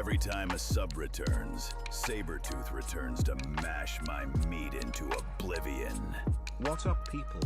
Every time a sub returns, Sabretooth returns to mash my meat into oblivion. What up, people?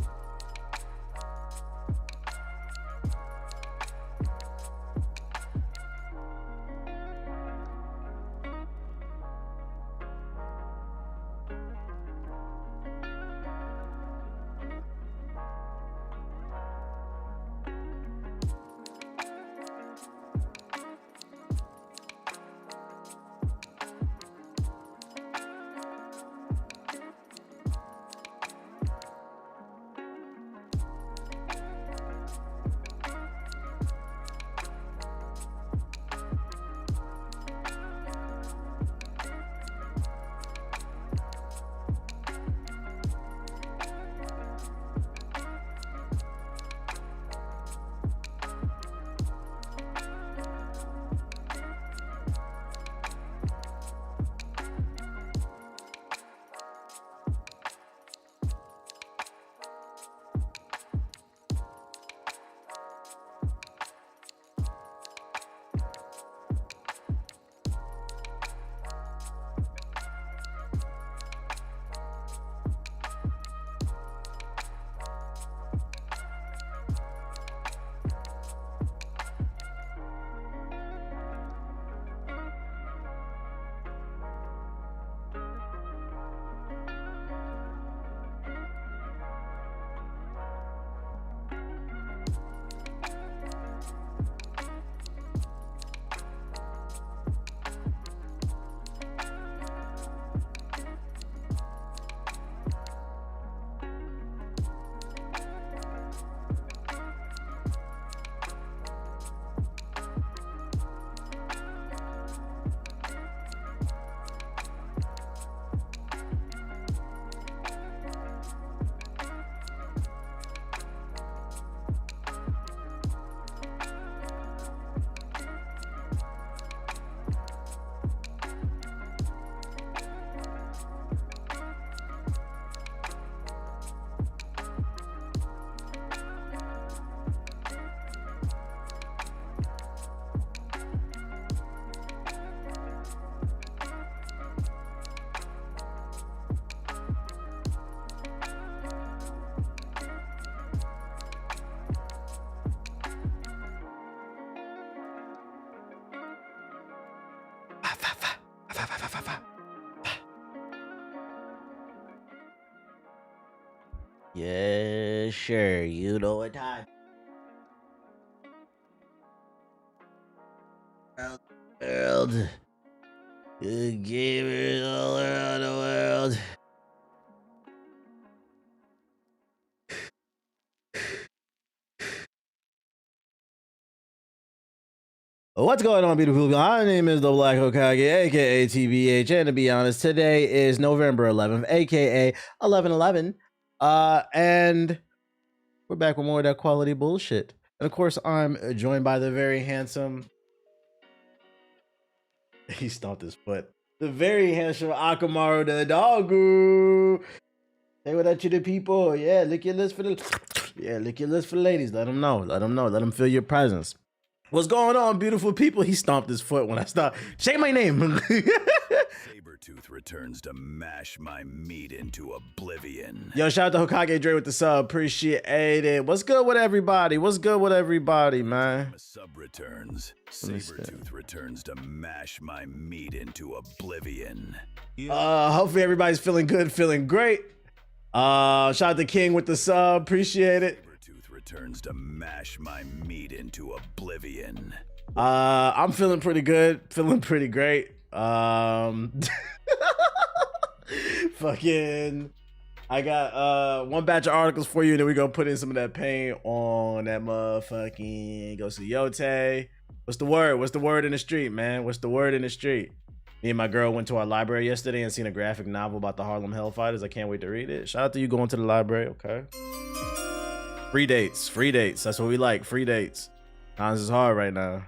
Yeah, sure. You know what time. World. Good gamers all around the world. What's going on, beautiful people? My name is the Black Hokage, aka TBH, and to be honest, today is November 11th, aka 11/11. And we're back with more of that quality bullshit. And of course, I'm joined by the very handsome. He stomped his foot. The very handsome Akamaru the doggo. Say what up to the people. Yeah, lick your lips for the. Yeah, lick your lips for the ladies. Let them know. Let them know. Let them feel your presence. What's going on, beautiful people? He stomped his foot when I stopped. Say my name. Sabretooth returns to mash my meat into oblivion. Yo, shout out to Hokage Dre with the sub. Appreciate it. What's good with everybody? What's good with everybody, man? A sub returns. Sabretooth returns to mash my meat into oblivion. Hopefully everybody's feeling good, feeling great. Shout out to King with the sub. Appreciate it. Returns to mash my meat into oblivion. I'm feeling pretty good, feeling pretty great. Fucking, I got one batch of articles for you, and then we gonna put in some of that paint on that motherfucking. Go see Yotei. What's the word? What's the word in the street, man? What's the word in the street? Me and my girl went to our library yesterday and seen a graphic novel about the Harlem Hellfighters. I can't wait to read it. Shout out to you going to the library, okay? Free dates, free dates. That's what we like, free dates. Times is hard right now.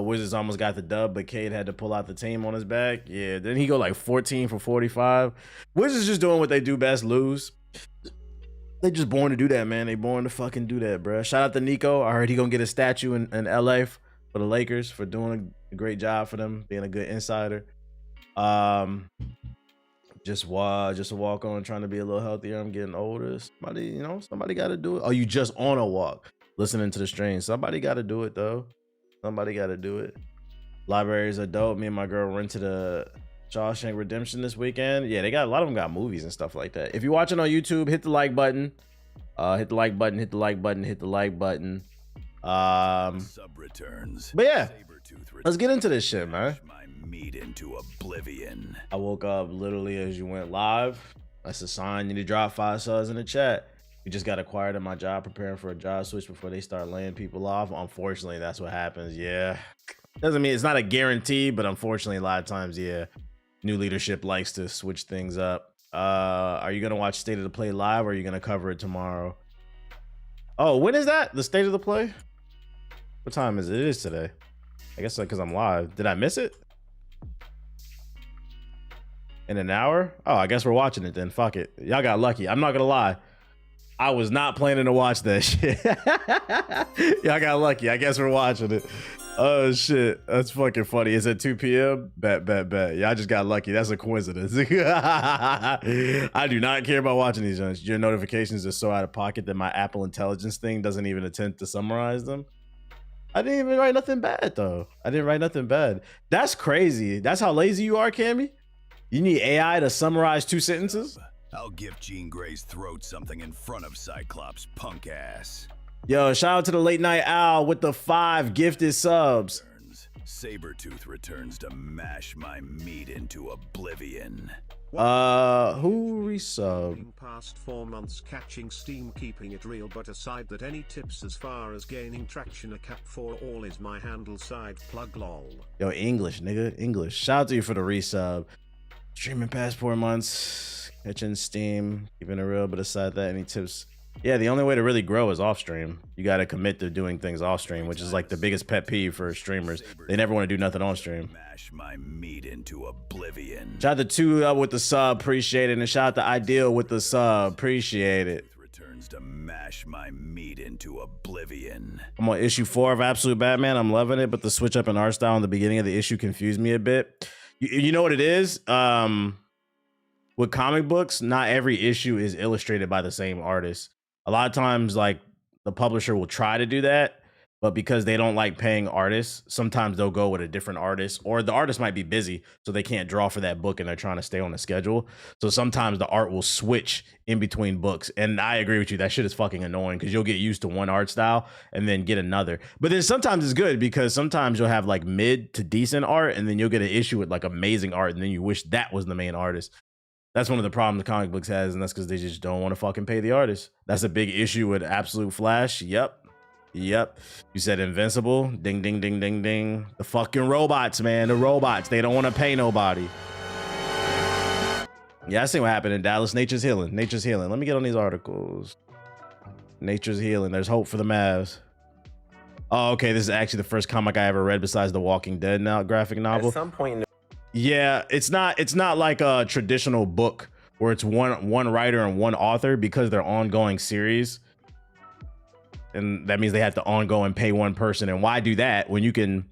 Wizards almost got the dub, but Cade had to pull out the team on his back. Yeah, then he go like 14 for 45. Wizards just doing what they do best, lose. They just born to do that, man. They born to fucking do that, bro. Shout out to Nico. I heard he gonna get a statue in LA for the Lakers for doing a great job for them, being a good insider. Just a walk on, trying to be a little healthier. I'm getting older. Somebody got to do it. Oh, you just on a walk, listening to the stream. Somebody got to do it though. Somebody got to do it. Libraries are dope. Me and my girl rented a Shawshank Redemption this weekend. Yeah, they got a lot of them got movies and stuff like that. If you're watching on YouTube, hit the like button. Hit the like button. Hit the like button. Hit the like button. Sub returns. But yeah, let's get into this shit, man. Meat into oblivion. I woke up literally as you went live. That's a sign. You need to drop 5 subs in the chat. We just got acquired at my job, preparing for a job switch before they start laying people off. Unfortunately, that's what happens. Yeah, doesn't mean it's not a guarantee, but unfortunately, a lot of times, yeah, new leadership likes to switch things up. Are you gonna watch State of the Play live, or are you gonna cover it tomorrow? Oh, when is that? The State of the Play? What time is it? It is today. I guess because I'm live. Did I miss it? In an hour? Oh, I guess we're watching it then. Fuck it. Y'all got lucky. I'm not gonna lie. I was not planning to watch that shit. Y'all got lucky. I guess we're watching it. Oh shit. That's fucking funny. It's at 2 p.m. Bet. Y'all just got lucky. That's a coincidence. I do not care about watching these joints. Your notifications are so out of pocket that my Apple Intelligence thing doesn't even attempt to summarize them. I didn't even write nothing bad though. I didn't write nothing bad. That's crazy. That's how lazy you are, Cammy? You need AI to summarize 2 sentences? I'll give Jean Grey's throat something in front of Cyclops' punk ass. Yo, shout out to the Late Night Owl with the 5 gifted subs. Sabretooth returns to mash my meat into oblivion. Who resubbed? Past 4 months catching steam, keeping it real, but aside that, any tips as far as gaining traction? A cap for all is my handle, side plug lol. Yo, English, nigga, English. Shout out to you for the resub. Streaming past 4 months, catching steam, keeping it real, but aside that, any tips? Yeah, the only way to really grow is off stream. You got to commit to doing things off stream, which is like the biggest pet peeve for streamers. They never want to do nothing on stream. Mash my meat into oblivion. Shout out to 2 up with the sub, appreciate it. And shout out to Ideal with the sub, appreciate it. Returns to mash my meat into oblivion. I'm on issue 4 of Absolute Batman. I'm loving it, but the switch up in art style in the beginning of the issue confused me a bit. You know what it is? With comic books, not every issue is illustrated by the same artist. A lot of times, like, the publisher will try to do that, but because they don't like paying artists, sometimes they'll go with a different artist, or the artist might be busy, so they can't draw for that book and they're trying to stay on the schedule. So sometimes the art will switch in between books. And I agree with you, that shit is fucking annoying because you'll get used to one art style and then get another. But then sometimes it's good because sometimes you'll have like mid to decent art and then you'll get an issue with like amazing art and then you wish that was the main artist. That's one of the problems the comic books has, and that's because they just don't want to fucking pay the artist. That's a big issue with Absolute Flash. Yep. You said Invincible. Ding, ding, ding, ding, ding. The fucking robots, man. The robots. They don't want to pay nobody. Yeah, I see what happened in Dallas. Nature's healing. Nature's healing. Let me get on these articles. Nature's healing. There's hope for the Mavs. Oh, okay. This is actually the first comic I ever read besides the Walking Dead graphic novel. At some point, yeah, it's not like a traditional book where it's one writer and one author, because they're ongoing series. And that means they have to ongo and pay one person. And why do that when you can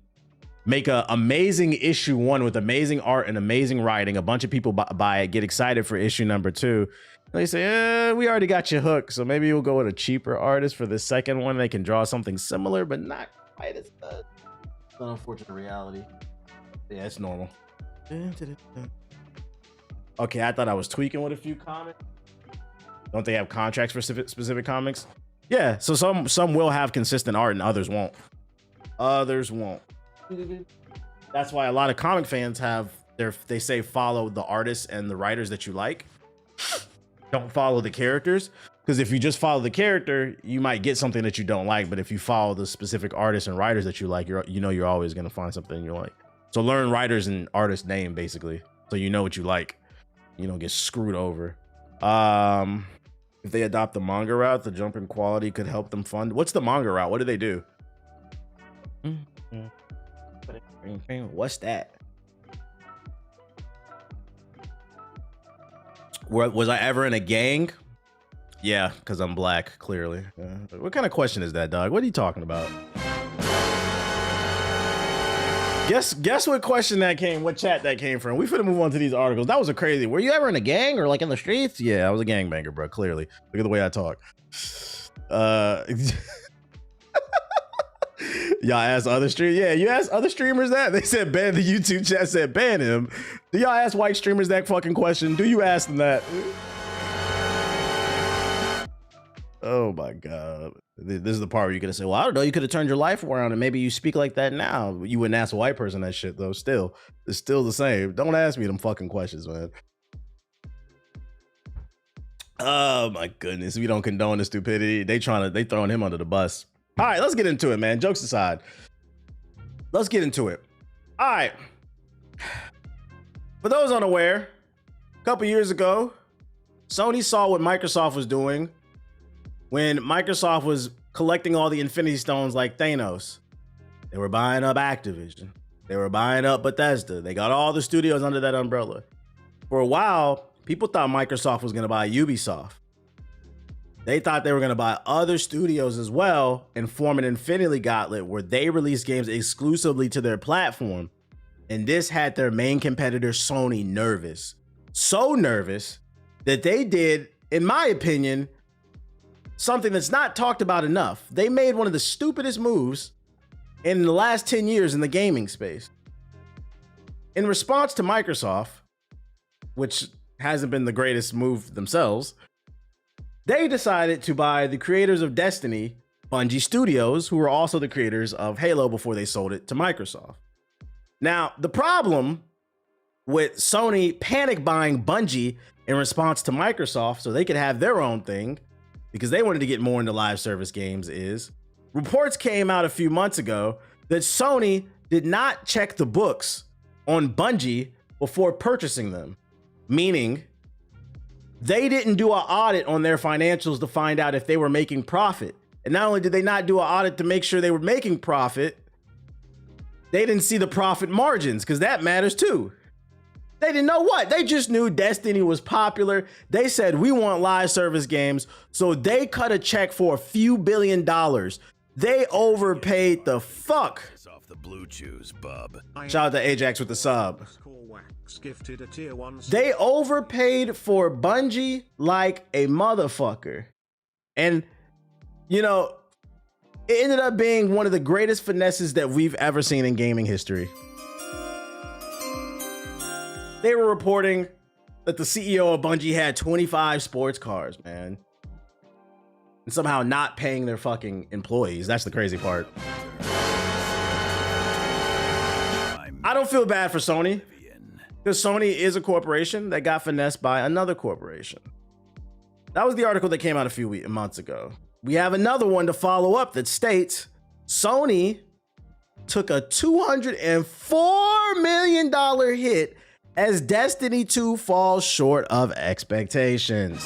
make a amazing issue 1 with amazing art and amazing writing? A bunch of people buy it, get excited for issue number 2. They say, we already got you hooked, so maybe we'll go with a cheaper artist for the second one. They can draw something similar, but not quite as good. It's an unfortunate reality. Yeah, it's normal. Okay, I thought I was tweaking with a few comics. Don't they have contracts for specific comics? Yeah, so some will have consistent art and others won't. Others won't. That's why a lot of comic fans have they say follow the artists and the writers that you like. Don't follow the characters, because if you just follow the character, you might get something that you don't like. But if you follow the specific artists and writers that you like, you're always gonna find something you like. So learn writers and artist name basically, so you know what you like. You don't get screwed over. If they adopt the manga route, the jump in quality could help them fund. What's the manga route? What do they do? What's that? Was I ever in a gang? Yeah, because I'm black, clearly. What kind of question is that, dog? What are you talking about? Guess what question that came, what chat that came from. We finna move on to these articles. That was a crazy. Were you ever in a gang or like in the streets? Yeah, I was a gangbanger, bro. Clearly. Look at the way I talk. Y'all ask other streamers. Yeah, you asked other streamers that? They said ban. The YouTube chat said ban him. Do y'all ask white streamers that fucking question? Do you ask them that? Oh my God. This is the part where you're gonna say, well, I don't know, you could have turned your life around and maybe you speak like that now. You wouldn't ask a white person that shit though. Still, it's still the same. Don't ask me them fucking questions, man. Oh my goodness. We don't condone the stupidity. They throwing him under the bus. All right, let's get into it, man. Jokes aside. Let's get into it. All right. For those unaware, a couple years ago, Sony saw what Microsoft was doing when Microsoft was collecting all the Infinity Stones like Thanos. They were buying up Activision. They were buying up Bethesda. They got all the studios under that umbrella. For a while, people thought Microsoft was going to buy Ubisoft. They thought they were going to buy other studios as well and form an Infinity Gauntlet where they release games exclusively to their platform. And this had their main competitor, Sony, nervous. So nervous that they did, in my opinion, something that's not talked about enough. They made one of the stupidest moves in the last 10 years in the gaming space. In response to Microsoft, which hasn't been the greatest move themselves, they decided to buy the creators of Destiny, Bungie Studios, who were also the creators of Halo before they sold it to Microsoft. Now, the problem with Sony panic buying Bungie in response to Microsoft so they could have their own thing, because they wanted to get more into live service games, is reports came out a few months ago that Sony did not check the books on Bungie before purchasing them, meaning they didn't do an audit on their financials to find out if they were making profit. And not only did they not do an audit to make sure they were making profit, they didn't see the profit margins, because that matters too. They didn't know what. They just knew Destiny was popular. They said, we want live service games. So they cut a check for a few $1 billion. They overpaid the fuck. Off the blue chews, bub. Shout out to Ajax with the sub. They overpaid for Bungie like a motherfucker. And, you know, it ended up being one of the greatest finesses that we've ever seen in gaming history. They were reporting that the CEO of Bungie had 25 sports cars, man. And somehow not paying their fucking employees. That's the crazy part. I don't feel bad for Sony, because Sony is a corporation that got finessed by another corporation. That was the article that came out a few months ago. We have another one to follow up that states Sony took a $204 million hit as Destiny 2 falls short of expectations.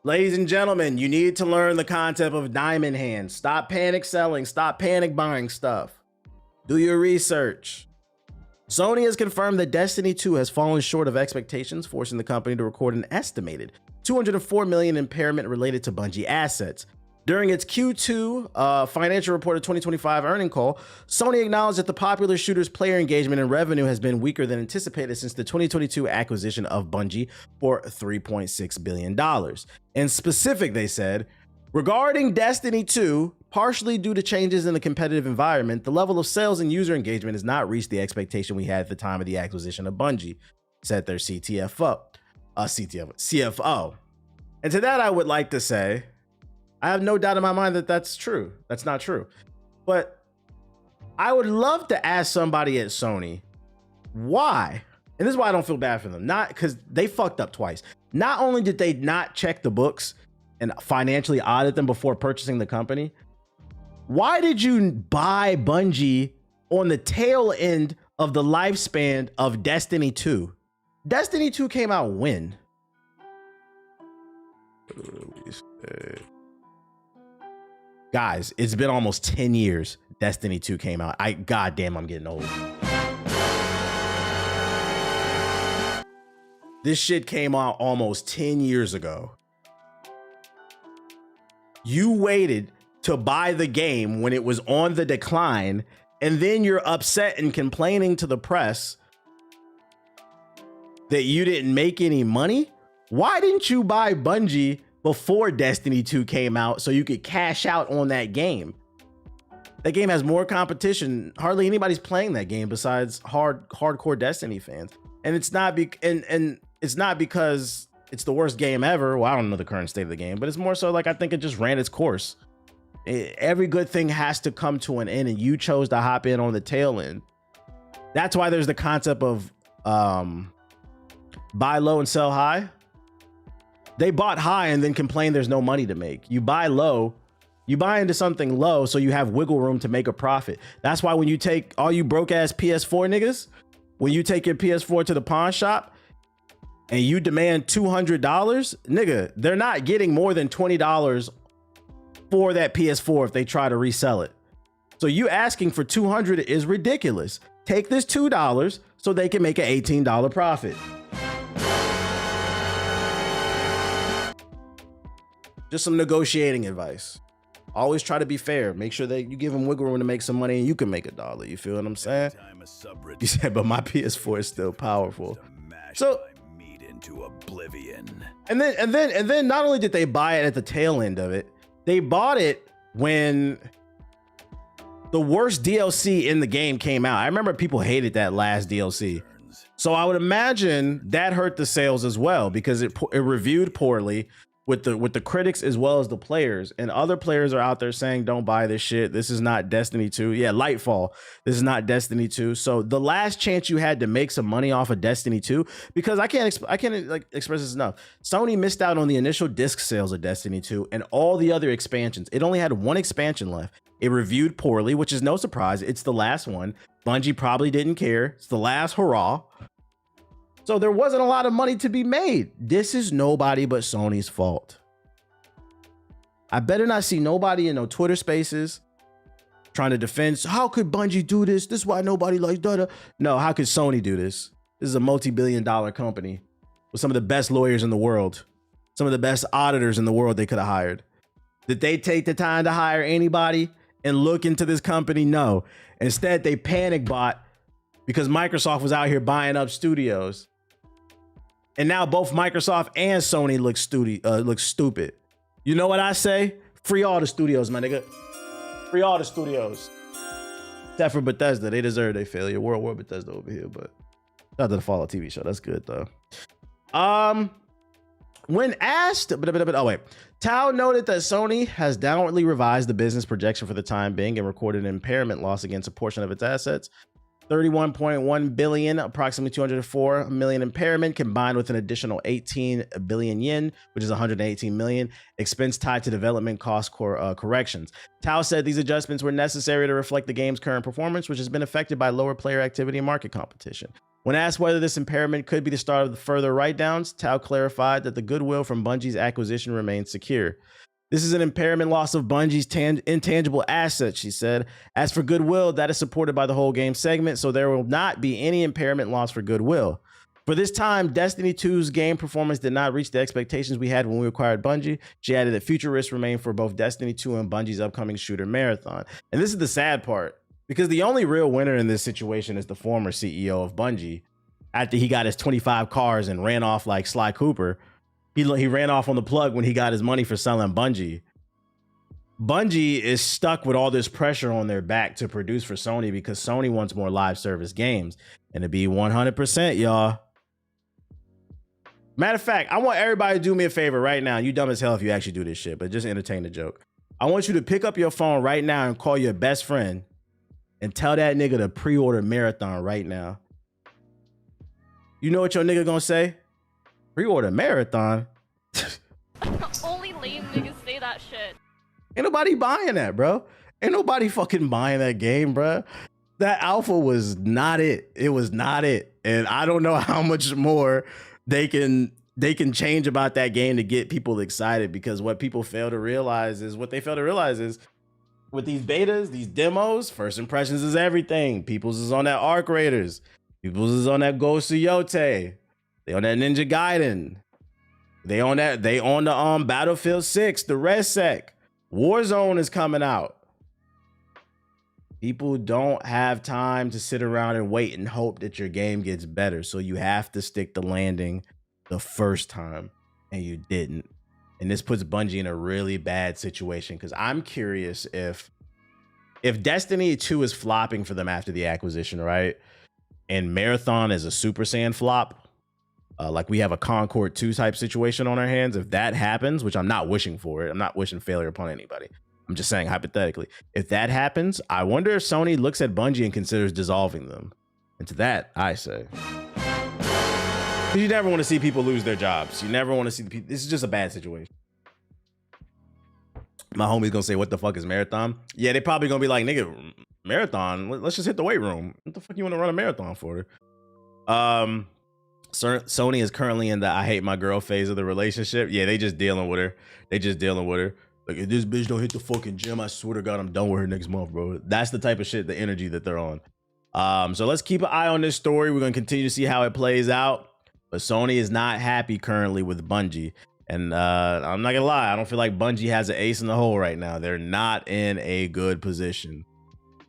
Ladies and gentlemen, you need to learn the concept of diamond hands. Stop panic selling. Stop panic buying stuff. Do your research. Sony has confirmed that Destiny 2 has fallen short of expectations, forcing the company to record an estimated $204 million impairment related to Bungie assets. During its Q2 financial report of 2025 earning call, Sony acknowledged that the popular shooter's player engagement and revenue has been weaker than anticipated since the 2022 acquisition of Bungie for $3.6 billion. In specific, they said, regarding Destiny 2, partially due to changes in the competitive environment, the level of sales and user engagement has not reached the expectation we had at the time of the acquisition of Bungie, said their CFO. And to that, I would like to say, I have no doubt in my mind that that's true. That's not true. But I would love to ask somebody at Sony why. And this is why I don't feel bad for them. Not because they fucked up twice. Not only did they not check the books and financially audit them before purchasing the company, why did you buy Bungie on the tail end of the lifespan of Destiny 2? Destiny 2 came out when? Guys, it's been almost 10 years Destiny 2 came out. Goddamn, I'm getting old. This shit came out almost 10 years ago. You waited to buy the game when it was on the decline, and then you're upset and complaining to the press that you didn't make any money? Why didn't you buy Bungie before Destiny 2 came out so you could cash out on that game? That game has more competition. Hardly anybody's playing that game besides hardcore Destiny fans. And it's not it's not because it's the worst game ever. Well, I don't know the current state of the game, but it's more so like I think it just ran its course. Every good thing has to come to an end, and you chose to hop in on the tail end. That's why there's the concept of buy low and sell high. They bought high and then complained there's no money to make. You buy low, you buy into something low so you have wiggle room to make a profit. That's why when you take all you broke ass PS4 niggas, when you take your PS4 to the pawn shop and you demand $200, nigga, they're not getting more than $20 for that PS4 if they try to resell it. So you asking for $200 is ridiculous. Take this $2 so they can make an $18 profit. Just some negotiating advice. Always try to be fair. Make sure that you give them wiggle room to make some money and you can make $1. You feel what I'm saying? You said, but my PS4 is still powerful. So into oblivion. And then not only did they buy it at the tail end of it, they bought it when the worst DLC in the game came out. I remember people hated that last DLC. So I would imagine that hurt the sales as well because it reviewed poorly with the critics as well as the players, and other players are out there saying don't buy this shit. This is not Destiny 2. Yeah, Lightfall. This is not Destiny 2. So the last chance you had to make some money off of Destiny 2, because I can't express this enough. Sony missed out on the initial disc sales of Destiny 2 and all the other expansions. It only had one expansion left. It reviewed poorly, which is no surprise. It's the last one. Bungie probably didn't care. It's the last hurrah. So there wasn't a lot of money to be made. This is nobody but Sony's fault. I better not see nobody in no Twitter spaces trying to defend. How could Bungie do this? This is why nobody likes Dada. No, how could Sony do this? This is a multi-billion-dollar company with some of the best lawyers in the world, some of the best auditors in the world they could have hired. Did they take the time to hire anybody and look into this company? No. Instead, they panic bought because Microsoft was out here buying up studios. And now both Microsoft and Sony look stupid. You know what I say? Free all the studios, my nigga. Free all the studios. Except for Bethesda. They deserve their failure. World War Bethesda over here, but shout out to the Fallout TV show. That's good, though. When asked, Tao noted that Sony has downwardly revised the business projection for the time being and recorded an impairment loss against a portion of its assets. 31.1 billion, approximately 204 million impairment, combined with an additional 18 billion yen, which is 118 million, expense tied to development cost corrections. Tao said these adjustments were necessary to reflect the game's current performance, which has been affected by lower player activity and market competition. When asked whether this impairment could be the start of the further write-downs, Tao clarified that the goodwill from Bungie's acquisition remains secure. This is an impairment loss of Bungie's intangible assets, she said. As for goodwill, that is supported by the whole game segment, so there will not be any impairment loss for goodwill. For this time, Destiny 2's game performance did not reach the expectations we had when we acquired Bungie. She added that future risks remain for both Destiny 2 and Bungie's upcoming shooter marathon. And this is the sad part, because the only real winner in this situation is the former CEO of Bungie. After he got his 25 cars and ran off like Sly Cooper, he ran off on the plug when he got his money for selling Bungie. Bungie is stuck with all this pressure on their back to produce for Sony because Sony wants more live service games. And to be 100%, y'all. Matter of fact, I want everybody to do me a favor right now. You dumb as hell if you actually do this shit, but just entertain the joke. I want you to pick up your phone right now and call your best friend and tell that nigga to pre-order Marathon right now. You know what your nigga gonna say? Pre-order Marathon? Only lame niggas say that shit. Ain't nobody buying that, bro. Ain't nobody fucking buying that game, bro. That alpha was not it. It was not it. And I don't know how much more they can change about that game to get people excited, because what they fail to realize is with these betas, these demos, first impressions is everything. People's is on that Arc Raiders. People's is on that Ghost of Yotei. They on that Ninja Gaiden. They on the Battlefield 6, the Red Sec. Warzone is coming out. People don't have time to sit around and wait and hope that your game gets better. So you have to stick the landing the first time, and you didn't. And this puts Bungie in a really bad situation, because I'm curious if Destiny 2 is flopping for them after the acquisition, right? And Marathon is a Super Saiyan flop, like we have a Concord 2 type situation on our hands. If that happens, which I'm not wishing for it, I'm not wishing failure upon anybody. I'm just saying hypothetically, if that happens, I wonder if Sony looks at Bungie and considers dissolving them. And to that, I say, you never want to see people lose their jobs. You never want to see people. This is just a bad situation. My homie's gonna say, what the fuck is Marathon? Yeah, they probably gonna be like, nigga, Marathon, let's just hit the weight room. What the fuck you want to run a marathon for? Sony is currently in the I hate my girl phase of the relationship. Yeah, they just dealing with her. Like, if this bitch don't hit the fucking gym, I swear to God, I'm done with her next month, bro. That's the type of shit, the energy that they're on. So let's keep an eye on this story. We're gonna continue to see how it plays out. But Sony is not happy currently with Bungie. And I'm not gonna lie, I don't feel like Bungie has an ace in the hole right now. They're not in a good position.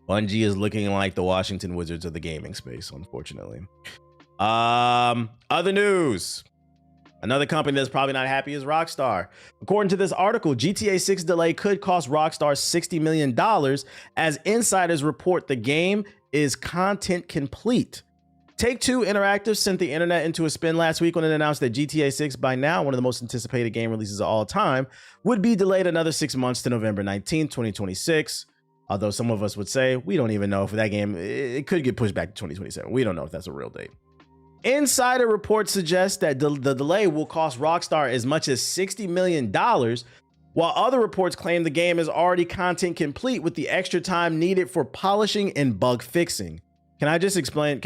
Bungie is looking like the Washington Wizards of the gaming space, unfortunately. Other news. Another company that's probably not happy is Rockstar. According to this article, GTA 6 delay could cost Rockstar $60 million, as insiders report the game is content complete. Take-Two Interactive sent the internet into a spin last week when it announced that GTA 6, by now one of the most anticipated game releases of all time, would be delayed another 6 months to November 19, 2026. Although some of us would say, we don't even know if that game, it could get pushed back to 2027. We don't know if that's a real date. Insider reports suggest that the delay will cost Rockstar as much as $60 million, while other reports claim the game is already content complete with the extra time needed for polishing and bug fixing. Can I just explain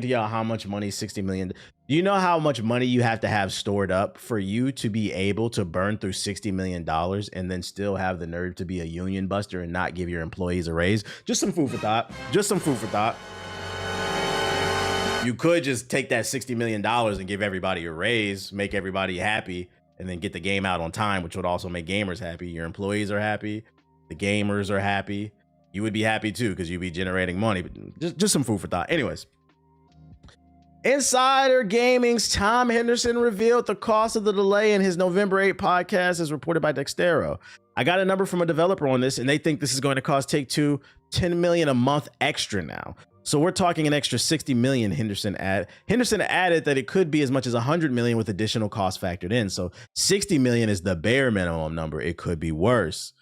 to y'all how much money $60 million? Do you know how much money you have to have stored up for you to be able to burn through $60 million and then still have the nerve to be a union buster and not give your employees a raise? Just some food for thought. You could just take that $60 million and give everybody a raise, make everybody happy, and then get the game out on time, which would also make gamers happy. Your employees are happy. The gamers are happy. You would be happy too, because you'd be generating money. But just some food for thought. Anyways. Insider Gaming's Tom Henderson revealed the cost of the delay in his November 8 podcast, as reported by Dextero. I got a number from a developer on this, and they think this is going to cost Take-Two $10 million a month extra now. So we're talking an extra $60 million, Henderson added. Henderson added that it could be as much as $100 million with additional costs factored in. So $60 million is the bare minimum number. It could be worse.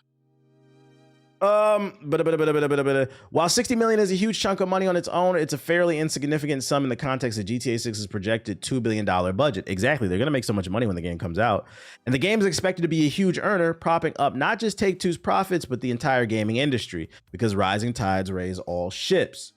While $60 million is a huge chunk of money on its own, it's a fairly insignificant sum in the context of GTA 6's projected $2 billion budget. Exactly. They're going to make so much money when the game comes out. And the game is expected to be a huge earner, propping up not just Take-Two's profits, but the entire gaming industry, because rising tides raise all ships.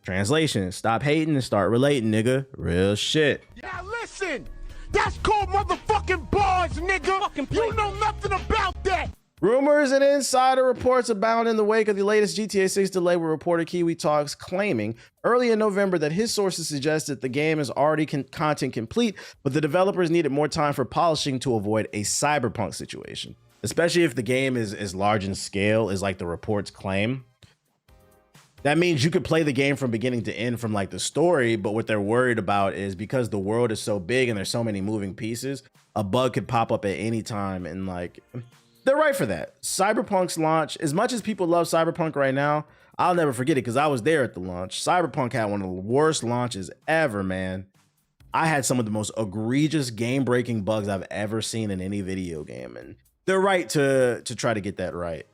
Translation: stop hating and start relating, nigga. Real shit. Now listen, that's called motherfucking bars, nigga. You know nothing about that. Rumors and insider reports abound in the wake of the latest GTA 6 delay, with reporter Kiwi Talks claiming early in November that his sources suggested the game is already content complete, but the developers needed more time for polishing to avoid a cyberpunk situation. Especially if the game is as large in scale as like the reports claim. That means you could play the game from beginning to end from like the story, but what they're worried about is because the world is so big and there's so many moving pieces, a bug could pop up at any time, and like, they're right for that. Cyberpunk's launch, as much as people love Cyberpunk right now, I'll never forget it because I was there at the launch. Cyberpunk had one of the worst launches ever, man. I had some of the most egregious game-breaking bugs I've ever seen in any video game, and they're right to try to get that right.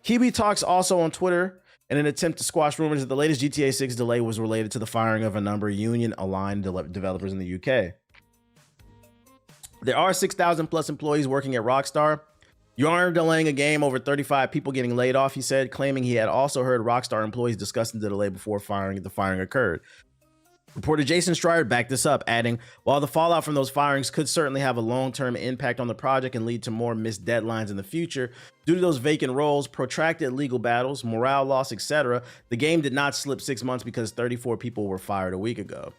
Kiwi Talks also on Twitter, in an attempt to squash rumors that the latest GTA 6 delay was related to the firing of a number of union-aligned developers in the UK. There are 6,000 plus employees working at Rockstar. You aren't delaying a game over 35 people getting laid off, he said, claiming he had also heard Rockstar employees discussing the delay before the firing occurred. Reporter Jason Schreier backed this up, adding, while the fallout from those firings could certainly have a long-term impact on the project and lead to more missed deadlines in the future, due to those vacant roles, protracted legal battles, morale loss, etc., the game did not slip 6 months because 34 people were fired a week ago.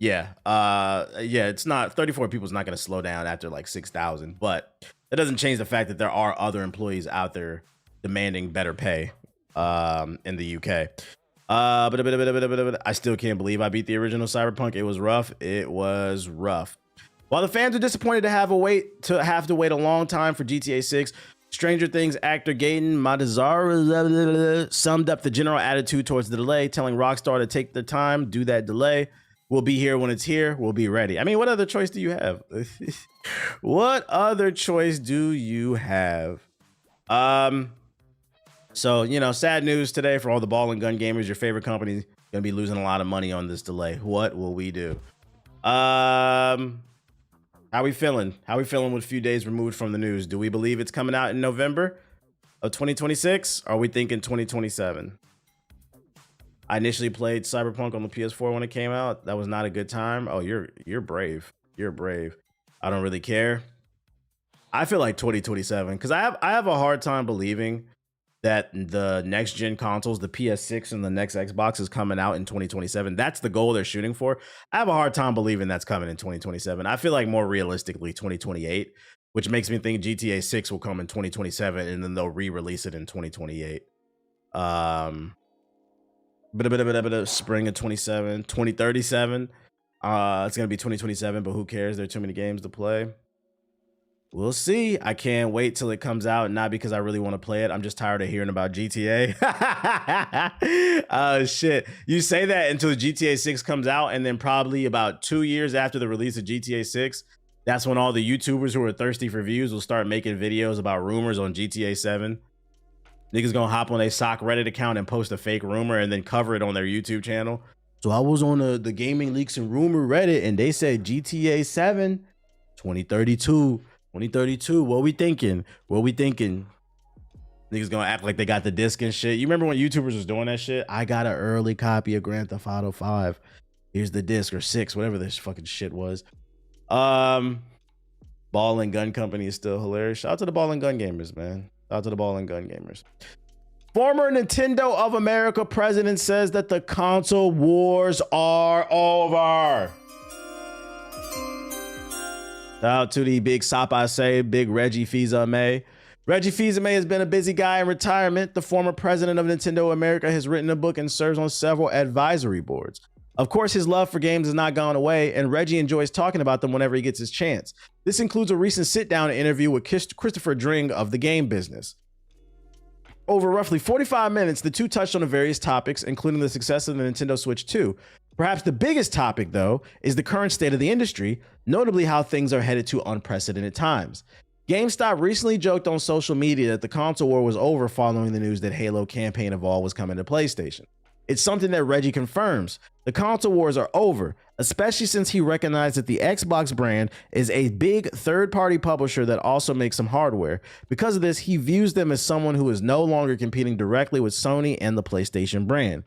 Yeah. Yeah, it's not 34 people is not going to slow down after like 6,000, but that doesn't change the fact that there are other employees out there demanding better pay in the UK. But I still can't believe I beat the original Cyberpunk. It was rough. It was rough. While the fans are disappointed to have to wait a long time for GTA 6, Stranger Things actor Gaten Matarazzo summed up the general attitude towards the delay, telling Rockstar to take their time, do that delay. We'll be here when it's here. We'll be ready. I mean, what other choice do you have? What other choice do you have? So, you know, sad news today for all the ball and gun gamers. Your favorite company is going to be losing a lot of money on this delay. What will we do? How we feeling? How we feeling with a few days removed from the news? Do we believe it's coming out in November of 2026? Or are we thinking 2027? I initially played Cyberpunk on the PS4 when it came out. That was not a good time. Oh, you're brave. You're brave. I don't really care. I feel like 2027 because I have a hard time believing that the next gen consoles, the PS6 and the next Xbox is coming out in 2027. That's the goal they're shooting for. I have a hard time believing that's coming in 2027. I feel like more realistically 2028, which makes me think GTA 6 will come in 2027 and then they'll re-release it in 2028. Spring of 2037. It's gonna be 2027, but who cares? There are too many games to play. We'll see. I can't wait till it comes out, not because I really want to play it. I'm just tired of hearing about GTA. Oh shit. You say that until GTA 6 comes out, and then probably about 2 years after the release of GTA 6, that's when all the YouTubers who are thirsty for views will start making videos about rumors on GTA 7. Niggas gonna hop on a sock Reddit account and post a fake rumor and then cover it on their YouTube channel. So I was on the Gaming Leaks and Rumor Reddit, and they said GTA 7 2032. 2032. What we thinking? What we thinking? Niggas gonna act like they got the disc and shit. You remember when YouTubers was doing that shit? I got an early copy of Grand Theft Auto 5. Here's the disc, or 6, whatever this fucking shit was. Ball and Gun Company is still hilarious. Shout out to the Ball and Gun gamers, man. Shout out to the Ball and Gun gamers. Former Nintendo of America president says that the console wars are over. Shout out to the big sop I say, big Reggie Fils-Aimé. Reggie Fils-Aimé has been a busy guy in retirement. The former president of Nintendo America has written a book and serves on several advisory boards. Of course, his love for games has not gone away, and Reggie enjoys talking about them whenever he gets his chance. This includes a recent sit-down interview with Christopher Dring of The Game Business. Over roughly 45 minutes, the two touched on various topics, including the success of the Nintendo Switch 2. Perhaps the biggest topic, though, is the current state of the industry, notably how things are headed to unprecedented times. GameStop recently joked on social media that the console war was over following the news that Halo Campaign Evolved was coming to PlayStation. It's something that Reggie confirms. The console wars are over, especially since he recognized that the Xbox brand is a big third-party publisher that also makes some hardware. Because of this, he views them as someone who is no longer competing directly with Sony and the PlayStation brand.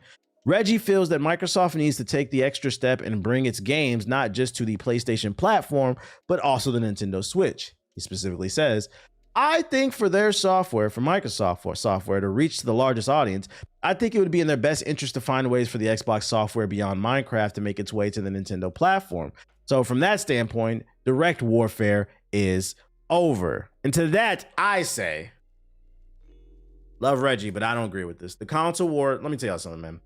Reggie feels that Microsoft needs to take the extra step and bring its games not just to the PlayStation platform, but also the Nintendo Switch. He specifically says, I think for their software, for Microsoft software to reach the largest audience, I think it would be in their best interest to find ways for the Xbox software beyond Minecraft to make its way to the Nintendo platform. So from that standpoint, direct warfare is over. And to that, I say, love Reggie, but I don't agree with this. The console war, let me tell y'all something, man.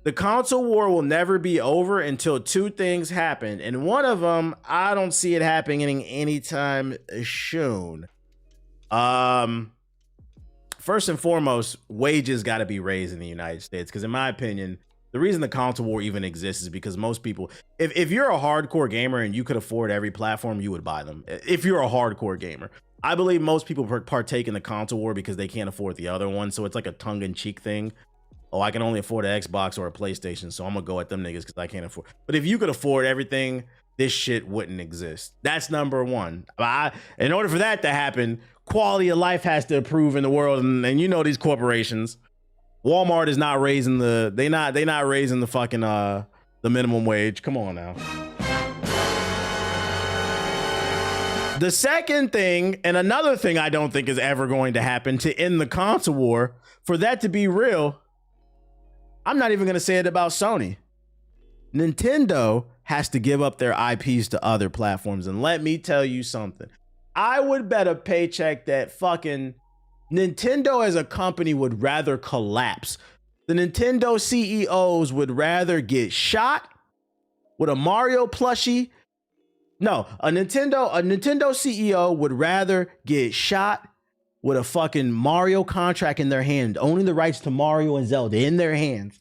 The console war will never be over until two things happen. And one of them, I don't see it happening anytime soon. First and foremost, wages got to be raised in the United States. Because in my opinion, the reason the console war even exists is because most people, if you're a hardcore gamer and you could afford every platform, you would buy them. If you're a hardcore gamer, I believe most people partake in the console war because they can't afford the other one. So it's like a tongue-in-cheek thing. Oh, I can only afford an Xbox or a PlayStation, so I'm gonna go at them niggas because I can't afford. But if you could afford everything, this shit wouldn't exist. That's number one. In order for that to happen, quality of life has to improve in the world, and you know these corporations. Walmart is not raising they not raising the fucking the minimum wage. Come on now. The second thing, and another thing I don't think is ever going to happen to end the console war, for that to be real, I'm not even going to say it about Sony. Nintendo has to give up their IPs to other platforms. And let me tell you something. I would bet a paycheck that fucking Nintendo as a company would rather collapse. The Nintendo CEOs would rather get shot with a Mario plushie. No, a Nintendo CEO would rather get shot with a fucking Mario contract in their hand, owning the rights to Mario and Zelda in their hands,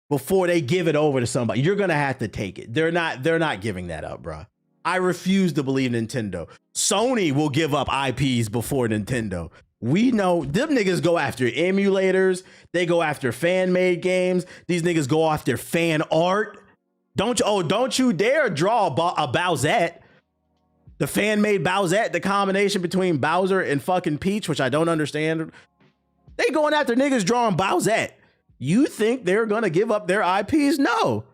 before they give it over to somebody. You're gonna have to take it. They're not giving that up, bro. I refuse to believe Nintendo. Sony will give up IPs before Nintendo. We know them niggas go after emulators. They go after fan-made games. These niggas go after fan art. Don't you dare draw a Bowsette. The fan-made Bowsette, the combination between Bowser and fucking Peach, which I don't understand. They going after niggas drawing Bowsette. You think they're gonna give up their IPs? No.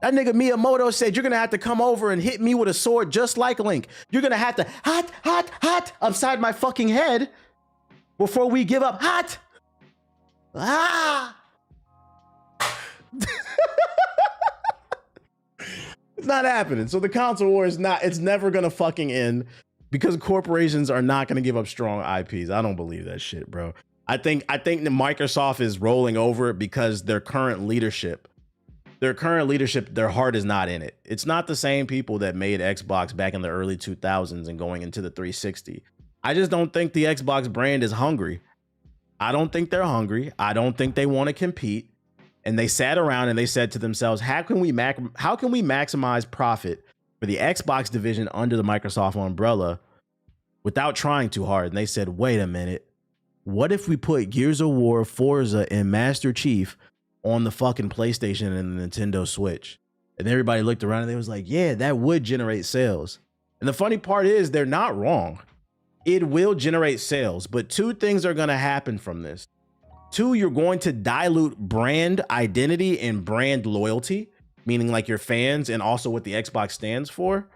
That nigga Miyamoto said, you're gonna have to come over and hit me with a sword just like Link. You're gonna have to hot upside my fucking head before we give up hot. It's not happening. So the console war is it's never gonna fucking end because corporations are not gonna give up strong IPs. I don't believe that shit, bro. I think that Microsoft is rolling over because their current leadership, their heart is not in it. It's not the same people that made Xbox back in the early 2000s and going into the 360. I just don't think the Xbox brand is hungry. I don't think they're hungry. I don't think they want to compete. And they sat around and they said to themselves, how can we maximize profit for the Xbox division under the Microsoft umbrella without trying too hard? And they said, wait a minute. What if we put Gears of War, Forza, and Master Chief on the fucking PlayStation and the Nintendo Switch? And everybody looked around and they was like, yeah, that would generate sales. And the funny part is they're not wrong. It will generate sales, but two things are going to happen from this. Two, you're going to dilute brand identity and brand loyalty, meaning like your fans and also what the Xbox stands for.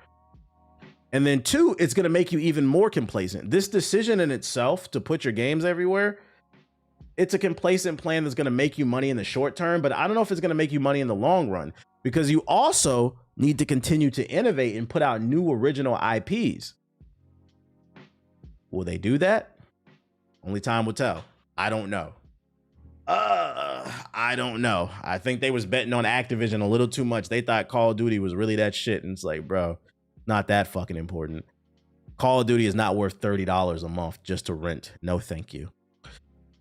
And then two, it's going to make you even more complacent. This decision in itself to put your games everywhere, it's a complacent plan that's going to make you money in the short term, but I don't know if it's going to make you money in the long run, because you also need to continue to innovate and put out new original IPs. Will they do that? Only time will tell. I don't know. I don't know. I think they was betting on Activision a little too much. They thought Call of Duty was really that shit. And it's like, bro, not that fucking important. Call of Duty is not worth $30 a month just to rent. No, thank you.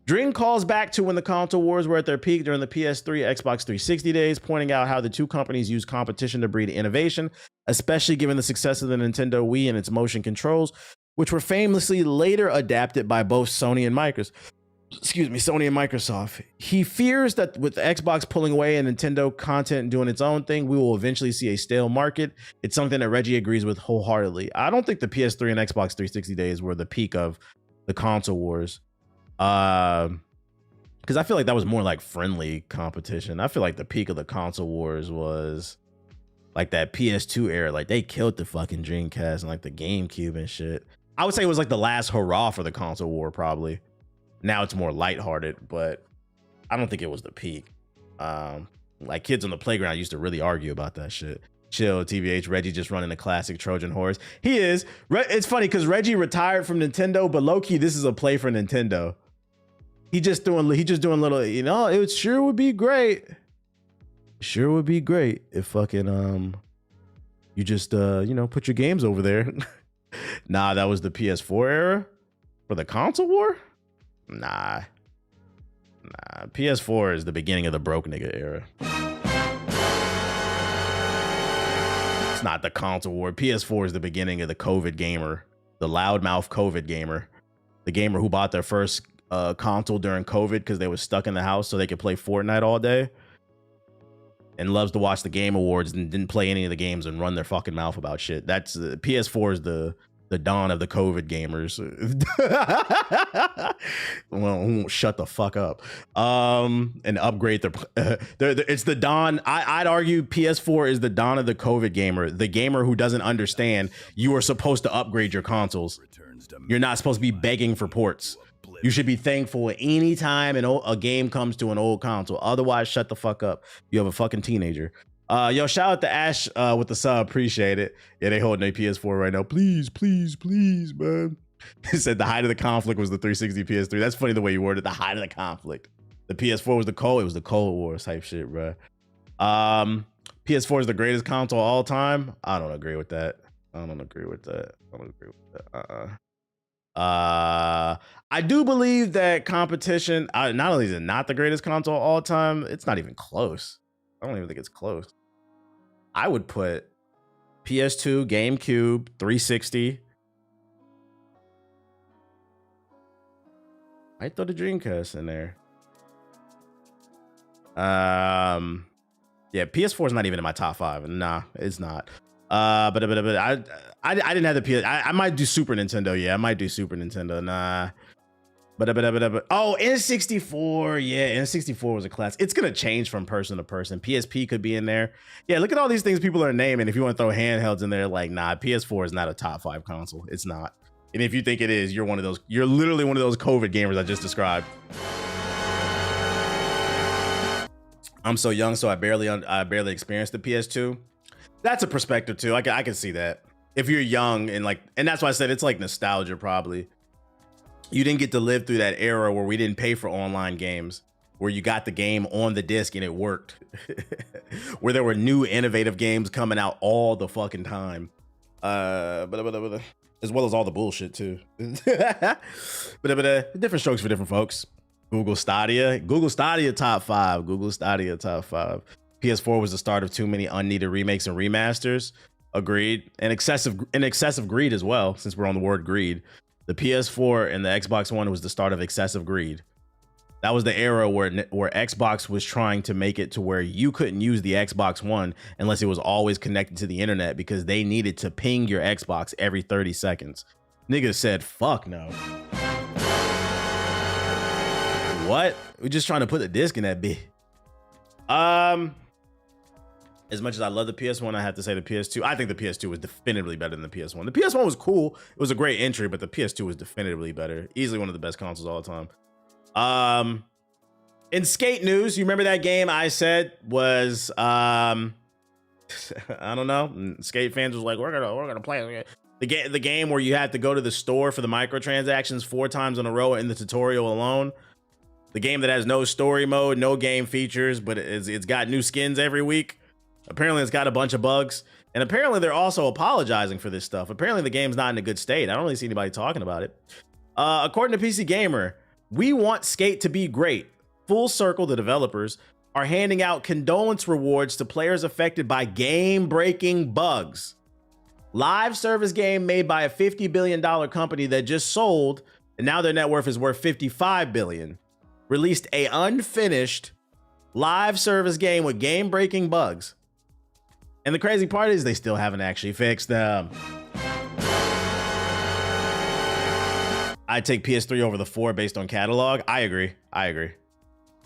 Dream calls back to when the console wars were at their peak during the PS3, Xbox 360 days, pointing out how the two companies use competition to breed innovation, especially given the success of the Nintendo Wii and its motion controls, which were famously later adapted by both Sony and Microsoft. He fears that with Xbox pulling away and Nintendo content and doing its own thing, we will eventually see a stale market. It's something that Reggie agrees with wholeheartedly. I don't think the PS3 and Xbox 360 days were the peak of the console wars. Because I feel like that was more like friendly competition. I feel like the peak of the console wars was like that PS2 era. Like they killed the fucking Dreamcast and like the GameCube and shit. I would say it was like the last hurrah for the console war, probably. Now it's more lighthearted, but I don't think it was the peak. Like kids on the playground used to really argue about that shit. Chill, TBH. Reggie just running a classic Trojan horse. He is. It's funny because Reggie retired from Nintendo, but low key, this is a play for Nintendo. He just doing little, you know, it sure would be great. Sure would be great if fucking you just you know, put your games over there. Nah, that was the PS4 era for the console war. Nah, PS4 is the beginning of the broke nigga era. It's not the console war. PS4 is the beginning of the COVID gamer, the loudmouth COVID gamer, the gamer who bought their first console during COVID because they were stuck in the house so they could play Fortnite all day and loves to watch the Game Awards and didn't play any of the games and run their fucking mouth about shit. That's PS4 is the dawn of the COVID gamers. Well, shut the fuck up. And upgrade it's the dawn. I'd argue PS4 is the dawn of the COVID gamer, the gamer who doesn't understand you are supposed to upgrade your consoles. You're not supposed to be begging for ports. You should be thankful anytime a game comes to an old console. Otherwise, shut the fuck up. You have a fucking teenager. Yo, shout out to Ash with the sub. Appreciate it. Yeah, they holding their PS4 right now. Please, please, please, man. He said the height of the conflict was the 360 PS3. That's funny the way you worded the height of the conflict. The PS4 was the Cold. It was the Cold War type shit, bro. PS4 is the greatest console of all time. I don't agree with that. I do believe that competition. Not only is it not the greatest console of all time, it's not even close. I don't even think it's close. I would put PS2, GameCube, 360. I'd throw the Dreamcast in there. Yeah, PS4 is not even in my top 5. Nah, it's not. But I didn't have the PS. I might do Super Nintendo. Yeah, I might do Super Nintendo. Nah. But oh, N64. Yeah, N64 was a class. It's gonna change from person to person. PSP could be in there. Yeah, look at all these things people are naming. If you want to throw handhelds in there, like, nah, PS4 is not a top 5 console. It's not. And if you think it is, you're one of those. You're literally one of those COVID gamers I just described. I'm so young, so I barely experienced the PS2. That's a perspective too. I can see that. If you're young and that's why I said it's like nostalgia probably. You didn't get to live through that era where we didn't pay for online games, where you got the game on the disc and it worked. Where there were new innovative games coming out all the fucking time. As well as all the bullshit too. But different strokes for different folks. Google Stadia top 5. PS4 was the start of too many unneeded remakes and remasters. Agreed. And excessive greed as well, since we're on the word greed. The PS4 and the Xbox One was the start of excessive greed. That was the era where Xbox was trying to make it to where you couldn't use the Xbox One unless it was always connected to the internet, because they needed to ping your Xbox every 30 seconds. Niggas said, fuck no. What? We're just trying to put the disc in that bit. As much as I love the PS1, I have to say the PS2. I think the PS2 was definitively better than the PS1. The PS1 was cool. It was a great entry, but the PS2 was definitively better. Easily one of the best consoles of all time. In skate news, you remember that game I said was I don't know. Skate fans was like, we're gonna play the game where you had to go to the store for the microtransactions 4 times in a row in the tutorial alone. The game that has no story mode, no game features, but it's got new skins every week. Apparently it's got a bunch of bugs, and apparently they're also apologizing for this stuff. Apparently the game's not in a good state. I don't really see anybody talking about it. According to PC Gamer, we want Skate to be great. Full Circle, the developers, are handing out condolence rewards to players affected by game-breaking bugs. Live service game made by a $50 billion company that just sold, and now their net worth is worth $55 billion. Released a unfinished live service game with game-breaking bugs. And the crazy part is they still haven't actually fixed them. I'd take PS3 over the 4 based on catalog. I agree.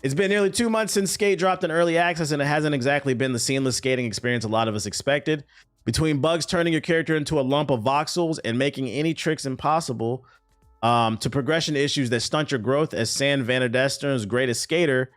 It's been nearly 2 months since Skate dropped in early access, and it hasn't exactly been the seamless skating experience a lot of us expected. Between bugs turning your character into a lump of voxels and making any tricks impossible, to progression issues that stunt your growth as San Van Dester's greatest skater,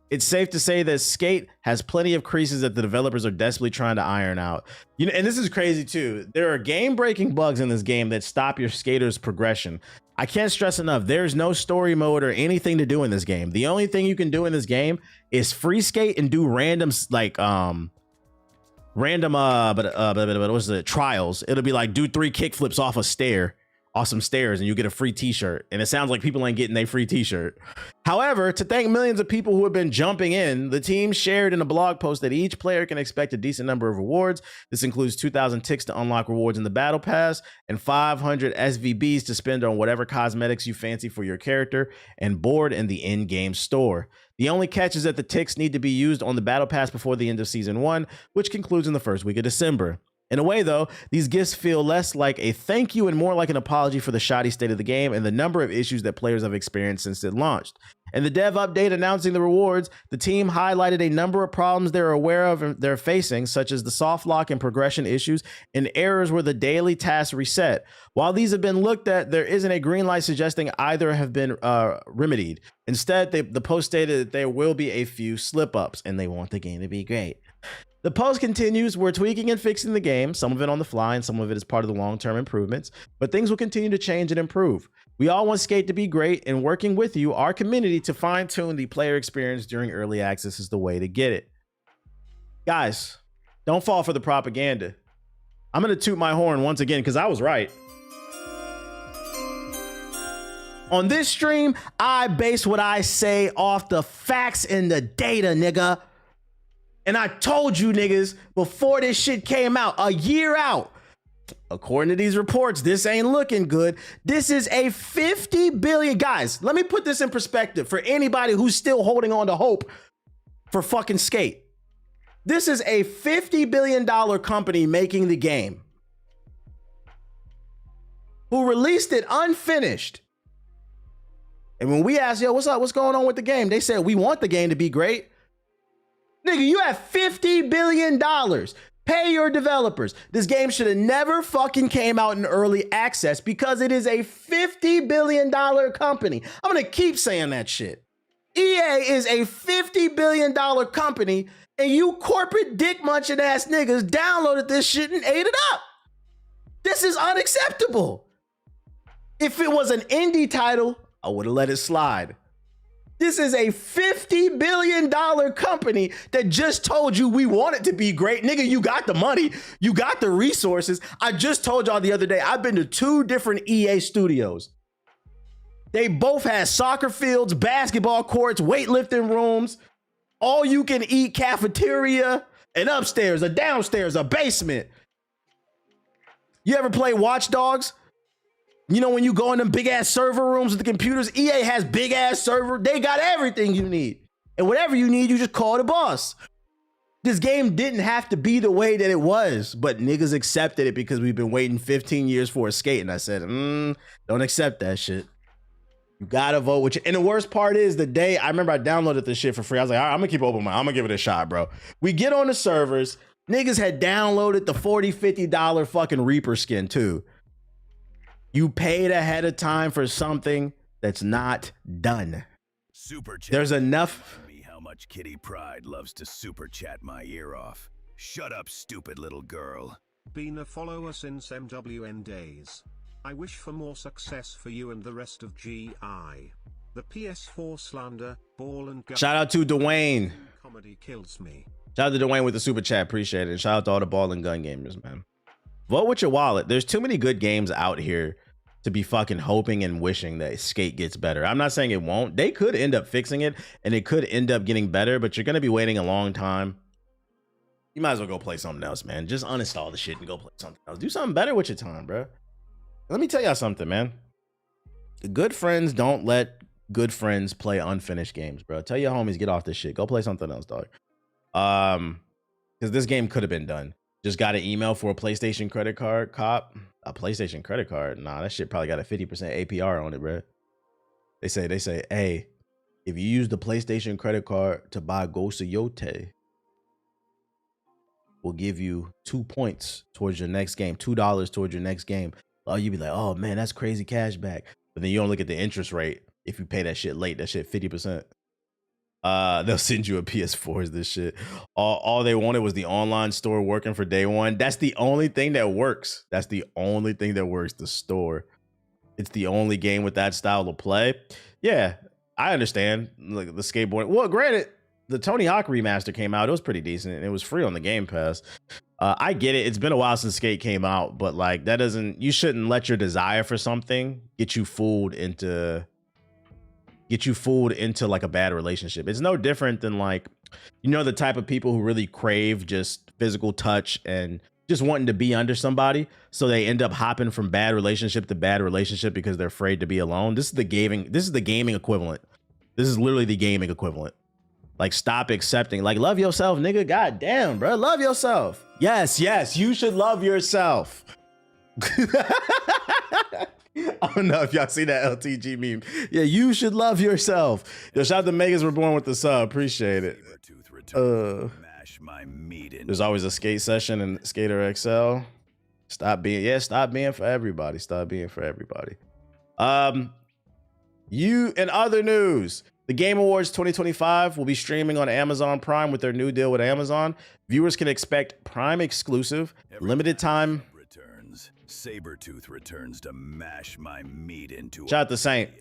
it's safe to say that Skate has plenty of creases that the developers are desperately trying to iron out. You know, and this is crazy too. There are game-breaking bugs in this game that stop your skater's progression. I can't stress enough, there's no story mode or anything to do in this game. The only thing you can do in this game is free skate and do random trials. It'll be like do 3 kickflips off some stairs and you get a free t-shirt, and it sounds like people ain't getting their free t-shirt. However, to thank millions of people who have been jumping in, the team shared in a blog post that each player can expect a decent number of rewards. This includes 2,000 ticks to unlock rewards in the battle pass and 500 SVBs to spend on whatever cosmetics you fancy for your character and board in the in-game store. The only catch is that the ticks need to be used on the battle pass before the end of season 1, which concludes in the first week of December. In a way, though, these gifts feel less like a thank you and more like an apology for the shoddy state of the game and the number of issues that players have experienced since it launched. In the dev update announcing the rewards, the team highlighted a number of problems they're aware of and they're facing, such as the soft lock and progression issues and errors where the daily tasks reset. While these have been looked at, there isn't a green light suggesting either have been remedied. Instead, the post stated that there will be a few slip-ups and they want the game to be great. The post continues, we're tweaking and fixing the game, some of it on the fly and some of it is part of the long-term improvements, but things will continue to change and improve. We all want Skate to be great, and working with you, our community, to fine-tune the player experience during early access is the way to get it. Guys, don't fall for the propaganda. I'm going to toot my horn once again because I was right. On this stream, I base what I say off the facts and the data, nigga. And I told you niggas before this shit came out, a year out, according to these reports, this ain't looking good. This is a 50 billion, guys, let me put this in perspective for anybody who's still holding on to hope for fucking Skate. This is a $50 billion company making the game, who released it unfinished. And when we asked, yo, what's up? What's going on with the game? They said, we want the game to be great. Nigga, you have $50 billion. Pay your developers. This game should have never fucking came out in early access because it is a $50 billion company. I'm going to keep saying that shit. EA is a $50 billion company, and you corporate dick munching ass niggas downloaded this shit and ate it up. This is unacceptable. If it was an indie title, I would have let it slide. This is a $50 billion company that just told you we want it to be great. Nigga, you got the money. You got the resources. I just told y'all the other day, I've been to 2 different EA studios. They both had soccer fields, basketball courts, weightlifting rooms, all you can eat cafeteria, an upstairs, a downstairs, a basement. You ever play Watch Dogs? You know, when you go in them big ass server rooms with the computers, EA has big ass server. They got everything you need. And whatever you need, you just call the boss. This game didn't have to be the way that it was, but niggas accepted it because we've been waiting 15 years for a Skate. And I said, don't accept that shit. You gotta vote with you. And the worst part is the day I remember I downloaded this shit for free. I was like, all right, I'm gonna keep open mind. I'm gonna give it a shot, bro. We get on the servers. Niggas had downloaded the $40, $50 fucking Reaper skin too. You paid ahead of time for something that's not done. Super chat. There's enough. Me how much Kitty Pride loves to super chat my ear off. Shut up, stupid little girl. Been a follower since MWN days. I wish for more success for you and the rest of GI. The PS4 slander, ball and gun. Shout out to Dwayne. Comedy kills me. Shout out to Dwayne with the super chat. Appreciate it. And shout out to all the ball and gun gamers, man. Vote with your wallet. There's too many good games out here to be fucking hoping and wishing that Skate gets better. I'm not saying it won't. They could end up fixing it and it could end up getting better, but you're going to be waiting a long time. You might as well go play something else, man. Just uninstall the shit and go play something else. Do something better with your time, bro. Let me tell y'all something, man. Good friends don't let good friends play unfinished games, bro. Tell your homies, get off this shit. Go play something else, dog. Because this game could have been done. Just got an email for a PlayStation credit card cop. A PlayStation credit card? Nah, that shit probably got a 50% APR on it, bro. They say, hey, if you use the PlayStation credit card to buy Ghost of Yotei, we'll give you 2 points towards your next game, $2 towards your next game. Oh, you be like, oh man, that's crazy cash back. But then you don't look at the interest rate. If you pay that shit late, that shit 50%. They'll send you a PS4 as this shit. All they wanted was the online store working for day one. That's the only thing that works. That's the only thing that works. The store. It's the only game with that style of play. Yeah, I understand. Like the skateboard. Well, granted, the Tony Hawk remaster came out. It was pretty decent. And it was free on the Game Pass. I get it. It's been a while since Skate came out, but like that doesn't. You shouldn't let your desire for something get you fooled into like a bad relationship. It's no different than like, you know, the type of people who really crave just physical touch and just wanting to be under somebody. So they end up hopping from bad relationship to bad relationship because they're afraid to be alone. This is the gaming equivalent. This is literally the gaming equivalent. Like, stop accepting, like, love yourself, nigga. God damn, bro. Love yourself. Yes, you should love yourself. I don't know if y'all see that LTG meme. Yeah, you should love yourself. Yo, shout out to Megas Reborn with the sub. Appreciate it. There's always a skate session in Skater XL. Stop being for everybody. Stop being for everybody. You, in other news, The Game Awards 2025 will be streaming on Amazon Prime with their new deal with Amazon. Viewers can expect Prime exclusive, limited time. Returns. Sabretooth returns to mash my meat into Shout out to Saint.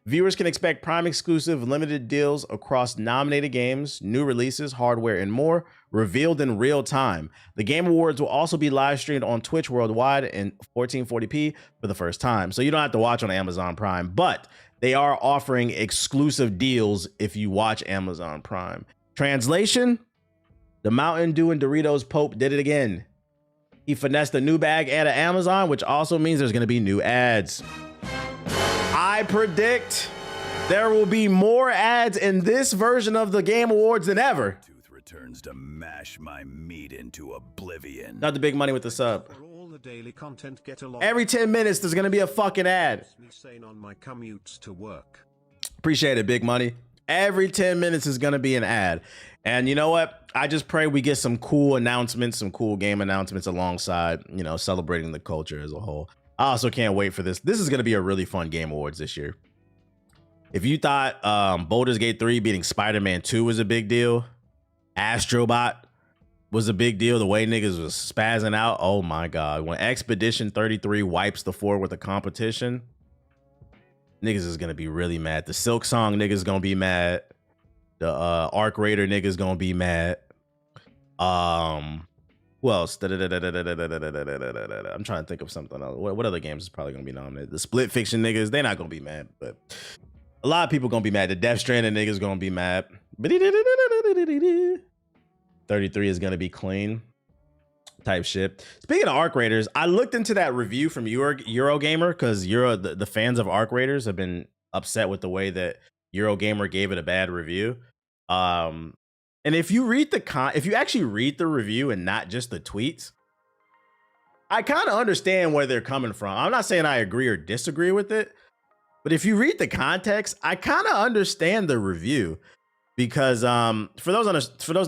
Viewers can expect Prime exclusive limited deals across nominated games, new releases, hardware, and more, revealed in real time. The Game Awards will also be live streamed on Twitch worldwide in 1440p for the first time. So you don't have to watch on Amazon Prime, but they are offering exclusive deals if you watch Amazon Prime. Translation: the Mountain Dew and Doritos Pope did it again. He finessed a new bag ad at Amazon, which also means there's going to be new ads. I predict there will be more ads in this version of the Game Awards than ever. Tooth returns to mash my meat into oblivion. Not the big money with the sub. For all the daily content, get a lot. Every 10 minutes, there's going to be a fucking ad. Me sane on my commutes to work. Appreciate it, big money. Every 10 minutes is going to be an ad. And you know what? I just pray we get some cool announcements, some cool game announcements alongside, you know, celebrating the culture as a whole. I also can't wait for this. This is going to be a really fun Game Awards this year. If you thought Baldur's Gate 3 beating Spider-Man 2 was a big deal, Astrobot was a big deal, the way niggas was spazzing out, oh my God. When Expedition 33 wipes the floor with the competition, niggas is going to be really mad. The Silk Song niggas going to be mad. The Arc Raider niggas going to be mad. Who else? I'm trying to think of something else. What other games is probably going to be nominated? The Split Fiction niggas, they're not going to be mad, but a lot of people going to be mad. The Death Stranding niggas going to be mad. 33 is going to be clean type shit. Speaking of Arc Raiders, I looked into that review from Eurogamer because the fans of Arc Raiders have been upset with the way that Eurogamer gave it a bad review. And if you read if you actually read the review and not just the tweets, I kind of understand where they're coming from. I'm not saying I agree or disagree with it, but if you read the context, I kind of understand the review because for those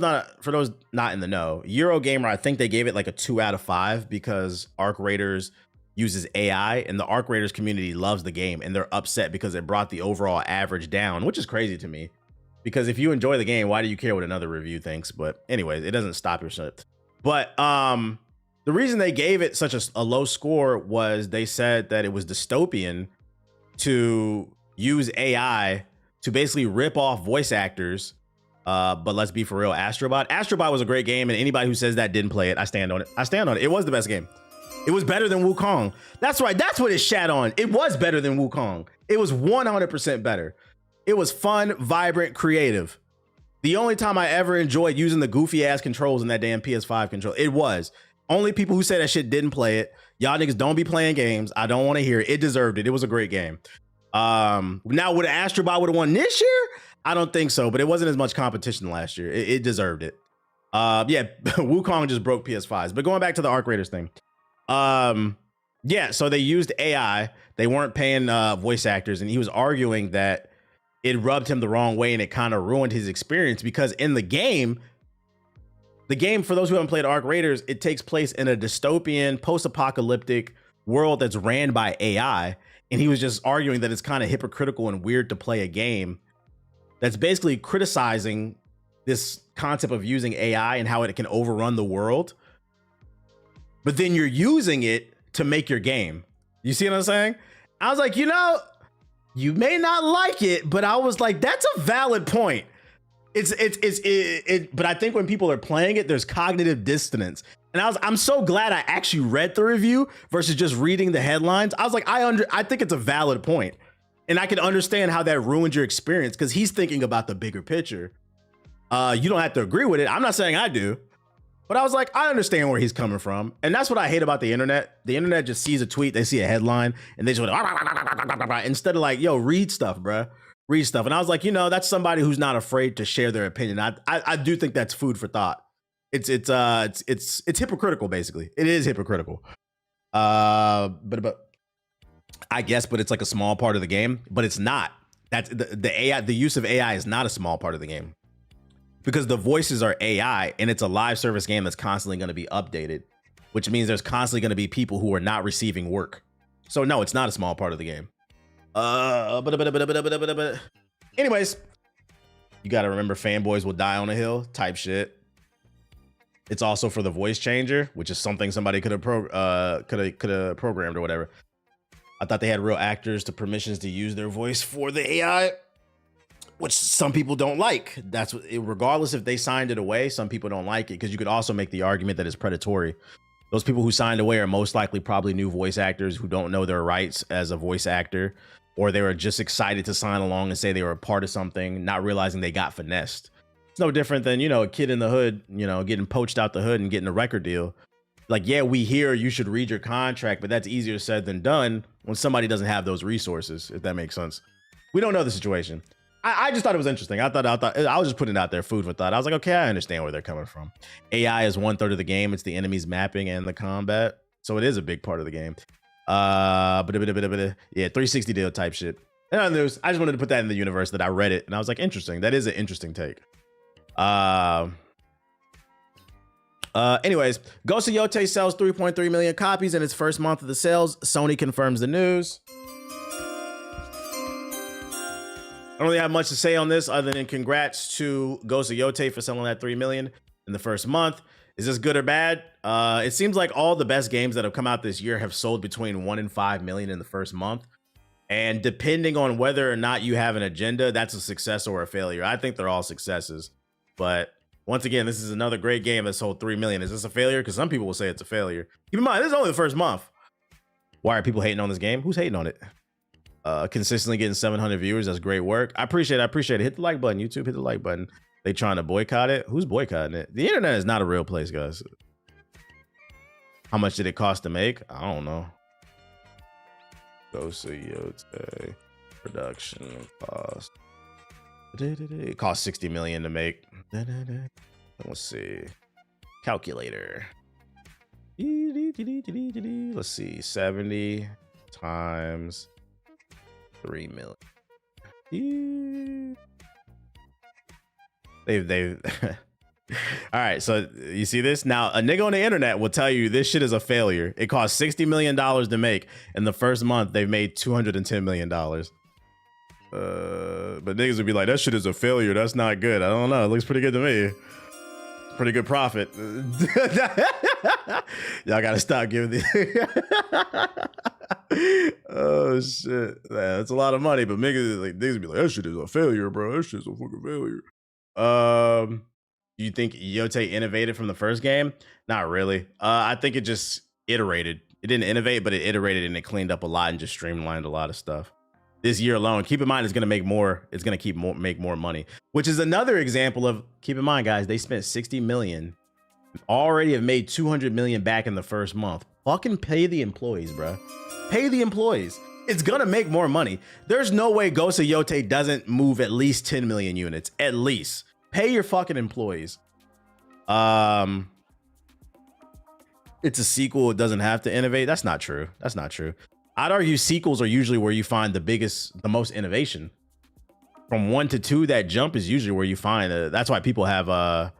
not in the know, Eurogamer, I think they gave it like a 2 out of 5 because Arc Raiders uses AI and the Arc Raiders community loves the game and they're upset because it brought the overall average down, which is crazy to me. Because if you enjoy the game, why do you care what another review thinks? But anyways, it doesn't stop your shit. But the reason they gave it such a low score was they said that it was dystopian to use AI to basically rip off voice actors. But let's be for real, Astrobot. Astrobot was a great game, and anybody who says that didn't play it, I stand on it. I stand on it. It was the best game. It was better than Wukong. That's right. That's what it shat on. It was better than Wukong. It was 100% better. It was fun, vibrant, creative. The only time I ever enjoyed using the goofy ass controls in that damn PS5 control, it was. Only people who say that shit didn't play it. Y'all niggas don't be playing games. I don't want to hear it. It deserved it. It was a great game. Now, would Astrobot would have won this year? I don't think so, but it wasn't as much competition last year. It deserved it. Yeah, Wukong just broke PS5s. But going back to the Arc Raiders thing. Yeah, so they used AI. They weren't paying voice actors, and he was arguing that it rubbed him the wrong way and it kind of ruined his experience because in the game, for those who haven't played Arc Raiders, it takes place in a dystopian, post-apocalyptic world that's ran by AI. And he was just arguing that it's kind of hypocritical and weird to play a game that's basically criticizing this concept of using AI and how it can overrun the world. But then you're using it to make your game. You see what I'm saying? I was like, you know, you may not like it, but I was like, that's a valid point. But I think when people are playing it, there's cognitive dissonance. And I'm so glad I actually read the review versus just reading the headlines. I was like, I think it's a valid point. And I can understand how that ruined your experience because he's thinking about the bigger picture. You don't have to agree with it. I'm not saying I do. But I was like, I understand where he's coming from. And that's what I hate about the internet. The internet just sees a tweet, they see a headline, and they just went, instead of like, yo, read stuff, bruh. Read stuff. And I was like, you know, that's somebody who's not afraid to share their opinion. I do think that's food for thought. It's hypocritical, basically. It is hypocritical. But I guess, but it's like a small part of the game, but it's not. That's the AI, the use of AI is not a small part of the game. Because the voices are AI and it's a live service game that's constantly going to be updated, which means there's constantly going to be people who are not receiving work. So no, it's not a small part of the game. Anyways, You got to remember fanboys will die on a hill type shit. It's also for the voice changer, which is something somebody could have programmed or whatever. I thought they had real actors to permissions to use their voice for the AI, which some people don't like. That's what, regardless if they signed it away, some people don't like it because you could also make the argument that it's predatory. Those people who signed away are most likely probably new voice actors who don't know their rights as a voice actor, or they were just excited to sign along and say they were a part of something, not realizing they got finessed. It's no different than, you know, a kid in the hood, you know, getting poached out the hood and getting a record deal. Like, yeah, we hear you should read your contract, but that's easier said than done when somebody doesn't have those resources, if that makes sense. We don't know the situation. I just thought it was interesting. I was just putting it out there, food for thought. I was like, okay, I understand where they're coming from. AI is 1/3 of the game. It's the enemy's mapping and the combat. So it is a big part of the game. Yeah, 360 deal type shit. And I just wanted to put that in the universe that I read it. And I was like, interesting. That is an interesting take. Anyways, Ghost of Yotei sells 3.3 million copies in its first month of the sales. Sony confirms the news. I don't really have much to say on this other than congrats to Ghost of Yotei for selling that 3 million in the first month. Is this good or bad? It seems like all the best games that have come out this year have sold between 1 and 5 million in the first month. And depending on whether or not you have an agenda, that's a success or a failure. I think they're all successes. But once again, this is another great game that sold 3 million. Is this a failure? Because some people will say it's a failure. Keep in mind, this is only the first month. Why are people hating on this game? Who's hating on it? Consistently getting 700 viewers. That's great work. I appreciate it. Hit the like button. YouTube, hit the like button. They trying to boycott it. Who's boycotting it? The internet is not a real place, guys. How much did it cost to make? I don't know. Ghost of Yotei production cost. It cost 60 million to make. Let's see. Calculator. Let's see. 70 times 3 million. They've all right, so you see this now. A nigga on the internet will tell you this shit is a failure. It cost $60 million to make. In the first month, they've made $210 million. But niggas would be like, that shit is a failure. That's not good. I don't know. It looks pretty good to me. Pretty good profit. Y'all gotta stop giving the oh shit. Man, that's a lot of money, but niggas be like, that shit is a failure, bro. That shit's a fucking failure. You think Yotei innovated from the first game? Not really. I think it just iterated. It didn't innovate, but it iterated and it cleaned up a lot and just streamlined a lot of stuff. This year alone, keep in mind, it's going to make more. It's going to make more money, which is another example of, keep in mind, guys, they spent 60 million, already have made 200 million back in the first month. Fucking pay the employees, bro. Pay the employees. It's going to make more money. There's no way Ghost of Yotei doesn't move at least 10 million units, at least. Pay your fucking employees. It's a sequel. It doesn't have to innovate. That's not true. That's not true. I'd argue sequels are usually where you find the most innovation. From 1 to 2, that jump is usually where you find that's why people have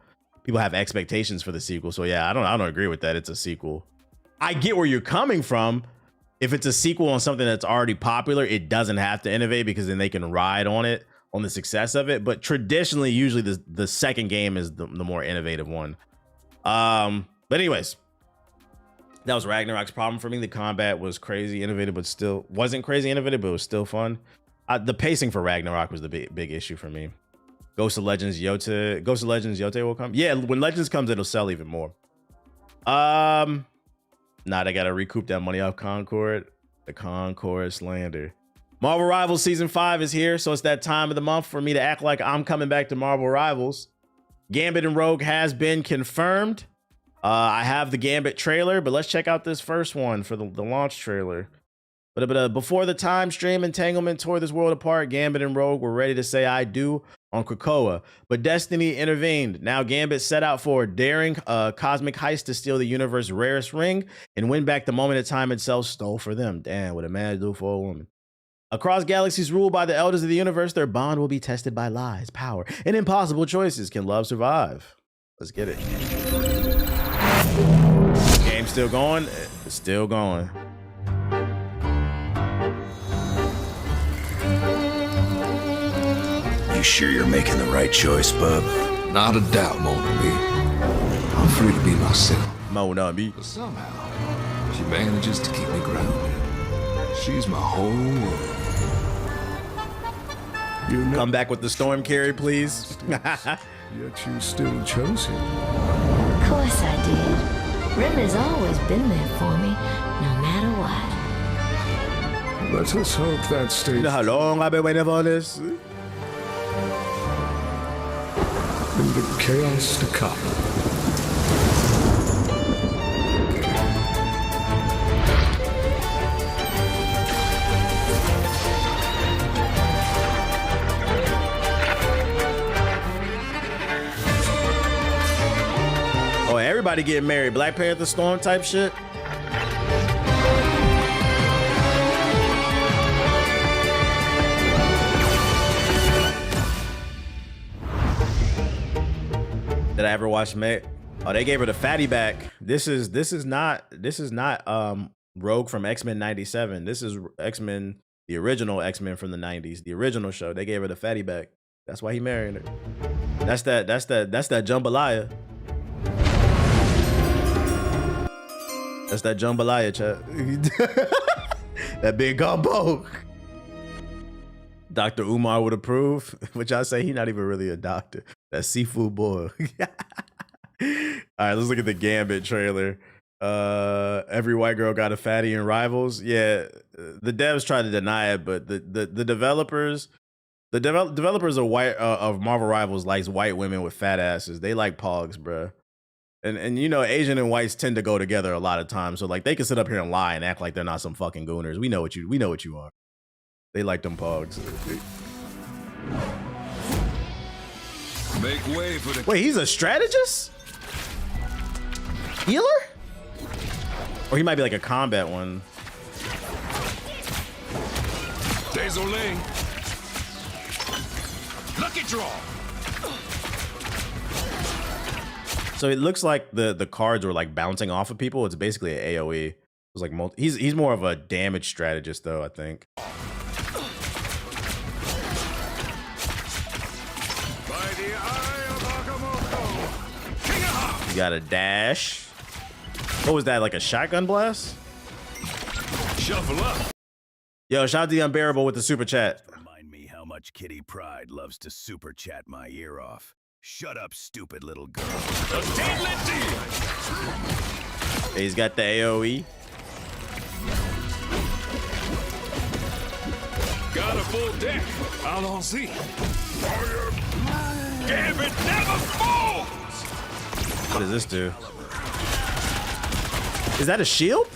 expectations for the sequel. So yeah, I don't agree with that. It's a sequel. I get where you're coming from. If it's a sequel on something that's already popular, it doesn't have to innovate because then they can ride on it, on the success of it. But traditionally, usually the second game is the more innovative one. But anyways, that was Ragnarok's problem for me. The combat was crazy innovative, but still wasn't crazy innovative, but it was still fun. The pacing for Ragnarok was the big issue for me. Ghost of Legends Yotei will come. Yeah, when Legends comes, it'll sell even more. Nah, they gotta recoup that money off Concord. The Concord slander. Marvel Rivals Season 5 is here, so it's that time of the month for me to act like I'm coming back to Marvel Rivals. Gambit and Rogue has been confirmed. I have the Gambit trailer, but let's check out this first one for the launch trailer. But before the time stream entanglement tore this world apart, Gambit and Rogue were ready to say I do on Krakoa, but Destiny intervened. Now Gambit set out for a daring cosmic heist to steal the universe's rarest ring and win back the moment that time itself stole for them. Damn, what a man do for a woman. Across galaxies ruled by the elders of the universe, their bond will be tested by lies, power, and impossible choices. Can love survive? Let's get it. Game still going? It's still going. You sure you're making the right choice, bub? Not a doubt, Mon Ami. I'm free to be myself. Mon Ami. But somehow, she manages to keep me grounded. She's my whole world. You know, Come back with the storm carry, please. yet you still chose him. Of course I did. Rim has always been there for me, no matter what. Let us hope that stays. You know how long I've been waiting for this? In the chaos to come. Oh, everybody getting married. Black Panther Storm type shit. Did I ever watch May? Oh, they gave her the fatty back. This is not Rogue from X-Men 97. This is X-Men, the original X-Men from the 90s, the original show. They gave her the fatty back. That's why he married her. That's that jambalaya. That's that jambalaya, chat. That big gumbo. Dr. Umar would approve, which I say he not even really a doctor. That seafood boy. All right, let's look at the Gambit trailer. Every white girl got a fatty in Rivals. Yeah, the devs try to deny it, but the developers of Marvel Rivals likes white women with fat asses. They like pogs, bruh. And you know, Asian and whites tend to go together a lot of times. So like they can sit up here and lie and act like they're not some fucking gooners. We know what you are. They like them pogs. Make way for the... Wait, he's a strategist? Healer? Or he might be like a combat one. Désolé. Lucky draw. So it looks like the cards were like bouncing off of people. It's basically an AoE. It's like he's more of a damage strategist though, I think. You got a dash. What was that, like a shotgun blast? Shuffle up. Yo, shout out to the Unbearable with the super chat. Remind me how much Kitty Pryde loves to super chat my ear off. Shut up, stupid little girl. He's got the AoE. Got a full deck. Allons-y. Gambit never falls. What does this do? Is that a shield?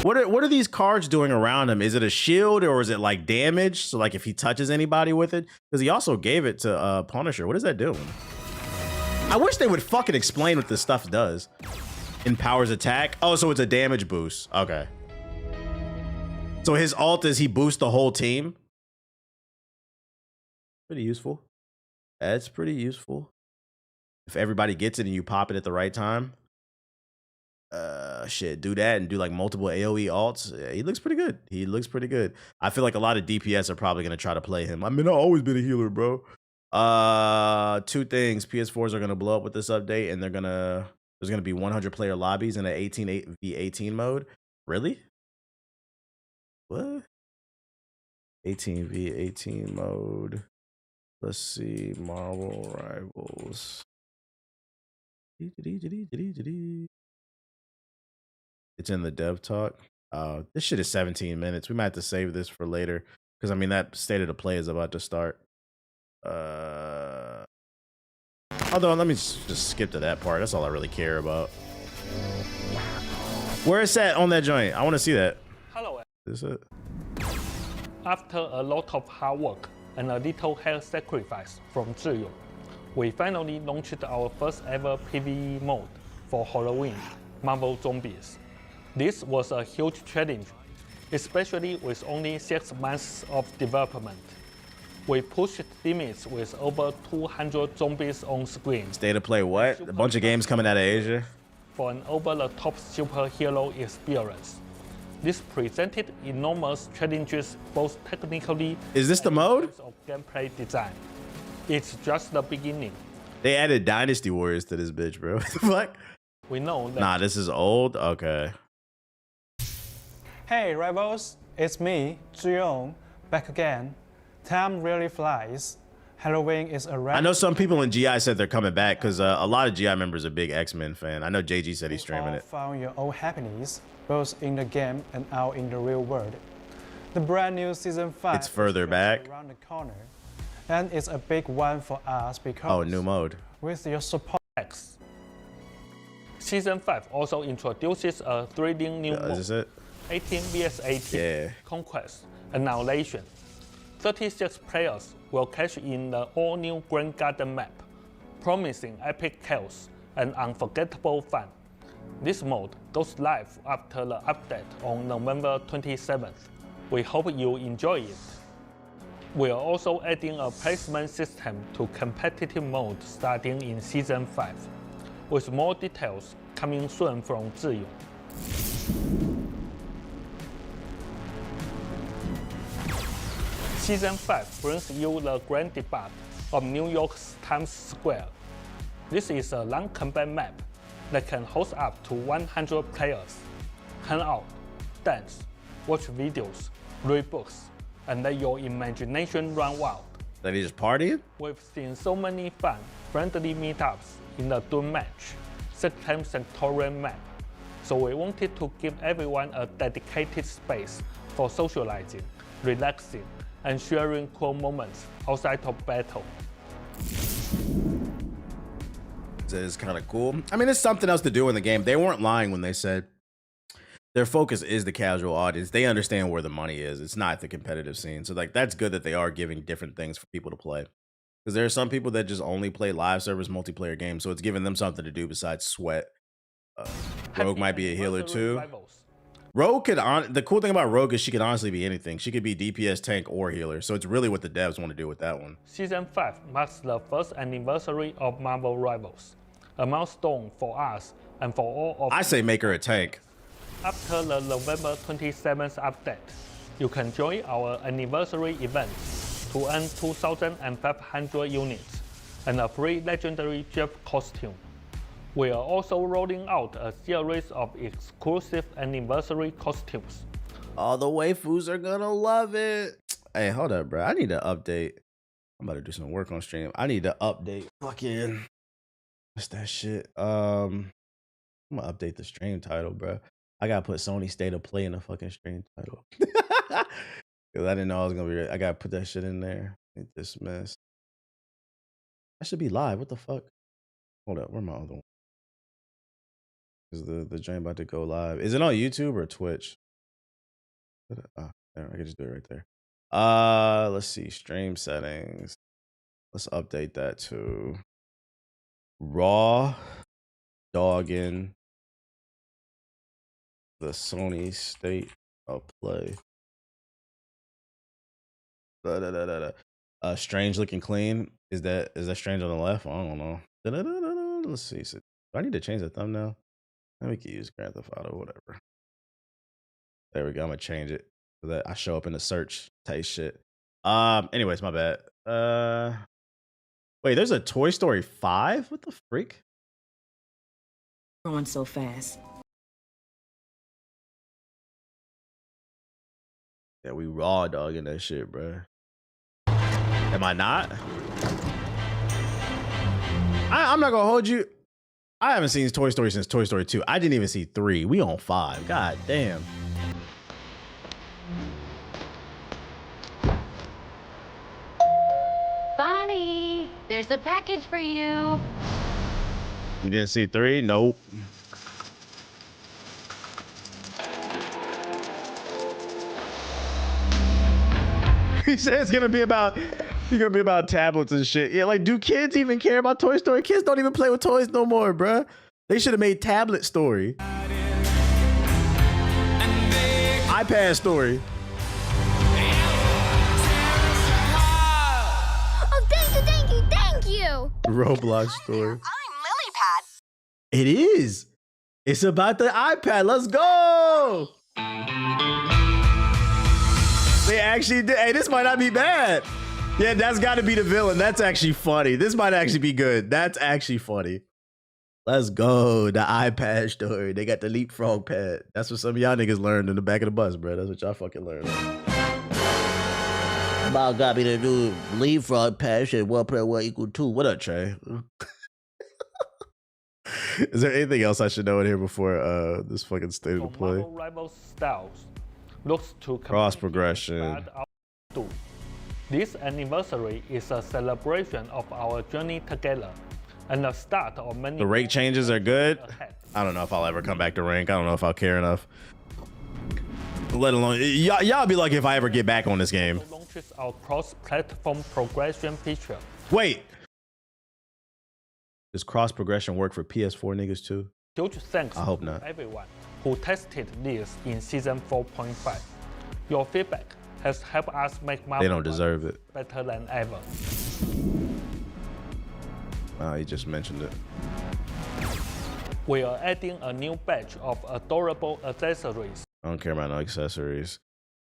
What are these cards doing around him? Is it a shield or is it like damage? So like if he touches anybody with it? Because he also gave it to Punisher. What is that doing? I wish they would fucking explain what this stuff does. Empowers attack. Oh, so it's a damage boost. Okay. So his ult is he boosts the whole team. Pretty useful. That's pretty useful. If everybody gets it and you pop it at the right time. Shit, do that and do like multiple AoE alts. Yeah, he looks pretty good. He looks pretty good. I feel like a lot of DPS are probably gonna try to play him. I mean, I've always been a healer, bro. Two things. PS4s are gonna blow up with this update, and there's gonna be 100 player lobbies in an 18v18 mode. Really? What? 18v18 mode. Let's see. Marvel Rivals. It's in the dev talk. This shit is 17 minutes. We might have to save this for later because I mean that state of the play is about to start. Although let me just skip to that part. That's all I really care about. Where is that on that joint? I want to see that. Hello. Is it? After a lot of hard work and a little health sacrifice from Zhiyu, we finally launched our first ever PvE mode for Halloween, Marvel Zombies. This was a huge challenge, especially with only 6 months of development. We pushed limits with over 200 zombies on screen. State of play what? A bunch of games coming out of Asia. For an over-the-top superhero experience. This presented enormous challenges both technically Is this the and in mode? terms of gameplay design. It's just the beginning. They added Dynasty Warriors to this bitch, bro. What the fuck? We know that Nah, this is old? Okay. Hey rivals, it's me, Zhiyong, back again. Time really flies. Halloween is around. I know some people in GI said they're coming back because a lot of GI members are big X-Men fan. I know JG said he's streaming it. Found your own happiness, both in the game and out in the real world. The brand new season 5 It's further is back. around the corner, and it's a big one for us because Oh, new mode. with your support. X. Season 5 also introduces a thrilling new Is mode, this it? 18 vs 18 Yeah. Conquest Annihilation. 36 players will catch in the all-new Grand Garden map, promising epic chaos and unforgettable fun. This mode goes live after the update on November 27th. We hope you enjoy it. We are also adding a placement system to competitive mode starting in Season 5, with more details coming soon from Zhiyong. Season 5 brings you the grand debut of New York's Times Square. This is a long combat map that can host up to 100 players. Hang out, dance, watch videos, read books, and let your imagination run wild. That he just partying? We've seen so many fun, friendly meetups in the Doom match, 6-time sectorial map, so we wanted to give everyone a dedicated space for socializing, relaxing, and sharing cool moments outside of battle. That is kind of cool. I mean, it's something else to do in the game. They weren't lying when they said their focus is the casual audience. They understand where the money is. It's not the competitive scene. So like, that's good that they are giving different things for people to play. Because there are some people that just only play live service multiplayer games. So it's giving them something to do besides sweat. Rogue might be a healer too. Rogue could, the cool thing about Rogue is she could honestly be anything. She could be DPS, tank, or healer. So it's really what the devs want to do with that one. Season 5 marks the first anniversary of Marvel Rivals, a milestone for us and for all of I say make her a tank. After the November 27th update, you can join our anniversary event to earn 2,500 units and a free legendary Jeff costume. We are also rolling out a series of exclusive anniversary costumes. All the waifus are gonna love it. Hey, hold up, bro. I need to update. I'm about to do some work on stream. I need to update fucking, what's that shit? I'm gonna update the stream title, bro. I gotta put Sony State of Play in the fucking stream title. Cause I didn't know I was gonna be, I gotta put that shit in there. Dismiss. I should be live. What the fuck? Hold up, where my other one? Is the joint about to go live? Is it on YouTube or Twitch? There, I can just do it right there. Let's see, stream settings. Let's update that to Raw, Doggin, the Sony State of Play. Strange looking clean. Is that strange on the left? I don't know. Let's see. So, do I need to change the thumbnail? We can use Grand Theft Auto, whatever. There we go. I'm gonna change it so that I show up in the search type shit. Anyways, my bad. Wait, there's a Toy Story 5? What the freak? Growing so fast. Yeah, we raw dogging that shit, bro. Am I not? I'm not gonna hold you. I haven't seen Toy Story since Toy Story 2. I didn't even see 3. We on 5. God damn. Bonnie, there's a package for you. You didn't see 3? Nope. He said it's gonna be about tablets and shit. Yeah, like, do kids even care about Toy Story? Kids don't even play with toys no more, bruh. They should have made tablet story. iPad story. Oh, thank you. Roblox story. I'm Lilypad. It is. It's about the iPad. Let's go. They actually did. Hey, this might not be bad. Yeah, that's got to be the villain. That's actually funny. This might actually be good. That's actually funny. Let's go. The iPad story. They got the leapfrog pad. That's what some of y'all niggas learned in the back of the bus, bro. That's what y'all fucking learned. Mom got me to do leapfrog pad. Shit, 1 + 1 = 2. What up, Trey? Is there anything else I should know in here before this fucking state of the play? Rival styles looks to cross progression. This anniversary is a celebration of our journey together and the start of many. The rate changes are good. I don't know if I'll ever come back to rank. I don't know if I'll care enough. Let alone y'all be lucky if I ever get back on this game. Launches our cross-platform progression feature. Wait. Does cross progression work for PS4 niggas too? Huge thanks I hope to not. everyone who tested this in season 4.5. Your feedback has helped us make Marvel They don't deserve it. better than ever. He just mentioned it. We are adding a new batch of adorable accessories. I don't care about no accessories.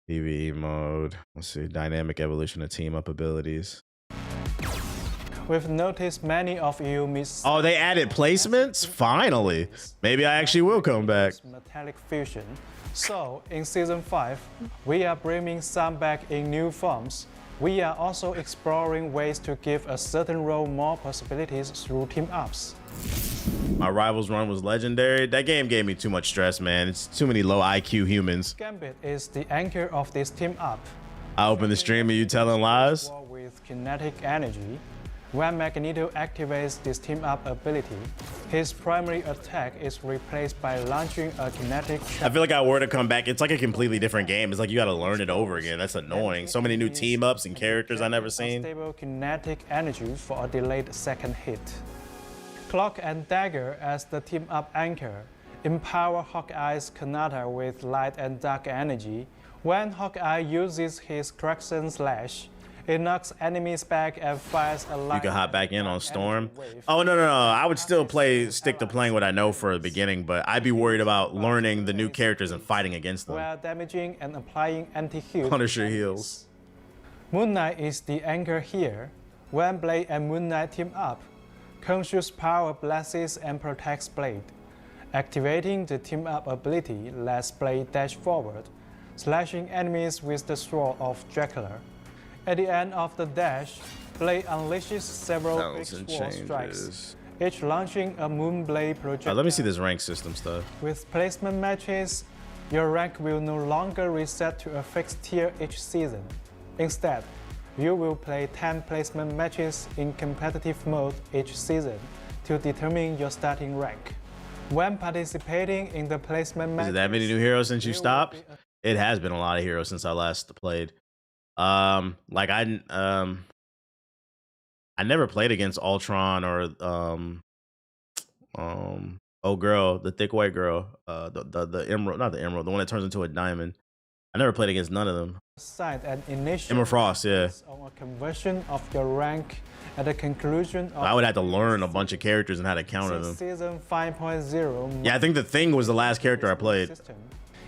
PvE mode. Let's see. Dynamic evolution of team up abilities. We've noticed many of you miss. Oh, they added placements? Finally. Maybe I actually will come back. Metallic fusion. So, in season 5, we are bringing some back in new forms. We are also exploring ways to give a certain role more possibilities through team ups. My Rivals run was legendary. That game gave me too much stress, man. It's too many low IQ humans. Gambit is the anchor of this team up. I open the stream and you telling lies? With kinetic energy. When Magneto activates this team-up ability, his primary attack is replaced by launching a kinetic I feel like I were to come back, it's like a completely different game. It's like you gotta learn it over again. That's annoying. So many new team-ups and characters I never seen. Stable kinetic energy for a delayed second hit. Cloak and Dagger as the team-up anchor empower Hawkeye's Kanata with light and dark energy. When Hawkeye uses his Crackson Slash, it knocks enemies back and fires a light. You can hop back in on Storm. Oh, no. I would still stick to playing what I know for the beginning, but I'd be worried about learning the new characters and fighting against them. While damaging and applying anti-heal. Punisher heals. Moon Knight is the anchor here. When Blade and Moon Knight team up, Khonshu's power blesses and protects Blade. Activating the team-up ability lets Blade dash forward, slashing enemies with the sword of Dracula. At the end of the dash, Blade unleashes several big sword strikes, each launching a Moonblade projectile. Let me see this rank system stuff. With placement matches, your rank will no longer reset to a fixed tier each season. Instead, you will play 10 placement matches in competitive mode each season to determine your starting rank. When participating in the placement matches, is it that many new heroes since you stopped? It has been a lot of heroes since I last played. Like I never played against Ultron or oh girl, the thick white girl, the emerald, not the emerald, the one that turns into a diamond. I never played against none of them. An initial Emma Frost, yeah. On a conversion of your rank at the conclusion of I would have to learn a bunch of characters and how to counter them. Season 5.0. Yeah, I think the Thing was the last character I played.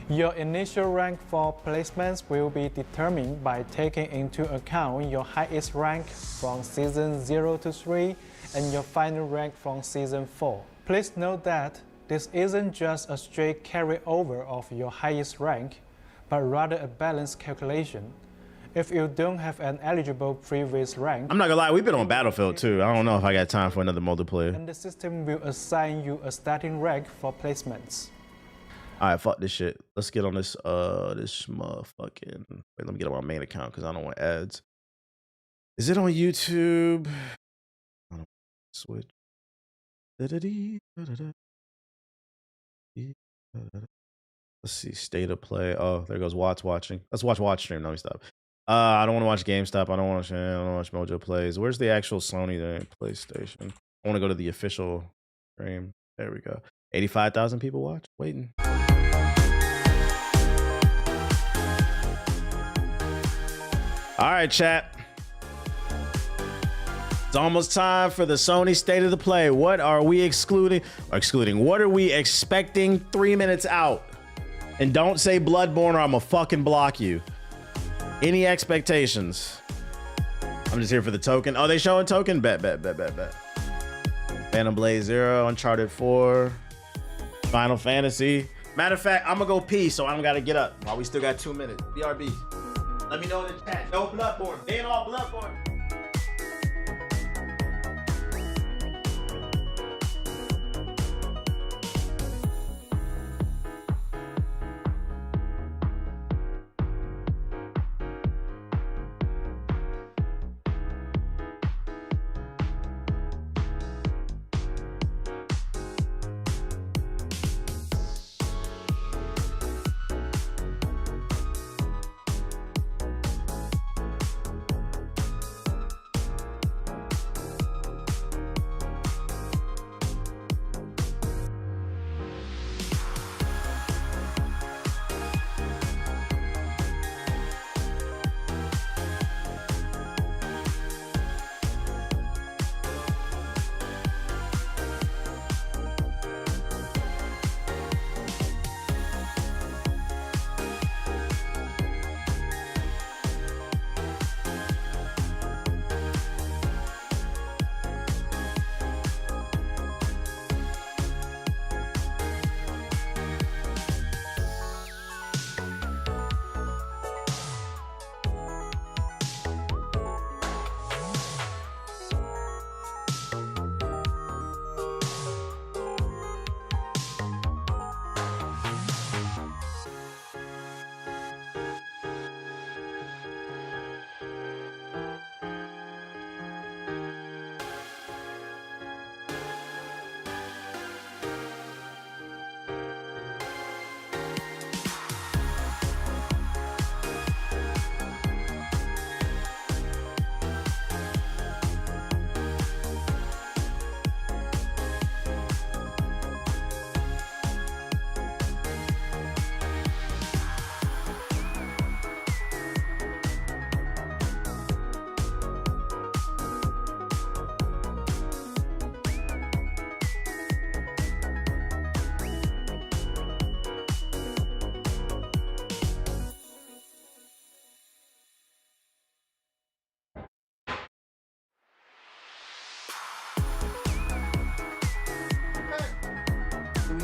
Your initial rank for placements will be determined by taking into account your highest rank from season 0 to 3 and your final rank from season 4. Please note that this isn't just a straight carryover of your highest rank, but rather a balanced calculation. If you don't have an eligible previous rank, I'm not gonna lie, we've been on Battlefield too. I don't know if I got time for another multiplayer. And the system will assign you a starting rank for placements. All right, fuck this shit. Let's get on this motherfucking. Wait, let me get on my main account because I don't want ads. Is it on YouTube? I don't switch. Let's see, state of play. Oh, there goes Watts watching. Let's watch stream. No, stop. I don't want to watch GameStop. I don't want to watch Mojo Plays. Where's the actual Sony there? PlayStation. I want to go to the official stream. There we go. 85,000 people watch. Waiting. All right, chat. It's almost time for the Sony State of the Play. What are we excluding? What are we expecting 3 minutes out? And don't say Bloodborne or I'm gonna fucking block you. Any expectations? I'm just here for the token. Oh, they showing token? Bet. Phantom Blade 0, Uncharted 4, Final Fantasy. Matter of fact, I'm gonna go pee, so I don't gotta get up. While we still got 2 minutes. BRB. Let me know in the chat. No Bloodborne. Ban all Bloodborne.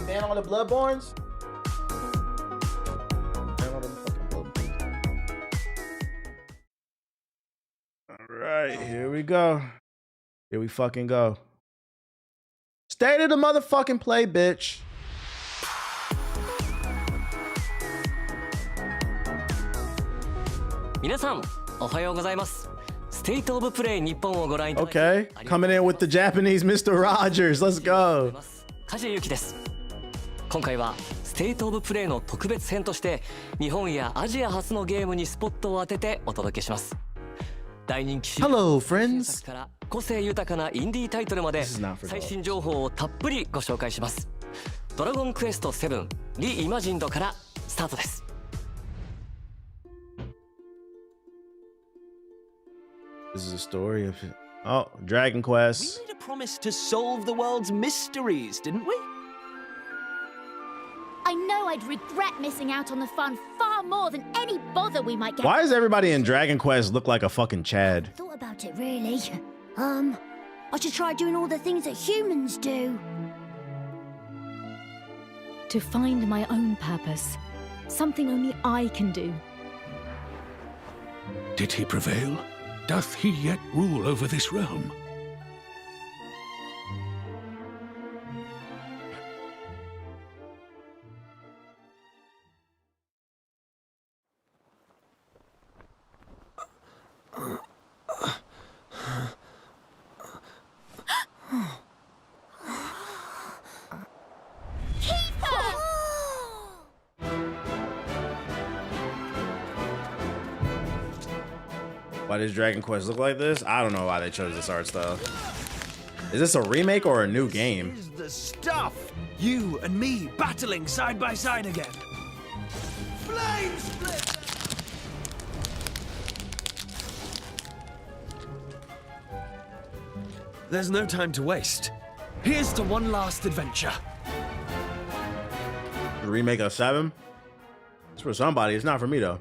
Ban all the Bloodborns? Ban all them fucking Bloodborns. Alright, here we go. Here we fucking go. State of the motherfucking play, bitch. Okay, coming in with the Japanese Mr. Rogers. Let's go. 今回はステートオブプレイの特別編として日本やアジア初のゲームにスポットを当ててお届けします。大人気シリーズから個性豊かなインディータイトルまで最新情報をたっぷりご紹介します。ドラゴンクエスト7リイマジンドからスタートです。This is a story of Dragon Quest. We made a promise to solve the world's mysteries, didn't we? I know I'd regret missing out on the fun far more than any bother we might get. Why does everybody in Dragon Quest look like a fucking Chad? I thought about it really. I should try doing all the things that humans do. To find my own purpose. Something only I can do. Did he prevail? Doth he yet rule over this realm? Why does Dragon Quest look like this? I don't know why they chose this art style. Is this a remake or a new game? This is the stuff! You and me battling side by side again. Flame split! There's no time to waste. Here's to one last adventure. The remake of 7? It's for somebody. It's not for me though.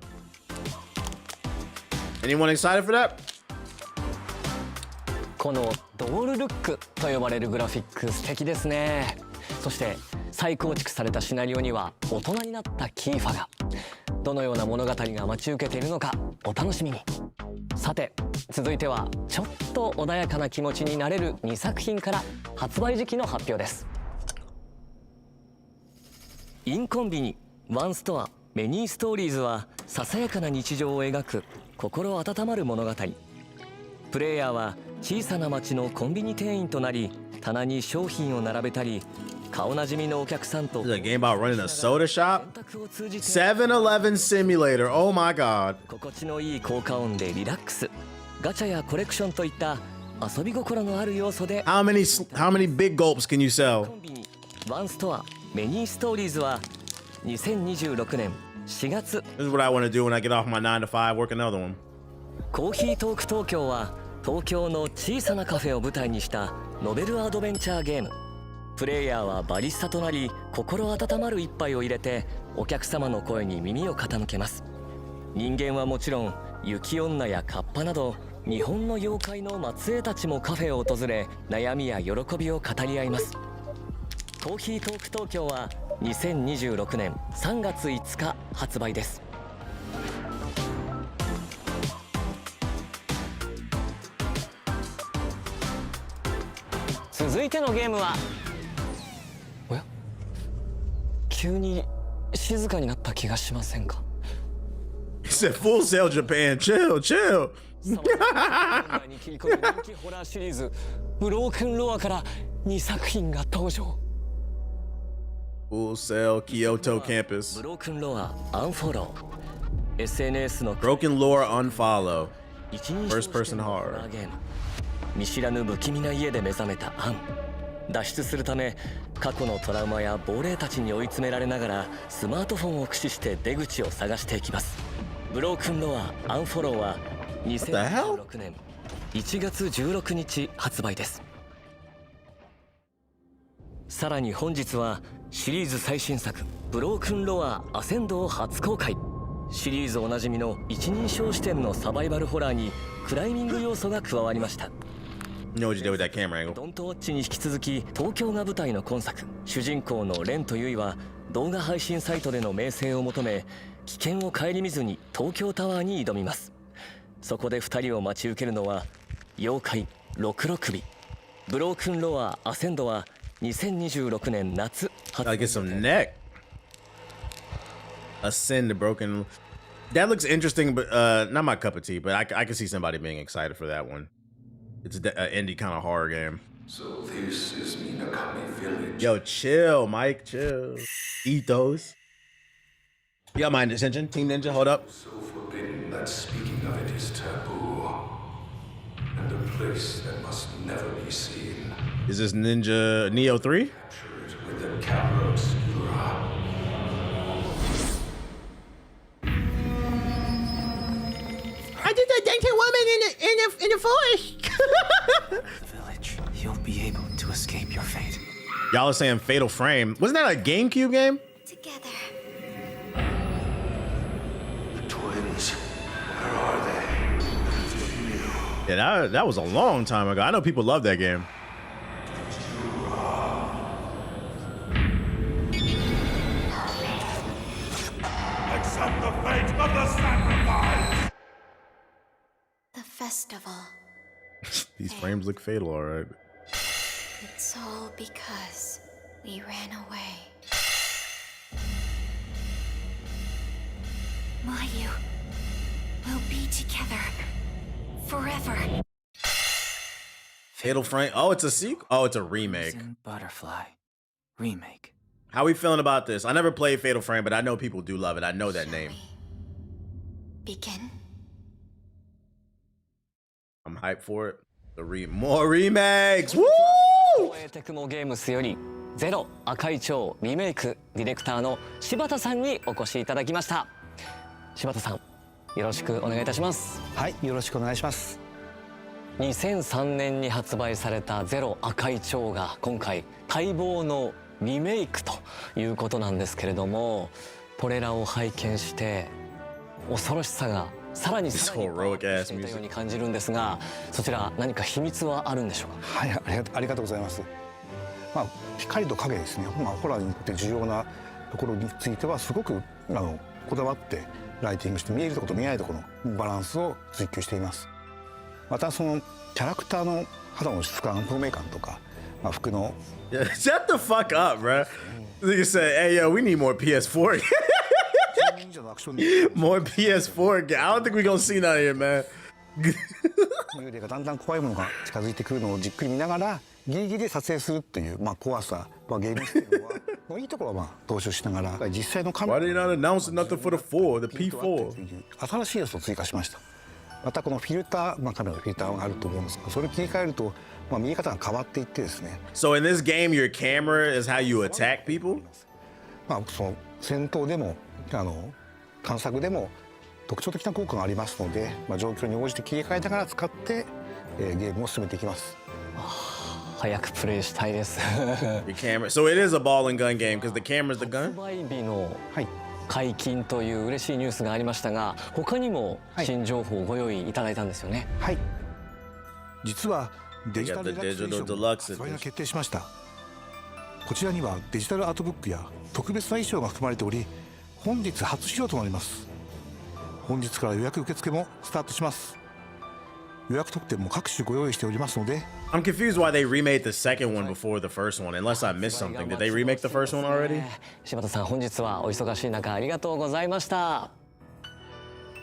Anyone excited for that? このドールルックと呼ばれるグラフィック素敵ですね。そして再構築されたシナリオには大人になったキーファが。どのような物語が待ち受けているのかお楽しみに。さて続いてはちょっと穏やかな気持ちになれる2作品から発売時期の発表です。インコンビニワンストアメニーストーリーズはささやかな日常を描く心温まる物語。プレイヤーは小さな町のコンビニ店員となり、棚に商品を並べたり、顔なじみのお客さんと This is a game about running a soda shop? 7-Eleven simulator. Oh my god. 心地のいい効果音でリラックス。ガチャやコレクションといった遊び心のある要素で How many big gulps can you sell? ワンストアメニーストーリーズは2026年4月。 This is what I want to do when I get off my 9 to 5, work another one. コーヒートーク東京は東京の小さなカフェを舞台にしたノベルアドベンチャーゲーム。プレイヤーはバリスタとなり、心温まる一杯を入れてお客様の声に耳を傾けます。人間はもちろん雪女やカッパなど日本の妖怪の末裔たちもカフェを訪れ、悩みや喜びを語り合います。コーヒートーク東京は2026年3月5日発売です。続いてのゲームは、おや、急に静かになった気がしませんか？ He said full sail Japan. Chill, chill. に切り込む人気ホラーシリーズブロークンロアから2作品が登場。Full sail Kyoto campus. ブロークンロアアンフォロー。 SNS の Broken lore unfollow. First person horror. 見知らぬ不気味な家で目覚めたアン。脱出するため過去のトラウマや亡霊たちに追い詰められながらスマートフォンを駆使して出口を探していきます。ブロークンロアアンフォローは2016年1月16日発売です。さらに本日はシリーズ最新作ブロークンロアアセンドを初公開。シリーズおなじみの一人称視点のサバイバルホラーにクライミング要素が加わりました。You know what you did with that camera angle. ドントウォッチに引き続き東京が舞台の今作。主人公のレンとユイは動画配信サイトでの名声を求め、危険を顧みずに東京タワーに挑みます。そこで2人を待ち受けるのは妖怪六六尾。ブロークンロアアセンドは2026年夏発売。 I get some neck. Ascend the broken. That looks interesting, but not my cup of tea. But I can see somebody being excited for that one. It's an indie kind of horror game. So this is Minakami Village. Yo, chill, Mike, chill. Eat those. You got my attention, Team Ninja. Hold up. So forbidden that speaking of it is taboo, and a place that must never be seen. Is this Ninja Neo 3? Capture it with the camera obscura. I did that dancing woman in the forest. Village, you'll be able to escape your fate. Y'all are saying Fatal Frame. Wasn't that a GameCube game? Together. The twins, where are they? Yeah, that was a long time ago. I know people love that game. Accept the fate of the sacrifice. The festival. These frames look fatal, all right. It's all because we ran away. Mayu, we'll be together forever. Fatal Frame. Oh, it's a sequel. Oh, it's a remake. Butterfly remake. How we feeling about this? I never played Fatal Frame, but I know people do love it. I know that name. Begin. I'm hyped for it. More remakes. Woo! テクモゲームスよりゼロ赤い蝶リメイクディレクターの柴田さんにお越しいただきました。柴田さん、よろしくお願いいたします。はい、よろしくお願いします。2003年に発売されたゼロ赤い蝶が今回待望のリメイクということなんですけれども、これらを拝見して恐ろしさがさらに増していたように感じるんですが、そちら何か秘密はあるんでしょうか？はい、ありがとうございます。光と影ですね、ホラーにとって重要なところについてはすごくこだわってライティングして、見えるところと見えないところのバランスを追求しています。またそのキャラクターの肌の質感、透明感とか、服の Shut the fuck up, bro. Nigga said, "Hey, yo, we need more PS4." More PS4. I don't think we're gonna see that here, man. 幽霊がだんだん怖いものが近づいてくるのをじっくり見ながらギリギリで撮影するっていう怖さ、ゲーム性のいいところは踏襲しながら実際のカメラ Why they not announcing nothing for the 4, the P4? 新しい要素を追加しました。またこのフィルター、カメラのフィルターがあると思うんですけど、それを切り替えると見え方が変わっていってですね。So in this game, your camera is how you attack people? その戦闘でも探索でも特徴的な効果がありますので、状況に応じて切り替えながら使って、ゲームを進めていきます。早くプレイしたいです。Your camera. So it is a ball and gun game because the camera's the gun? 発売日の解禁という嬉しいニュースがありましたが、他にも新情報をご用意いただいたんですよね。はい。実はデジタルデラックスエディションの発売が決定しました。こちらにはデジタルアートブックや特別な衣装が含まれており、本日初披露となります。本日から予約受付もスタートします。予約特典も各種ご用意しておりますので。I'm confused why they remade the second one before the first one, unless I missed something. Did they remake the first one already? 柴田さん、本日はお忙しい中ありがとうございました。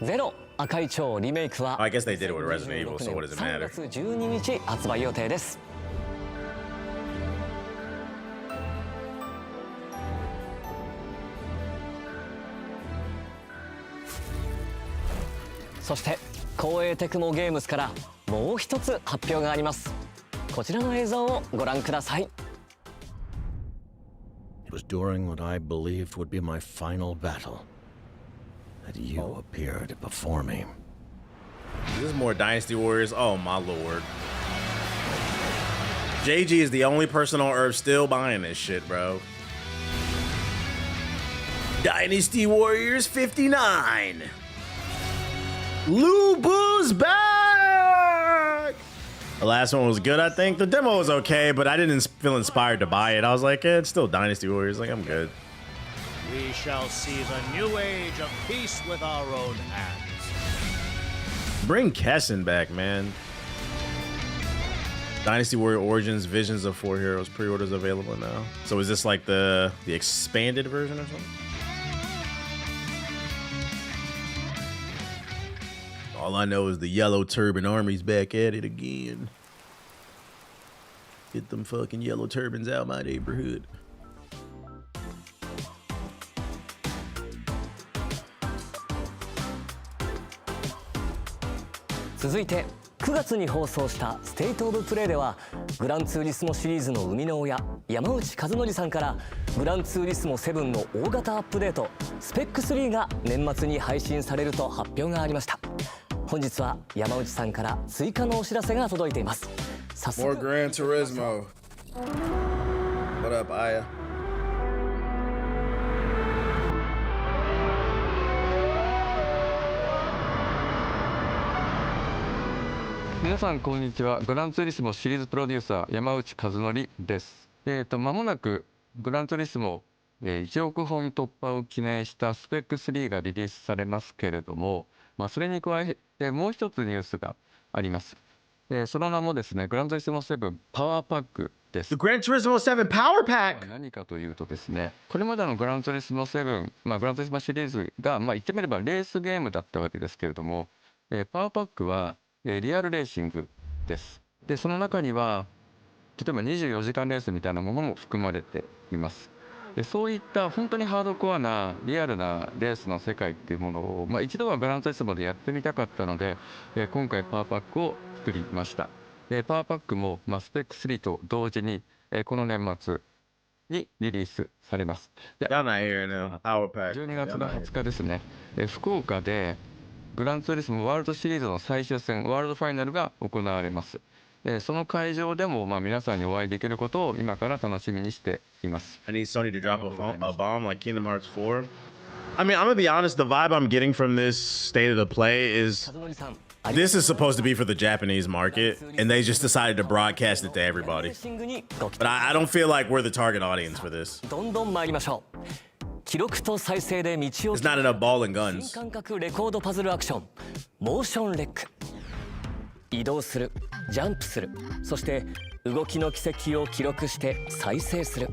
ゼロ赤い蝶リメイクは I guess they did it with Resident Evil, so what does it matter? 3月12日発売予定です。そして光栄テクモゲームズからもう一つ発表があります。こちらの映像をご覧ください。 It was during what I believed would be my final battle that you appeared before me. This is more Dynasty Warriors. Oh my lord. JG is the only person on Earth still buying this shit, bro. Dynasty Warriors 59. Lubu's back! The last one was good, I think. The demo was okay, but I didn't feel inspired to buy it. I was like, it's still Dynasty Warriors. Like, I'm good. We shall see the new age of peace with our own hands. Bring Kessin back, man. Dynasty Warrior Origins Visions of Four Heroes pre-orders available now. So is this like the expanded version or something? All I know is the Yellow Turban Army's back at it again. Get them fucking yellow turbans out my neighborhood. 続いて9月に放送したステイトオブプレイではグランツーリスモシリーズの生みの親山内和則さんからグランツーリスモ7の大型アップデートスペック3が年末に配信されると発表がありました。本日は山内さんから追加のお知らせが届いています。早速 More Gran Turismo. What up, Aya? 皆さんこんにちは。グランツーリスモシリーズプロデューサー山内和則です。間もなくグランツーリスモ1億本突破を記念したスペック3がリリースされますけれども、それに加えてもう一つニュースがあります。その名もですね、グランツーリスモ7パワーパックです。The Gran Turismo 7 Power Pack! 何かというとですね、これまでのグランツーリスモ7、グランツーリスモシリーズが、言ってみればレースゲームだったわけですけれども、パワーパックはリアルレーシングです。で、その中には、例えば24時間レースみたいなものも含まれています。で、そういった本当にハードコアなリアルなレースの世界っていうものを、一度はグランツーリスモでやってみたかったので、今回パワーパックを作りました。で、パワーパックも、スペック3と同時に、この年末にリリースされます。で、12月の20日ですね、福岡でグランツーリスモワールドシリーズの最終戦、ワールドファイナルが行われます。その会場でも皆さんにお会いできることを今から楽しみにしています。I need Sony to drop a bomb like Kingdom Hearts 4. I mean, I'm gonna be honest, the vibe I'm getting from this state of the play is this is supposed to be for the Japanese market, and they just decided to broadcast it to everybody. But I don't feel like we're the target audience for this. It's not enough ball and guns. 移動する、ジャンプする、そして動きの軌跡を記録して再生する。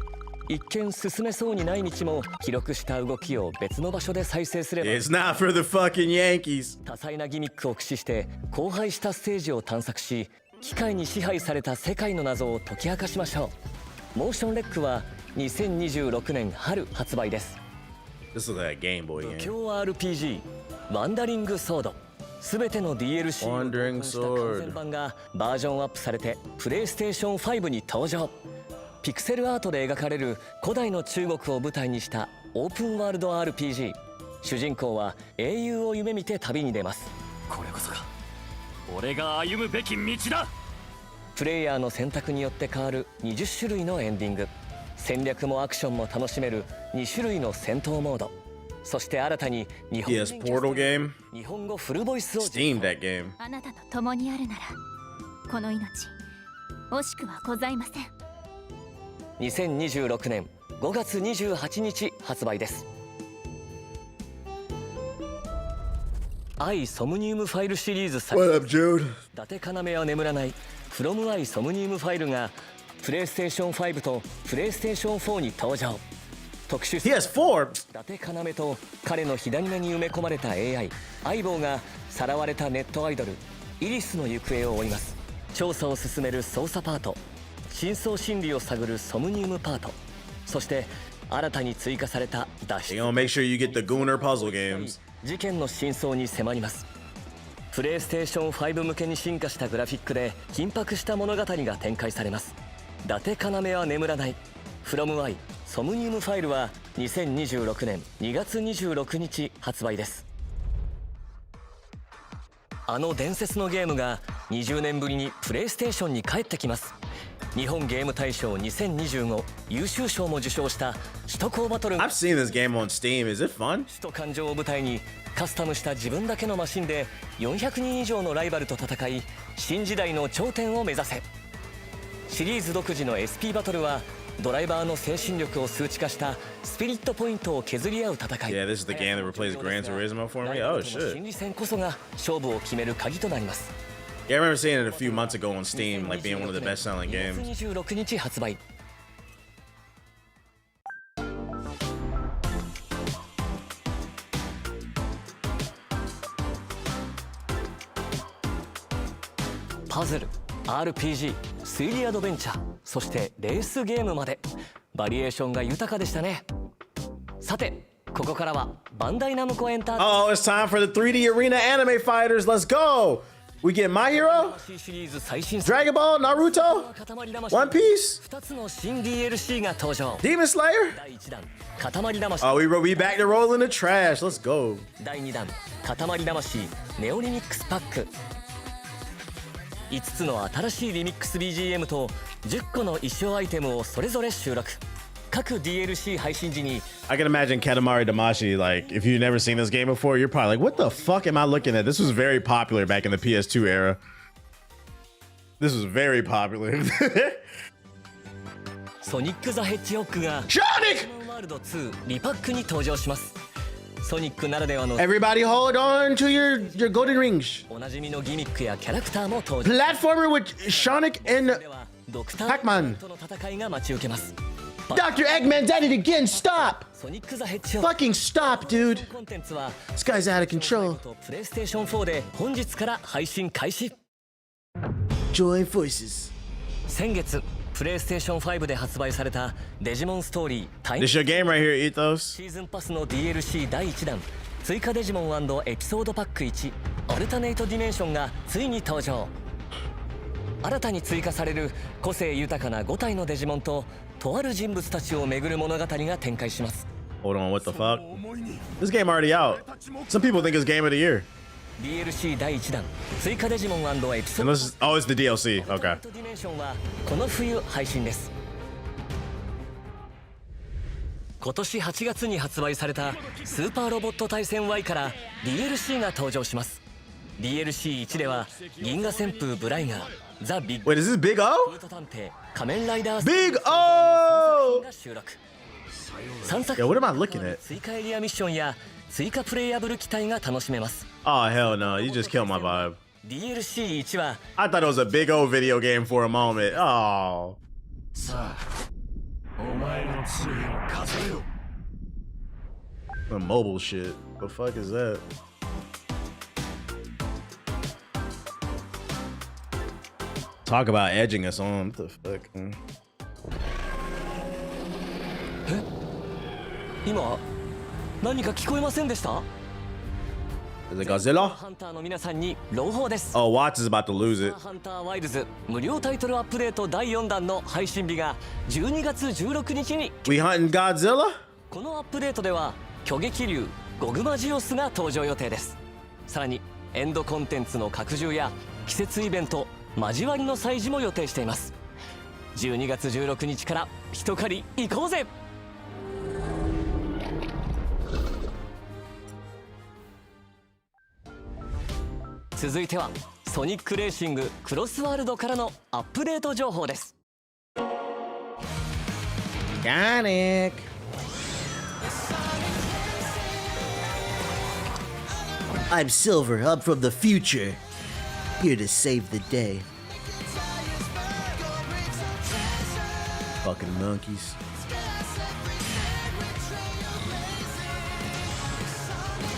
一見進めそうにない道も記録した動きを別の場所で再生すれば It's not for the fucking Yankees. 多彩なギミックを駆使して荒廃したステージを探索し、機械に支配された世界の謎を解き明かしましょう。モーションレックは2026年春発売です。This is like a Game Boy game. 強 RPG ワンダリングソード。すべての DLC を完全版がバージョンアップされてプレイステーション5に登場。ピクセルアートで描かれる古代の中国を舞台にしたオープンワールド RPG。主人公は英雄を夢見て旅に出ます。これこそが俺が歩むべき道だ。プレイヤーの選択によって変わる20種類のエンディング。戦略もアクションも楽しめる2種類の戦闘モード。そして新たに日本語フルボイスをSteam that game. あなたと共にあるならこの命惜しくはございません。2026年5月28日発売です。愛ソムニウムファイルシリーズ最新。伊達要は眠らないフロム愛ソムニウムファイルがプレイステーション5とプレイステーション4に登場。特殊PS4 伊達要と彼の左目に埋め込まれた AI 相棒がさらわれたネットアイドルイリスの行方を追います。調査を進める捜査パート、真相心理を探るソムニウムパート、そして新たに追加された脱出。事件の真相に迫ります。プレイステーション5向けに進化したグラフィックで緊迫した物語が展開されます。伊達要は眠らないフロムアイソムニウムファイルは2026年2月26日発売です。あの伝説のゲームが20年ぶりにプレイステーションに帰ってきます。日本ゲーム大賞2025優秀賞も受賞した首都高バトル。 I've seen this game on Steam. Is it fun? 首都環状を舞台にカスタムした自分だけのマシンで400人以上のライバルと戦い、新時代の頂点を目指せ。シリーズ独自の SP バトルはドライバーの精神力を数値化したスピリットポイントを削り合う戦い。Yeah, this is the game that replaced Gran Turismo for me. Oh shit. 心理戦こそが勝負を決める鍵となります。Yeah, I remember seeing it a few months ago on Steam, like being one of the best-selling games. 26日発売。パズル、RPG、推理アドベンチャー、そしてレースゲームまでバリエーションが豊かでしたね。さて、ここからはバンダイナムコエンター。Oh, it's time for the 3D Arena Anime Fighters. Let's go. We get My Hero, Dragon Ball, Naruto, One Piece, 2つの新 DLC が登場。 Demon Slayer. 第1弾、塊魂。Oh, we back to rolling the trash. Let's go. 第2弾、塊魂ネオリミックスパック。5つの新しいリミックス BGM と10個の衣装アイテムをそれぞれ収録。各 DLC 配信時に I can imagine Katamari Damacy, like, if you've never seen this game before, you're probably like, what the fuck am I looking at? This was very popular back in the PS2 era. This was very popular. ソニック・ザ・ヘッジホッグがワールド2リパックに登場します。ソニックならではの Everybody hold on to your golden rings. おなじみのギミックやキャラクターも登場。 Platformer with Sonic and Pac-Man. との戦いが待ち受けます。 Dr. Eggman did it again. Stop. ソニック・ザ・ヘッジホッグ Fucking stop, dude. コンテンツは This guy's out of control. プレイステーション4で本日から配信開始。 Joy Voices. 先月プレイステーション5で発売されたデジモンストーリータイム This your game right here, Ethos. シーズンパスの DLC 第1弾追加デジモン&エピソードパック1アルタネイトディメンションがついに登場。新たに追加される個性豊かな5体のデジモンととある人物たちを巡る物語が展開します。 Hold on, what the fuck? This game already out. Some people think it's game of the year. DLC 第1弾追加デジモン&エピソード Oh, it's the DLC. Okay. ディメンションはこの冬配信です。今年8月に発売されたスーパーロボット対戦 Y から DLC が登場します。 DLC1 では銀河旋風ブライガー、ザ・ビッグ Wait, is this Big O? 探偵仮面ライダー Big O! が収録。3作 Yeah, what am I looking at? 追加エリアミッションや追加プレイヤブル機体が楽しめます。 Oh, hell no. You just killed my vibe. DLC1 は I thought it was a Big O video game for a moment. Oh. The mobile shit. The fuck is that? Talk about edging us on. What the fuck? 今何か聞こえませんでした？ Is it Godzilla? ハンターの皆さんに朗報です。 Oh, Watts is about to lose it. ハンターワイルズ無料タイトルアップデート第4弾の配信日が12月16日に。 We hunting Godzilla? このアップデートでは巨撃竜ゴグマジオスが登場予定です。さらにエンドコンテンツの拡充や季節イベント交わりの祭事も予定しています。12月16日から一狩り行こうぜ。続いてはソニックレーシングクロスワールドからのアップデート情報です。 Sonic. I'm Silver, I'm from the future. Here to save the day. Fucking monkeys.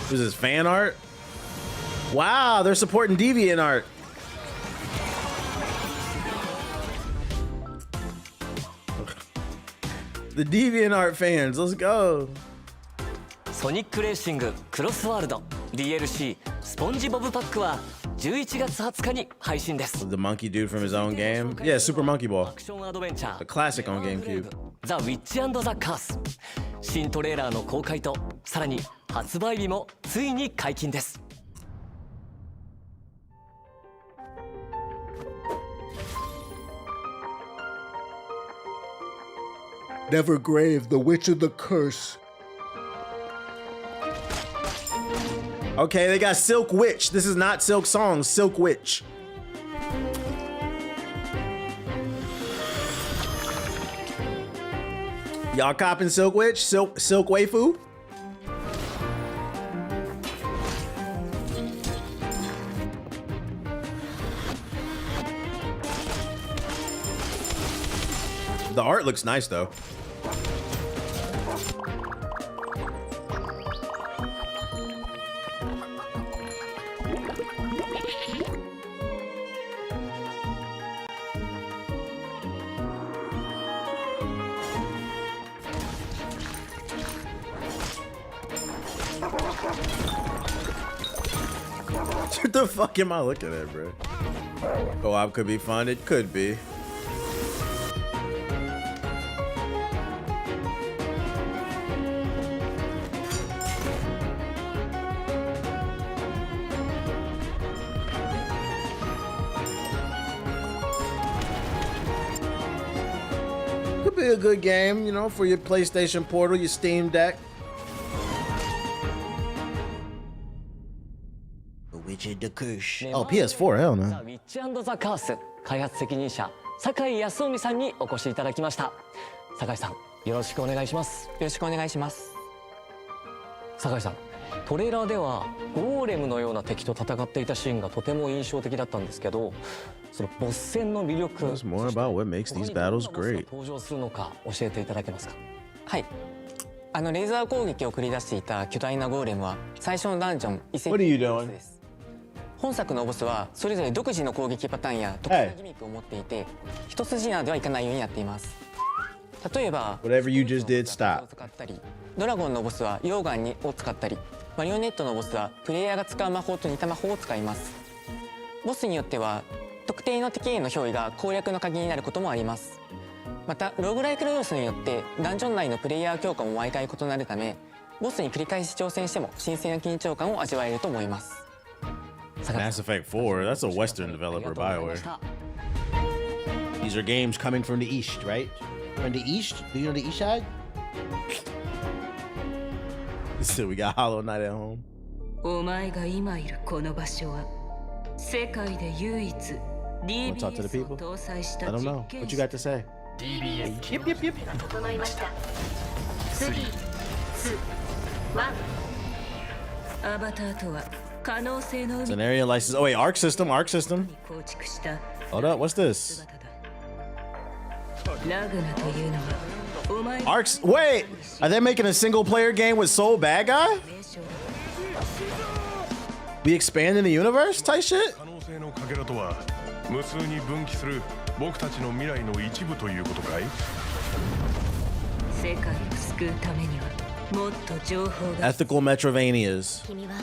Who's this, fan art? Wow, they're supporting Deviant art. The Deviant art fans, let's go. ソニックレーシングクロスワールド DLC スポンジボブパックは11月20日に配信です。 The monkey dude from his own game? Yeah, Super Monkey Ball. アクションアドベンチャー The classic on GameCube. ザ・ウィッチ&ザ・カース。新トレーラーの公開とさらに発売日もついに解禁です。 Never grave the witch of the curse. Okay, they got Silk Witch. This is not Silk Song, Silk Witch. Y'all copping Silk Witch? Silk Waifu? The art looks nice though. What the fuck am I looking at, bro? Co-op could be fun. It could be. Could be a good game, you know, for your PlayStation Portal, your Steam Deck. The curse. Oh, PS4, hell no. ザ・ウィッチ&ザ・カース開発責任者酒井康臣さんにお越しいただきました。酒井さん、よろしくお願いします。よろしくお願いします。酒井さん、トレーラーではゴーレムのような敵と戦っていたシーンがとても印象的だったんですけど、そのボス戦の魅力、 It's more about what makes these battles great. 登場するのか教えていただけますか。はい。レーザー攻撃を繰り出していた巨大なゴーレムは最初のダンジョン遺跡です。本作のボスはそれぞれ独自の攻撃パターンや特殊なギミックを持っていて、一筋縄ではいかないようになっています。例えば Whatever you just did, stop. ドラゴンのボスは溶岩を使ったり、マリオネットのボスはプレイヤーが使う魔法と似た魔法を使います。ボスによっては特定の敵への憑依が攻略の鍵になることもあります。またローグライクの要素によってダンジョン内のプレイヤー強化も毎回異なるため、ボスに繰り返し挑戦しても新鮮な緊張感を味わえると思います。Mass Effect 4, that's a Western developer, BioWare. These are games coming from the east, right? From the east? Do you know the east side? So we got Hollow Knight at home. お前が今いるこの場所は世界で唯一 Wanna talk to the people? I don't know. What you got to say? DBS Yep. 整いました。3、2、1。アバターとは可能性の Scenario license. Oh wait, Arc System.構築した Hold up, what's this? ラグナというのはお前 Arcs. Wait, are they making a single player game with Soul Bad Guy? We expanding the universe type shit? 可能性のかけらとは無数に分岐する僕たちの未来の一部ということかい？世界を救うためにはもっと情報が Ethical Metrovanias. 君は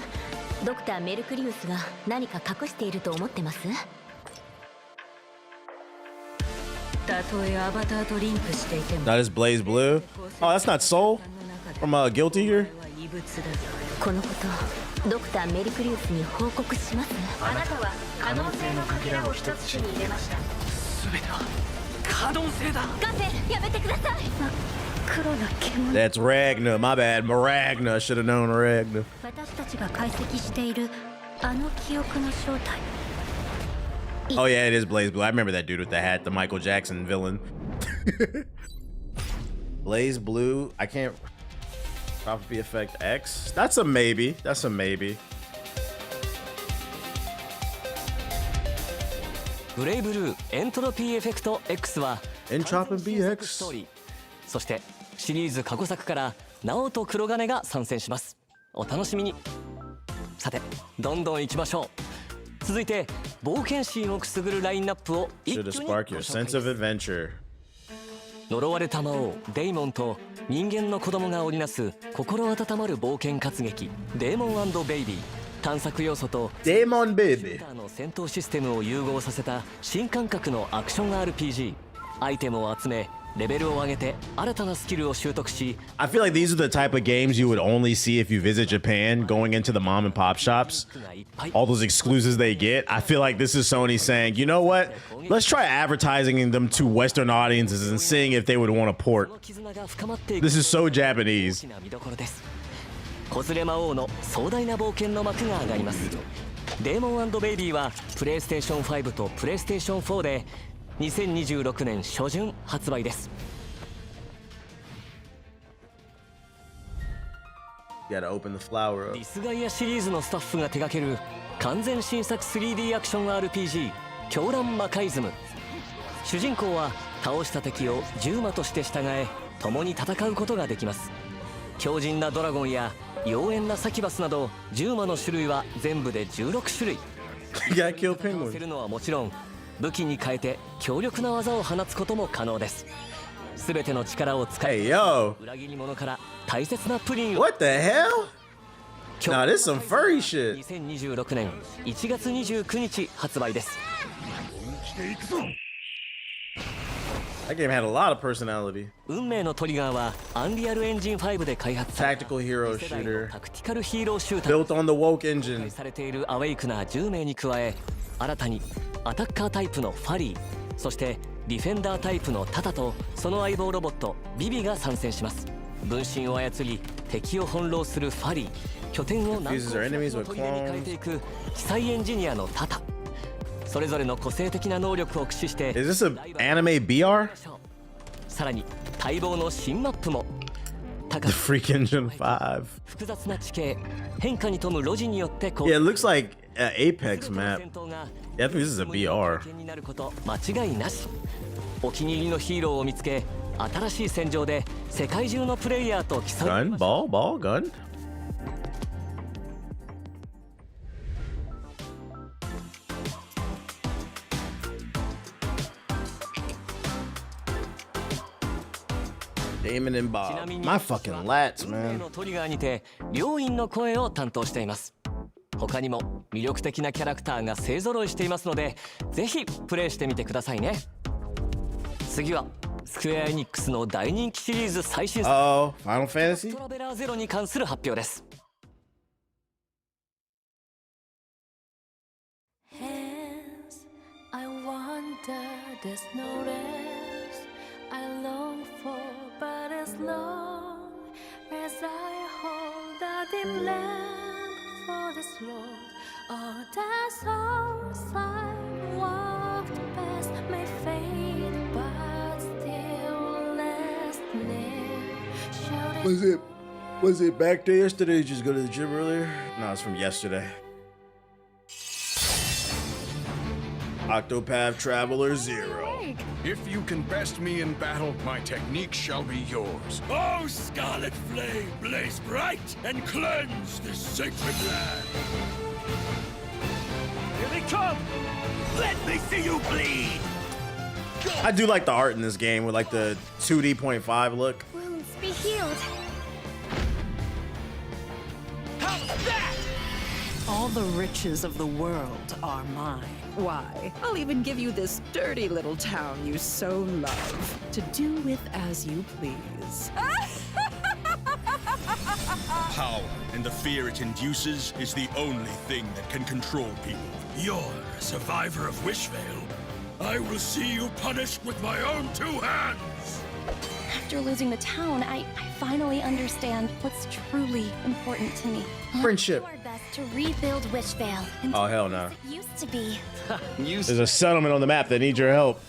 ドクターメルクリウスが何か隠していると思ってます？たとえアバターとリンクしていても That is Blaze Blue. Oh, that's not Soul from Guilty Gear. 異物だ。このことドクターメルクリウスに報告します。あなたは可能性のかけらを一つ手に入れました。全ては可能性だ。ガセやめてください。黒な煙。 That's Ragnar. My bad. Maragna. Should have known Ragnar. 私たちが解析しているあの記憶の正体。 Oh yeah, it is Blaze Blue. I remember that dude with the hat, the Michael Jackson villain. Blaze Blue. I can't. Prophecy effect X. That's a maybe. That's a maybe. ブレイブルーエントロピーエフェクト X はエントロピー X ストーリー、そしてシリーズ過去作から直人黒金が参戦します。お楽しみに。さてどんどん行きましょう。続いて冒険心をくすぐるラインナップを一挙にご紹介です。呪われた魔王デイモンと人間の子供が織りなす心温まる冒険活劇デーモン&ベイビー。探索要素とデーモンベイビーの戦闘システムを融合させた新感覚のアクション RPG。 アイテムを集めレベルを上げて新たなスキルを習得し I feel like these are the type of games you would only see if you visit Japan, going into the mom and pop shops. All those exclusives they get. I feel like this is Sony saying, you know what? Let's try advertising them to Western audiences and seeing if they would want to port. This is so Japanese. 子連れ魔王の壮大な冒険の幕が上がります。デーモン&ベイビーはプレイステーション5とプレイステーション4で2026年初旬発売です。You gotta open the flower up. ディスガイアシリーズのスタッフが手掛ける完全新作 3D アクション RPG 狂乱魔界ズム。主人公は倒した敵を従魔として従え共に戦うことができます。強靭なドラゴンや妖艶なサキュバスなど従魔の種類は全部で16種類。戦せるのはもちろん武器に変えて強力な技を放つことも可能です。すべての力を使い、裏切り者から大切なプリンを。What the hell? Nah, this some furry shit. 2026年1月29日発売です。That game had a lot of personality. 運命のトリガーはアンリアルエンジン5で開発された Tactical hero shooter タクティカルヒーローシューター built on the woke engine. されているアウェイクな10名に加え、新たにアタッカータイプのファリー、そしてディフェンダータイプのタタとその相棒ロボットビビが参戦します。分身を操り敵を翻弄するファリー、拠点を難攻不落の砦に変えていく奇才エンジニアのタタ。それぞれの個性的な能力を駆使して Is this an anime BR? さらに待望の新マップも The Freak Engine 5. 複雑な地形、変化に富む路地によって Yeah, it looks like an Apex map. Yeah, I think this is a BR. になること間違いなし。お気に入りのヒーローを見つけ、新しい戦場で世界中のプレイヤーと競い Gun? Ball? Gun? Damon and Bob. My fucking lats, man. トリガーにて両員の声を担当しています。他にも魅力的なキャラクターが勢ぞろいしていますので、ぜひプレイしてみてくださいね。次はスクエアエニックスの大人気シリーズ最新作 Final Fantasy? トラベラーゼロに関する発表です。I wonder, there's no rest I long for, but as long as I hold lamp for this Lord. Oh, that souls I walked past may fade, but still last near. Was it back there yesterday? Did you just go to the gym earlier? No, it's from yesterday. Octopath Traveler 0. If you can best me in battle, my technique shall be yours. Oh, scarlet flame, blaze bright and cleanse this sacred land. Here they come! Let me see you bleed! I do like the art in this game with like the 2D.5 look. Wounds be healed. How's that? All the riches of the world are mine. Why, I'll even give you this dirty little town you so love, to do with as you please. Power and the fear it induces is the only thing that can control people. You're a survivor of Wishvale. I will see you punished with my own 2 hands. After losing the town, I finally understand what's truly important to me. Friendship. Do our best to rebuild Wishvale. And Oh, hell no. it used to be. There's a settlement on the map that needs your help.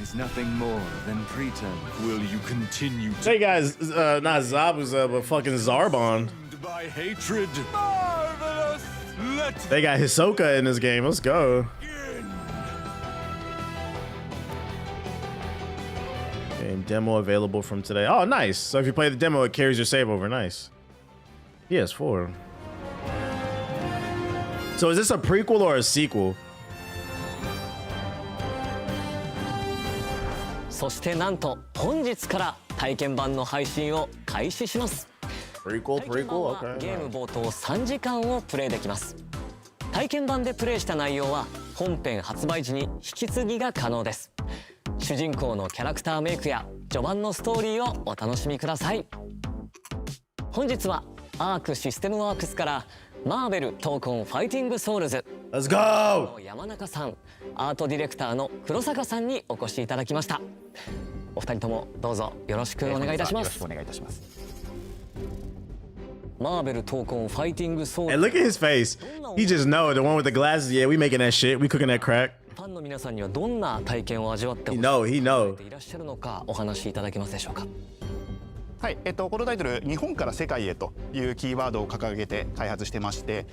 Is nothing more than pretend. Will you continue to... Hey guys, not Zabuza, but fucking Zarbon. by hatred? Marvelous! They got Hisoka in this game. Let's go. Game demo available from today. Oh, nice. So if you play the demo, it carries your save over. Nice. PS4. So is this a prequel or a sequel? そしてなんと本日から体験版の配信を開始します。 Prequel, prequel, okay. ゲーム冒頭3時間をプレイできます。体験版でプレイした内容は本編発売時に引き継ぎが可能です。主人公のキャラクターメイクや序盤のストーリーをお楽しみください。本日はアークシステムワークスからマーベル闘魂ファイティングソウルズ Let's go! 山中さん、アートディレクターの黒坂さんにお越しいただきました。お二人ともどうぞよろしくお願いいたします。よろしくお願いいたします。マーベル闘魂ファイティングソウルズ。 And look at his face. He just know the one with the glasses. Yeah, we making that shit. We cooking that crack. ファンの皆さんにはどんな体験を味わってほしいいらっしゃるのかお話しいただけますでしょうか。はい、このタイトル日本から世界へというキーワードを掲げて開発してまして、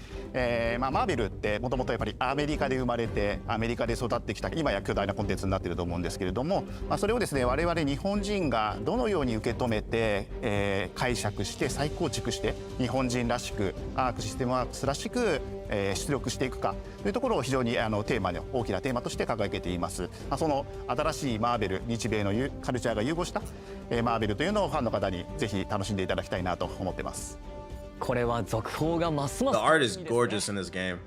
マーベルってもともとやっぱりアメリカで生まれてアメリカで育ってきた今や巨大なコンテンツになっていると思うんですけれども、それをですね我々日本人がどのように受け止めて、解釈して再構築して日本人らしくアークシステムワークスらしく出力していくかというところを非常にテーマで大きなテーマとして掲げています。その新しいマーベル日米のカルチャーが融合したマーベルというのをファンの方にぜひ楽しんでいただきたいなと思ってます。これは続報がますます The art is gorgeous in this game.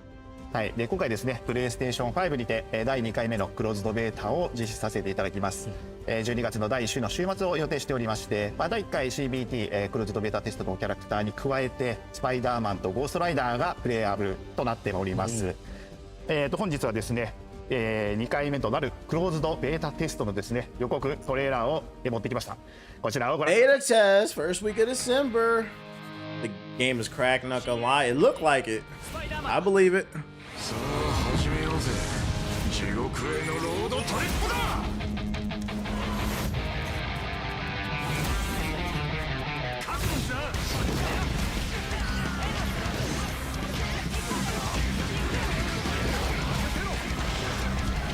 はい、で今回ですねプレイステーション5にて第2回目のクローズドベータを実施させていただきます。12月の第1週の週末を予定しておりまして、第1回 CBT クローズドベータテストのキャラクターに加えてスパイダーマンとゴーストライダーがプレイアブルとなっております。本日はですね2回目となるクローズドベータテストのですね予告トレーラーを持ってきました。こちらをご覧ください。 Beta test first week of December. The game is cracked, not gonna lie. It looked like it. I believe it. さあ始めようぜ。地獄へのロードトリップだ。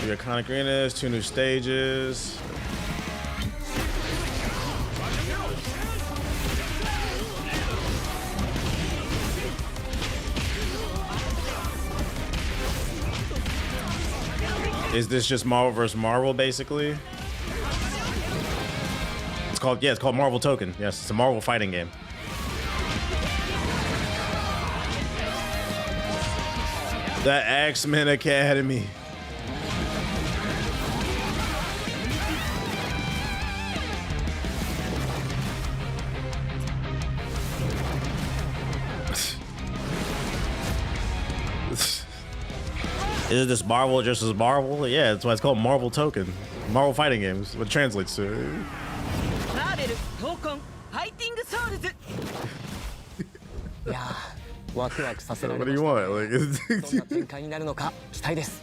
The iconic arenas, 2 new stages. Is this just Marvel vs. Marvel, basically? It's called Marvel Token. Yes, it's a Marvel fighting game. The X-Men Academy. Is this Marvel just as Marvel? Yeah, that's why it's called Marvel Token. Marvel fighting games, what it translates to. Marvel Token Fighting Souls. いやワクワクさせられ What ま do し you た want? ど Like, んな展開になるのか期待です。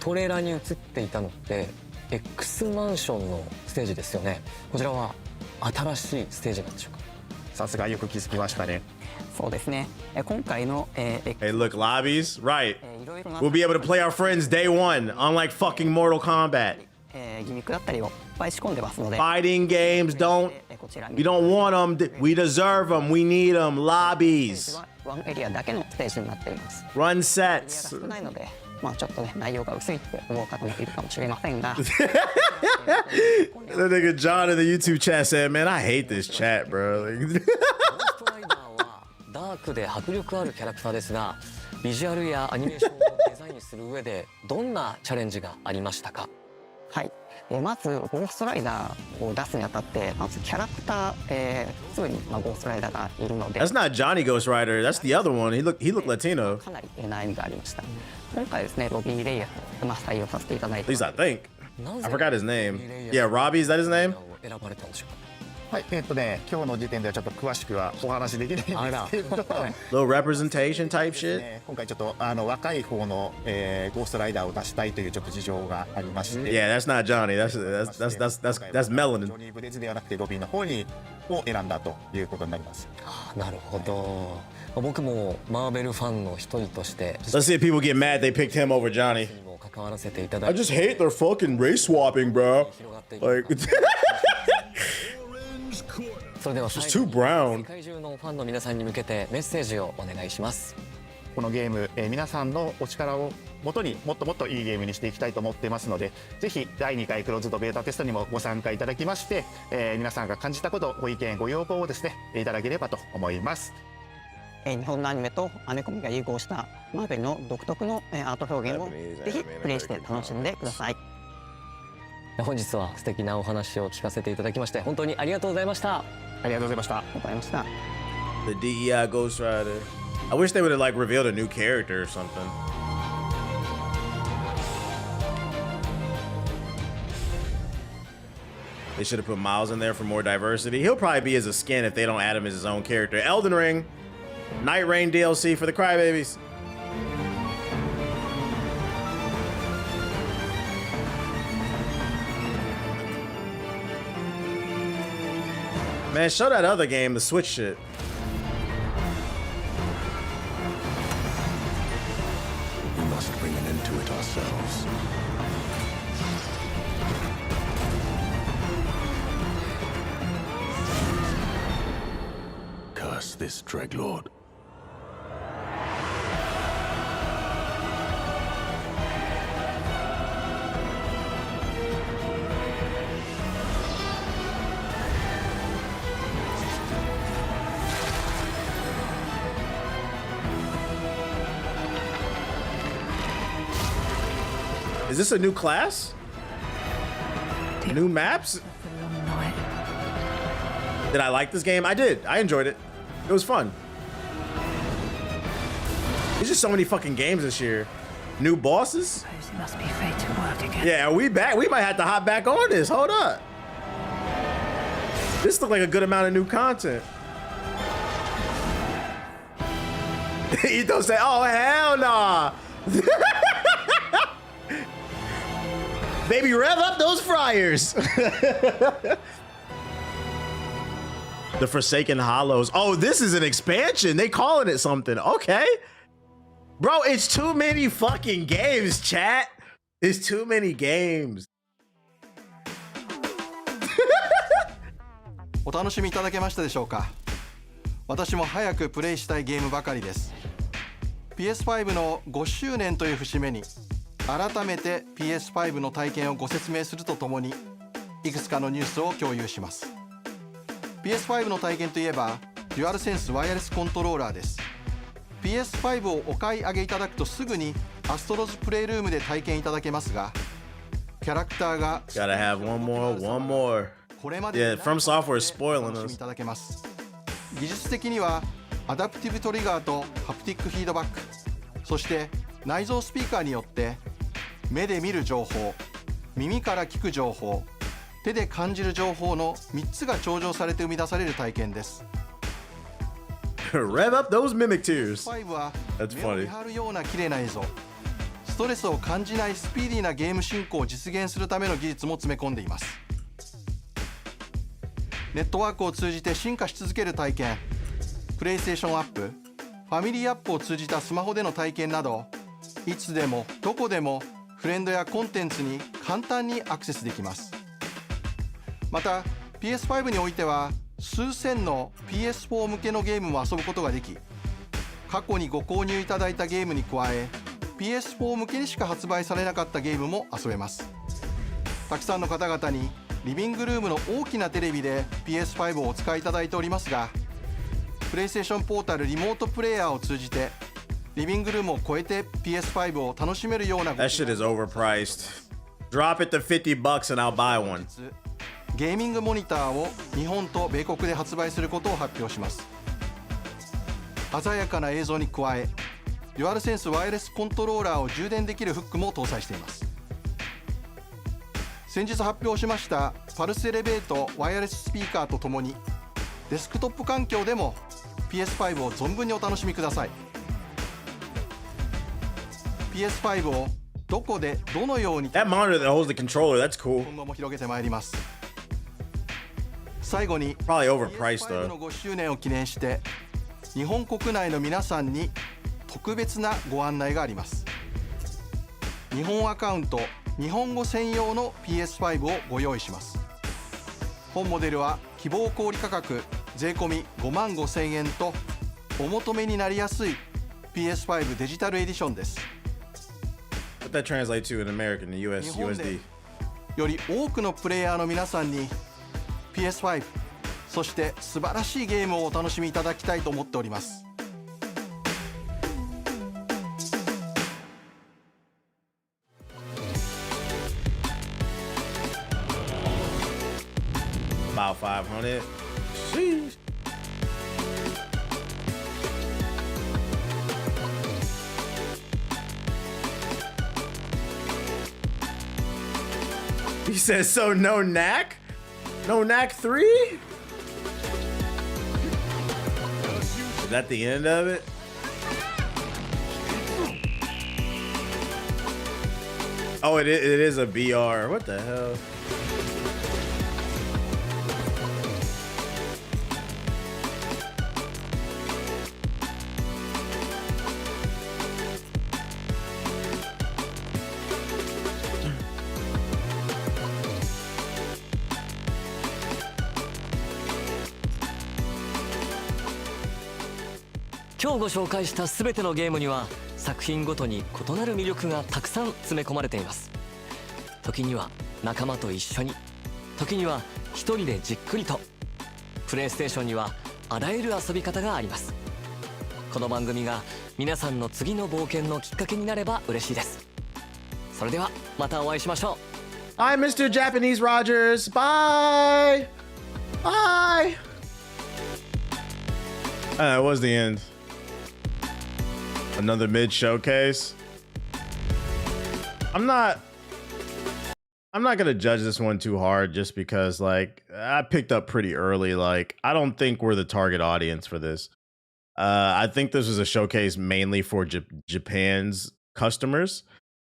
トレーラーに映っていたのって X マンションのステージですよね。こちらは新しいステージなんでしょうか。さすがよく気づきましたね。そうですね。今回の、hey, look, lobbies, right? We'll be able to play our friends day one, unlike fucking Mortal Kombat. ギミックだったりをいっぱい仕込んでますので。Fighting games you don't want them. We deserve them. We need them. Lobbies. ワンエリアだけのステージになっています。 Run sets. 少ないので。まあちょっとね内容が薄いって思う方もいるかもしれませんが That nigga John in the YouTube chat said, man, I hate this chat, bro. ダークで迫力あるキャラクターですが、ビジュアルやアニメーションをデザインする上でどんなチャレンジがありましたか。はい、まずゴーストライダーを出すにあたってまずキャラクター、すぐにゴーストライダーがいるので That's not Johnny Ghost Rider. That's the other one. He looked Latino. かなり悩みがありました。今回ですねロビー・レイヤーと採用させていただいて At least I think. I forgot his name. Yeah, Robbie, is that his name? 選ばれたんでしょうか。はい、今日の時点ではちょっと詳しくはお話できないんですけど、little representation type shit. 今回ちょっと若い方の、ゴーストライダーを出したいというちょっと事情がありまして、Yeah, that's not Johnny. That's Melanin. ジョニー・ブレズではなくてロビーの方にを選んだということになります。なるほど。僕もマーベルファンの一人として Let's see if people get mad they picked him over Johnny. 関わらせていただ I just hate their fucking race swapping, bro. Like それでは It's too brown. 世界中のファンの皆さんに向けてメッセージをお願いします。このゲーム、皆さんのお力をもとにもっともっといいゲームにしていきたいと思っていますので、ぜひ第2回クローズドベータテストにもご参加いただきまして、皆さんが感じたこと、ご意見ご要望をですねいただければと思います。日本のアニメとアメコミが融合したマーベルの独特のアート表現をぜひプレイして楽しんでください。本日は素敵なお話を聞かせていただきまして本当にありがとうございました。ありがとうございました。The DEI Ghost Rider. I wish they would have like revealed a new character or something. They should have put Miles in there for more diversity. He'll probably be as a skin if they don't add him as his own character. Elden Ring, Night Rain DLC for the Crybabies. Man, show that other game, the Switch shit. We must bring an end to it ourselves. Curse this Dreadlord. Is this a new class? New maps? Did I like this game? I did. I enjoyed it. It was fun. There's just so many fucking games this year. New bosses? It must be fate to work again. Yeah, are we back? We might have to hop back on this. Hold up. This looked like a good amount of new content. Ito say, oh, hell nah. Baby, rev up those fryers. The Forsaken Hollows. Oh, this is an expansion. They calling it something. Okay. Bro, it's too many fucking games, chat. It's too many games. お楽しみいただけましたでしょうか。私も早くプレイしたいゲームばかりです。PS5 の5周年という節目に改めて PS5 の体験をご説明するとともにいくつかのニュースを共有します。 PS5 の体験といえばデュアルセンスワイヤレスコントローラーです。 PS5 をお買い上げいただくとすぐにアストロズプレイルームで体験いただけますが、キャラクターが Gotta have one more. これまで Yeah, From Software is spoiling 楽しみ us. いただけます。技術的にはアダプティブトリガーとハプティックフィードバック、そして内蔵スピーカーによって目で見る情報、耳から聞く情報、手で感じる情報の3つが調整されて生み出される体験です。Rev up those mimic tears. 5は That's 目を見 funny. 張るような綺麗な映像、ストレスを感じないスピーディーなゲーム進行を実現するための技術も詰め込んでいます。ネットワークを通じて進化し続ける体験、プレイステーションアップ、ファミリーアップを通じたスマホでの体験など、いつでもどこでもフレンドやコンテンツに簡単にアクセスできます。また PS5 においては数千の PS4 向けのゲームも遊ぶことができ、過去にご購入いただいたゲームに加え PS4 向けにしか発売されなかったゲームも遊べます。たくさんの方々にリビングルームの大きなテレビで PS5 をお使いいただいておりますが、プレイステーションポータルリモートプレイヤーを通じてリビングルームを超えて PS5 を楽しめるような That shit is overpriced. Drop it to $50 and I'll buy one. ゲーミングモニターを日本と米国で発売することを発表します。鮮やかな映像に加え、デュアルセンスワイヤレスコントローラーを充電できるフックも搭載しています。先日発表しましたパルスエレベートワイヤレススピーカーとともに、デスクトップ環境でも PS5 を存分にお楽しみください。 PS5 をどこでどのように That monitor that holds the controller, that's cool. 今後も広げてまいります。最後に Probably overpriced PS5 though. の5周年を記念して日本国内の皆さんに特別なご案内があります。日本アカウント日本語専用の PS5 をご用意します。本モデルは希望小売価格税込55,000円とお求めになりやすい PS5 デジタルエディションです。 What that translate to in American and 日 US 本で USD? より多くのプレイヤーの皆さんに PS5 そして素晴らしいゲームをお楽しみいただきたいと思っております。About 500. Sheesh. He says, so no knack? No knack 3? Is that the end of it? Oh, it is a BR. What the hell?今日ご紹介した全てのゲームには作品ごとに異なる魅力がたくさん詰め込まれています。時には仲間と一緒に、時には一人でじっくりと。プレイステーションにはあらゆる遊び方があります。この番組が皆さんの次の冒険のきっかけになれば嬉しいです。それではまたお会いしましょう。 I'm Mr. Japanese Rogers. Bye. Bye. That was the end. Another mid showcase. I'm not gonna judge this one too hard just because like I picked up pretty early. Like I don't think we're the target audience for this. I think this was a showcase mainly for Japan's customers,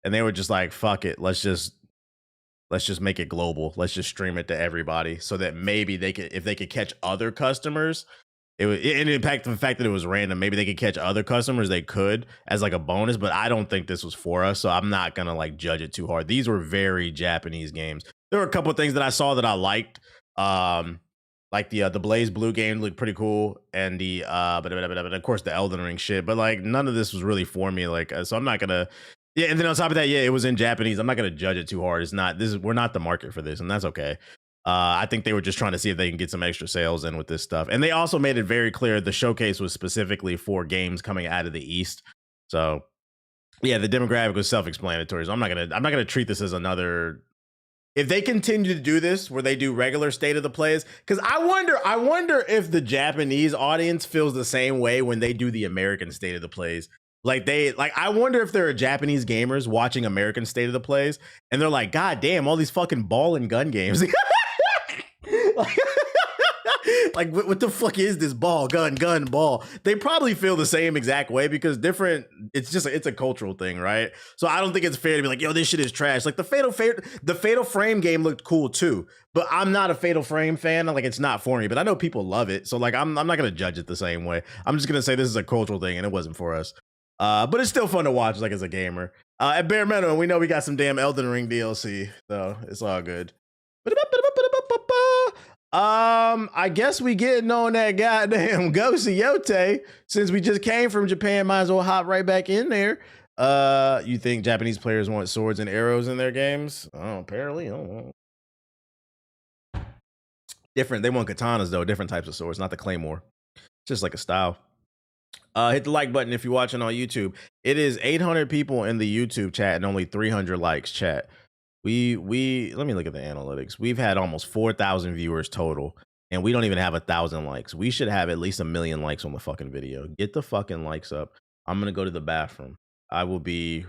and they were just like, fuck it, let's just make it global. Let's just stream it to everybody so that maybe they could, if they could catch other customers. It impacted the fact that it was random. Maybe they could catch other customers. They could as like a bonus, but I don't think this was for us. So I'm not gonna like judge it too hard. These were very Japanese games. There were a couple of things that I saw that I liked. Like the Blaze Blue game looked pretty cool, and the but of course the Elden Ring shit. But like none of this was really for me. Like so I'm not gonna. Yeah, and then on top of that, yeah, it was in Japanese. I'm not gonna judge it too hard. It's not. We're not the market for this, and that's okay. I think they were just trying to see if they can get some extra sales in with this stuff. And they also made it very clear the showcase was specifically for games coming out of the East. So yeah, the demographic was self-explanatory. So I'm not gonna treat this as another. If they continue to do this where they do regular state of the plays, because I wonder if the Japanese audience feels the same way when they do the American state of the plays. I wonder if there are Japanese gamers watching American state of the plays and they're like, God damn, all these fucking ball and gun games. Like, what the fuck is this ball, gun, ball? They probably feel the same exact way because it's a cultural thing, right? So I don't think it's fair to be like, yo, this shit is trash. Like the Fatal Frame game looked cool too, but I'm not a Fatal Frame fan. Like, it's not for me, but I know people love it. So like, I'm not gonna judge it the same way. I'm just gonna say this is a cultural thing and it wasn't for us. But it's still fun to watch, like, as a gamer. At bare minimum, we know we got some damn Elden Ring DLC, so it's all good. I guess we getting on that goddamn Ghost of Yotei. Since we just came from Japan, might as well hop right back in there. You think Japanese players want swords and arrows in their games? Oh, apparently. I don't know. Different. They want katanas, though. Different types of swords, not the claymore. Just like a style. Hit the like button if you're watching on YouTube. It is 800 people in the YouTube chat and only 300 likes, chat. We let me look at the analytics. We've had almost 4,000 viewers total, and we don't even have 1,000 likes. We should have at least 1 million likes on the fucking video. Get the fucking likes up. I'm gonna go to the bathroom. I will be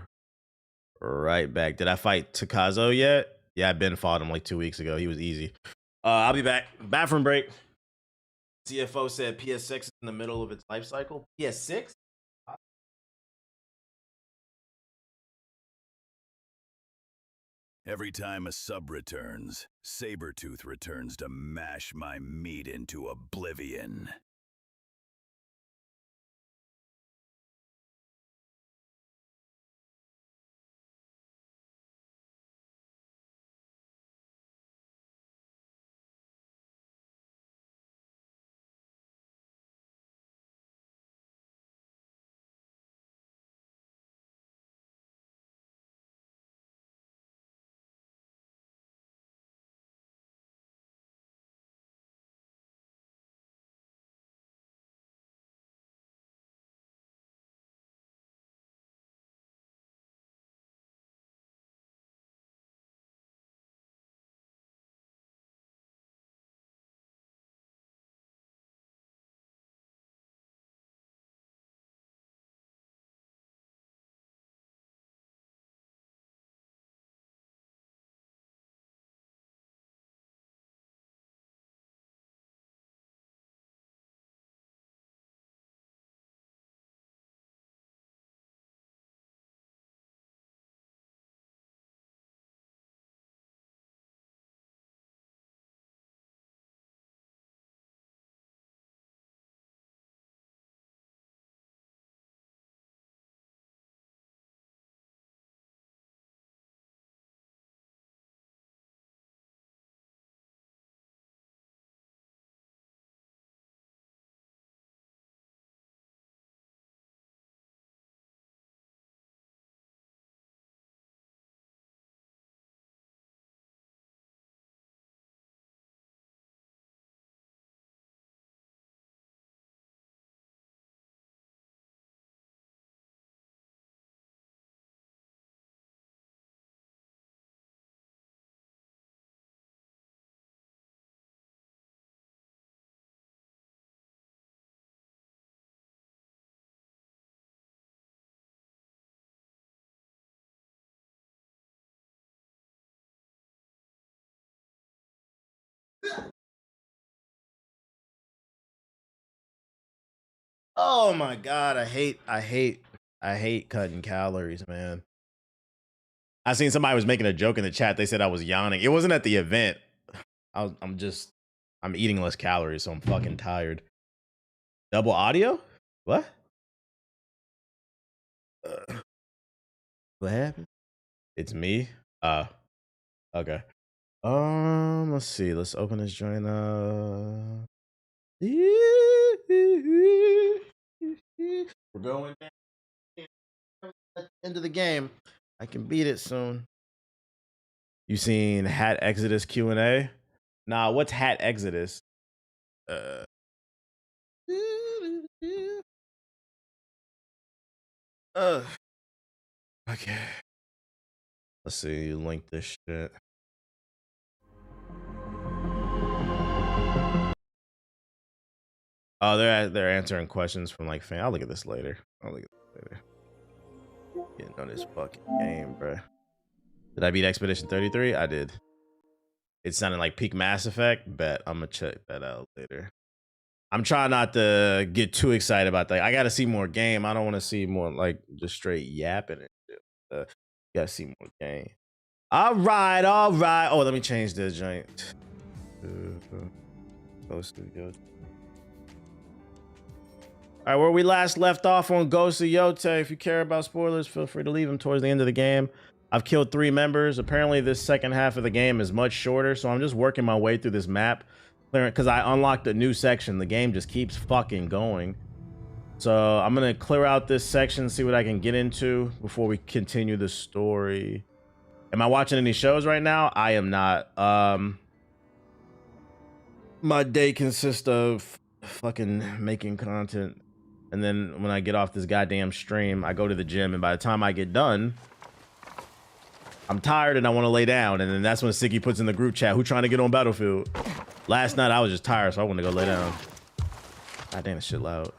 right back. Did I fight Takazo yet? Yeah, Ben fought him like 2 weeks ago. He was easy. I'll be back. Bathroom break. CFO said PS6 is in the middle of its life cycle. PS6? Every time a sub returns, Sabretooth returns to mash my meat into oblivion. Oh my god, I hate cutting calories, man. I seen somebody was making a joke in the chat. They said I was yawning. It wasn't at the event. I'm eating less calories, so I'm fucking tired. Double audio? What? What happened? It's me? Okay. Let's see. Let's open this joint up. We're going at the end of the game. I can beat it soon. You seen Hat Exodus Q&A? Nah, what's Hat Exodus? Okay. Let's see. Link this shit. Oh, they're answering questions from like fan. I'll look at this later. Getting on this fucking game, bro. Did I beat Expedition 33? I did. It sounded like peak Mass Effect. Bet I'm gonna check that out later. I'm trying not to get too excited about that. I got to see more game. I don't want to see more like just straight yapping and shit. Got to see more game. All right. Oh, let me change this joint. Ghost of Yotei. All right, where we last left off on Ghost of Yotei. If you care about spoilers, feel free to leave them towards the end of the game. I've killed 3 members. Apparently, this second half of the game is much shorter, so I'm just working my way through this map. Because I unlocked a new section. The game just keeps fucking going. So I'm going to clear out this section, see what I can get into before we continue the story. Am I watching any shows right now? I am not. My day consists of fucking making content. And then when I get off this goddamn stream, I go to the gym. And by the time I get done, I'm tired and I want to lay down. And then that's when Siggy puts in the group chat, who trying to get on Battlefield? Last night I was just tired, so I wanted to go lay down. God damn, this shit loud.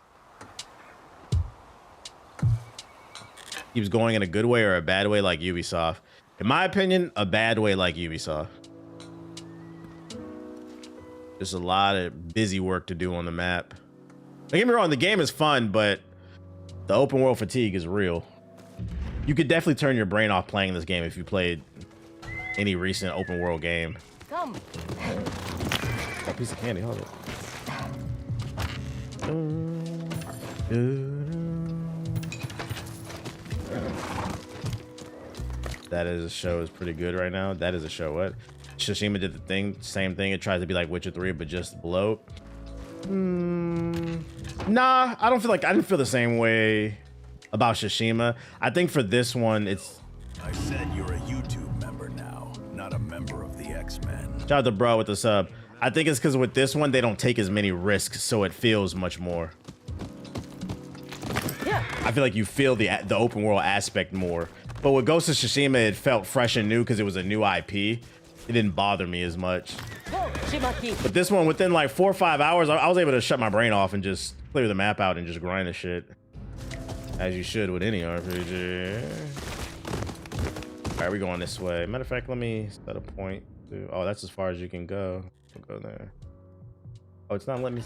Keeps going in a good way or a bad way like Ubisoft. In my opinion, a bad way like Ubisoft. Just a lot of busy work to do on the map. Don't get me wrong, the game is fun, but the open world fatigue is real. You could definitely turn your brain off playing this game if you played any recent open world game. Come. A piece of candy, hold it. That is a show is pretty good right now. That is a show. What? Tsushima did the same thing. It tries to be like Witcher 3, but just below. Nah, I didn't feel the same way about Tsushima. I think for this one, it's. I said you're a YouTube member now, not a member of the X-Men. Shout out to bro with the sub. I think it's because with this one, they don't take as many risks, so it feels much more. Yeah. I feel like you feel the open world aspect more. But with Ghost of Tsushima, it felt fresh and new because it was a new IP. It didn't bother me as much. But this one, within like 4 or 5 hours, I was able to shut my brain off and just clear the map out and just grind the shit. As you should with any RPG. All right, we going this way. Matter of fact, let me set a point. Oh, that's as far as you can go. We'll go there. Oh, it's not letting me.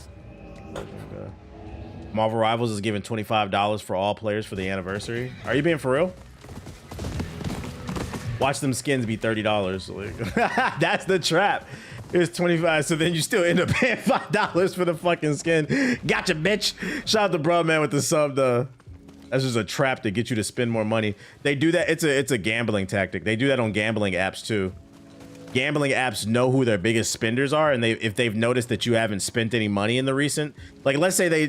Marvel Rivals is giving $25 for all players for the anniversary. Are you being for real? Watch them skins be $30. Like, that's the trap. It's 25, so then you still end up paying $5 for the fucking skin. Gotcha, bitch. Shout out to bro, man, with the sub, though. That's just a trap to get you to spend more money. They do that. It's a gambling tactic. They do that on gambling apps, too. Gambling apps know who their biggest spenders are, and if they've noticed that you haven't spent any money in the recent, like let's say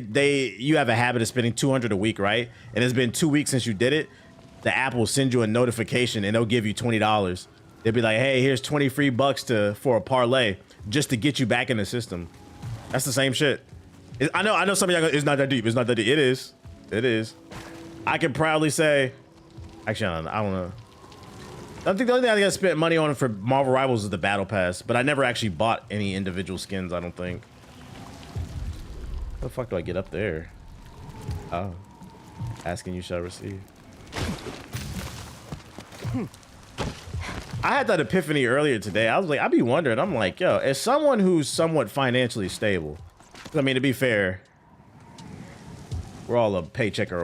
you have a habit of spending $200 a week, right? And it's been 2 weeks since you did it. The app will send you a notification and they'll give you $20. They'll be like, hey, here's 20 free bucks for a parlay just to get you back in the system. That's the same shit. I know some of y'all go, it's not that deep. It's not that deep. It is. It is. I can proudly say, actually, I don't know. I think the only thing I got spent money on for Marvel Rivals is the Battle Pass, but I never actually bought any individual skins, I don't think. How the fuck do I get up there? Oh. Asking you shall receive. I had that epiphany earlier today. I was like, I'd be wondering. I'm like, yo, as someone who's somewhat financially stable, I mean, to be fair, we're all a paycheck or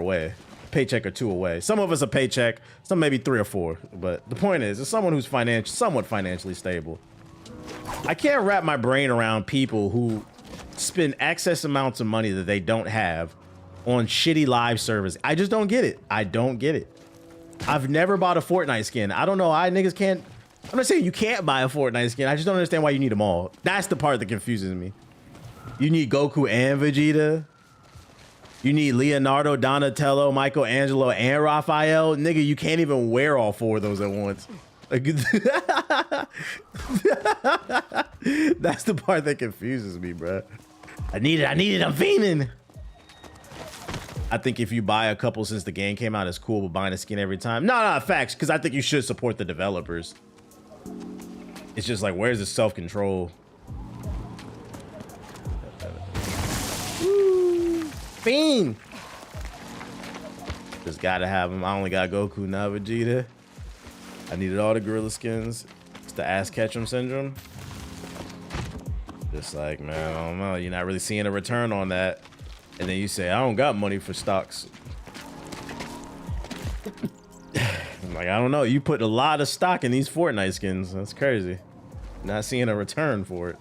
two away. Some of us a paycheck, some maybe 3 or 4. But the point is, as someone who's somewhat financially stable, I can't wrap my brain around people who spend excess amounts of money that they don't have on shitty live service. I just don't get it. I don't get it. I've never bought a Fortnite skin. I don't know why niggas can't. I'm not saying you can't buy a Fortnite skin. I just don't understand why you need them all. That's the part that confuses me. You need Goku and Vegeta. You need Leonardo, Donatello, Michelangelo, and Raphael. Nigga, you can't even wear all 4 of those at once. Like, that's the part that confuses me, bro. I need it. I'm fiending. I think if you buy a couple since the game came out, it's cool, but buying a skin every time. No, facts, because I think you should support the developers. It's just like, where's the self-control? Fiend! Just gotta have them. I only got Goku, not Vegeta. I needed all the gorilla skins. It's the ass catch 'em syndrome. Just like, man, I don't know. You're not really seeing a return on that. And then you say, I don't got money for stocks. I'm like, I don't know. You put a lot of stock in these Fortnite skins. That's crazy. Not seeing a return for it.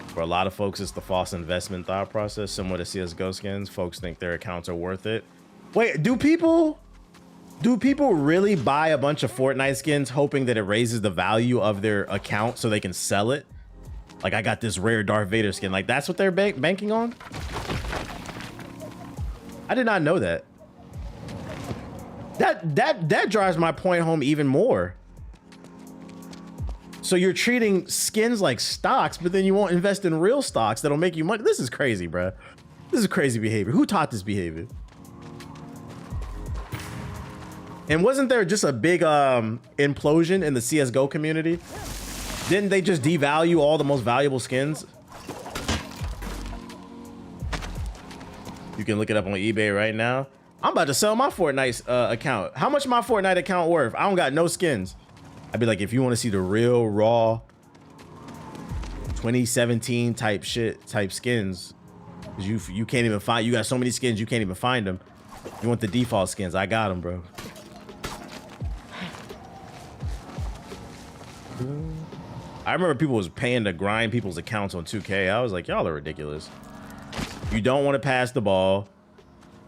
For a lot of folks, it's the false investment thought process, similar to CSGO skins. Folks think their accounts are worth it. Wait, do people really buy a bunch of Fortnite skins hoping that it raises the value of their account so they can sell it? Like, I got this rare Darth Vader skin. Like, that's what they're banking on? I did not know that. That drives my point home even more. So you're treating skins like stocks, but then you won't invest in real stocks that'll make you money. This is crazy, bro. This is crazy behavior. Who taught this behavior? And wasn't there just a big implosion in the CSGO community? Didn't they just devalue all the most valuable skins? You can look it up on eBay right now. I'm about to sell my Fortnite account. How much my Fortnite account worth? I don't got no skins. I'd be like, if you want to see the real raw 2017 type skins, because you can't even find, you got so many skins you can't even find them. You want the default skins? I got them, bro. I remember people was paying to grind people's accounts on 2K. I was like, y'all are ridiculous. You don't want to pass the ball.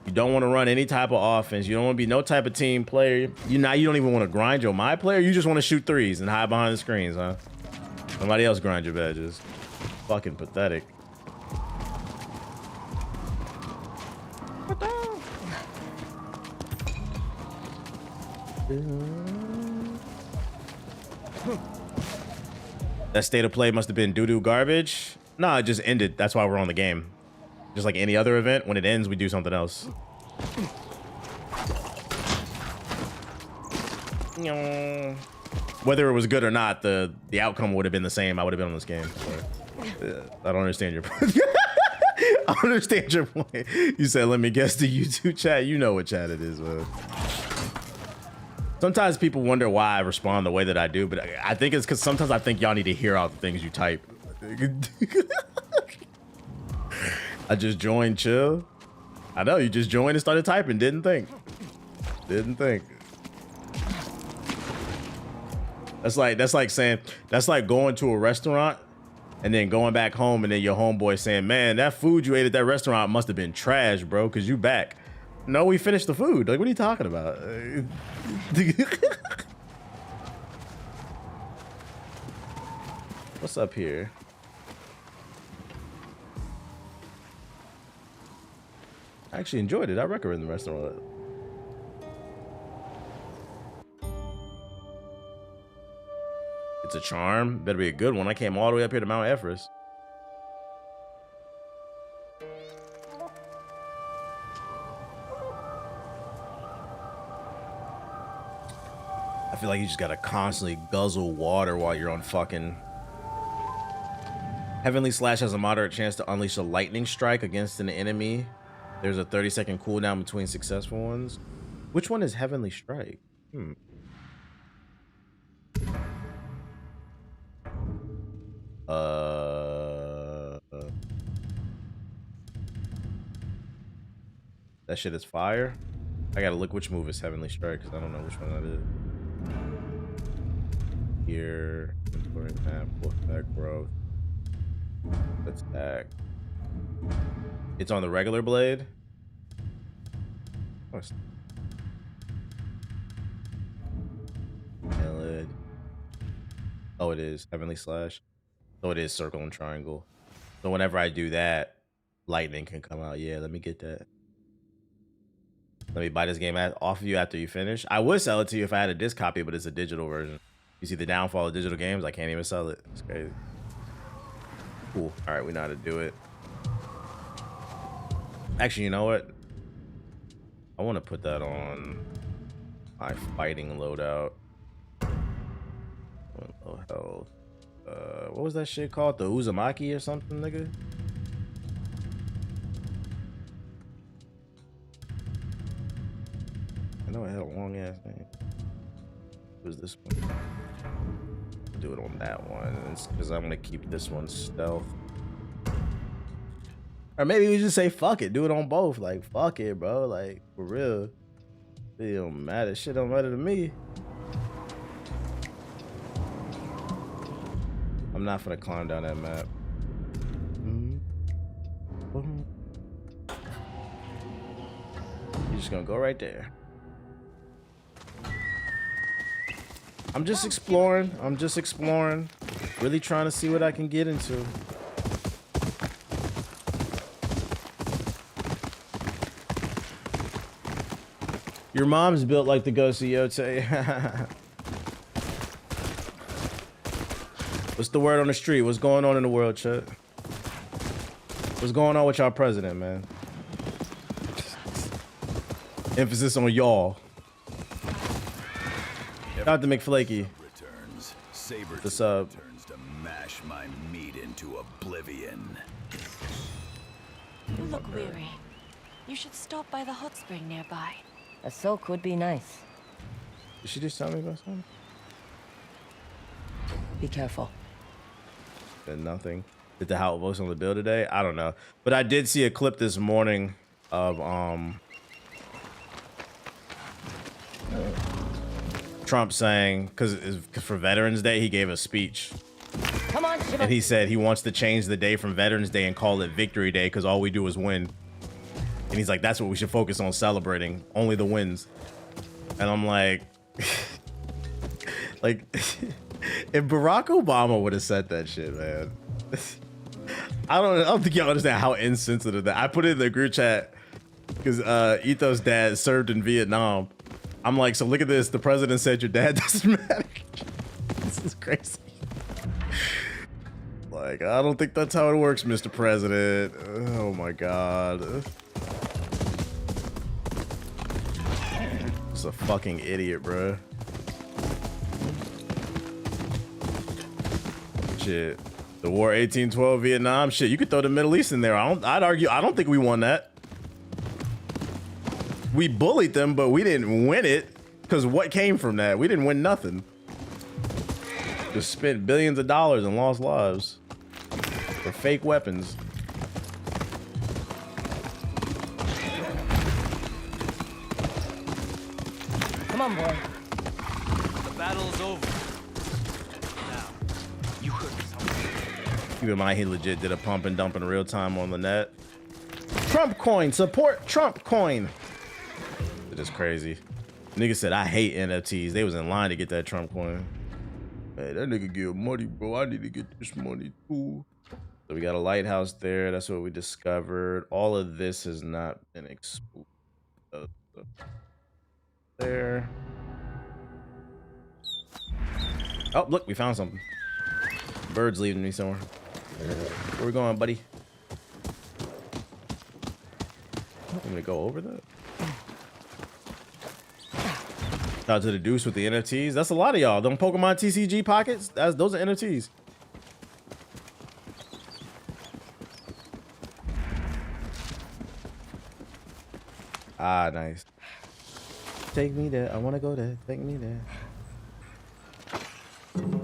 You don't want to run any type of offense. You don't want to be no type of team player. You don't even want to grind your my player. You just want to shoot threes and hide behind the screens, huh? Somebody else grind your badges. Fucking pathetic. That state of play must have been doo-doo garbage. Nah, it just ended. That's why we're on the game. Just like any other event, when it ends, we do something else. Whether it was good or not, the outcome would have been the same. I would have been on this game. I don't understand your point. I don't understand your point. You said, let me guess the YouTube chat. You know what chat it is, man. Sometimes people wonder why I respond the way that I do, but I think it's because sometimes I think y'all need to hear all the things you type. I just joined, chill. I know, you just joined and started typing, didn't think. That's like going to a restaurant and then going back home and then your homeboy saying, man, that food you ate at that restaurant must have been trash, bro, because you back. No, we finished the food. Like, what are you talking about? What's up here? I actually enjoyed it. I recommend the restaurant. It's a charm. Better be a good one. I came all the way up here to Mount Everest. I feel like you just gotta constantly guzzle water while you're on fucking... Heavenly Slash has a moderate chance to unleash a lightning strike against an enemy. There's a 30-second cooldown between successful ones. Which one is Heavenly Strike? That shit is fire. I gotta look which move is Heavenly Strike because I don't know which one that is. Here, inventory map, attack growth. Attack. It's on the regular blade. Oh, it is Heavenly Slash. So it is circle and triangle. So whenever I do that, lightning can come out. Yeah, let me get that. Let me buy this game off of you after you finish. I would sell it to you if I had a disc copy, but it's a digital version. You see the downfall of digital games? I can't even sell it. It's crazy. Cool. All right, we know how to do it. Actually, you know what? I want to put that on my fighting loadout. Low health. What was that shit called? The Uzumaki or something, nigga? I know I had a long ass name. What was this one? do it on that one because I'm gonna keep this one stealth. Or maybe we just say fuck it, do it on both. Like fuck it, bro. Like for real. It don't matter. Shit don't matter to me. I'm not gonna climb down that map. You're just gonna go right there. I'm just exploring. Really trying to see what I can get into. Your mom's built like the ghost of Yotei. What's the word on the street? What's going on in the world, chat? What's going on with y'all president, man? Emphasis on y'all. Shout out to McFlaky. What's up? Returns to mash my meat into oblivion. You look weary. You should stop by the hot spring nearby. A soak would be nice. Did she just tell me about something? Be careful. And nothing. Did the House vote on the bill today? I don't know. But I did see a clip this morning of Trump saying, because for Veterans Day, he gave a speech. Come on, and he said he wants to change the day from Veterans Day and call it Victory Day because all we do is win. And he's like, that's what we should focus on celebrating. Only the wins. And I'm like, like, if Barack Obama would have said that shit, man. I don't think y'all understand how insensitive that. I put it in the group chat because Etho's dad served in Vietnam. I'm like, so look at this. The president said your dad doesn't matter. This is crazy. Like, I don't think that's how it works, Mr. President. Oh my God. Just a fucking idiot, bro. Shit. The war 1812 Vietnam. Shit, you could throw the Middle East in there. I'd argue, I don't think we won that. We bullied them, but we didn't win it. Because what came from that? We didn't win nothing. Just spent billions of dollars and lost lives. For fake weapons. Come on, boy. The battle's over. Now, you heard something. Keep in mind, he legit did a pump and dump in real time on the net. Trump coin, support Trump coin. It is crazy. Nigga said, I hate NFTs. They was in line to get that Trump coin. Hey, that nigga give money, bro. I need to get this money too. So we got a lighthouse there. That's what we discovered. All of this has not been exposed. There. Oh, look, we found something. Bird's leaving me somewhere. Where we going, buddy? I'm gonna go over that. Shout out to the Deuce with the NFTs. That's a lot of y'all. Them Pokemon TCG pockets. Those are NFTs. Ah, nice. Take me there. I wanna go there. Take me there.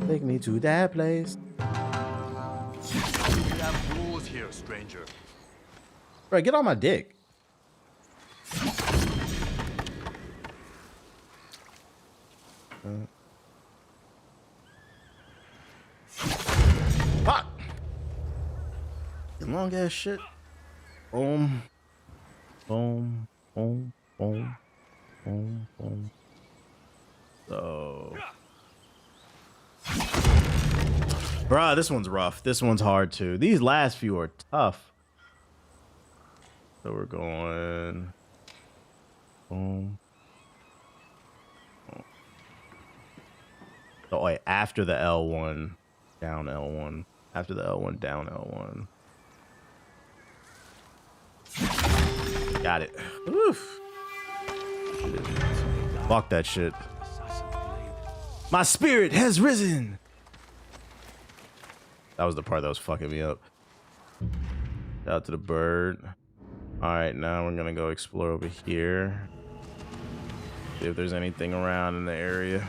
Take me to that place. We have rules here, stranger. Bro, get on my dick. Fuck. Long ass shit. Boom. Boom. Boom. Boom. Boom. Boom. So. Bruh, this one's rough. This one's hard too. These last few are tough. So we're going. Boom. So wait, after the L1, down L1. After the L1, down L1. Got it. Oof. Fuck that shit. My spirit has risen. That was the part that was fucking me up. Shout out to the bird. All right, now we're gonna go explore over here. See if there's anything around in the area.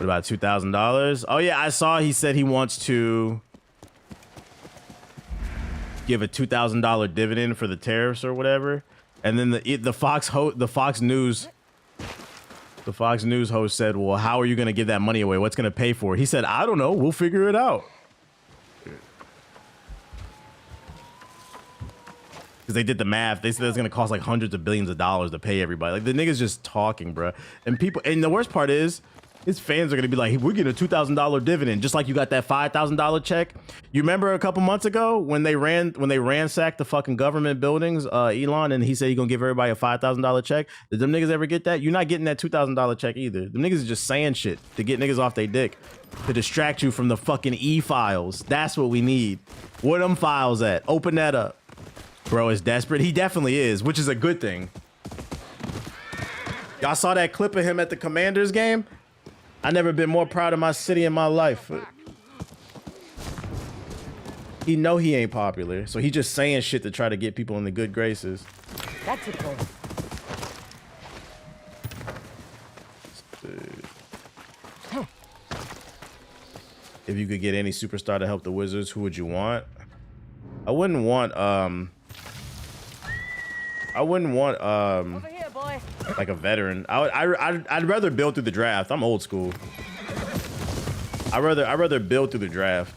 What about $2,000? Oh yeah, I saw he said he wants to give a $2,000 dividend for the tariffs or whatever. And then the Fox News host said, "Well, how are you going to give that money away? What's going to pay for it?" He said, "I don't know. We'll figure it out." Because they did the math. They said it's going to cost like hundreds of billions of dollars to pay everybody. Like the niggas just talking, bro. And the worst part is, his fans are going to be like, hey, we're getting a $2,000 dividend, just like you got that $5,000 check. You remember a couple months ago when they ransacked the fucking government buildings, Elon, and he said he's going to give everybody a $5,000 check? Did them niggas ever get that? You're not getting that $2,000 check either. Them niggas is just saying shit to get niggas off their dick, to distract you from the fucking e-files. That's what we need. Where them files at? Open that up. Bro is desperate. He definitely is, which is a good thing. Y'all saw that clip of him at the Commanders game? I never been more proud of my city in my life. He know he ain't popular, so he just saying shit to try to get people in the good graces. That's a goal. If you could get any superstar to help the Wizards, who would you want? I wouldn't want Over here, boy. like a veteran. I'd rather build through the draft. I'm old school. I'd rather build through the draft.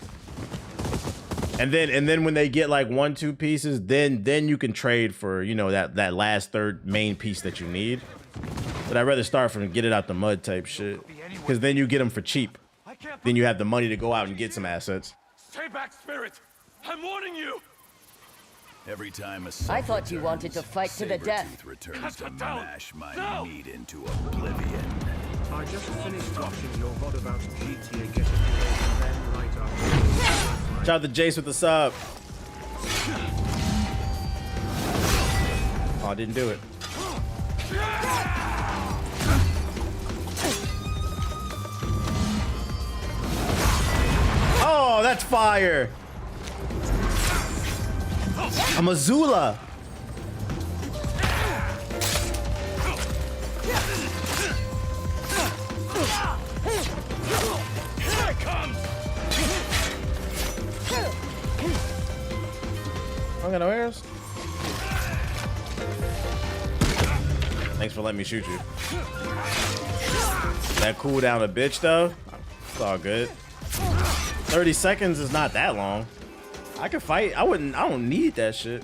And then when they get like 1-2 pieces, then you can trade for, you know, that last third main piece that you need. But I'd rather start from get it out the mud type shit, because then you get them for cheap. Then you have the money to go out and get some assets. Stay back, Spirit! I'm warning you! Every time a I thought you wanted to fight to the death. Sabretooth returns to mash my meat into oblivion. I just finished watching your VOD about GTA getting delayed, then right after. Shout out to Jace with the sub. Oh, I didn't do it. Oh, that's fire. I'm a Zula. Here it comes! I got no arrows. Thanks for letting me shoot you. That cooldown a bitch though. It's all good. 30 seconds is not that long. I can fight. I don't need that shit.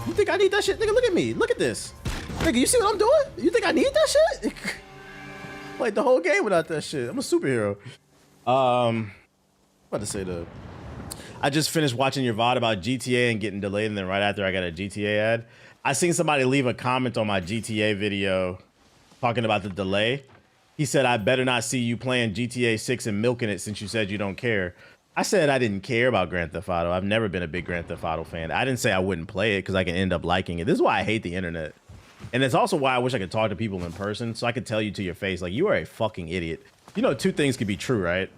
You think I need that shit? Nigga, look at me. Look at this. Nigga, you see what I'm doing? You think I need that shit? Like the whole game without that shit. I'm a superhero. About to say I just finished watching your VOD about GTA and getting delayed, and then right after I got a GTA ad. I seen somebody leave a comment on my GTA video talking about the delay. He said, I better not see you playing GTA 6 and milking it since you said you don't care. I said I didn't care about Grand Theft Auto. I've never been a big Grand Theft Auto fan. I didn't say I wouldn't play it because I can end up liking it. This is why I hate the internet. And it's also why I wish I could talk to people in person so I could tell you to your face, like, you are a fucking idiot. You know, two things could be true, right?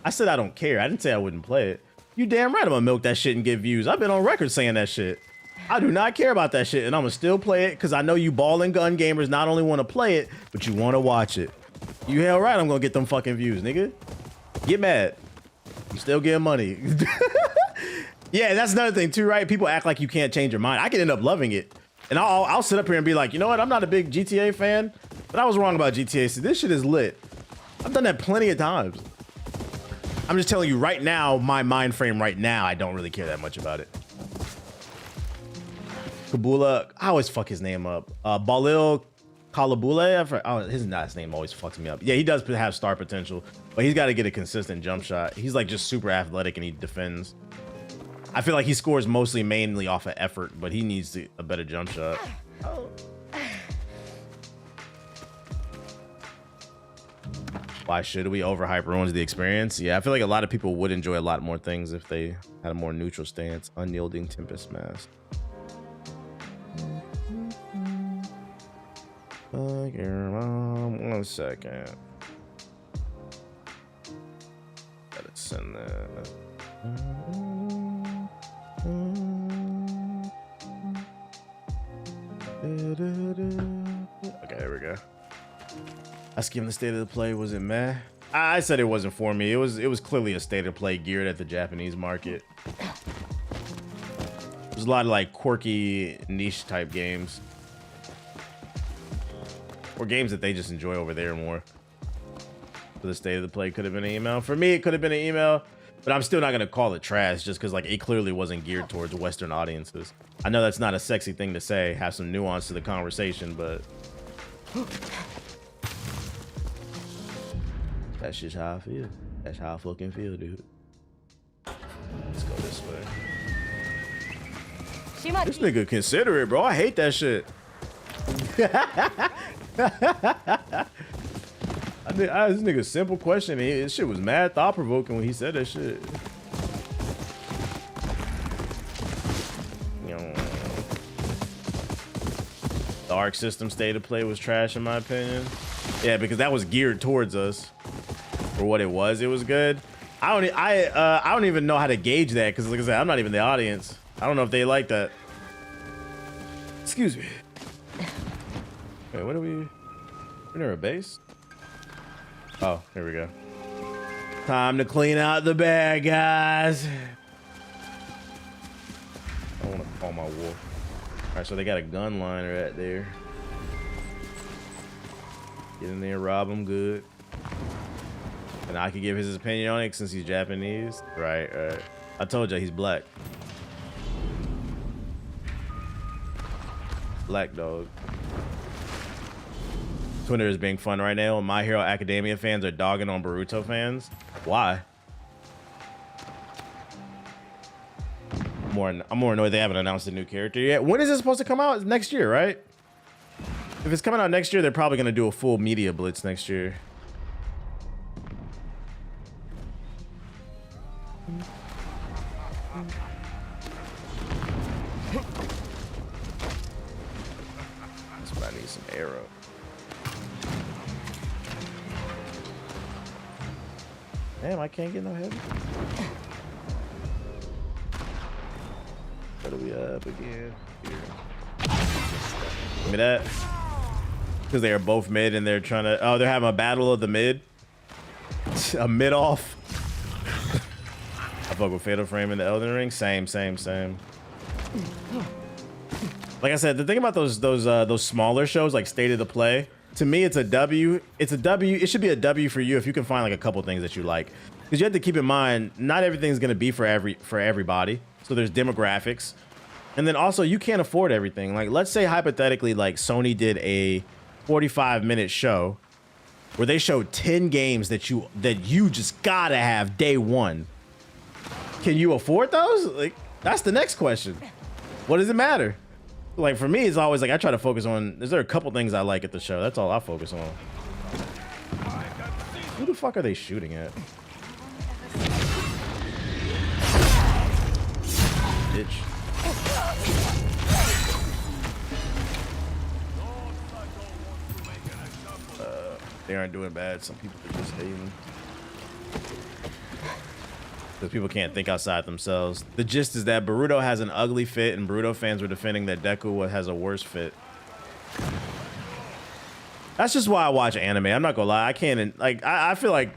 I said I don't care. I didn't say I wouldn't play it. You damn right I'm gonna milk that shit and get views. I've been on record saying that shit. I do not care about that shit, and I'm gonna still play it because I know you ball and gun gamers not only want to play it, but you want to watch it. You hell right I'm gonna get them fucking views, nigga. Get mad. I'm still getting money. Yeah, that's another thing too, right? People act like you can't change your mind. I can end up loving it. And I'll sit up here and be like, you know what? I'm not a big GTA fan, but I was wrong about GTA. So this shit is lit. I've done that plenty of times. I'm just telling you right now, my mind frame right now, I don't really care that much about it. Kabula, I always fuck his name up. Balil Kalabule, oh, his last name always fucks me up. Yeah, he does have star potential, but he's got to get a consistent jump shot. He's like just super athletic and he defends. I feel like he scores mainly off of effort, but he needs a better jump shot. Why should we? Overhype ruins the experience. Yeah, I feel like a lot of people would enjoy a lot more things if they had a more neutral stance. Unyielding Tempest Mask. Fuck your mom. 1 second. Gotta send that. Okay, there we go. I skimmed the state of the play. Was it meh? I said it wasn't for me. It was clearly a state of play geared at the Japanese market. There's a lot of like quirky niche type games. Or games that they just enjoy over there more. So the state of the play could have been an email. For me, it could have been an email, but I'm still not gonna call it trash just because like it clearly wasn't geared towards Western audiences. I know that's not a sexy thing to say, have some nuance to the conversation, but that's just how I feel. That's how I fucking feel, dude. Let's go this way. This nigga considerate, bro. I hate that shit. This nigga simple question. This shit was mad thought provoking when he said that shit. The Arc System state of play was trash in my opinion. Yeah, because that was geared towards us. For what it was good. I don't even know how to gauge that because, like I said, I'm not even the audience. I don't know if they like that. Excuse me. Wait, what are we? We're near a base? Oh, here we go. Time to clean out the bag, guys. I want to call my wolf. All right, so they got a gun liner right there. Get in there, rob him good. And I could give his opinion on it since he's Japanese. Right. I told you he's black. Black dog. Twitter is being fun right now. My Hero Academia fans are dogging on Boruto fans. Why? I'm more annoyed they haven't announced a new character yet. When is it supposed to come out? It's next year, right? If it's coming out next year, they're probably going to do a full media blitz next year. That's why I need some arrow. Damn, I can't get no heavy. What are we up again? Here. Give me that. Because they are both mid and they're trying to... Oh, they're having a battle of the mid. A mid off. I fuck with Fatal Frame in the Elden Ring. Same. Like I said, the thing about those smaller shows like State of the Play, to me, it's a W. It's a W. It should be a W for you if you can find like a couple things that you like. Because you have to keep in mind, not everything's gonna be for everybody. So there's demographics, and then also you can't afford everything. Like let's say hypothetically, like Sony did a 45-minute show where they showed 10 games that you just gotta have day one. Can you afford those? Like that's the next question. What does it matter? Like for me, it's always like I try to focus on. Is there a couple things I like at the show? That's all I focus on. Who the fuck are they shooting at? Bitch. They aren't doing bad. Some people are just hating. Because people can't think outside themselves. The gist is that Boruto has an ugly fit, and Boruto fans were defending that Deku has a worse fit. That's just why I watch anime. I'm not gonna lie. I can't, like, I feel like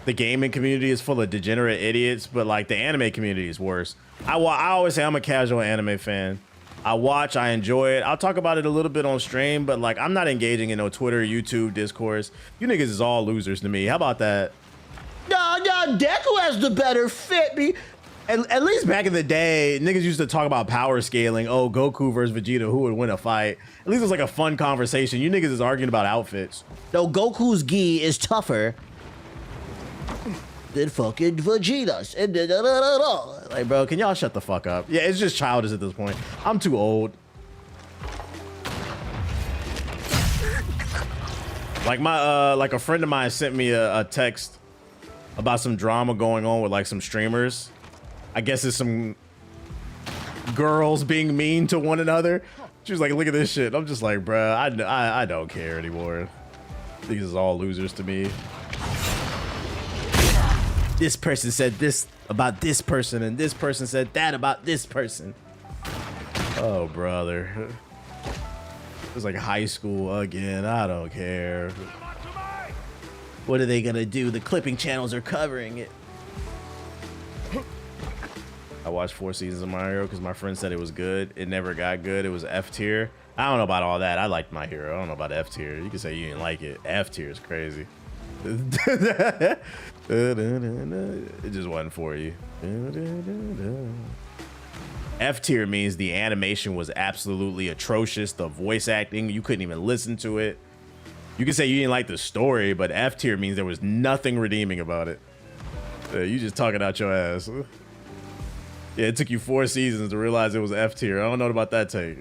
the gaming community is full of degenerate idiots, but like the anime community is worse. I always say I'm a casual anime fan. I watch, I enjoy it. I'll talk about it a little bit on stream, but like I'm not engaging in no Twitter, YouTube, discourse. You niggas is all losers to me. How about that? No, Deku has the better fit, me. At least back in the day, niggas used to talk about power scaling. Oh, Goku versus Vegeta, who would win a fight? At least it was like a fun conversation. You niggas is arguing about outfits. No, Goku's gi is tougher than fucking Vegeta's. Like, bro, can y'all shut the fuck up? Yeah, it's just childish at this point. I'm too old. Like like a friend of mine sent me a text about some drama going on with like some streamers. I guess it's some girls being mean to one another. She was like, look at this shit. I'm just like, bruh, I don't care anymore. These is all losers to me. This person said this about this person, and this person said that about this person. Oh, brother. It's like high school again. I don't care. What are they gonna do? The clipping channels are covering it. I watched 4 seasons of My Hero because my friend said it was good. It never got good. It was F tier. I don't know about all that. I liked My Hero. I don't know about F tier. You can say you didn't like it. F tier is crazy. It just wasn't for you. F tier means the animation was absolutely atrocious. The voice acting, you couldn't even listen to it. You can say you didn't like the story, but F tier means there was nothing redeeming about it. You just talking out your ass. Yeah, it took you 4 seasons to realize it was F tier. I don't know about that take.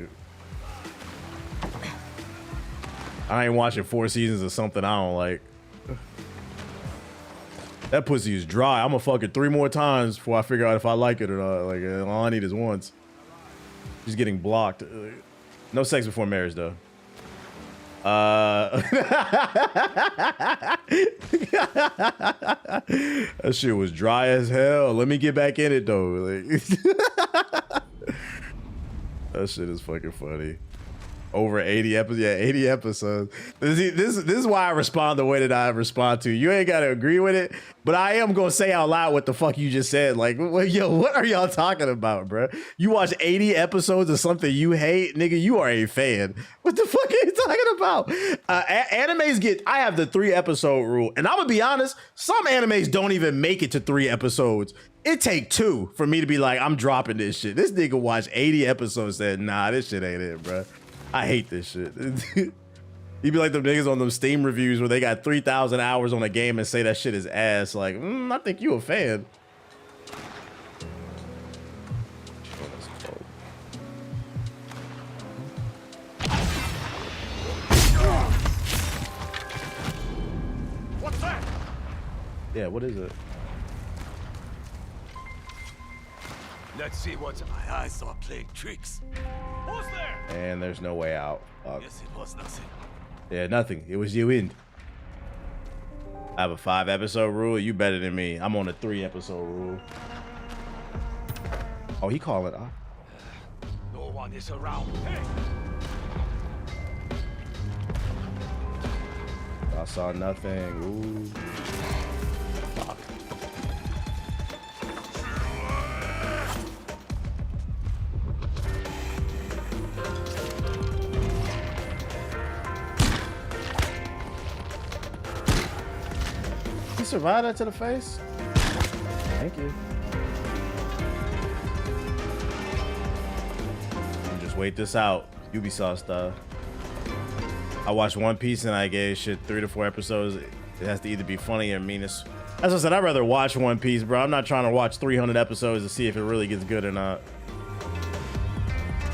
I ain't watching 4 seasons of something I don't like. That pussy is dry. I'm gonna fuck it 3 more times before I figure out if I like it or not. Like, all I need is once. She's getting blocked. No sex before marriage, though. That shit was dry as hell. Let me get back in it, though. Like, that shit is fucking funny. Over 80 episodes. Yeah, 80 episodes. This is why I respond the way that I respond to. You ain't got to agree with it, but I am going to say out loud what the fuck you just said. Like, yo, what are y'all talking about, bro? You watch 80 episodes of something you hate? Nigga, you are a fan. What the fuck are you talking about? Animes get... I have the 3 episode rule, and I'm going to be honest, some animes don't even make it to 3 episodes. It take 2 for me to be like, I'm dropping this shit. This nigga watched 80 episodes said, nah, this shit ain't it, bro. I hate this shit. You be like them niggas on them Steam reviews where they got 3,000 hours on a game and say that shit is ass. Like, I think you a fan. What's that? Yeah, what is it? Let's see what's... My eyes are playing tricks. Who's there? And there's no way out. Fuck. Yes, it was nothing. Yeah, nothing. It was you in. I have a 5 episode rule. You better than me. I'm on a 3 episode rule. Oh, he calling. No one is around. Hey! I saw nothing. Ooh. Fuck. He survived that to the face? Thank you. Just wait this out. Ubisoft stuff. I watched One Piece and I gave shit 3 to 4 episodes. It has to either be funny or meanest. As I said, I'd rather watch One Piece, bro. I'm not trying to watch 300 episodes to see if it really gets good or not.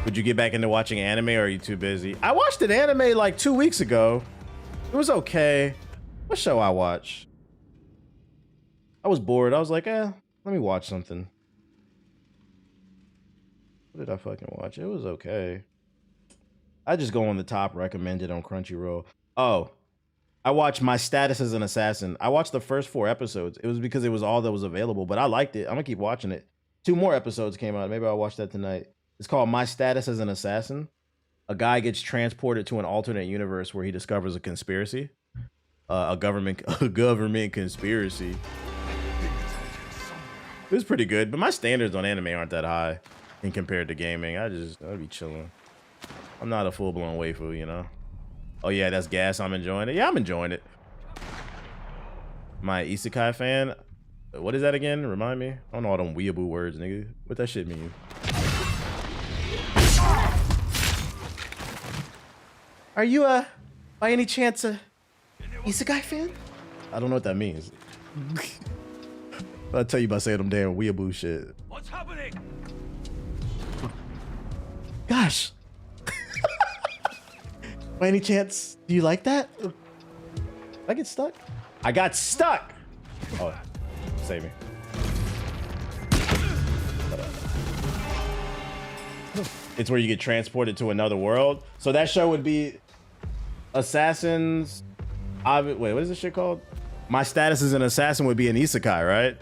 Would you get back into watching anime or are you too busy? I watched an anime like 2 weeks ago. It was okay. What show I watch? I was bored. I was like, let me watch something. What did I fucking watch? It was okay. I just go on the top recommended on Crunchyroll. Oh, I watched My Status as an Assassin. I watched the first 4 episodes. It was because it was all that was available, but I liked it. I'm gonna keep watching it. 2 more episodes came out. Maybe I'll watch that tonight. It's called My Status as an Assassin. A guy gets transported to an alternate universe where he discovers a conspiracy. A government conspiracy. It was pretty good, but my standards on anime aren't that high in compared to gaming. I'd be chilling. I'm not a full-blown waifu, you know? Oh yeah, that's gas. I'm enjoying it. Yeah, I'm enjoying it. My isekai fan. What is that again? Remind me. I don't know all them weeaboo words, nigga. What that shit mean? Are you by any chance a isekai fan? I don't know what that means. I'll tell you about saying them damn weeaboo shit. What's happening? Gosh. By any chance, do you like that? Did I get stuck? I got stuck. Oh, save me. It's where you get transported to another world. So that show would be Assassins. Wait, what is this shit called? My Status as an Assassin would be an isekai, right?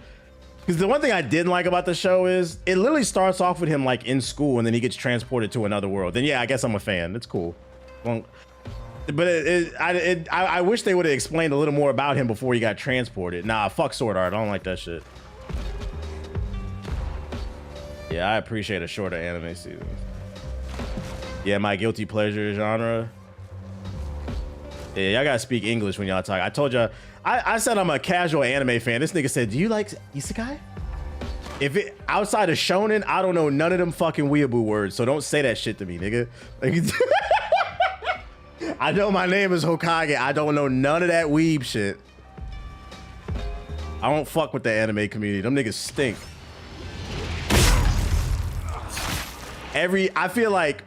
Because the one thing I didn't like about the show is it literally starts off with him like in school and then he gets transported to another world. Then yeah, I guess I'm a fan. It's cool. Well, but I wish they would have explained a little more about him before he got transported. Nah, fuck Sword Art. I don't like that shit. Yeah, I appreciate a shorter anime season. Yeah, my guilty pleasure genre. Yeah, y'all gotta speak English when y'all talk. I told y'all, I said I'm a casual anime fan. This nigga said, do you like isekai? If it outside of shonen, I don't know none of them fucking weeaboo words, so don't say that shit to me, nigga. Like, I know my name is Hokage. I don't know none of that weeb shit. I don't fuck with the anime community. Them niggas stink. I feel like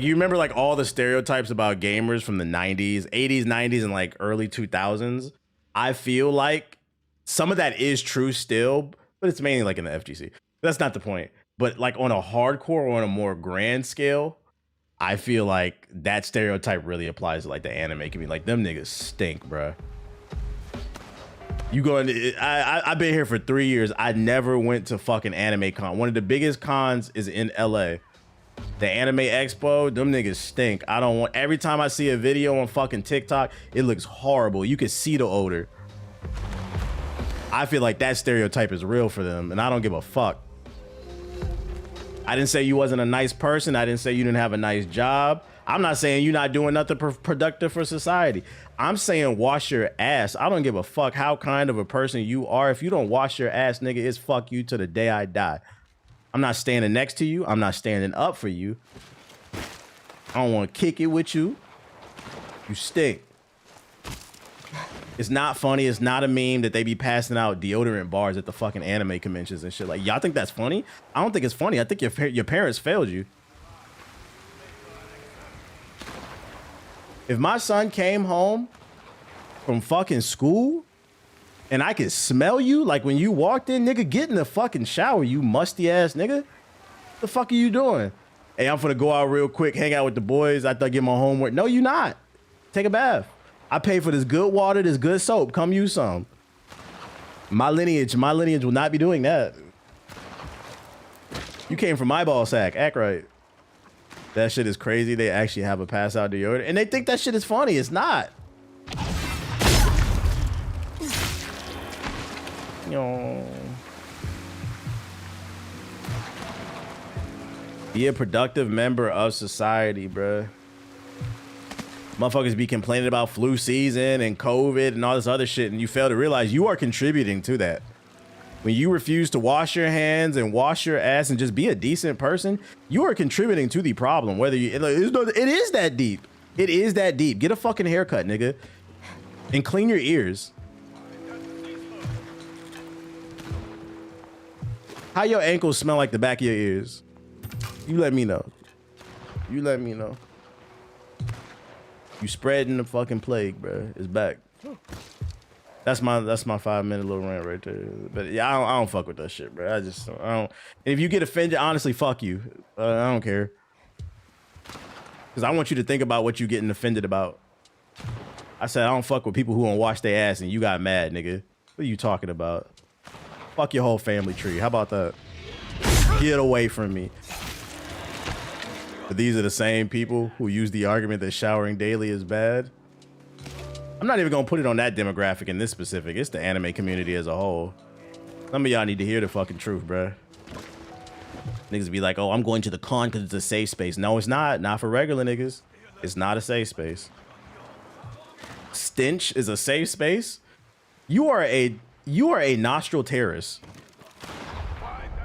you remember like all the stereotypes about gamers from the 90s, 80s, 90s, and like early 2000s. I feel like some of that is true still, but it's mainly like in the FGC. That's not the point. But like on a hardcore or on a more grand scale, I feel like that stereotype really applies to like the anime community. Like them niggas stink, bruh. You going to, I've been here for 3 years. I never went to fucking Anime Con. One of the biggest cons is in LA. The Anime Expo, them niggas stink. I don't want, every time I see a video on fucking TikTok, it looks horrible. You can see the odor. I feel like that stereotype is real for them, and I don't give a fuck. I didn't say you wasn't a nice person. I didn't say you didn't have a nice job. I'm not saying you're not doing nothing productive for society. I'm saying wash your ass. I don't give a fuck how kind of a person you are. If you don't wash your ass, nigga, it's fuck you to the day I die. I'm not standing next to you. I'm not standing up for you. I don't want to kick it with you. You stink. It's not funny. It's not a meme that they be passing out deodorant bars at the fucking anime conventions and shit. Like, y'all think that's funny? I don't think it's funny. I think your parents failed you. If my son came home from fucking school and I could smell you, like when you walked in, nigga, get in the fucking shower, you musty ass nigga. What the fuck are you doing? Hey, I'm finna go out real quick, hang out with the boys. I thought get my homework. No, you not. Take a bath. I pay for this good water, this good soap. Come use some. My lineage will not be doing that. You came from my ball sack. Act right. That shit is crazy. They actually have a pass out deodorant, and they think that shit is funny. It's not. Yo. Be a productive member of society, bruh. Motherfuckers be complaining about flu season and COVID and all this other shit, and you fail to realize you are contributing to that. When you refuse to wash your hands and wash your ass and just be a decent person, you are contributing to the problem. Whether you, it is that deep. It is that deep. Get a fucking haircut, nigga, and clean your ears. How your ankles smell like the back of your ears? You let me know. You let me know. You spreading the fucking plague, bro. It's back. That's my 5-minute little rant right there. But yeah, I don't fuck with that shit, bro. I don't. And if you get offended, honestly, fuck you. I don't care. Cause I want you to think about what you getting offended about. I said I don't fuck with people who don't wash their ass, and you got mad, nigga. What are you talking about? Fuck your whole family tree. How about that? Get away from me. But these are the same people who use the argument that showering daily is bad. I'm not even gonna put it on that demographic in this specific. It's the anime community as a whole. Some of y'all need to hear the fucking truth, bruh. Niggas be like, oh, I'm going to the con because it's a safe space. No, it's not. Not for regular niggas. It's not a safe space. Stench is a safe space. You are a nostril terrorist.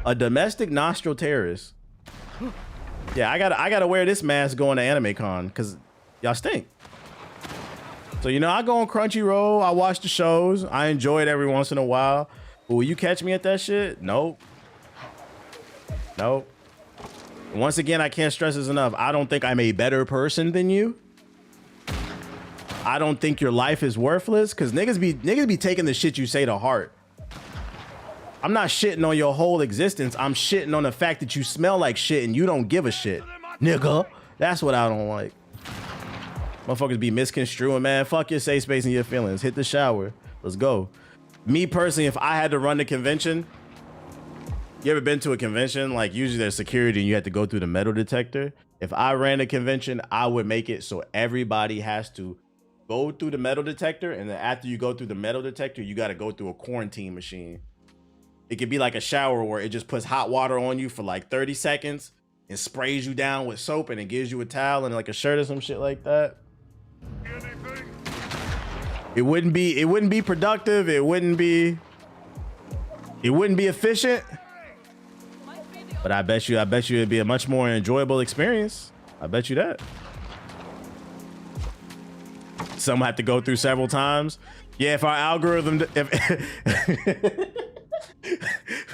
A domestic nostril terrorist. Yeah, I gotta wear this mask going to Anime Con because y'all stink. So, you know, I go on Crunchyroll, I watch the shows, I enjoy it every once in a while. But will you catch me at that shit? Nope. Nope. Once again, I can't stress this enough. I don't think I'm a better person than you. I don't think your life is worthless because niggas be taking the shit you say to heart. I'm not shitting on your whole existence. I'm shitting on the fact that you smell like shit and you don't give a shit. Nigga. That's what I don't like. Motherfuckers be misconstruing, man. Fuck your safe space and your feelings. Hit the shower. Let's go. Me personally, if I had to run the convention, you ever been to a convention? Like usually there's security and you have to go through the metal detector. If I ran a convention, I would make it so everybody has to go through the metal detector, and then after you go through the metal detector, you got to go through a quarantine machine. It could be like a shower where it just puts hot water on you for like 30 seconds and sprays you down with soap, and it gives you a towel and like a shirt or some shit like that. It wouldn't be productive. It wouldn't be efficient. But I bet you it'd be a much more enjoyable experience. I bet you that. Some have to go through several times. Yeah, if our algorithm,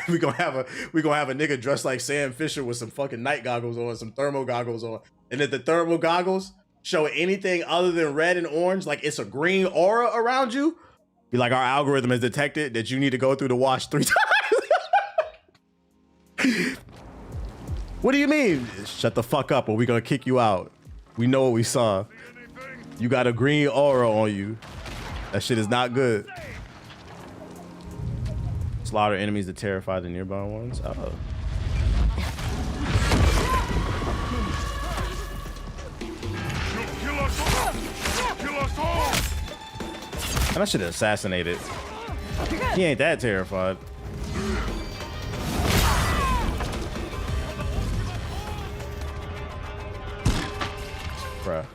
we gonna have a nigga dressed like Sam Fisher with some fucking night goggles on, some thermal goggles on, and if the thermal goggles show anything other than red and orange, like it's a green aura around you, be like, our algorithm has detected that you need to go through the wash 3 times. What do you mean? Shut the fuck up or we gonna kick you out. We know what we saw. You got a green aura on you. That shit is not good. Slaughter enemies to terrify the nearby ones. Oh. And I should have assassinated. He ain't that terrified. Bruh.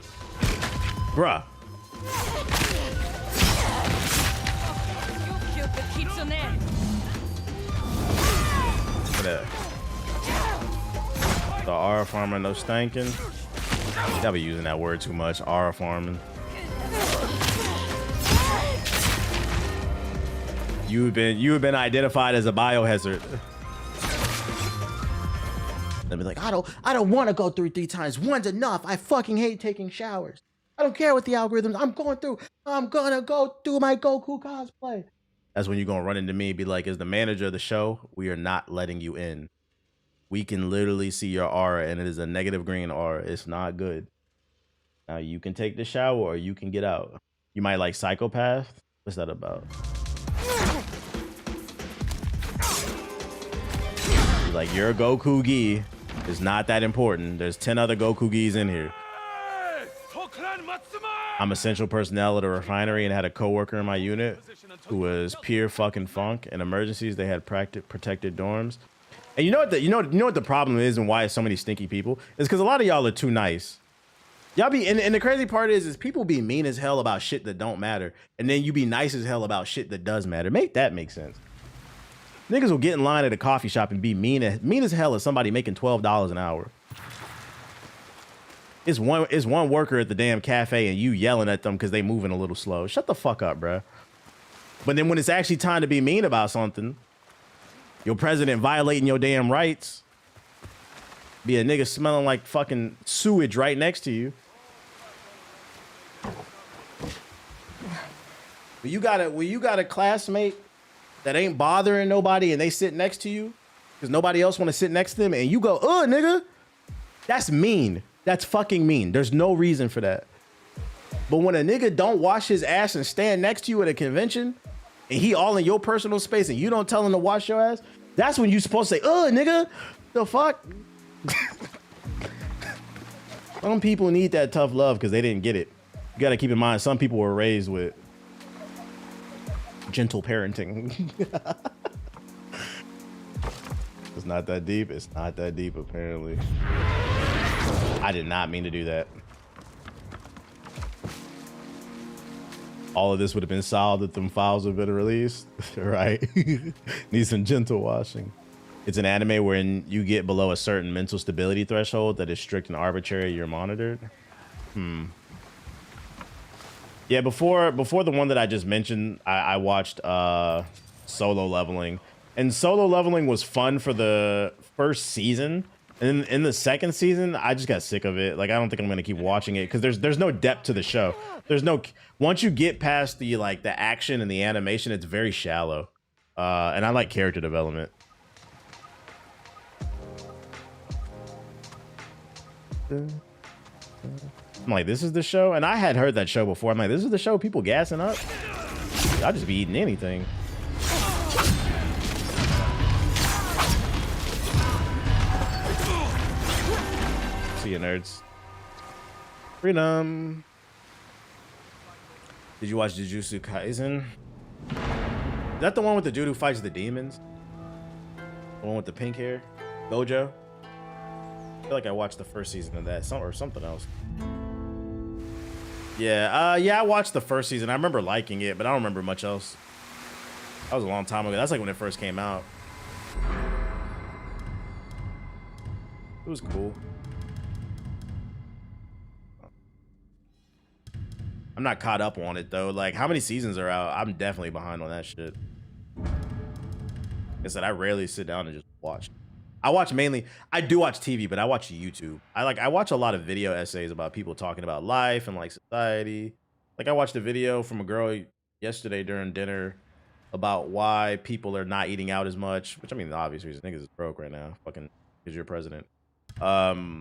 Bruh. The aura farmer, no stankin'. Y'all be using that word too much. Aura farming. You've been identified as a biohazard. They'll be like, I don't want to go through 3 times. One's enough. I fucking hate taking showers. I don't care what the algorithms. I'm gonna go do my Goku cosplay. That's when you're gonna run into me and be like, as the manager of the show, we are not letting you in. We can literally see your aura, and it is a negative green aura. It's not good. Now you can take the shower or you can get out. You might like Psychopath. What's that about? Like, your Goku gi is not that important. There's 10 other Goku gis in here. I'm essential personnel at a refinery and had a coworker in my unit who was pure fucking funk. In emergencies, they had protected dorms. And you know what the problem is and why it's so many stinky people? It's because a lot of y'all are too nice. Y'all be, and the crazy part is people be mean as hell about shit that don't matter, and then you be nice as hell about shit that does matter. Make that make sense. Niggas will get in line at a coffee shop and be mean as hell as somebody making $12 an hour. It's one worker at the damn cafe and you yelling at them because they moving a little slow. Shut the fuck up, bruh. But then when it's actually time to be mean about something, your president violating your damn rights, be a nigga smelling like fucking sewage right next to you. When you got a classmate that ain't bothering nobody and they sit next to you because nobody else want to sit next to them, and you go, nigga, that's mean. That's fucking mean. There's no reason for that. But when a nigga don't wash his ass and stand next to you at a convention, and he all in your personal space and you don't tell him to wash your ass, that's when you supposed to say, nigga, the fuck? Some people need that tough love because they didn't get it. You got to keep in mind, some people were raised with gentle parenting. It's not that deep. It's not that deep, apparently. I did not mean to do that. All of this would have been solved if them files would have been released, right? Need some gentle washing. It's an anime wherein you get below a certain mental stability threshold that is strict and arbitrary. You're monitored. Yeah, before the one that I just mentioned, I watched Solo Leveling, and Solo Leveling was fun for the first season. And in the second season, I just got sick of it. Like, I don't think I'm gonna keep watching it because there's no depth to the show. Once you get past the action and the animation, it's very shallow. And I like character development. I'm like, this is the show? And I had heard that show before. I'm like, this is the show people gassing up? I'll just be eating anything. See you, nerds. Freedom. Did you watch Jujutsu Kaisen? Is that the one with the dude who fights the demons? The one with the pink hair? Gojo? I feel like I watched the first season of that, or something else. Yeah, yeah, I watched the first season. I remember liking it, but I don't remember much else. That was a long time ago. That's like when it first came out. It was cool. I'm not caught up on it though. Like, how many seasons are out? I'm definitely behind on that shit. Like I said, I rarely sit down and just watch. I do watch TV, but I watch YouTube. I watch a lot of video essays about people talking about life and like society. Like, I watched a video from a girl yesterday during dinner about why people are not eating out as much, which I mean, the obvious reason, niggas is broke right now. Fucking, because you're president. That's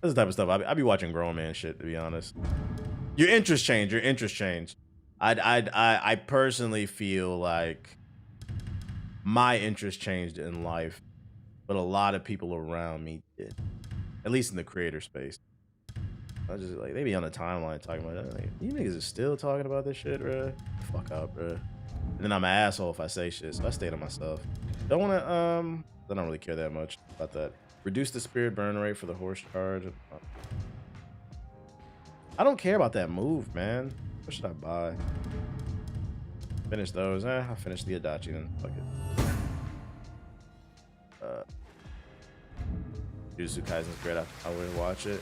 the type of stuff I be watching grown man shit, to be honest. Your interest change. I personally feel like my interest changed in life, but a lot of people around me did, at least in the creator space. I was just like, they be on the timeline talking about that. Like, you niggas are still talking about this shit, bro. Fuck up, bro. And then I'm an asshole if I say shit, so I stay to myself. Don't want to, I don't really care that much about that. Reduce the spirit burn rate for the horse charge. I don't care about that move, man. What should I buy? Finish those. I'll finish the Adachi then. Fuck it. Jujutsu Kaisen's great. I would watch it.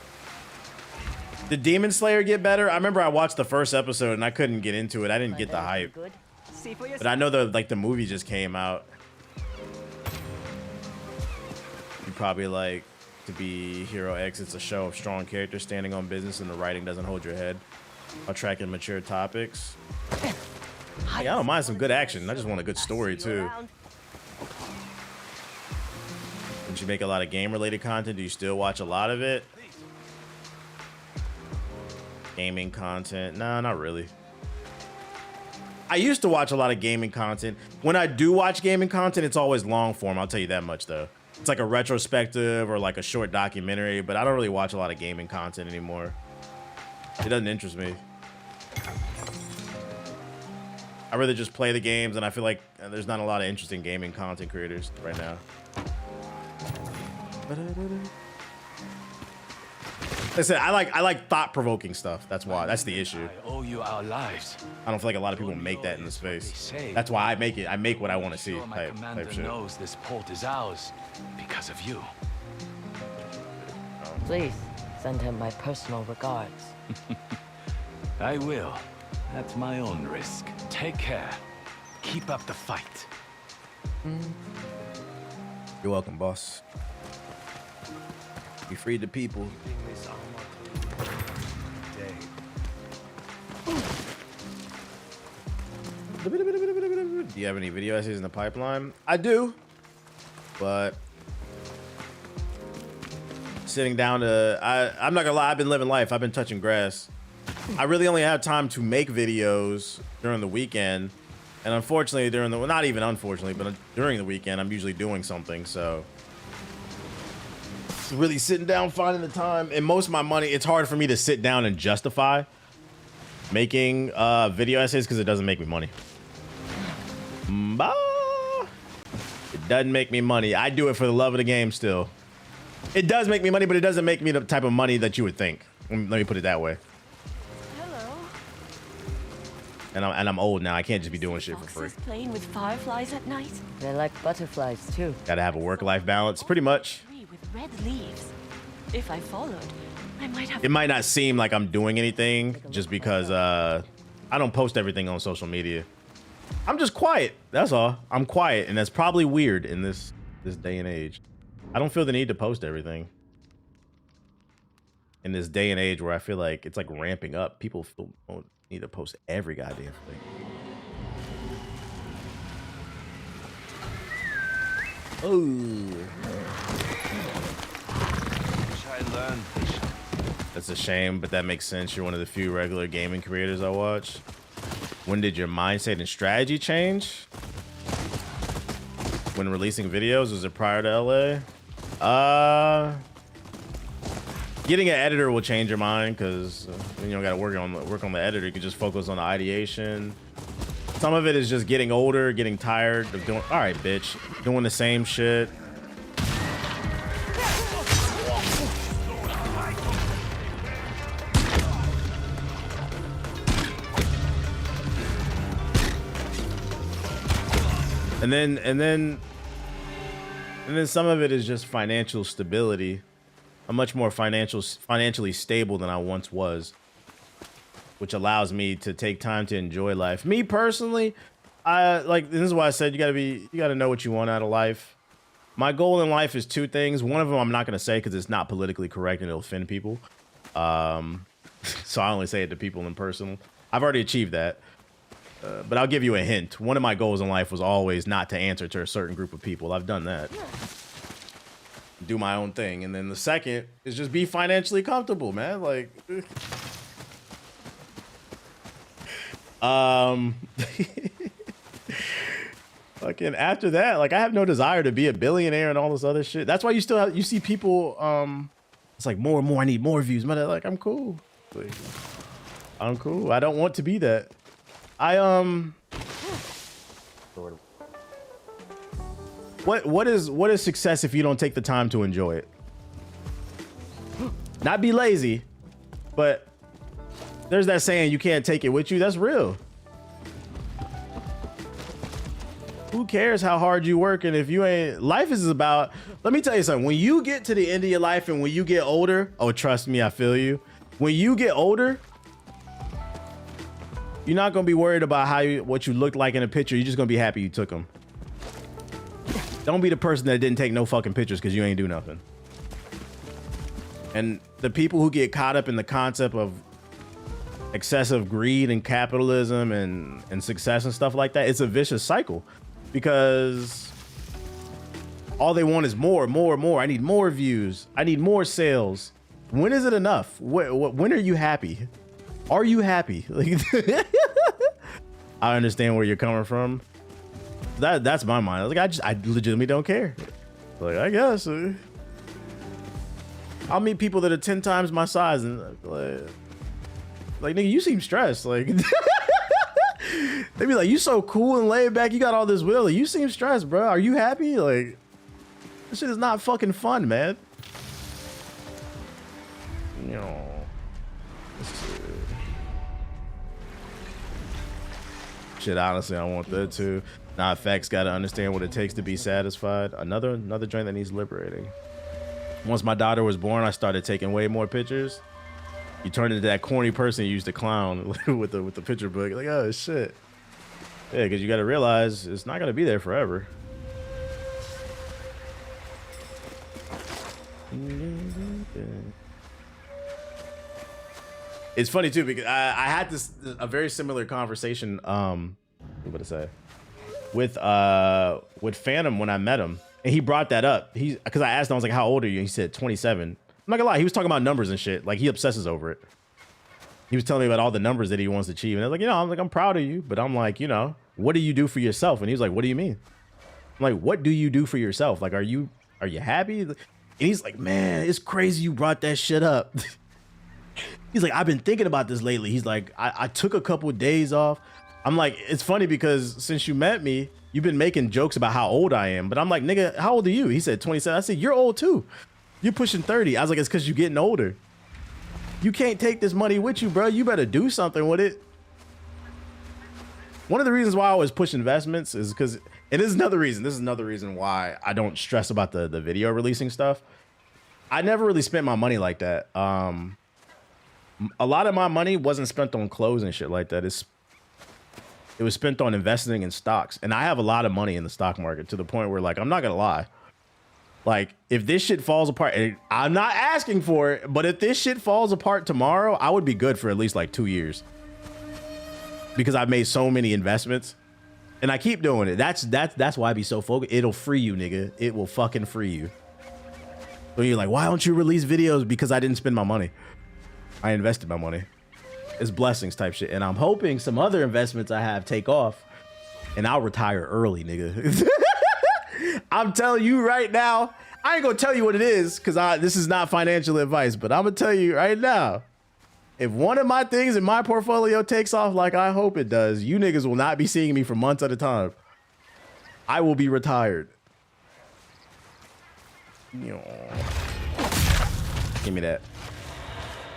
Did Demon Slayer get better? I remember I watched the first episode and I couldn't get into it. I didn't get the hype. But I know the movie just came out. You probably like to be Hero X. It's a show of strong characters standing on business and the writing doesn't hold your head while tracking mature topics. Hey, I don't mind some good action. I just want a good story too. Did you make a lot of game-related content? Do you still watch a lot of it? Gaming content? Nah, not really. I used to watch a lot of gaming content. When I do watch gaming content, it's always long form. I'll tell you that much though. It's like a retrospective or like a short documentary, but I don't really watch a lot of gaming content anymore. It doesn't interest me. I rather just play the games, and I feel like there's not a lot of interesting gaming content creators right now. Listen, I like thought-provoking stuff. That's why. That's the issue. I owe you our lives. I don't feel like a lot of people make that in the space. That's why I make it. I make what I want to see. My commander knows this port is ours because of you. Please send him my personal regards. I will, at my own risk. Take care. Keep up the fight. You're welcome, boss. You freed the people. Do you have any video essays in the pipeline? I do, but sitting down to, I'm not gonna lie, I've been living life. I've been touching grass. I really only have time to make videos during the weekend. And unfortunately, well, not even unfortunately, but during the weekend, I'm usually doing something. So it's really sitting down, finding the time. And most of my money, it's hard for me to sit down and justify making video essays because it doesn't make me money. It doesn't make me money. I do it for the love of the game still. It does make me money, but it doesn't make me the type of money that you would think. Let me put it that way. And I'm old now. I can't just be doing shit for free. Playing with fireflies at night? They like butterflies too. Gotta have a work-life balance, pretty much. With red leaves. If I followed, I might have. It might not seem like I'm doing anything just because I don't post everything on social media. I'm just quiet. That's all. I'm quiet, and that's probably weird in this day and age. I don't feel the need to post everything. In this day and age where I feel like it's like ramping up, people need to post every goddamn thing. Oh. That's a shame, but that makes sense. You're one of the few regular gaming creators I watch. When did your mindset and strategy change? When releasing videos? Was it prior to LA? Getting an editor will change your mind because you don't got to work on the editor. You can just focus on the ideation. Some of it is just getting older, getting tired of doing. All right, bitch, doing the same shit. And then some of it is just financial stability. I'm much more financially stable than I once was, which allows me to take time to enjoy life. Me personally, this is why I said you gotta know what you want out of life. My goal in life is two things. One of them I'm not gonna say because it's not politically correct and it'll offend people. So I only say it to people in person. I've already achieved that. But I'll give you a hint. One of my goals in life was always not to answer to a certain group of people. I've done that. Do my own thing. And then the second is just be financially comfortable, man. Like, fucking after that, like I have no desire to be a billionaire and all this other shit. That's why you see people, it's like more and more, I need more views. Man, like I'm cool. Like, I'm cool. I don't want to be that. What is success if you don't take the time to enjoy it? Not be lazy, but there's that saying you can't take it with you. That's real. Who cares how hard you work? And if you ain't, life is about, let me tell you something. When you get to the end of your life and when you get older, oh, trust me, I feel you. When you get older, you're not going to be worried about what you looked like in a picture. You're just going to be happy you took them. Don't be the person that didn't take no fucking pictures because you ain't do nothing. And the people who get caught up in the concept of excessive greed and capitalism and success and stuff like that, it's a vicious cycle because all they want is more. I need more views. I need more sales. When is it enough? When are you happy? Are you happy? Like, I understand where you're coming from. That's my mind. Like I legitimately don't care. Like I guess I'll meet people that are 10 times my size and like nigga, you seem stressed. Like they be like, you so cool and laid back. You got all this will. Like, you seem stressed, bro. Are you happy? Like this shit is not fucking fun, man. You know. Shit, honestly, I want that too. Nah, facts, gotta understand what it takes to be satisfied. Another joint that needs liberating. Once my daughter was born, I started taking way more pictures. You turned into that corny person you used to clown with the picture book. Like, oh shit. Yeah, because you gotta realize it's not gonna be there forever. It's funny too because I had a very similar conversation. What to say with Phantom when I met him, and he brought that up. Because I asked him, I was like, "How old are you?" And he said 27. I'm not gonna lie, he was talking about numbers and shit. Like he obsesses over it. He was telling me about all the numbers that he wants to achieve, and I was like, I'm proud of you, but I'm like, what do you do for yourself? And he was like, what do you mean? I'm like, what do you do for yourself? Like, are you happy? And he's like, man, it's crazy you brought that shit up. He's like, I've been thinking about this lately. He's like, I took a couple of days off. I'm like, it's funny because since you met me, you've been making jokes about how old I am. But I'm like, nigga, how old are you? He said 27. I said, you're old too. You're pushing 30. I was like, it's because you're getting older. You can't take this money with you, bro. You better do something with it. One of the reasons why I always push investments is because, and this is another reason why I don't stress about the video releasing stuff. I never really spent my money like that. A lot of my money wasn't spent on clothes and shit like that. It was spent on investing in stocks. And I have a lot of money in the stock market to the point where, like, I'm not gonna lie. Like, if this shit falls apart, and I'm not asking for it, but if this shit falls apart tomorrow, I would be good for at least like 2 years. Because I've made so many investments and I keep doing it. That's why I be so focused. It'll free you, nigga. It will fucking free you. So you're like, why don't you release videos? Because I didn't spend my money. I invested my money. It's blessings type shit. And I'm hoping some other investments I have take off and I'll retire early, nigga. I'm telling you right now, I ain't gonna tell you what it is because this is not financial advice, but I'm gonna tell you right now. If one of my things in my portfolio takes off like I hope it does, you niggas will not be seeing me for months at a time. I will be retired. Give me that.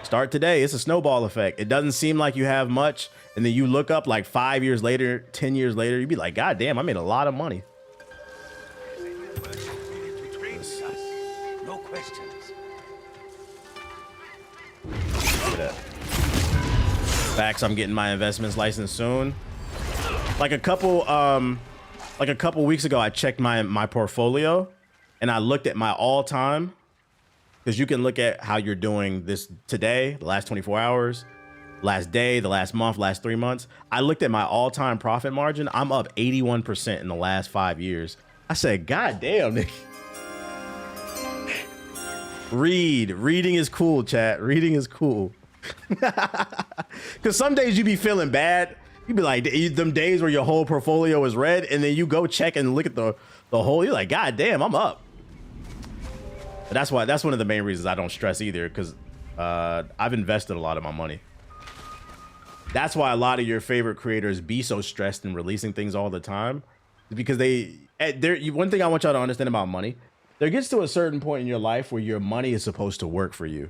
Start today. It's a snowball effect. It doesn't seem like you have much, and then you look up like 5 years later, 10 years later, you'd be like, God damn, I made a lot of money. No questions. Facts, I'm getting my investments license soon. Like a couple weeks ago, I checked my portfolio and I looked at my all-time, because you can look at how you're doing this today, the last 24 hours, last day, the last month, last 3 months. I looked at my all-time profit margin. I'm up 81% in the last 5 years. I said, God damn, nigga. Reading is cool, chat. Reading is cool. Because some days you be feeling bad. You be like, them days where your whole portfolio is red, and then you go check and look at the whole, you're like, God damn, I'm up. But that's one of the main reasons I don't stress either, because I've invested a lot of my money. That's why a lot of your favorite creators be so stressed in releasing things all the time, because one thing I want y'all to understand about money, there gets to a certain point in your life where your money is supposed to work for you.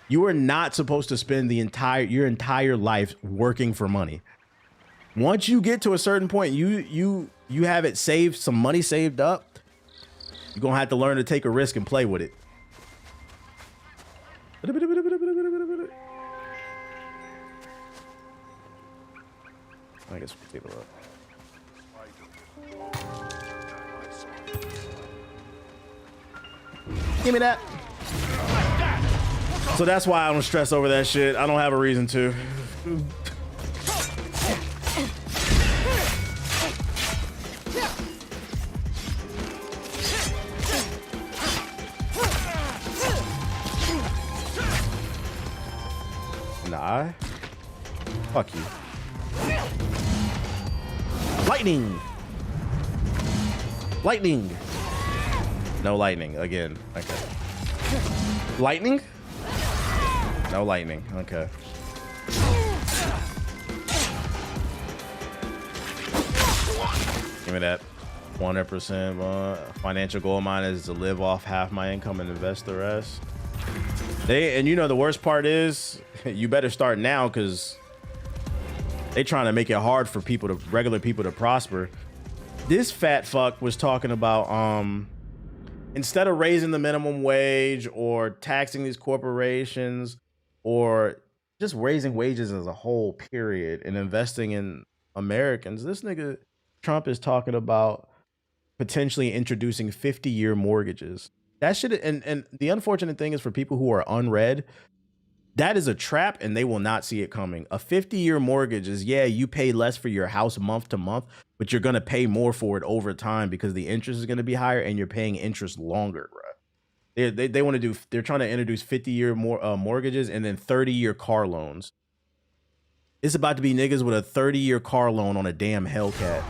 You are not supposed to spend your entire life working for money. Once you get to a certain point, you have it saved, some money saved up, you're gonna have to learn to take a risk and play with it. I guess we'll take a look. Give me that. So that's why I don't stress over that shit. I don't have a reason to. Nah. Fuck you. Lightning. Lightning. No lightning again. Okay. Lightning? No lightning. Okay. Give me that. 100% financial goal of mine is to live off half my income and invest the rest. And you know the worst part is, you better start now, because they trying to make it hard for regular people to prosper. This fat fuck was talking about instead of raising the minimum wage or taxing these corporations or just raising wages as a whole period and investing in Americans, this nigga Trump is talking about potentially introducing 50-year mortgages. That shit, and the unfortunate thing is for people who are unread, that is a trap and they will not see it coming. A 50-year mortgage is, yeah, you pay less for your house month to month, but you're going to pay more for it over time because the interest is going to be higher and you're paying interest longer, bro. They want to do, they're trying to introduce 50-year mortgages and then 30-year car loans. It's about to be niggas with a 30-year car loan on a damn Hellcat.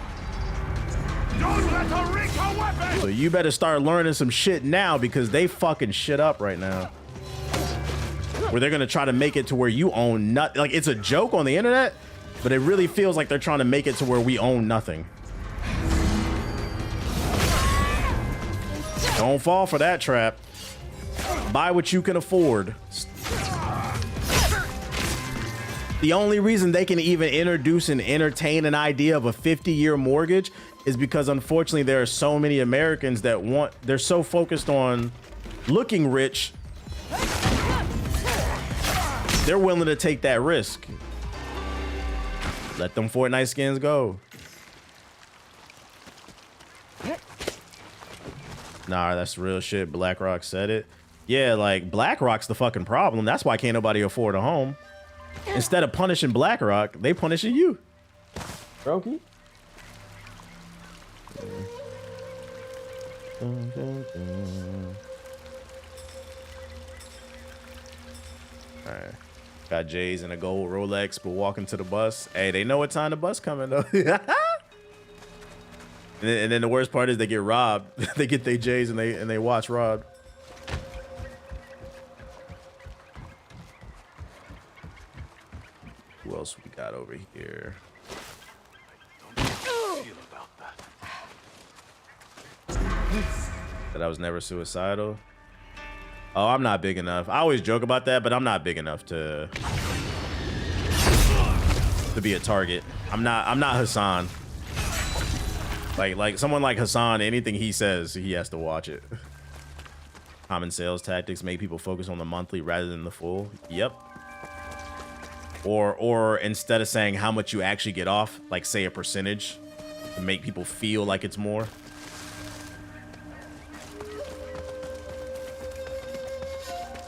Don't let her wreak her weapon! So you better start learning some shit now, because they fucking shit up right now. Where they're gonna try to make it to where you own nothing. Like, it's a joke on the internet, but it really feels like they're trying to make it to where we own nothing. Don't fall for that trap. Buy what you can afford. The only reason they can even introduce and entertain an idea of a 50-year mortgage is because, unfortunately, there are so many Americans that they're so focused on looking rich, they're willing to take that risk. Let them Fortnite skins go. Nah, that's real shit. BlackRock said it. Yeah, like, BlackRock's the fucking problem. That's why can't nobody afford a home. Instead of punishing BlackRock, they punishing you. Brokey. Alright. Got J's and a gold Rolex, but walking to the bus. Hey, they know what time the bus coming though. And then the worst part is they get robbed. They get their J's and they watch robbed. Who else we got over here? That I was never suicidal. Oh, I'm not big enough. I always joke about that, but I'm not big enough to be a target. I'm not Hassan. Like someone like Hassan, anything he says, he has to watch it. Common sales tactics make people focus on the monthly rather than the full. Yep. Or instead of saying how much you actually get off, like say a percentage to make people feel like it's more.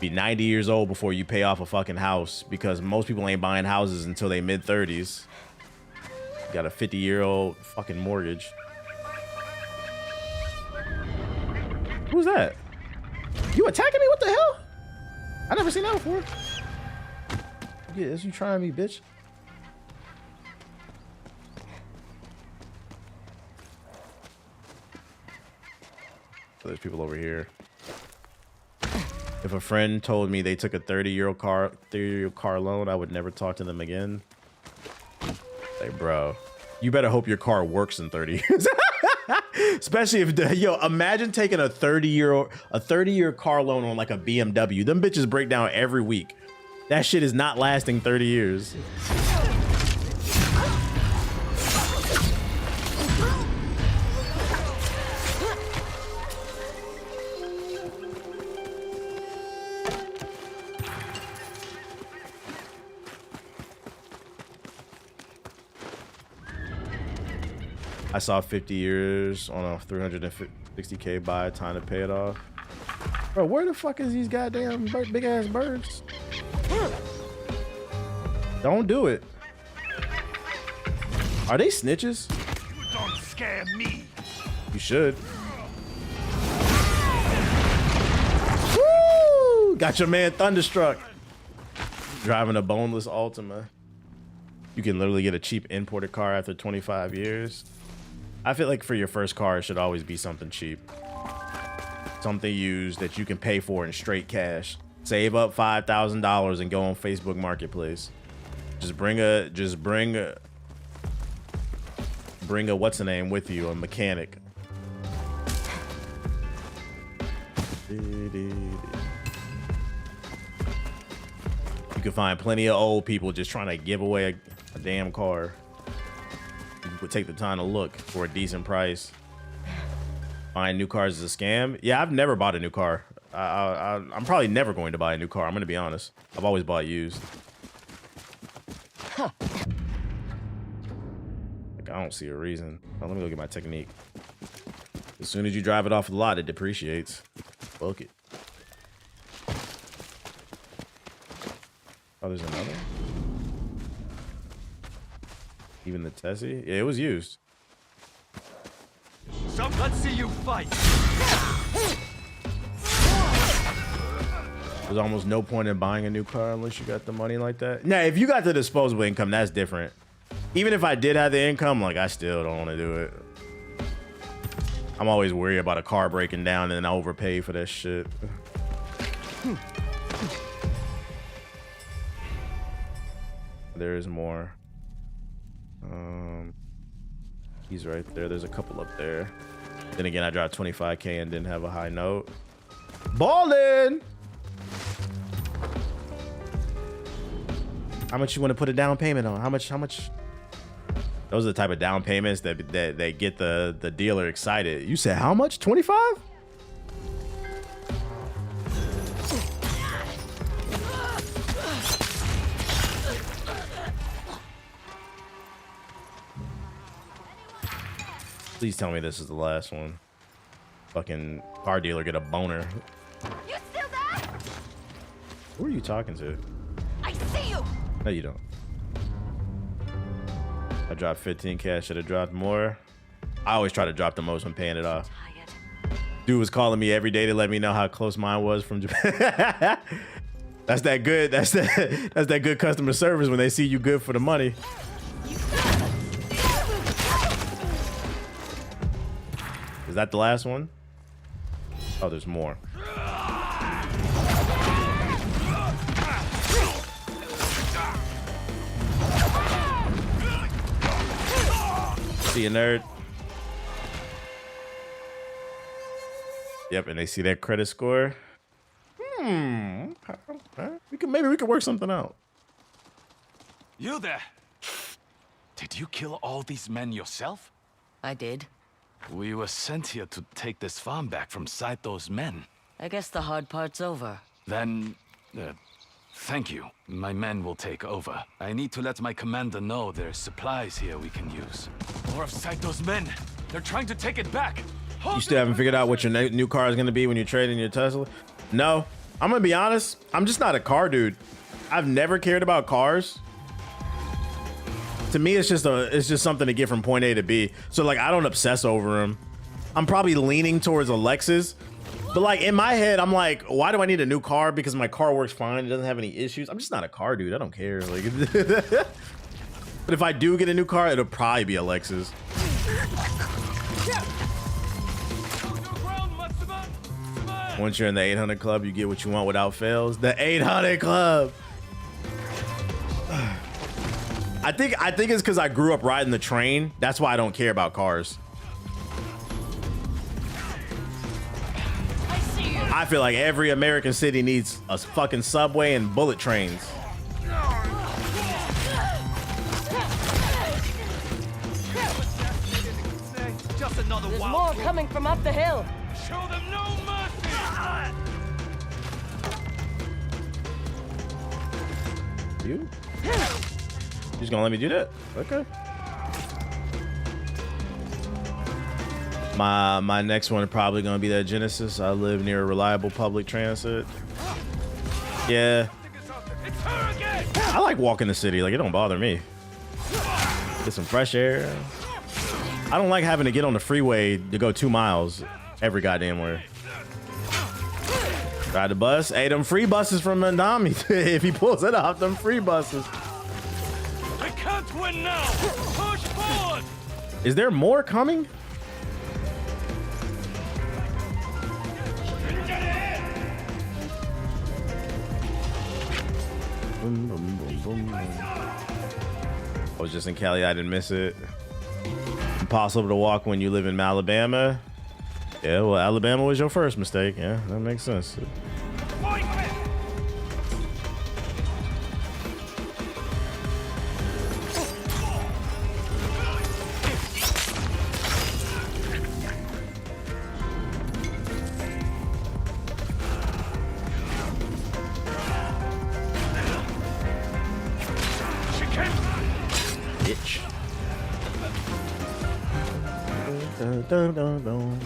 Be 90 years old before you pay off a fucking house, because most people ain't buying houses until they mid-30s. Got a 50-year-old fucking mortgage. Who's that? You attacking me? What the hell? I never seen that before. Yeah, is you trying me, bitch? So there's people over here. If a friend told me they took a 30-year car loan, I would never talk to them again. Like, bro, you better hope your car works in 30 years. Especially if, yo, imagine taking a 30-year car loan on like a BMW. Them bitches break down every week. That shit is not lasting 30 years. I saw 50 years on a 360K buy, time to pay it off. Bro, where the fuck is these goddamn big ass birds? Don't do it. Are they snitches? You don't scare me. You should. Woo! Got your man thunderstruck. Driving a boneless Altima. You can literally get a cheap imported car after 25 years. I feel like for your first car, it should always be something cheap. Something used that you can pay for in straight cash. Save up $5,000 and go on Facebook Marketplace. Bring a what's the name with you, a mechanic. You can find plenty of old people just trying to give away a damn car. You would take the time to look for a decent price. Buying new cars is a scam. Yeah, I've never bought a new car. I'm probably never going to buy a new car. I'm going to be honest. I've always bought used. Like, I don't see a reason. Oh, let me look at my technique. As soon as you drive it off the lot, it depreciates. Book it. Oh, there's another. Even the Tessie? Yeah, it was used. So let's see you fight. There's almost no point in buying a new car unless you got the money like that. Now, if you got the disposable income, that's different. Even if I did have the income, like, I still don't want to do it. I'm always worried about a car breaking down and then I overpay for that shit. There is more. He's right there. There's a couple up there. Then again, I dropped 25K and didn't have a high note. Ballin'! How much you want to put a down payment on? How much? Those are the type of down payments that get the dealer excited. You said how much? 25? Please tell me this is the last one. Fucking car dealer get a boner. You still there? Who are you talking to? I see you. No, you don't. I dropped 15K. I should have dropped more. I always try to drop the most when paying it off. Dude was calling me every day to let me know how close mine was from Japan. That's that good. That's that good customer service when they see you good for the money. Is that the last one? Oh, there's more. See you, nerd. Yep, and they see their credit score. Maybe we could work something out. You there? Did you kill all these men yourself? I did. We were sent here to take this farm back from Saito's men. I guess the hard part's over. Then, thank you. My men will take over. I need to let my commander know there's supplies here we can use. More of Saito's men. They're trying to take it back. You still haven't figured out what your new car is going to be when you're trading your Tesla? No. I'm going to be honest. I'm just not a car dude. I've never cared about cars. To me, it's just something to get from point A to B. So like, I don't obsess over them. I'm probably leaning towards a Lexus, but like in my head, I'm like, why do I need a new car? Because my car works fine. It doesn't have any issues. I'm just not a car dude. I don't care. Like, but if I do get a new car, it'll probably be a Lexus. Once you're in the 800 club, you get what you want without fails. The 800 club. I think it's because I grew up riding the train. That's why I don't care about cars. I feel like every American city needs a fucking subway and bullet trains. There's more coming from up the hill. Show them no mercy! You? You're just gonna let me do that? Okay. My next one is probably gonna be that Genesis. I live near a reliable public transit. Yeah. I like walking the city. Like, it don't bother me. Get some fresh air. I don't like having to get on the freeway to go 2 miles every goddamn where. Ride the bus. Hey, them free buses from Mandami. If he pulls it off, them free buses. I can't win now. Push forward. Is there more coming? Boom, boom, boom, boom. I was just in Cali. I didn't miss it. Impossible to walk when you live in Alabama. Yeah, well, Alabama was your first mistake. Yeah, that makes sense. Bitch. Dun, dun, dun, dun.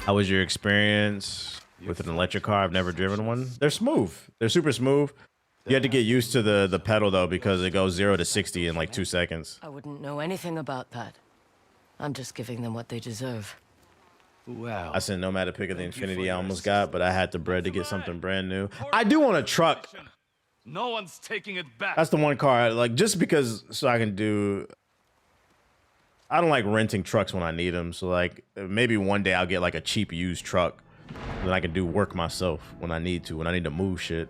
How was your experience with an electric car? I've never driven one. They're smooth. They're super smooth. You have to get used to the pedal though, because it goes 0 to 60 in like 2 seconds. I wouldn't know anything about that. I'm just giving them what they deserve. Wow. I said Nomad to pick of the Infinity I almost got, but I had the bread to get something brand new. I do want a truck. No one's taking it back. That's the one car, like, just because so I can do. I don't like renting trucks when I need them. So like maybe one day I'll get like a cheap used truck. Then I can do work myself when I need to move shit.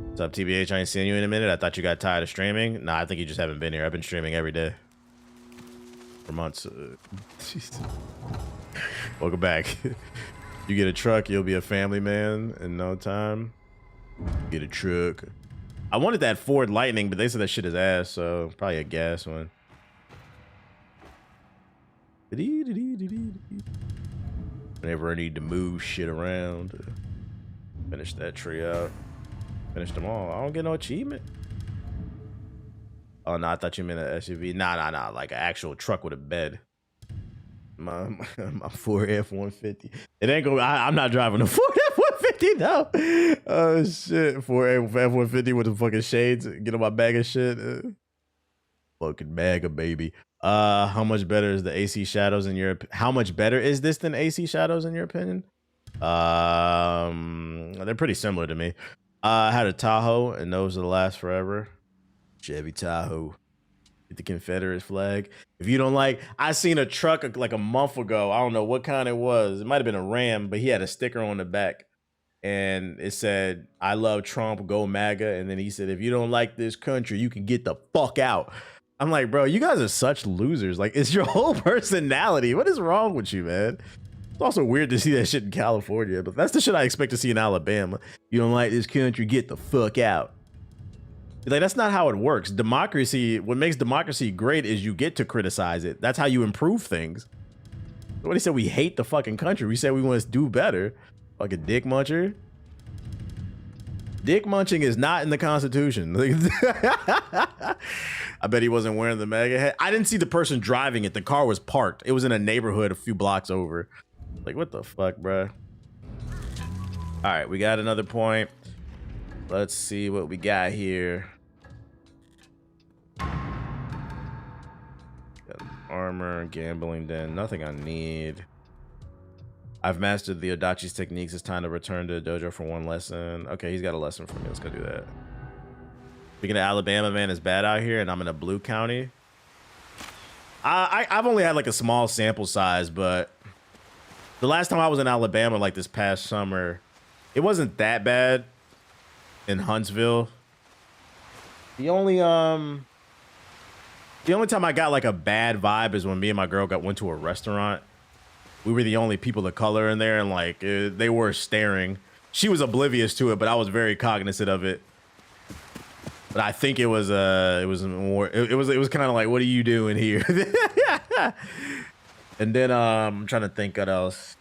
What's up, TBH? I ain't seen you in a minute. I thought you got tired of streaming. Nah, I think you just haven't been here. I've been streaming every day for months. Welcome back. You get a truck, you'll be a family man in no time. Get a truck. I wanted that Ford Lightning, but they said that shit is ass, so probably a gas one. Whenever I need to move shit around, finish that tree out. Finish them all. I don't get no achievement. Oh no, I thought you meant an SUV. Nah. Like an actual truck with a bed. My Ford F-150. It ain't gonna. I'm not driving a Ford F-150 though. Oh shit, Ford F-150 with the fucking shades. Get on my bag of shit. Fucking MAGA, baby. How much better is the AC Shadows in your how much better is this than AC Shadows in your opinion? They're pretty similar to me. I had a Tahoe and those will last forever. Chevy Tahoe. Get the Confederate flag. If you don't like, I seen a truck like a month ago. I don't know what kind it was. It might have been a Ram, but he had a sticker on the back. And it said, I love Trump, go MAGA. And then he said, if you don't like this country, you can get the fuck out. I'm like, bro, you guys are such losers. Like, it's your whole personality. What is wrong with you, man? It's also weird to see that shit in California, but that's the shit I expect to see in Alabama. You don't like this country, get the fuck out. Like, that's not how it works. Democracy, what makes democracy great is you get to criticize it. That's how you improve things. Nobody said we hate the fucking country. We said we want to do better. Fucking dick muncher. Dick munching is not in the Constitution. I bet he wasn't wearing the MAGA hat. I didn't see the person driving it. The car was parked. It was in a neighborhood a few blocks over. Like, what the fuck, bruh? All right, we got another point. Let's see what we got here. Got armor, gambling den, nothing I need. I've mastered the Odachi's techniques. It's time to return to the dojo for one lesson. Okay, he's got a lesson for me. Let's go do that. Speaking of Alabama, man, it's bad out here, and I'm in a blue county. I've only had like a small sample size, but the last time I was in Alabama, like this past summer, it wasn't that bad in Huntsville. The only time I got like a bad vibe is when me and my girl went to a restaurant. We were the only people of color in there, and like they were staring. She was oblivious to it, but I was very cognizant of it. But I think it was kind of like, what are you doing here? And then I'm trying to think what else.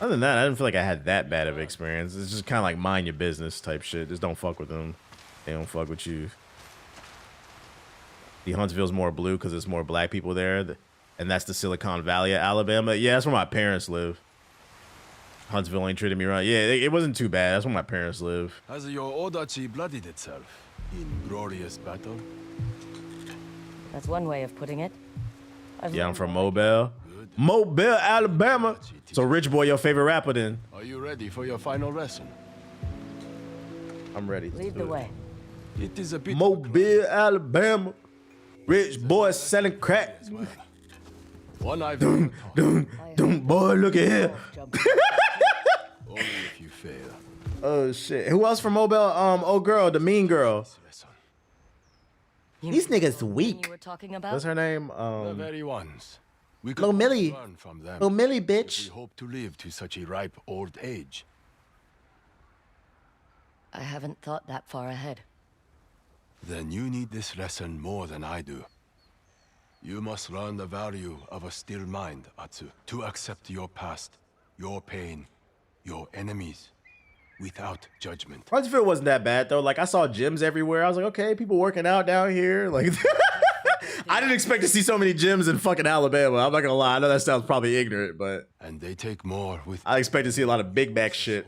Other than that, I didn't feel like I had that bad of an experience. It's just kind of like mind your business type shit. Just don't fuck with them. They don't fuck with you. The Huntsville's more blue because there's more black people there. And that's the Silicon Valley of Alabama. Yeah, that's where my parents live. Huntsville ain't treated me right. Yeah, it wasn't too bad. That's where my parents live. Has your Odachi bloodied itself in glorious battle? That's one way of putting it. Yeah, I'm from Mobile. Mobile, Alabama. So Rich Boy, your favorite rapper then? Are you ready for your final lesson? I'm ready. Lead the way. It is a bit Mobile, Alabama. Rich Boy selling crack. One I've boy, look at here. Only if you fail. Oh shit. Who else from Mobile? Oh girl, the mean girl. These niggas weak. What's her name? The very ones. We Lil Millie. learn from them. Lil Millie, bitch. We hope to live to such a ripe old age. I haven't thought that far ahead. Then you need this lesson more than I do. You must learn the value of a still mind, Atsu, to accept your past, your pain, your enemies, without judgment. Huntsville wasn't that bad though. Like I saw gyms everywhere. I was like, okay, people working out down here. Like I didn't expect to see so many gyms in fucking Alabama. I'm not gonna lie. I know that sounds probably ignorant, but and they take more with I expect to see a lot of big back shit.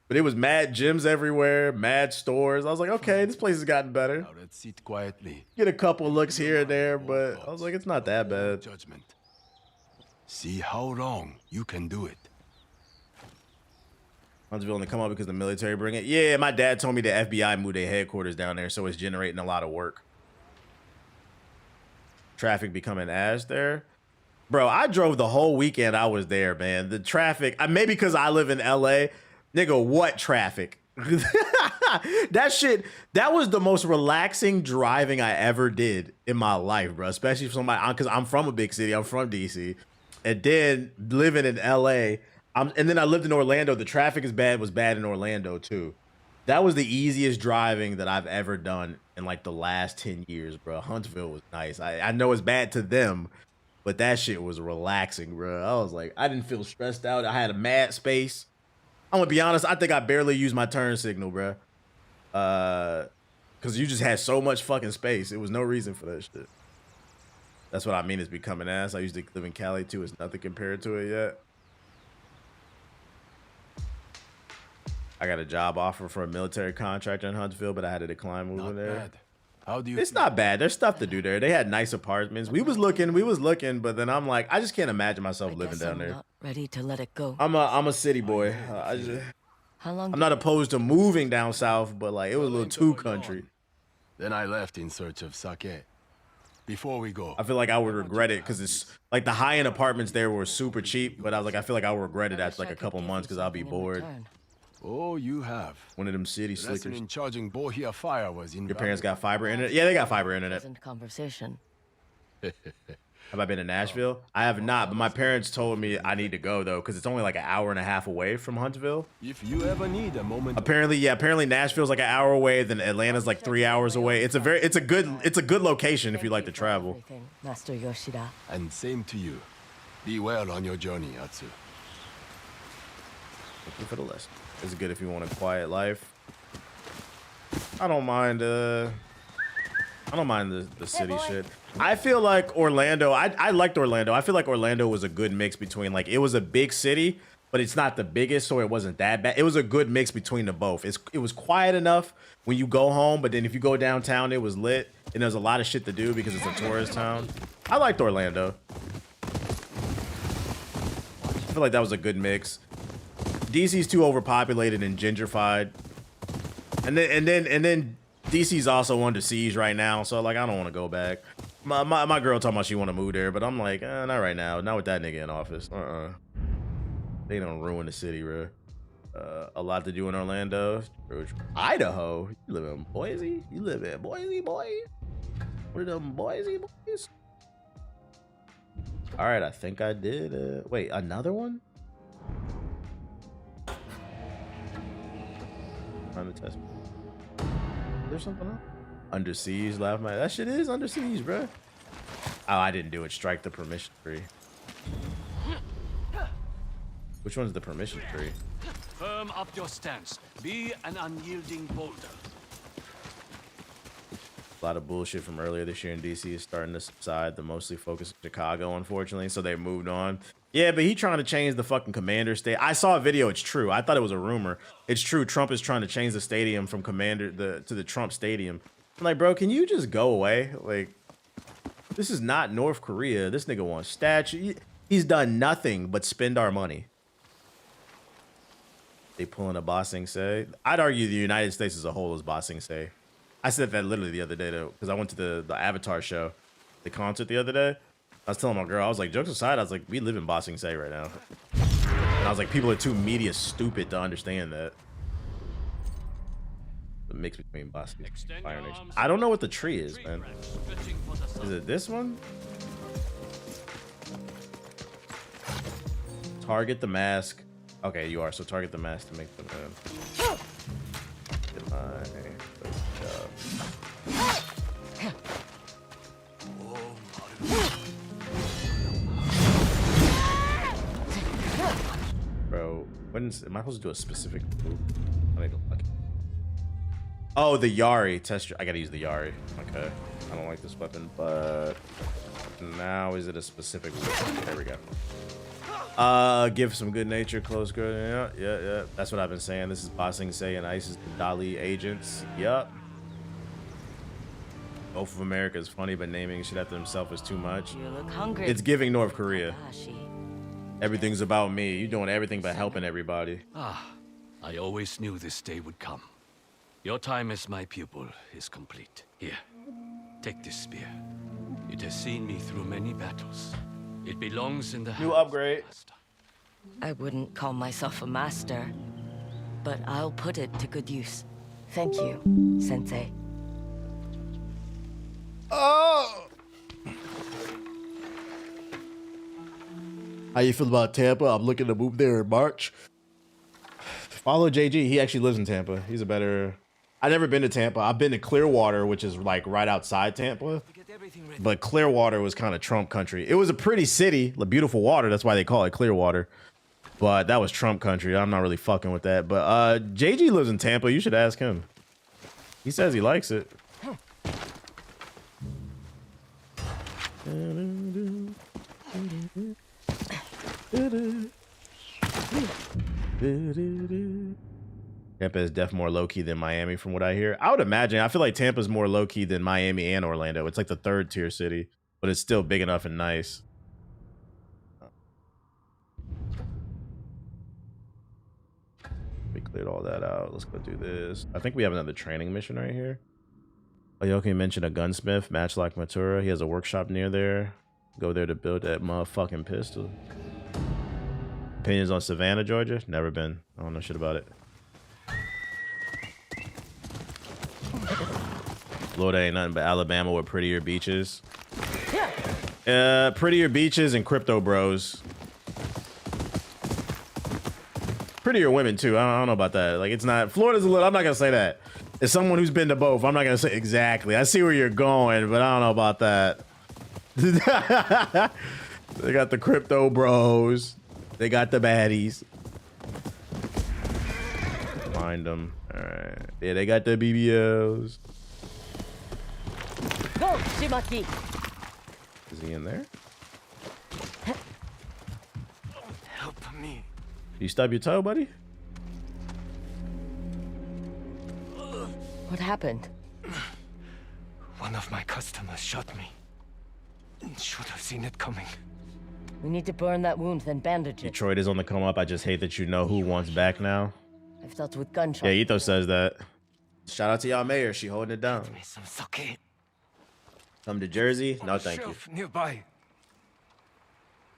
But it was mad gyms everywhere, mad stores. I was like, okay, this place has gotten better. Now let's sit quietly. Get a couple looks here and there, but I was like, it's not that bad. Judgment. See how long you can do it. Huntsville only come up because the military bring it. Yeah, my dad told me the FBI moved their headquarters down there, so it's generating a lot of work. Traffic becoming ass there. Bro, I drove the whole weekend I was there, man. The traffic, maybe because I live in LA. Nigga, what traffic? That shit, that was the most relaxing driving I ever did in my life, bro. Especially for somebody, because I'm from a big city. I'm from DC. And then living in LA, and then I lived in Orlando. The traffic was bad in Orlando too. That was the easiest driving that I've ever done in like the last 10 years, bro. Huntsville was nice. I know it's bad to them, but that shit was relaxing, bro. I was like, I didn't feel stressed out. I had a mad space. I'm gonna be honest, I think I barely used my turn signal, bro. Cause you just had so much fucking space. It was no reason for that shit. That's what I mean is becoming ass. I used to live in Cali too. It's nothing compared to it yet. I got a job offer for a military contractor in Huntsville, but I had to decline moving there. Bad. How do you? It's not bad. There's stuff to do there. They had nice apartments. We was looking, but then I'm like, I just can't imagine myself living down there. Not ready to let it go. I'm a city boy. I'm not opposed to moving down south, but like it was a little too country. Then I left in search of sake. Before we go, I feel like I would regret it because it's like the high-end apartments there were super cheap, but I was like, I feel like I would regret it after like a couple months because I'll be bored. Oh, you have one of them city slickers. In charging Bohia Fire was in. Your parents got fiber internet? Yeah, they got fiber internet. Conversation. Have I been to Nashville? I have not, but my parents told me I need to go though because it's only like an hour and a half away from Huntsville. If you ever need a moment. Apparently Nashville's like an hour away, then Atlanta's like 3 hours away. It's a good location if you like to travel. Master Yoshida. And same to you. Be well on your journey, Atsu. Thank you for the lesson. It's good if you want a quiet life. I don't mind the city shit. I feel like Orlando, I liked Orlando. I feel like Orlando was a good mix between like it was a big city, but it's not the biggest, so it wasn't that bad. It was a good mix between the both. It was quiet enough when you go home, but then if you go downtown, it was lit and there's a lot of shit to do because it's a tourist town. I liked Orlando. I feel like that was a good mix. DC's too overpopulated and gentrified. And then DC's also under siege right now, so like I don't want to go back. My girl talking about she want to move there, but I'm like, not right now. Not with that nigga in office. They don't ruin the city, bro. A lot to do in Orlando. Idaho. You live in Boise? You live in Boise, boy? What are them Boise boys? All right, I think I did. Wait, another one? Trying to test. There's something else? Under siege, laugh my. That shit is under siege, bro. Oh, I didn't do it. Strike the permission tree. Which one's the permission tree? Firm up your stance. Be an unyielding boulder. A lot of bullshit from earlier this year in DC is starting to subside. The mostly focused in Chicago, unfortunately, so they moved on. Yeah, but he trying to change the fucking Commander state. I saw a video. It's true. I thought it was a rumor. It's true. Trump is trying to change the stadium from Commander to the Trump Stadium. I'm like, bro, can you just go away? Like, this is not North Korea. This nigga wants statue. He's done nothing but spend our money. They pulling a Ba Sing Se. I'd argue the United States as a whole is Ba Sing Se. I said that literally the other day though, because I went to the Avatar show, the concert the other day. I was telling my girl, I was like, jokes aside, I was like, we live in Ba Sing Se right now. And I was like, people are too media stupid to understand that. The mix between Ba Sing Se and Fire Nation. I don't know what the tree is, man. Is it this one? Target the mask. Okay, you are. So target the mask to make them Bro, am I supposed to do a specific move? Oh, the Yari test. I gotta use the Yari. Okay, I don't like this weapon, but now is it a specific weapon? There we go. Give some good nature, close good. Yeah. That's what I've been saying. This is Ba Sing Se and ISIS Dali agents. Yup. Both of America is funny, but naming shit after himself is too much. You look hungry. It's giving North Korea. Everything's about me. You're doing everything but helping everybody. I always knew this day would come. Your time as my pupil is complete. Here, take this spear. It has seen me through many battles. It belongs in the new upgrade. I wouldn't call myself a master, but I'll put it to good use. Thank you, Sensei. Oh! How you feel about Tampa? I'm looking to move there in March. Follow JG. He actually lives in Tampa. He's a better... I've never been to Tampa. I've been to Clearwater, which is like right outside Tampa. But Clearwater was kind of Trump country. It was a pretty city, beautiful water. That's why they call it Clearwater. But that was Trump country. I'm not really fucking with that. But JG lives in Tampa. You should ask him. He says he likes it. Tampa is definitely more low-key than Miami from what I hear. I would imagine. I feel like Tampa's more low-key than Miami and Orlando. It's like the third tier city, but it's still big enough and nice. We cleared all that out. Let's go do this. I think we have another training mission right here. Yotei mentioned a gunsmith, Matchlock Matura. He has a workshop near there. Go there to build that motherfucking pistol. Opinions on Savannah, Georgia? Never been. I don't know shit about it. Florida ain't nothing but Alabama with prettier beaches. Prettier beaches and crypto bros. Prettier women too. I don't know about that. Like, it's not. Florida's a little. I'm not gonna say that. As someone who's been to both, I'm not gonna say exactly. I see where you're going, but I don't know about that. They got the crypto bros. They got the baddies. Find them. All right. Yeah, they got the BBLs. Go, Shimaki. Is he in there? Help me. You stub your toe, buddy? What happened? One of my customers shot me. Should have seen it coming. We need to burn that wound, then bandage it. Detroit is on the come up. I just hate that you know who wants back now. I've dealt with gunshots. Yeah, Ito says that. Shout out to y'all mayor. She holding it down. Some sake. Come to Jersey? No, thank you. Nearby.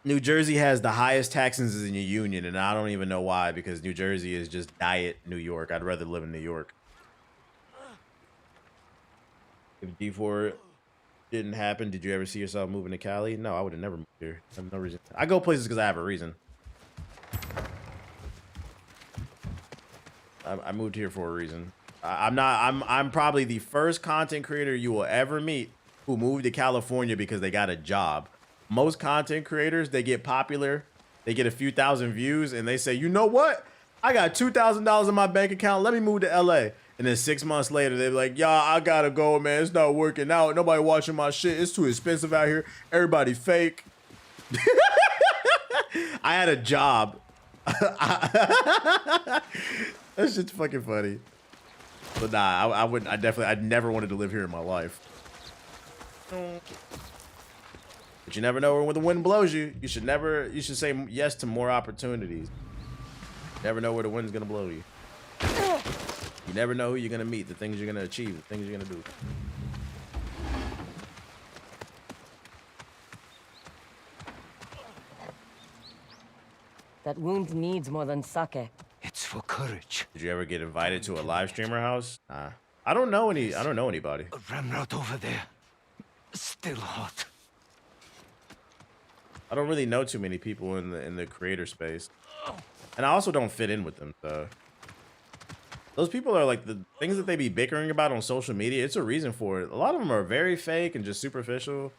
New Jersey has the highest taxes in the union, and I don't even know why, because New Jersey is just diet New York. I'd rather live in New York. If D4 didn't happen, did you ever see yourself moving to Cali? No, I would have never moved here. I have no reason. I go places because I have a reason. I moved here for a reason. I'm probably the first content creator you will ever meet who moved to California because they got a job. Most content creators, they get popular, they get a few thousand views, and they say, you know what? I got $2,000 in my bank account. Let me move to LA. And then 6 months later, they're like, y'all, I gotta go, man. It's not working out. Nobody watching my shit. It's too expensive out here. Everybody fake. I had a job. That shit's fucking funny. But nah, I never wanted to live here in my life. But you never know when the wind blows you. You should say yes to more opportunities. Never know where the wind's gonna blow you. You never know who you're gonna meet, the things you're gonna achieve, the things you're gonna do. That wound needs more than sake. It's for courage. Did you ever get invited to a live streamer house? Nah. I don't know anybody. A ramrod over there. Still hot. I don't really know too many people in the creator space. And I also don't fit in with them, so. Those people are like the things that they be bickering about on social media. It's a reason for it. A lot of them are very fake and just superficial.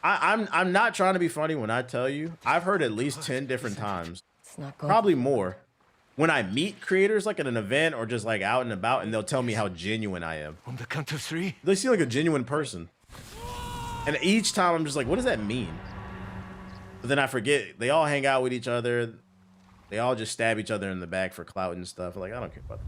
I'm not trying to be funny when I tell you. I've heard at least 10 different times, It's not good. probably more, when I meet creators like at an event or just like out and about, and they'll tell me how genuine I am. On the count of 3. They seem like a genuine person. And each time I'm just like, what does that mean? But then I forget. They all hang out with each other. They all just stab each other in the back for clout and stuff. Like, I don't care about that.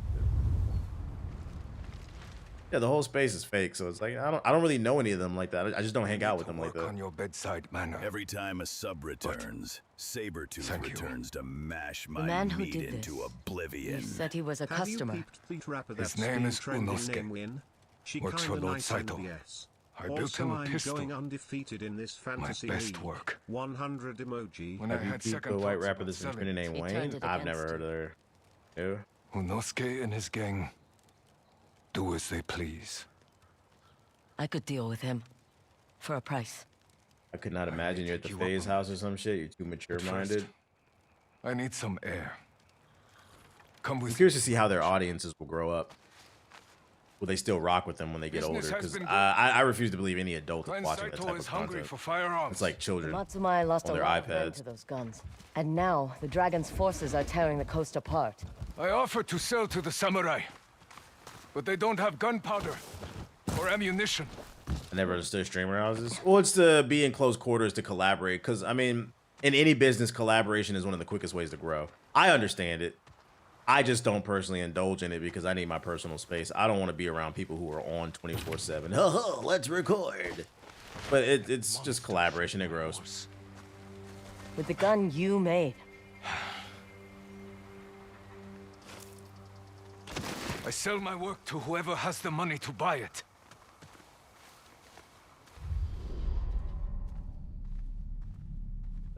Yeah, the whole space is fake, so it's like I don't really know any of them like that. I just don't hang out with them like that. On your bedside manner. Every time a sub returns, Sabretooth returns to mash The my man who meat did into this, oblivion. he said he was a customer. His name is Unosuke. Works for Lord Saito. I built him a pistol. Undefeated in this fantasy My best league. work. 100 emoji. When I had The second white thoughts rapper about that's been selling named He Wayne. turned it I've never against heard of her. Ew. Unosuke and his gang do as they please. I could deal with him. For a price. I could not imagine you're at the FaZe house or some shit. You're too mature-minded. I need some air. Come with I'm curious to see how their audiences will grow up. Will they still rock with them when they get older? Business has Because been good. I refuse to believe any adult is Clan watching that Saito type is of hungry content. for firearms. It's like children Matsumai lost on a their lot of men iPads. to those guns. And now, the Dragon's forces are tearing the coast apart. I offered to sell to the samurai, but they don't have gunpowder or ammunition. I never understood streamer houses. Well, it's to be in close quarters to collaborate. Because, I mean, in any business, collaboration is one of the quickest ways to grow. I understand it. I just don't personally indulge in it because I need my personal space. I don't want to be around people who are on 24/7. Oh, let's record. But it's just collaboration. It grows. With the gun you made. I sell my work to whoever has the money to buy it.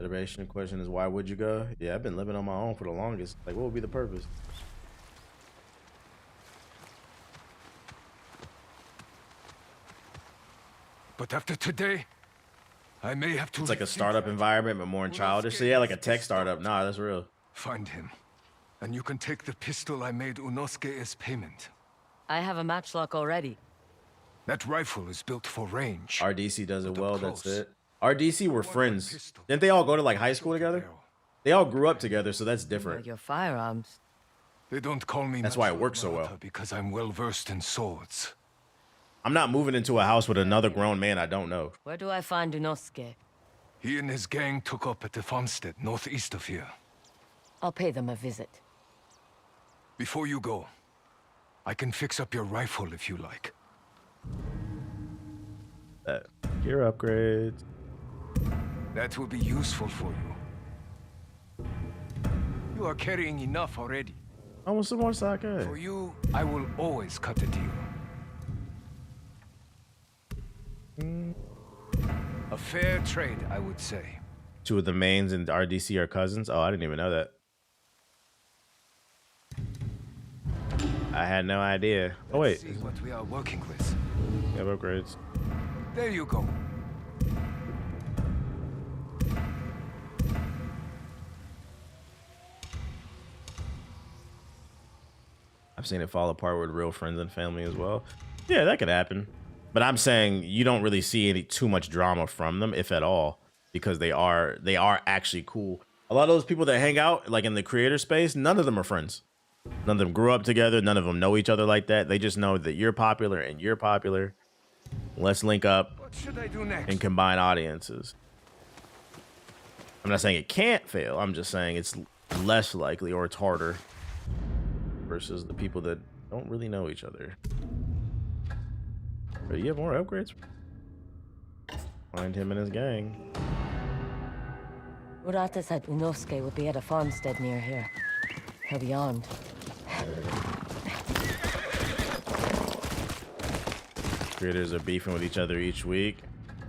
Iteration question is, why would you go? Yeah, I've been living on my own for the longest. Like, what would be the purpose? But after today, I may have to... It's like a startup environment, but more in childish. So yeah, like a tech startup. Nah, that's real. Find him, and you can take the pistol I made Unosuke as payment. I have a matchlock already. That rifle is built for range. RDC does it well, that's it. RDC were friends. Didn't they all go to like high school together? They all grew up together, so that's different. Your firearms. They don't call me. That's why it works so well. Because I'm well versed in swords. I'm not moving into a house with another grown man I don't know. Where do I find Unosuke? He and his gang took up at the farmstead northeast of here. I'll pay them a visit. Before you go, I can fix up your rifle if you like. Gear upgrades. That will be useful for you. You are carrying enough already. I want some more sake. For you, I will always cut a deal. A fair trade, I would say. Two of the mains in RDC are cousins. Oh, I didn't even know that. I had no idea. Oh wait. See what we are working with. We have upgrades. There you go. I've seen it fall apart with real friends and family as well. Yeah, that could happen. But I'm saying you don't really see too much drama from them, if at all, because they are actually cool. A lot of those people that hang out like in the creator space, none of them are friends. None of them grew up together. None of them know each other like that. They just know that you're popular and you're popular. Let's link up What should I do next? and combine audiences. I'm not saying it can't fail. I'm just saying it's less likely, or it's harder, versus the people that don't really know each other. But you have more upgrades. Find him and his gang. Urata said Unosuke would be at a farmstead near here. He'll be armed. Creators are beefing with each other each week.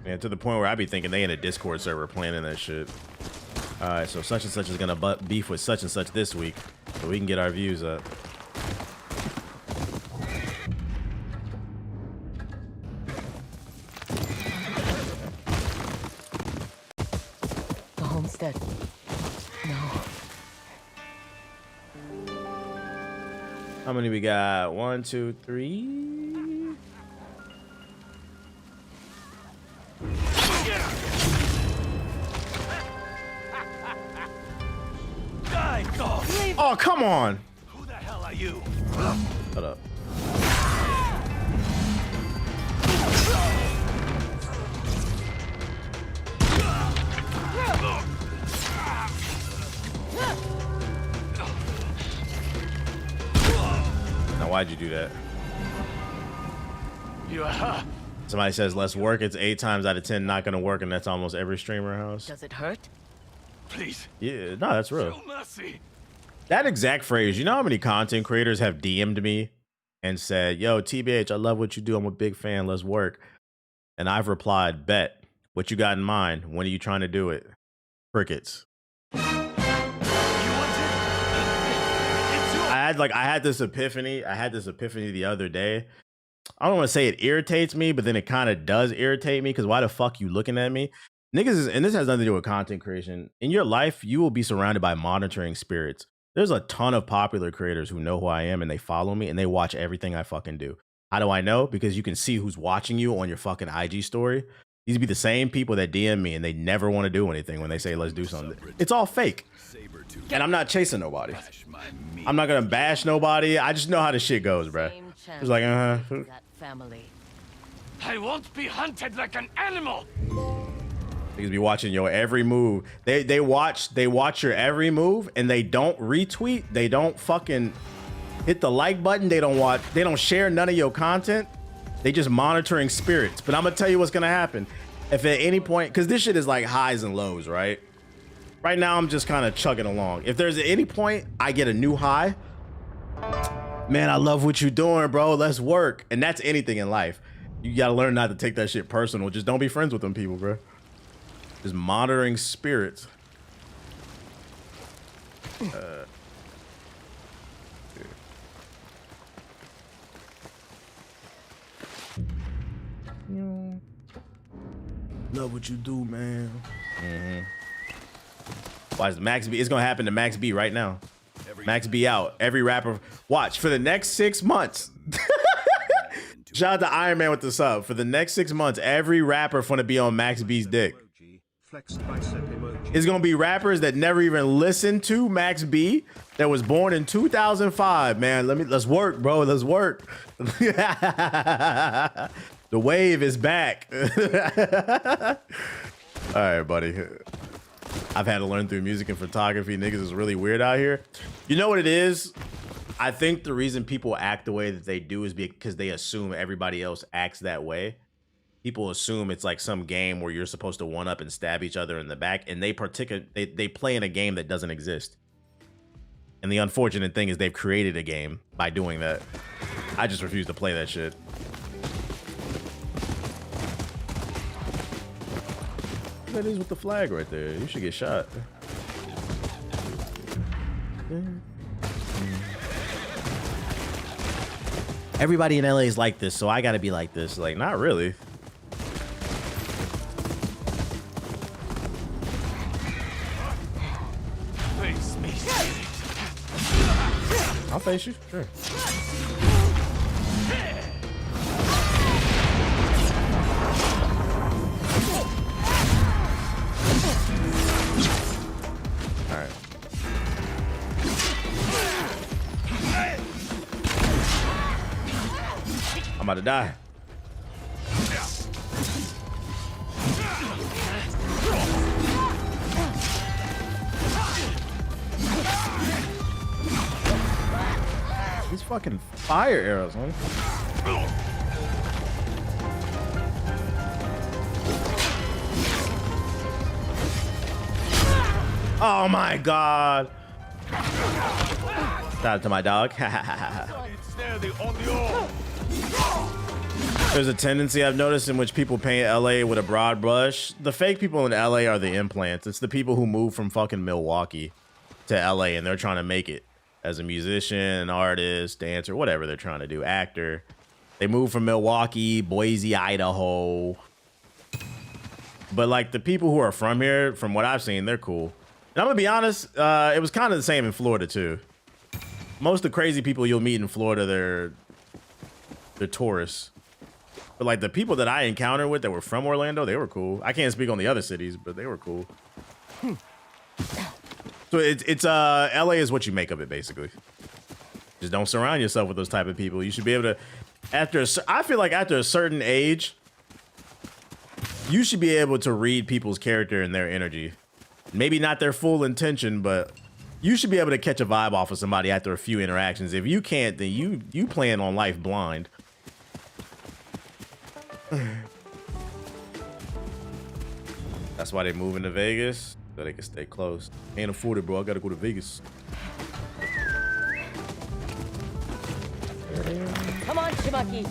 And to the point where I be thinking they in a Discord server planning that shit. Alright, so such and such is gonna beef with such and such this week, so we can get our views up. The homestead. No. How many we got? 1, 2, 3. Oh, come on. Who the hell are you? Shut up. Now, why'd you do that? Somebody says less work. It's 8 times out of 10 not gonna work, and that's almost every streamer house. Does it hurt? Please. Yeah, no, that's real. Show mercy. That exact phrase. You know how many content creators have DM'd me and said, "Yo, TBH, I love what you do. I'm a big fan. Let's work." And I've replied, "Bet. What you got in mind? When are you trying to do it?" Crickets. I had this epiphany. I had this epiphany the other day. I don't want to say it irritates me, but then it kind of does irritate me, because why the fuck you looking at me? Niggas and this has nothing to do with content creation. In your life, you will be surrounded by monitoring spirits. There's a ton of popular creators who know who I am and they follow me and they watch everything I fucking do. How do I know? Because you can see who's watching you on your fucking IG story. These be the same people that DM me and they never want to do anything when they say, let's do something. It's all fake. And I'm not chasing nobody. I'm not going to bash nobody. I just know how this shit goes, bruh. It's like, That family. I won't be hunted like an animal. Niggas be watching your every move. They watch your every move and they don't retweet. They don't fucking hit the like button. They don't share none of your content. They just monitoring spirits. But I'm gonna tell you what's gonna happen. If at any point, because this shit is like highs and lows, right? Right now I'm just kind of chugging along. If there's at any point I get a new high, man, I love what you're doing, bro. Let's work. And that's anything in life. You gotta learn not to take that shit personal. Just don't be friends with them people, bro. Just monitoring spirits. Love what you do, man. Watch Max B. It's gonna happen to Max B right now. Max B out. Every rapper. Watch for the next 6 months. Shout out to Iron Man with the sub. For the next 6 months, every rapper gonna be on Max B's dick. It's gonna be rappers that never even listened to Max B, that was born in 2005. Man, let's work, bro. Let's work. The wave is back. All right, buddy. I've had to learn through music and photography. Niggas is really weird out here. You know what it is? I think the reason people act the way that they do is because they assume everybody else acts that way. People assume it's like some game where you're supposed to one up and stab each other in the back, and they play in a game that doesn't exist. And the unfortunate thing is they've created a game by doing that. I just refuse to play that shit. That is with the flag right there. You should get shot. Everybody in LA is like this, so I gotta be like this. Like, not really. I'll face you, sure. I'm about to die. These fucking fire arrows, man. Oh my god. Shout out to my dog. There's a tendency I've noticed in which people paint LA with a broad brush. The fake people in LA are the implants. It's the people who move from fucking Milwaukee to LA and they're trying to make it as a musician, artist, dancer, whatever they're trying to do, actor. They move from Milwaukee, Boise, Idaho. But like the people who are from here, from what I've seen, they're cool. And I'm gonna be honest, it was kind of the same in Florida too. Most of the crazy people you'll meet in Florida, they're tourists. But like the people that I encountered with that were from Orlando, they were cool. I can't speak on the other cities, but they were cool. So it's LA is what you make of it, basically. Just don't surround yourself with those type of people. You should be able to, I feel like after a certain age, you should be able to read people's character and their energy. Maybe not their full intention, but you should be able to catch a vibe off of somebody after a few interactions. If you can't, then you playing on life blind. That's why they moving to Vegas, so they can stay close. Can't afford it, bro. I gotta go to Vegas. Come on, Shimaki.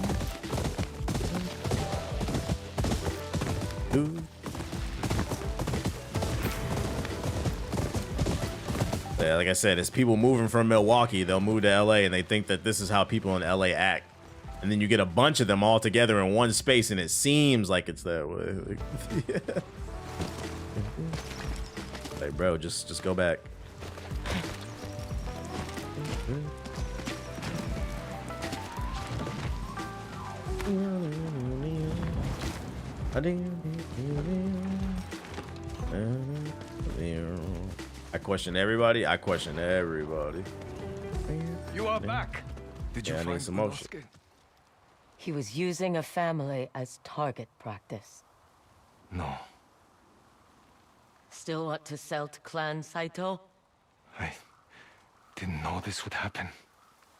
Yeah, like I said, it's people moving from Milwaukee. They'll move to LA and they think that this is how people in LA act. And then you get a bunch of them all together in one space and it seems like it's that way. Yeah. Like, bro, just go back. I question everybody. I question everybody. You are back. Did you find some motion? He was using a family as target practice. No. Still want to sell to Clan Saito? I didn't know this would happen.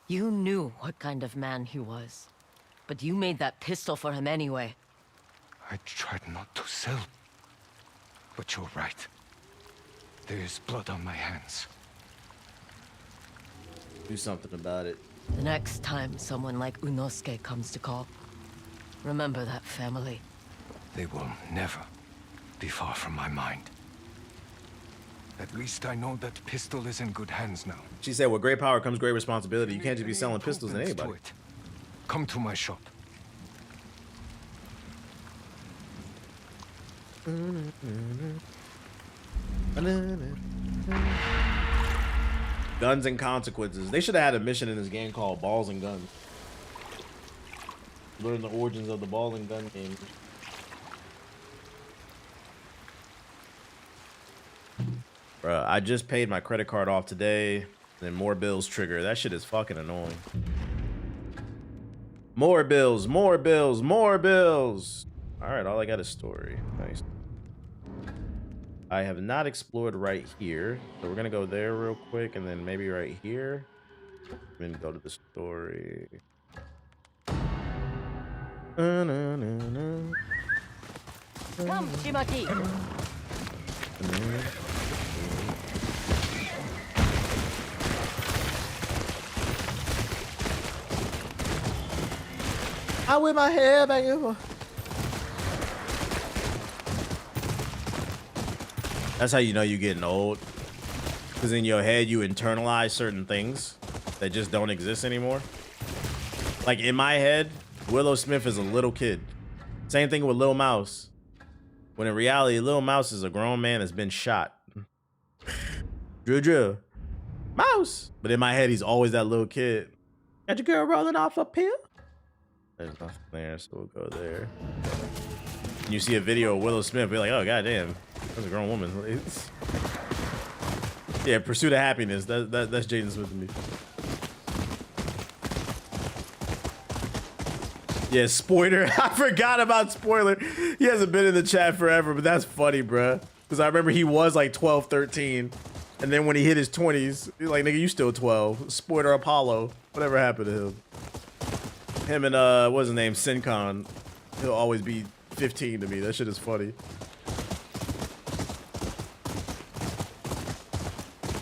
You knew what kind of man he was. But you made that pistol for him anyway. I tried not to sell. But you're right. There is blood on my hands. Do something about it. The next time someone like Unosuke comes to call, remember that family. They will never be far from my mind. At least I know that pistol is in good hands now. She said, with great power comes great responsibility. You can't just be selling pistols to anybody. Come to my shop. Guns and consequences. They should have had a mission in this game called Balls and Guns. Learn the origins of the ball and gun game. Bruh, I just paid my credit card off today. Then more bills trigger. That shit is fucking annoying. More bills, more bills, more bills. All right, all I got is story. Nice. I have not explored right here, so we're gonna go there real quick, and then maybe right here, and then go to the story. Come, Shimaki. I whip my hair back and forth. That's how you know you're getting old. Because in your head, you internalize certain things that just don't exist anymore. Like in my head, Willow Smith is a little kid. Same thing with Lil Mouse. When in reality, Lil Mouse is a grown man that's been shot. Drew. Mouse. But in my head, he's always that little kid. Got your girl rolling off up here? There's nothing there, so we'll go there. And you see a video of Willow Smith, be like, oh, goddamn. That's a grown woman. It's... Yeah, Pursuit of Happiness. That's Jaden Smith to me. Yeah, Spoiler. I forgot about Spoiler. He hasn't been in the chat forever, but that's funny, bruh. Because I remember he was like 12, 13. And then when he hit his 20s, he's like, nigga, you still 12. Spoiler Apollo. Whatever happened to him? Him and, what's his name? Sincon. He'll always be 15 to me. That shit is funny.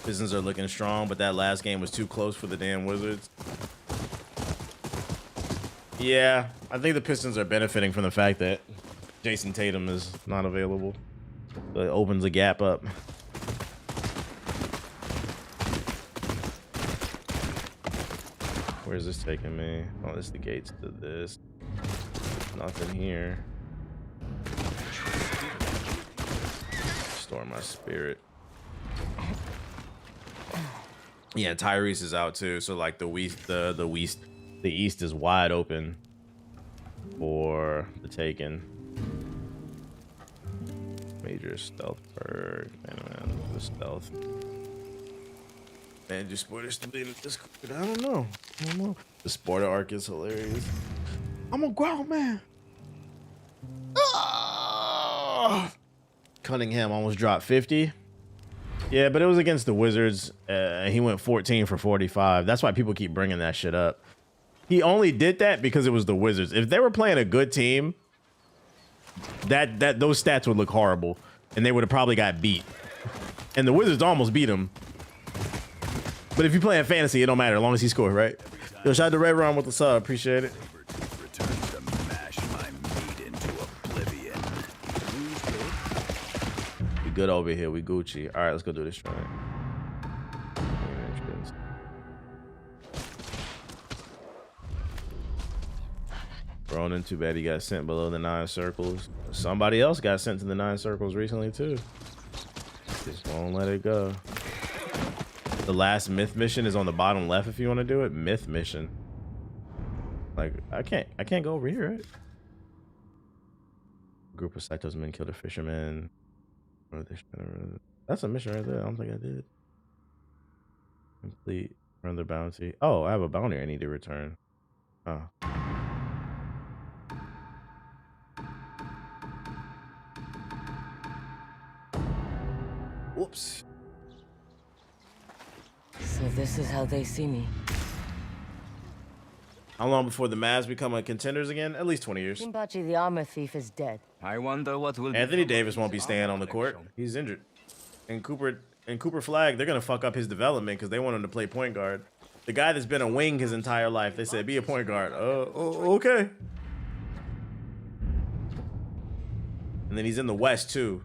Pistons are looking strong, but that last game was too close for the damn Wizards. Yeah, I think the Pistons are benefiting from the fact that Jason Tatum is not available. So it opens a gap up. Where's this taking me? Oh, this is the gates to this. Nothing here. Store my spirit. Yeah, Tyrese is out too, so like the east is wide open for the taken. Major stealth perk. Man, the stealth. Man, do spoilers to be in the Discord? I don't know. The spoiler arc is hilarious. I'm a grown man. Ah! Cunningham almost dropped 50. Yeah, but it was against the Wizards. He went 14 for 45. That's why people keep bringing that shit up. He only did that because it was the Wizards. If they were playing a good team, those stats would look horrible, and they would have probably got beat. And the Wizards almost beat him. But if you play in fantasy, it don't matter as long as he scored, right? Yo, shout out to Red Ron with the sub. Appreciate it. Returns to mash my meat into oblivion. We good over here. We Gucci. All right, let's go do this try. Ronan, too bad he got sent below the 9 circles. Somebody else got sent to the 9 circles recently too. Just won't let it go. The last myth mission is on the bottom left if you want to do it. Myth mission. Like I can't go over here, right? A group of Saito's men killed a fisherman. That's a mission right there. I don't think I did. Complete another bounty. Oh, I have a bounty I need to return. Oh. Whoops. So this is how they see me. How long before the Mavs become a contenders again? At least 20 years. Kimbachi, the armor thief, is dead. I wonder what will Anthony Davis won't be staying on the court. He's injured. And Cooper Flag, they're gonna fuck up his development because they want him to play point guard. The guy that's been a wing his entire life, they said, be a point guard. Okay. And then he's in the West too.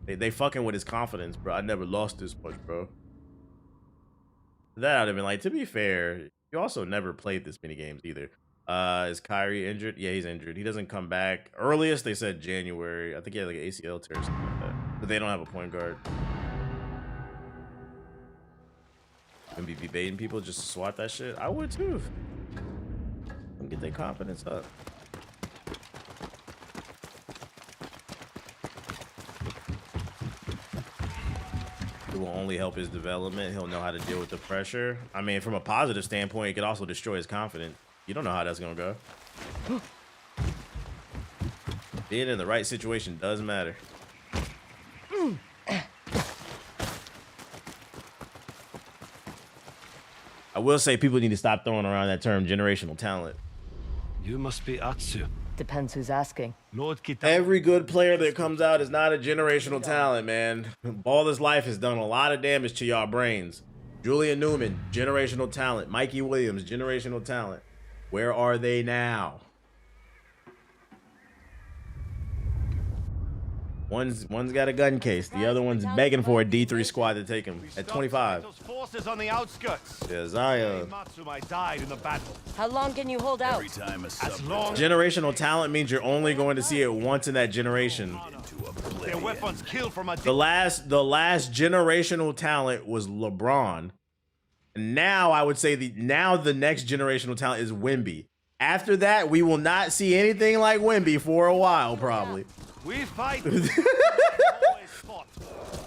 They fucking with his confidence, bro. I never lost this much, bro. That would have been like, to be fair, you also never played this many games either. Is Kyrie injured? Yeah, he's injured. He doesn't come back. Earliest, they said January. I think he had like an ACL tear or something like that. But they don't have a point guard. MVP baiting people just to swat that shit? I would too. Let them get their confidence up. It will only help his development. He'll know how to deal with the pressure. I mean, from a positive standpoint, it could also destroy his confidence. You don't know how that's gonna go. Being in the right situation does matter. I will say people need to stop throwing around that term generational talent. You must be Atsu. Depends who's asking. Lord Kita. Every good player that comes out is not a generational talent, man. All this life has done a lot of damage to y'all brains. Julian Newman, generational talent. Mikey Williams, generational talent. Where are they now? One's got a gun case. The other one's begging for a D3 squad to take him at 25. Forces on the outskirts. Yeah, Zaya. Matsumai died in the battle. How long can you hold out? As long Generational talent means you're only going to see it once in that generation. their weapons killed from a The last generational talent was LeBron. Now I would say the next generational talent is Wemby. After that, we will not see anything like Wemby for a while, probably. We fight.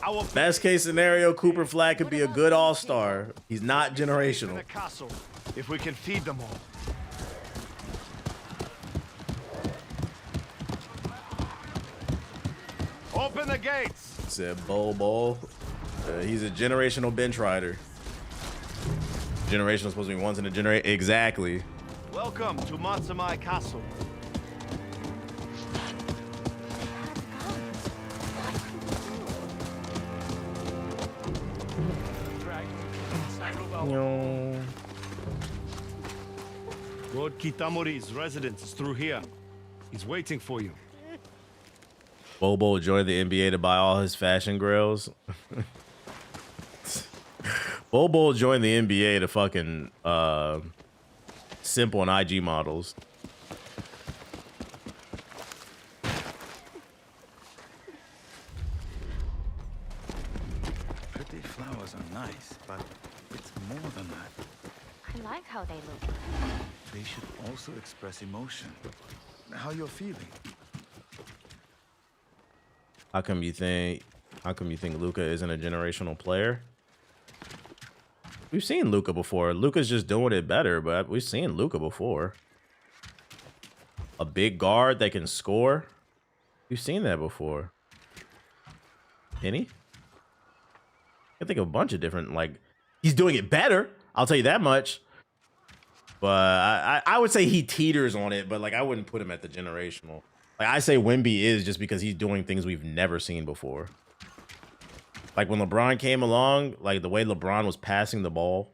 Our best case scenario, Cooper Flag could be a good all-star. He's not generational. Castle, if we can feed them all. Open the gates. Said Bol. He's a generational bench rider. Generational supposed to be once in a generation. Exactly. Welcome to Matsumai Castle. Lord Kitamori's residence is through here. He's waiting for you. Bobo joined the NBA to buy all his fashion grails. Bobo joined the NBA to fucking simp on IG models. Pretty flowers are nice, but it's more than that. I like how they look. They should also express emotion. How you're feeling. How come you think Luka isn't a generational player? We've seen Luka before. Luka's just doing it better, but we've seen Luka before. A big guard that can score. We've seen that before. Penny? I think of a bunch of different, like, he's doing it better. I'll tell you that much. But I would say he teeters on it, but like I wouldn't put him at the generational. Like I say Wemby is just because he's doing things we've never seen before. Like when LeBron came along, like the way LeBron was passing the ball,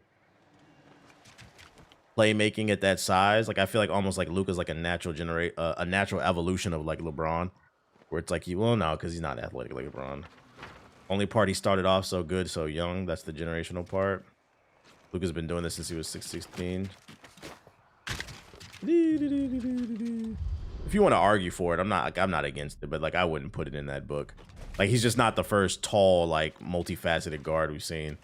playmaking at that size, like I feel like almost like Luka's like a natural evolution of like LeBron, where it's like, well, no, because he's not athletic like LeBron. Only part he started off so good, so young. That's the generational part. Luka's been doing this since he was 16. If you want to argue for it, I'm not against it, but like I wouldn't put it in that book. Like he's just not the first tall, like multifaceted guard we've seen.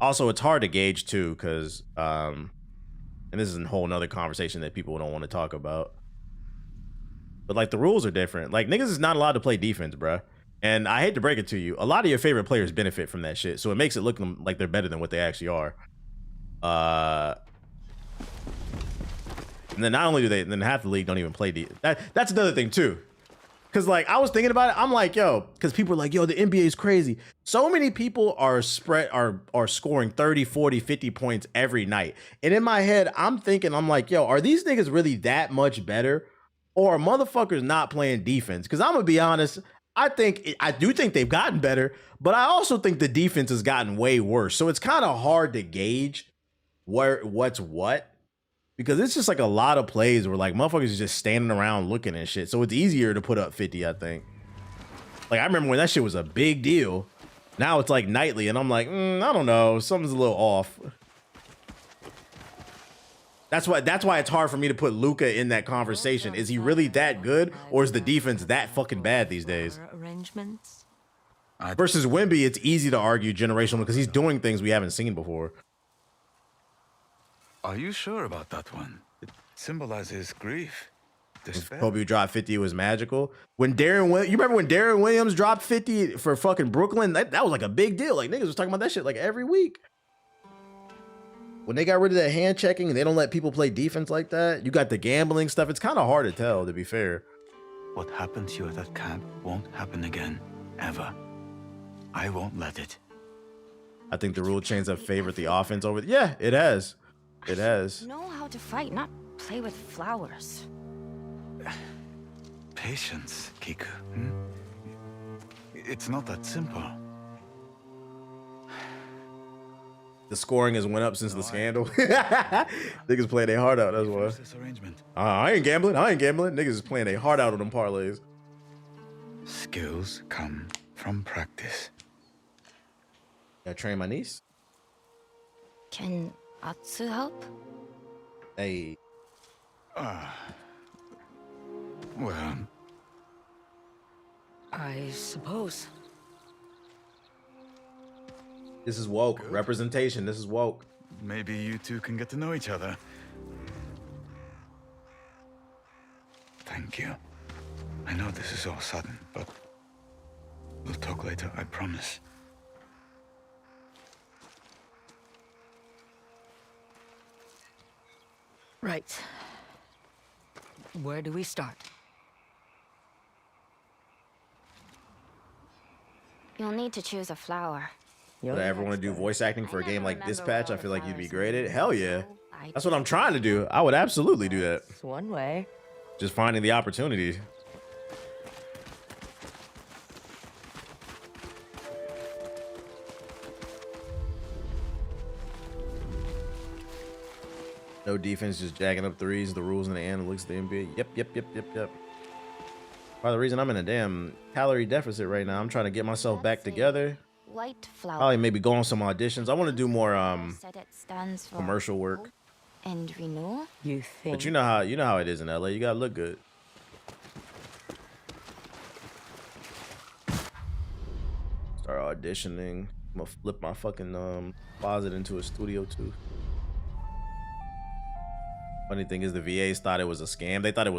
Also, it's hard to gauge too, because and this is a whole nother conversation that people don't want to talk about. But like the rules are different. Like niggas is not allowed to play defense, bruh. And I hate to break it to you, a lot of your favorite players benefit from that shit. So it makes it look like they're better than what they actually are. And then not only do they, then half the league don't even play defense. That's another thing too. Cause like I was thinking about it, I'm like, yo, because people are like, yo, the NBA is crazy. So many people are scoring 30, 40, 50 points every night. And in my head, I'm thinking, I'm like, yo, are these niggas really that much better? Or are motherfuckers not playing defense? Because I'm gonna be honest, I do think they've gotten better, but I also think the defense has gotten way worse. So it's kind of hard to gauge what's what. Because it's just like a lot of plays where like motherfuckers is just standing around looking and shit. So it's easier to put up 50, I think. Like I remember when that shit was a big deal. Now it's like nightly and I'm like, I don't know. Something's a little off. That's why it's hard for me to put Luka in that conversation. Is he really that good or is the defense that fucking bad these days? Arrangements. Versus Wemby, it's easy to argue generational because he's doing things we haven't seen before. Are you sure about that one? It symbolizes grief. Despair. Kobe dropped 50 was magical. When you remember when Darren Williams dropped 50 for fucking Brooklyn? That was like a big deal. Like niggas was talking about that shit like every week. When they got rid of that hand checking and they don't let people play defense like that, you got the gambling stuff. It's kind of hard to tell, to be fair. What happened to you at that camp won't happen again, ever. I won't let it. I think the rule change have favored the offense over. Yeah, it has. It has. Know how to fight, not play with flowers. Patience, Kiku. It's not that simple. The scoring has went up since the scandal. Niggas playing their heart out. That's why. I ain't gambling. Niggas is playing their heart out on them parlays. Skills come from practice. Gotta train my niece. Can Atsu help? Hey. Well, I suppose. This is woke. Good. Representation. This is woke. Maybe you two can get to know each other. Thank you. I know this is all sudden, but we'll talk later, I promise. Right. Where do we start? You'll need to choose a flower. Would I ever want to do voice acting for a game like Dispatch? I feel like you'd be great at it. Hell yeah. That's what I'm trying to do. I would absolutely do that. It's one way. Just finding the opportunity. No defense, just jacking up threes. The rules and the analytics of the NBA. Yep. By the reason I'm in a damn calorie deficit right now. I'm trying to get myself back together. White flower. Probably maybe go on some auditions. I want to do more Said it stands for commercial work. And renewal? You think? But you know how it is in LA. You gotta look good. Start auditioning. I'm gonna flip my fucking closet into a studio too. Funny thing is the VAs thought it was a scam. They thought it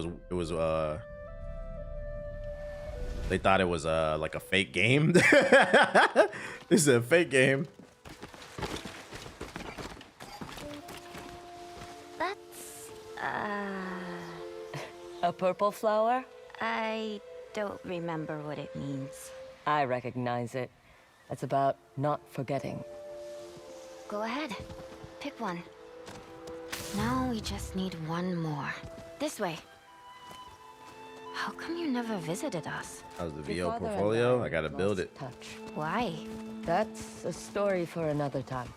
was like a fake game. This is a fake game. That's a purple flower? I don't remember what it means. I recognize it. It's about not forgetting. Go ahead. Pick one. Now we just need one more. This way. How come you never visited us? How's the VO portfolio? I gotta build it. Touch. Why? That's a story for another time.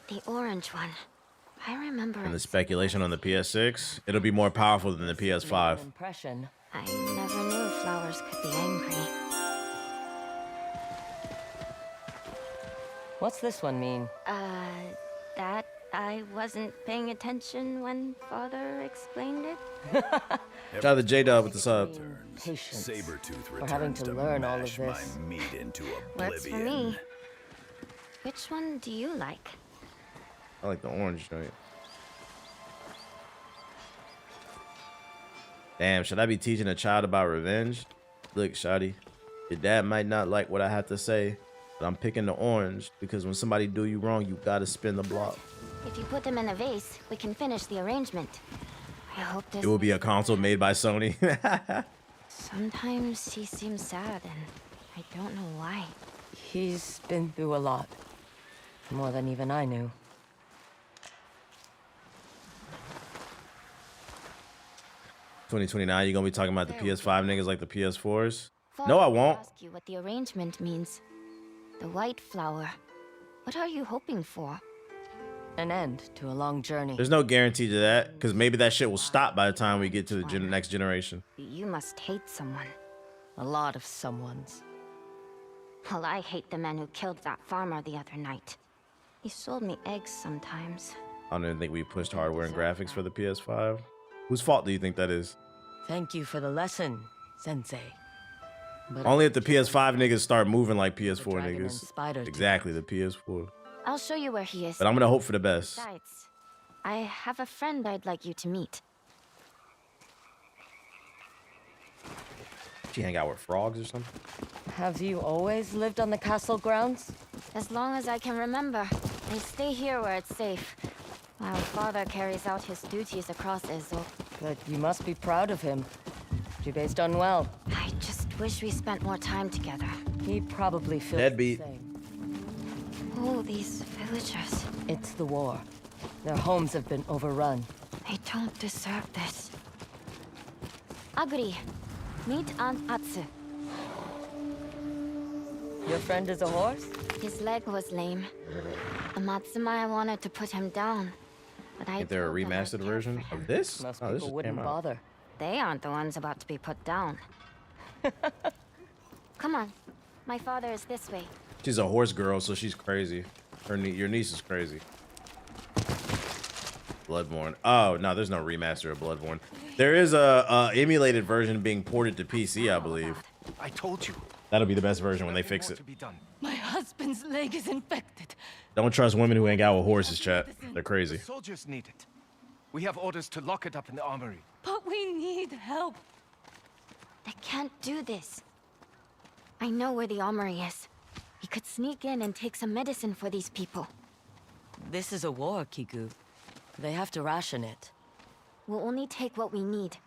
The orange one. I remember. And the speculation on the PS6, it'll be more powerful than the PS5. Impression. I never knew flowers could be angry. What's this one mean? That I wasn't paying attention when Father explained it. Shout out to J-Dub with the sub. Patience. Sabertooth We're having returns to to learn all of mash this. my meat into Works for oblivion. me. Which one do you like? I like the orange joint. Damn, should I be teaching a child about revenge? Look, Shotty. Your dad might not like what I have to say, but I'm picking the orange because when somebody do you wrong, you gotta spin the block. If you put them in a vase, we can finish the arrangement. I hope this. It will be a console made by Sony. Sometimes he seems sad, and I don't know why. He's been through a lot. More than even I knew. $2029, you gonna be talking about the PS5 niggas like the PS4s? No, I won't. Ask you what the arrangement means. The white flower. What are you hoping for? An end to a long journey. There's no guarantee to that, because maybe that shit will stop by the time we get to the next generation. You must hate someone. A lot of someones. Well, I hate the man who killed that farmer the other night. He sold me eggs sometimes. I don't even think we pushed hardware and graphics for the PS5. Whose fault do you think that is? Thank you for the lesson, Sensei. But only if the PS5 niggas start moving like PS4 niggas. Exactly, the PS4. I'll show you where he is. But I'm gonna hope for the best. Besides, I have a friend I'd like you to meet. She hang out with frogs or something? Have you always lived on the castle grounds? As long as I can remember. I stay here where it's safe, while father carries out his duties across Ezo. But you must be proud of him. Jube's done well. I just wish we spent more time together. He probably feels deadbeat. the same. Oh, these villagers. It's the war. Their homes have been overrun. They don't deserve this. Aguri, meet Aunt Atsu. Your friend is a horse? His leg was lame. Amatsumaya wanted to put him down, but I. Is there a remastered version of this? Most Oh, this people just wouldn't came out. bother. They aren't the ones about to be put down. Come on, my father is this way. She's a horse girl, so she's crazy. Your niece is crazy. Bloodborne. Oh no, there's no remaster of Bloodborne. There is a emulated version being ported to PC, I believe. I told you. That'll be the best version when they fix it. My husband's leg is infected. Don't trust women who hang out with horses, chat. They're crazy. The soldiers need it. We have orders to lock it up in the armory. But we need help. They can't do this. I know where the armory is. We could sneak in and take some medicine for these people. This is a war, Kiku. They have to ration it. We'll only take what we need.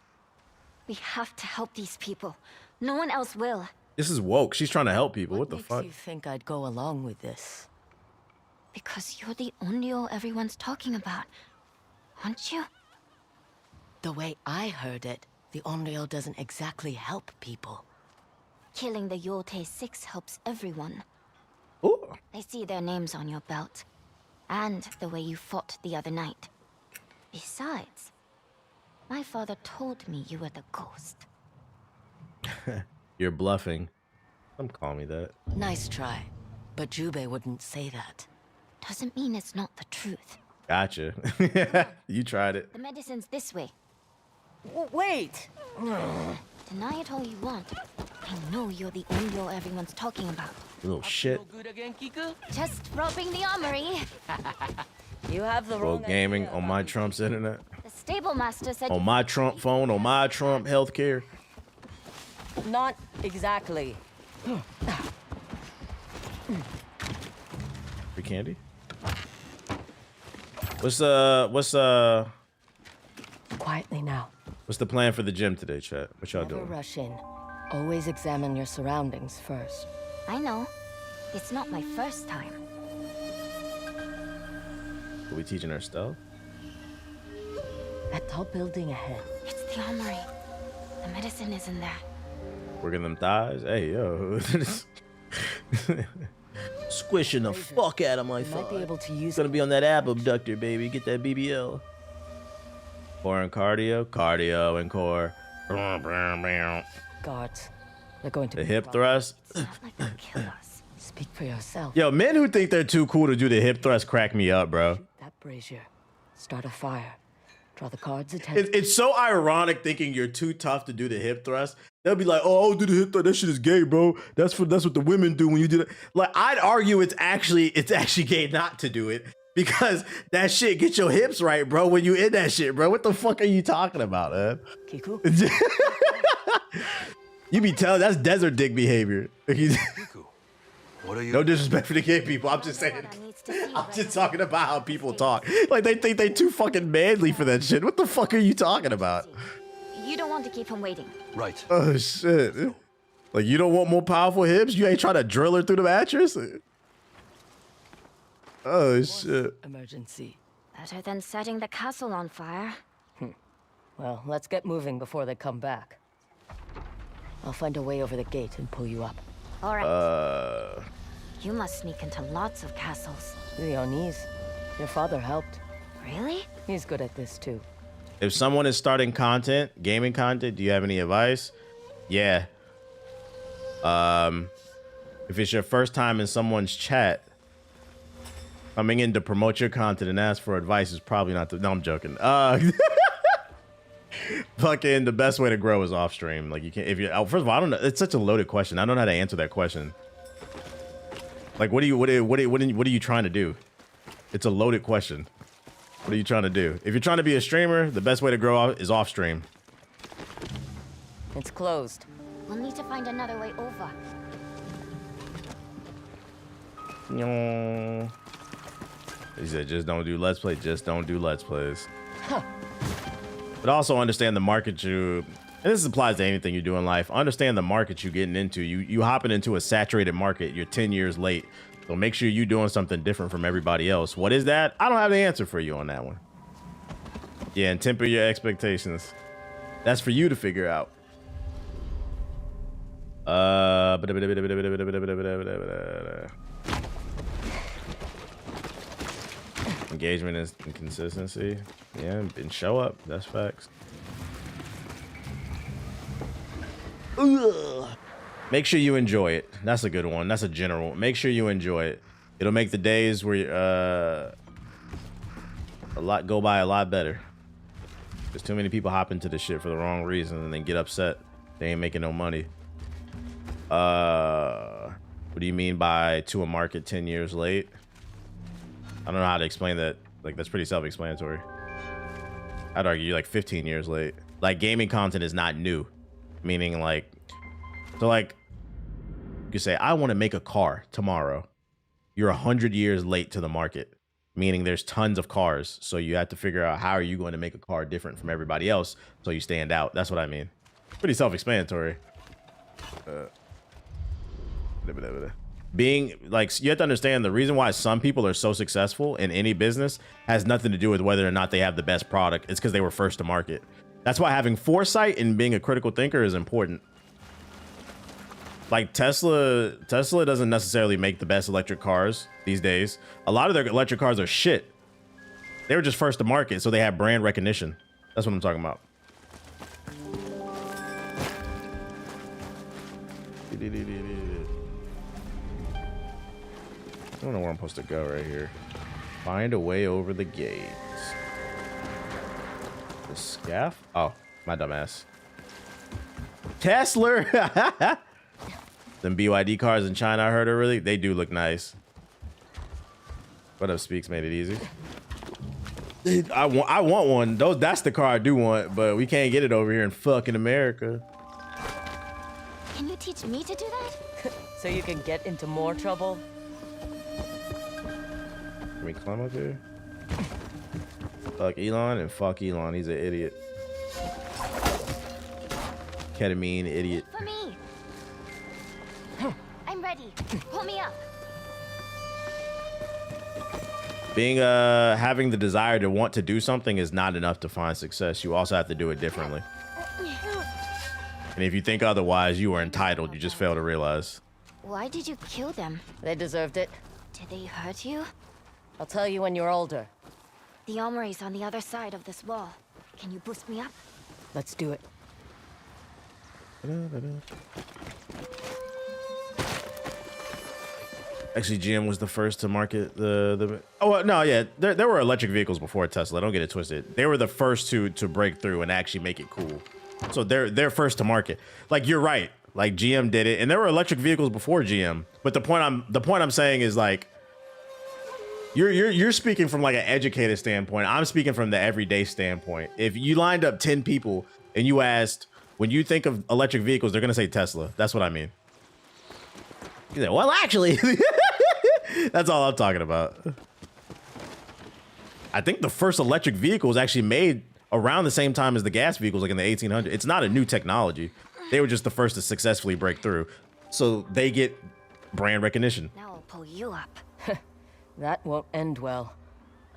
We have to help these people. No one else will. This is woke. She's trying to help people. What the fuck? You think I'd go along with this? Because you're the Onryo everyone's talking about, aren't you? The way I heard it, the Onryo doesn't exactly help people. Killing the Yotei 6 helps everyone. Ooh. I see their names on your belt. And the way you fought the other night. Besides, my father told me you were the ghost. You're bluffing. Don't call me that. Nice try. But Jubei wouldn't say that. Doesn't mean it's not the truth. Gotcha. You tried it. The medicine's this way. Wait! Deny it all you want. I know you're the Onryo everyone's talking about. Little shit. Just robbing the armory. You have the Well, wrong gaming idea. on my Trump's internet. The stable master said On my Trump phone, on my Trump healthcare. Not exactly. Free candy? What's Quietly now. what's the plan for the gym today, chat? What y'all Never doing? rush in. Always examine your surroundings first. I know. It's not my first time. Are we teaching our stuff? That tall building ahead. It's the armory. The medicine is in there. Working them thighs? Hey, yo. Squishing the fuck out of my You might be thigh. able to use Gonna be on that ab abductor, baby. Get that BBL. Core and cardio. Cardio and core. guards. They're going to The be hip fine. thrust. Speak for yourself. Yo, men who think they're too cool to do the hip thrust crack me up, bro. That brazier. Start a fire. Draw the guards' attention. It's so ironic thinking you're too tough to do the hip thrust. They'll be like, "Oh, I'll do the hip thrust. That shit is gay, bro. That's what the women do when you do that." Like, I'd argue it's actually gay not to do it because that shit get your hips right, bro. When you in that shit, bro. What the fuck are you talking about, man? Kiku? You be telling that's desert dick behavior. What are you? No disrespect for the gay people. I'm just saying. I'm just talking about how people talk. Like they think they too fucking manly for that shit. What the fuck are you talking about? You don't want to keep him waiting. Right. Oh shit. Like you don't want more powerful hips? You ain't trying to drill her through the mattress? Oh shit. Emergency. Better than setting the castle on fire. Well, let's get moving before they come back. I'll find a way over the gate and pull you up. All right. You must sneak into lots of castles. Leonese, your father helped. Really? He's good at this too. If someone is starting content, gaming content, do you have any advice? Yeah. If it's your first time in someone's chat, coming in to promote your content and ask for advice is probably not the. No, I'm joking. Fucking the best way to grow is off stream. Like you can't. If you first of all, I don't know. It's such a loaded question. I don't know how to answer that question. Like, what are you trying to do? It's a loaded question. What are you trying to do? If you're trying to be a streamer, the best way to grow is off stream. It's closed. We'll need to find another way over. No. He said, just don't do let's play. Just don't do let's plays. Huh. But also understand the market you, and this applies to anything you do in life. Understand the market you're getting into. You hopping into a saturated market. You're 10 years late. So make sure you're doing something different from everybody else. What is that? I don't have the answer for you on that one. Yeah, and temper your expectations. That's for you to figure out. Engagement is inconsistency. Yeah, and show up. That's facts. Ugh. Make sure you enjoy it. That's a good one. That's a general. Make sure you enjoy it. It'll make the days where a lot go by a lot better. There's too many people hop into this shit for the wrong reason and then get upset. They ain't making no money. What do you mean by to a market 10 years late? I don't know how to explain that. Like, that's pretty self-explanatory. I'd argue you're like 15 years late. Like, gaming content is not new. Meaning, like, so like, you could say, I want to make a car tomorrow. You're 100 years late to the market. Meaning there's tons of cars. So you have to figure out how are you going to make a car different from everybody else so you stand out. That's what I mean. Pretty self-explanatory. Being like, you have to understand the reason why some people are so successful in any business has nothing to do with whether or not they have the best product. It's because they were first to market. That's why having foresight and being a critical thinker is important. Like Tesla doesn't necessarily make the best electric cars these days. A lot of their electric cars are shit. They were just first to market, so they have brand recognition. That's what I'm talking about. I don't know where I'm supposed to go right here. Find a way over the gates. The scaff? Oh, my dumbass. Tesla! Them BYD cars in China, I heard are really, they do look nice. What up, Speaks made it easy. I want one. That's the car I do want, but we can't get it over here in fucking America. Can you teach me to do that? So you can get into more trouble? Can we climb up here? Fuck Elon and fuck Elon. He's an idiot. Ketamine idiot. For me. I'm ready. Pull me up. Being having the desire to want to do something is not enough to find success. You also have to do it differently. And if you think otherwise, you are entitled. You just fail to realize. Why did you kill them? They deserved it. Did they hurt you? I'll tell you when you're older. The armory's on the other side of this wall. Can you boost me up? Let's do it. Actually, GM was the first to market the. Oh no, yeah, there were electric vehicles before Tesla. Don't get it twisted. They were the first to break through and actually make it cool. So they're first to market. Like, you're right. Like, GM did it, and there were electric vehicles before GM. But the point I'm saying is, like, you're speaking from like an educated standpoint. I'm speaking from the everyday standpoint. If you lined up 10 people and you asked, When you think of electric vehicles, they're gonna say Tesla. That's what I mean. You say, well, actually, that's all I'm talking about. I think the first electric vehicle was actually made around the same time as the gas vehicles, like in the 1800s. It's not a new technology. They were just the first to successfully break through. So they get brand recognition. Now I'll pull you up. That won't end well.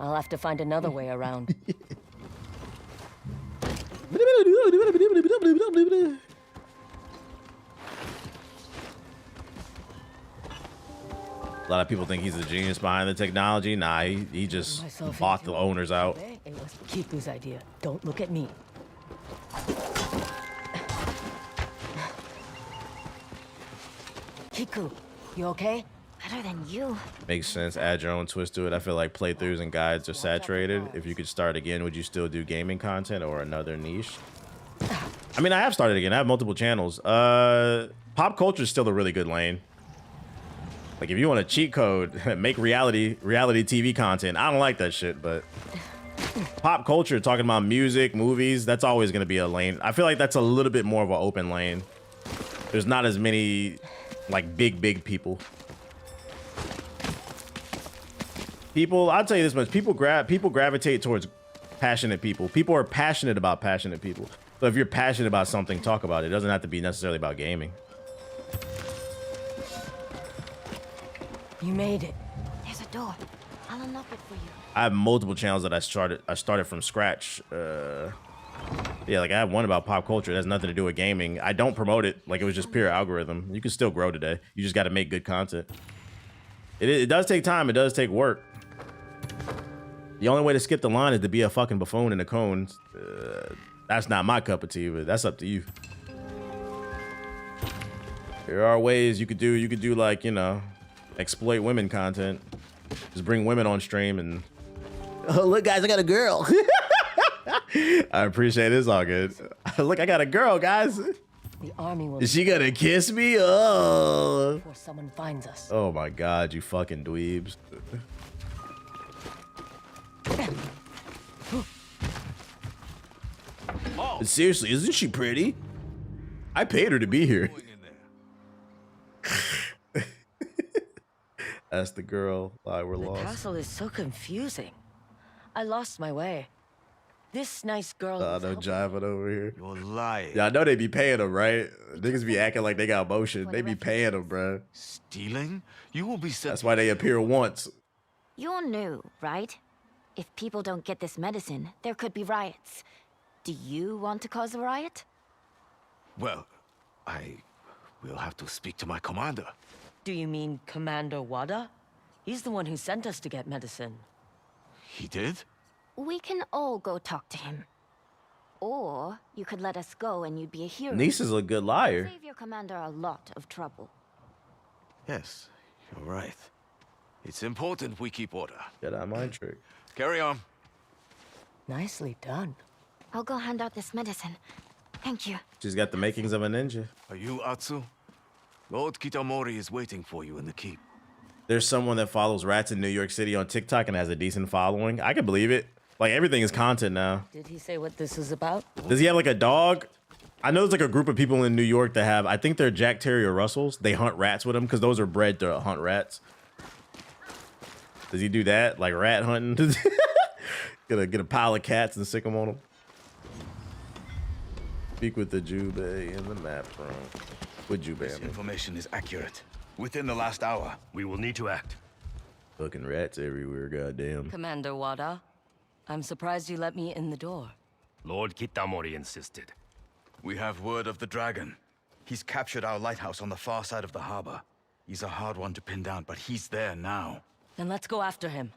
I'll have to find another way around. A lot of people think he's the genius behind the technology. Nah, he just bought the owners out. It was Kiku's idea. Don't look at me. Kiku, you okay? Better than you. Makes sense. Add your own twist to it. I feel like playthroughs and guides are saturated. If you could start again, would you still do gaming content or another niche? I mean, I have started again. I have multiple channels. Pop culture is still a really good lane. Like, if you want a cheat code, make reality TV content. I don't like that shit, but pop culture, talking about music, movies, that's always going to be a lane. I feel like that's a little bit more of an open lane. There's not as many, like, big people. I'll tell you this much. People gravitate towards passionate people. People are passionate about passionate people. So if you're passionate about something, talk about it. It doesn't have to be necessarily about gaming. You made it. There's a door. I'll unlock it for you. I have multiple channels that I started from scratch. Yeah, like I have one about pop culture. It has nothing to do with gaming. I don't promote it. Like, it was just pure algorithm. You can still grow today. You just got to make good content. It does take time. It does take work. The only way to skip the line is to be a fucking buffoon in a cone. That's not my cup of tea, but that's up to you. There are ways you could do like, you know, exploit women content. Just bring women on stream and, oh, look, guys, I got a girl. I appreciate it. It's all good. Look, I got a girl, guys. The army will. Is she gonna kiss me? Oh. Before someone finds us. Oh my God, you fucking dweebs. Seriously, isn't she pretty? I paid her to be here. That's the girl. We're lost. The castle is so confusing. I lost my way. This nice girl. No jiving over here. You're lying. Yeah, I know they be paying them, right? Niggas be acting like they got motion. They be paying them, bro. Stealing? You will be sent. That's why they appear once. You're new, right? If people don't get this medicine, there could be riots. Do you want to cause a riot? Well, I will have to speak to my commander. Do you mean Commander Wada? He's the one who sent us to get medicine. He did? We can all go talk to him. Or you could let us go and you'd be a hero. Niece is a good liar. Save your commander a lot of trouble. Yes, you're right. It's important we keep order. Get out mind trick. Carry on. Nicely done. I'll go hand out this medicine. Thank you. She's got the makings of a ninja. Are you Atsu? Lord Kitamori is waiting for you in the keep. There's someone that follows rats in New York City on TikTok and has a decent following. I can believe it. Like, everything is content now. Did he say what this is about? Does he have like a dog? I know there's like a group of people in New York that have, I think they're Jack Terrier Russells. They hunt rats with them because those are bred to hunt rats. Does he do that? Like rat hunting? Gonna get a pile of cats and sick them on them. Speak with the Jubei in the map room. With Jubei. This information is accurate. Within the last hour, we will need to act. Fucking rats everywhere, goddamn. Commander Wada, I'm surprised you let me in the door. Lord Kitamori insisted. We have word of the dragon. He's captured our lighthouse on the far side of the harbor. He's a hard one to pin down, but he's there now. Then let's go after him.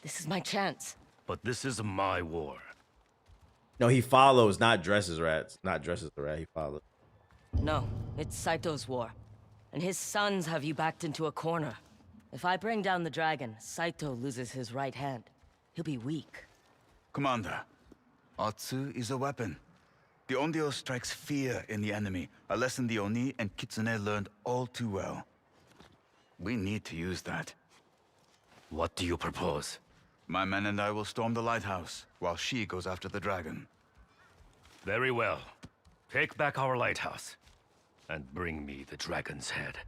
This is my chance. But this is my war. No, he follows, not dresses rats. Not dresses the rat, he follows. No, it's Saito's war. And his sons have you backed into a corner. If I bring down the dragon, Saito loses his right hand. He'll be weak. Commander, Atsu is a weapon. The Onryo strikes fear in the enemy, a lesson the Oni and Kitsune learned all too well. We need to use that. What do you propose? My men and I will storm the lighthouse, while she goes after the dragon. Very well. Take back our lighthouse and bring me the dragon's head.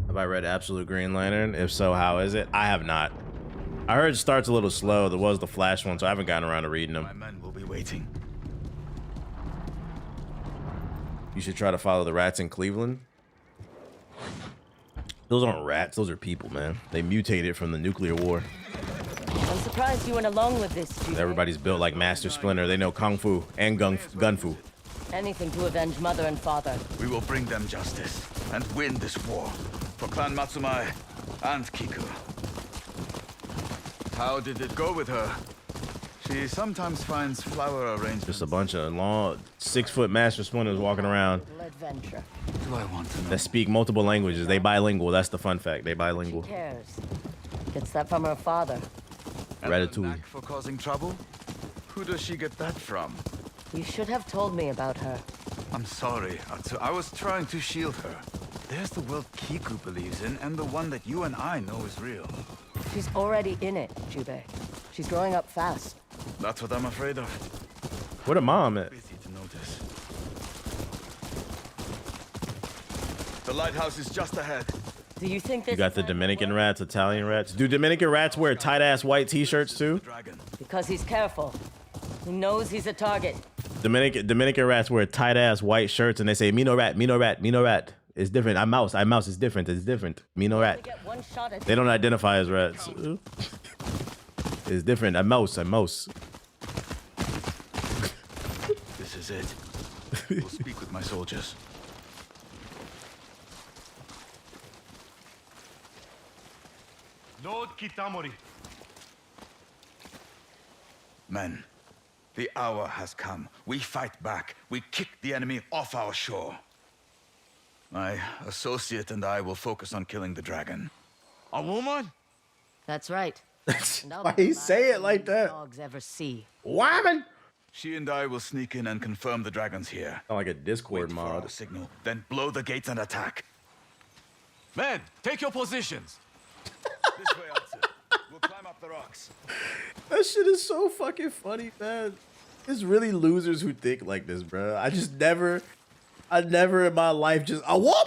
Have I read Absolute Green Lantern? If so, how is it? I have not. I heard it starts a little slow. There was the Flash one, so I haven't gotten around to reading them. My men will be waiting. You should try to follow the rats in Cleveland. Those aren't rats. Those are people, man. They mutated from the nuclear war. I'm surprised you went along with this, Yotei. Everybody's built like Master Splinter. They know Kung Fu and Gun Fu. Anything to avenge mother and father. We will bring them justice and win this war for Clan Matsumae and Kiku. How did it go with her? She sometimes finds flower arrangements. Just a bunch of long 6-foot Master Splinters walking around Adventure. Do I want to know? that speak multiple languages. They bilingual. That's the fun fact. They bilingual. Who cares? Gets that from her father. Ratatouille. For causing trouble? Who does she get that from? You should have told me about her. I'm sorry, Atsu. I was trying to shield her. There's the world Kiku believes in, and the one that you and I know is real. She's already in it, Jubei. She's growing up fast. That's what I'm afraid of. Where the mom at? Busy to notice. The lighthouse is just ahead. Do you think this? You got the Dominican rats, Italian rats. Do Dominican rats wear tight-ass white t-shirts too? Because he's careful. He knows he's a target. Dominican rats wear tight-ass white shirts and they say, "Me no rat, me no rat, me no rat." It's different. I'm mouse. It's different. It's different. Me no rat. They don't identify as rats. It's different. I'm mouse. This is it. We'll speak with my soldiers. Lord Kitamori. Men, the hour has come. We fight back. We kick the enemy off our shore. My associate and I will focus on killing the dragon. A woman? That's right. Why he say it like that? Dogs ever see. Woman. She and I will sneak in and confirm the dragon's here. Sound like a Discord Wait mod. for our signal, then blow the gates and attack. Men, take your positions. This way, Atsu. We'll climb up the rocks. That shit is so fucking funny, man. It's really losers who think like this, bro. I never in my life just a woman.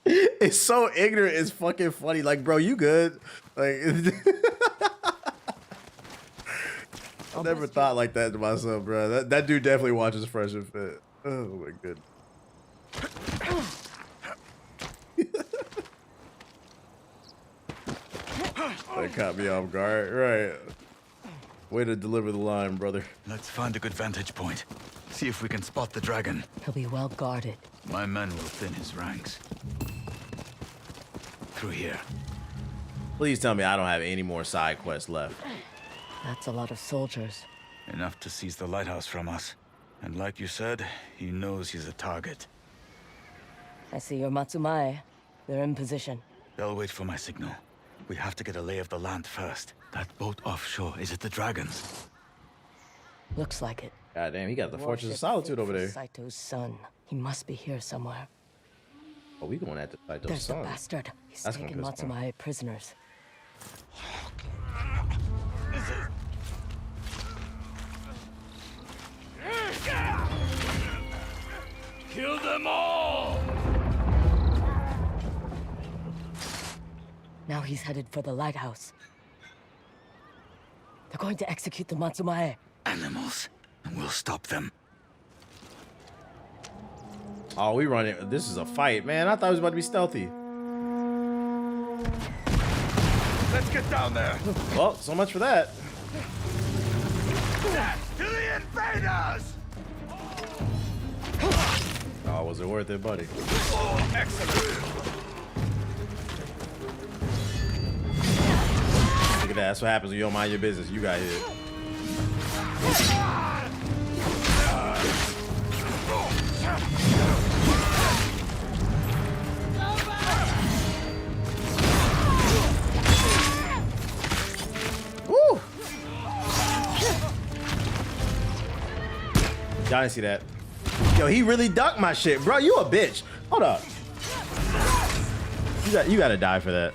It's so ignorant. It's fucking funny. Like, bro, you good? Like, I never thought like that to myself, bro. That dude definitely watches Fresh and Fit. Oh my goodness. That caught me off guard. Right. Way to deliver the line, brother. Let's find a good vantage point. See if we can spot the dragon. He'll be well guarded. My men will thin his ranks. Through here. Please tell me I don't have any more side quests left. That's a lot of soldiers. Enough to seize the lighthouse from us. And like you said, he knows he's a target. I see your Matsumae. They're in position. They'll wait for my signal. We have to get a lay of the land first. That boat offshore, is it the dragon's? Looks like it. God damn, he got the Fortress of Solitude over there. Saito's son. He must be here somewhere. Oh, we going after Saito's There's son. the bastard. He's That's taking gonna piss me off. Matsumae prisoners. Kill them all! Now he's headed for the lighthouse. They're going to execute the Matsumae. Animals. We'll stop them. Oh, we running. This is a fight, man. I thought it was about to be stealthy. Let's get down there. Well, so much for that. To the invaders! Oh, was it worth it, buddy? Excellent. Look at that. That's what happens when you don't mind your business. You got hit. Woo! Y'all didn't see that. Yo, he really ducked my shit, bro. You a bitch. Hold up. You gotta die for that.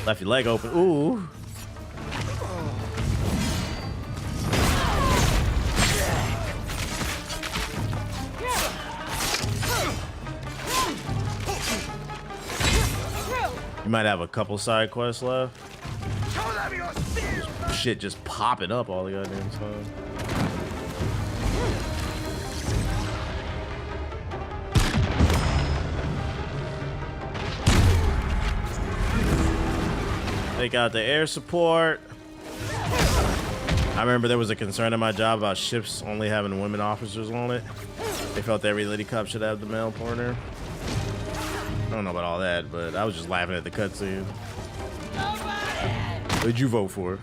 Left your leg open. Ooh. You might have a couple side quests left. Shit just popping up all the goddamn time. Take out the air support. I remember there was a concern in my job about ships only having women officers on it. They felt every lady cop should have the male partner. I don't know about all that, but I was just laughing at the cutscene. What'd you vote for?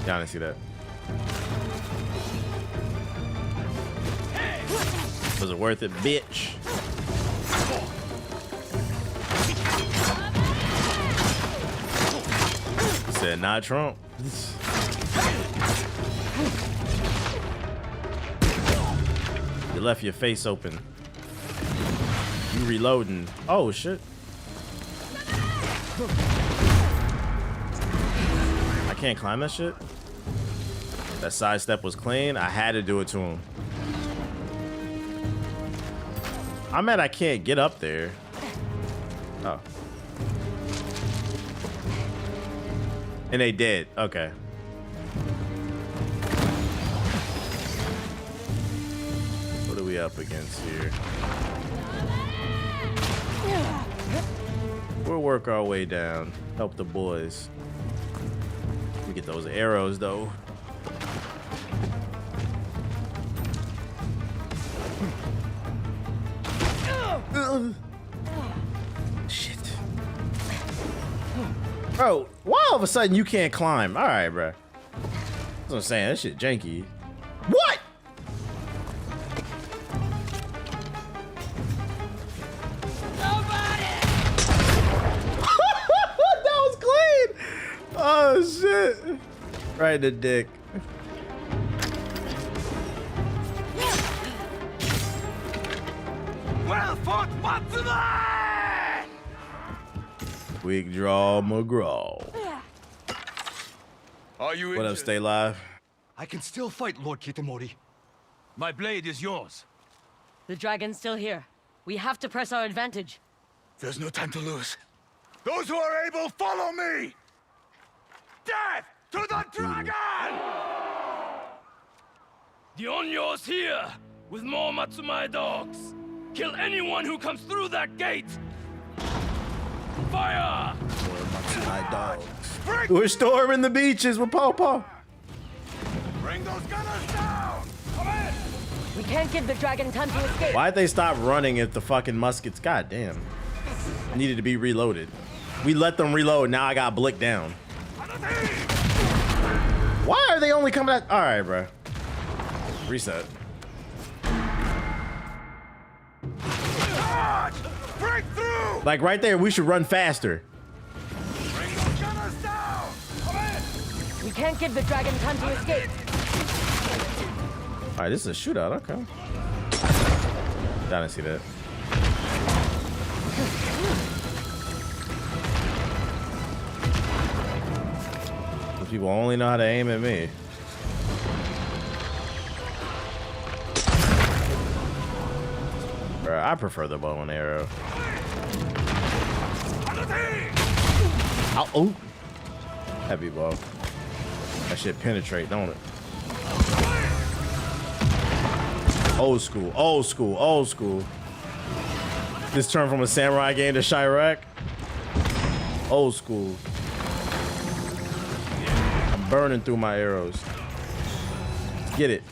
Yeah, I didn't see that. Was it worth it, bitch? He said, not Trump. You left your face open. You reloading. Oh, shit. I can't climb that shit. That side step was clean. I had to do it to him. I'm mad I can't get up there. Oh. And they did. Okay. What are we up against here? We'll work our way down. Help the boys. We get those arrows though. Shit. Bro, why all of a sudden you can't climb? All right, bro. That's what I'm saying. That shit janky. What? That was clean. Oh shit. Right in the dick. Well fought, Matsuda! Quick draw McGraw. Are you What up, Stay Live? I can still fight, Lord Kitamori. My blade is yours. The dragon's still here. We have to press our advantage. There's no time to lose. Those who are able, follow me! Death to the dragon! The Onyo's here with more Matsumae dogs. Kill anyone who comes through that gate. Fire! Matsumae dogs. We're storming the beaches with Paw Paw. Bring those gunners down! Come in! We can't give the dragon time to escape. Why'd they stop running if the fucking muskets? God damn. Needed to be reloaded. We let them reload. Now I got blicked down. Why are they only coming out? All right, bro. Reset. Break through! Like right there, we should run faster. Bring those gunners down! Come in! We can't give the dragon time to escape. All right, this is a shootout. Okay. I didn't see that. Those people only know how to aim at me. Bro, I prefer the bow and arrow. Ow, oh, heavy ball. That shit penetrate, don't it? Old school, old school, old school. This turned from a samurai game to Chirac. Old school. I'm burning through my arrows. Get it.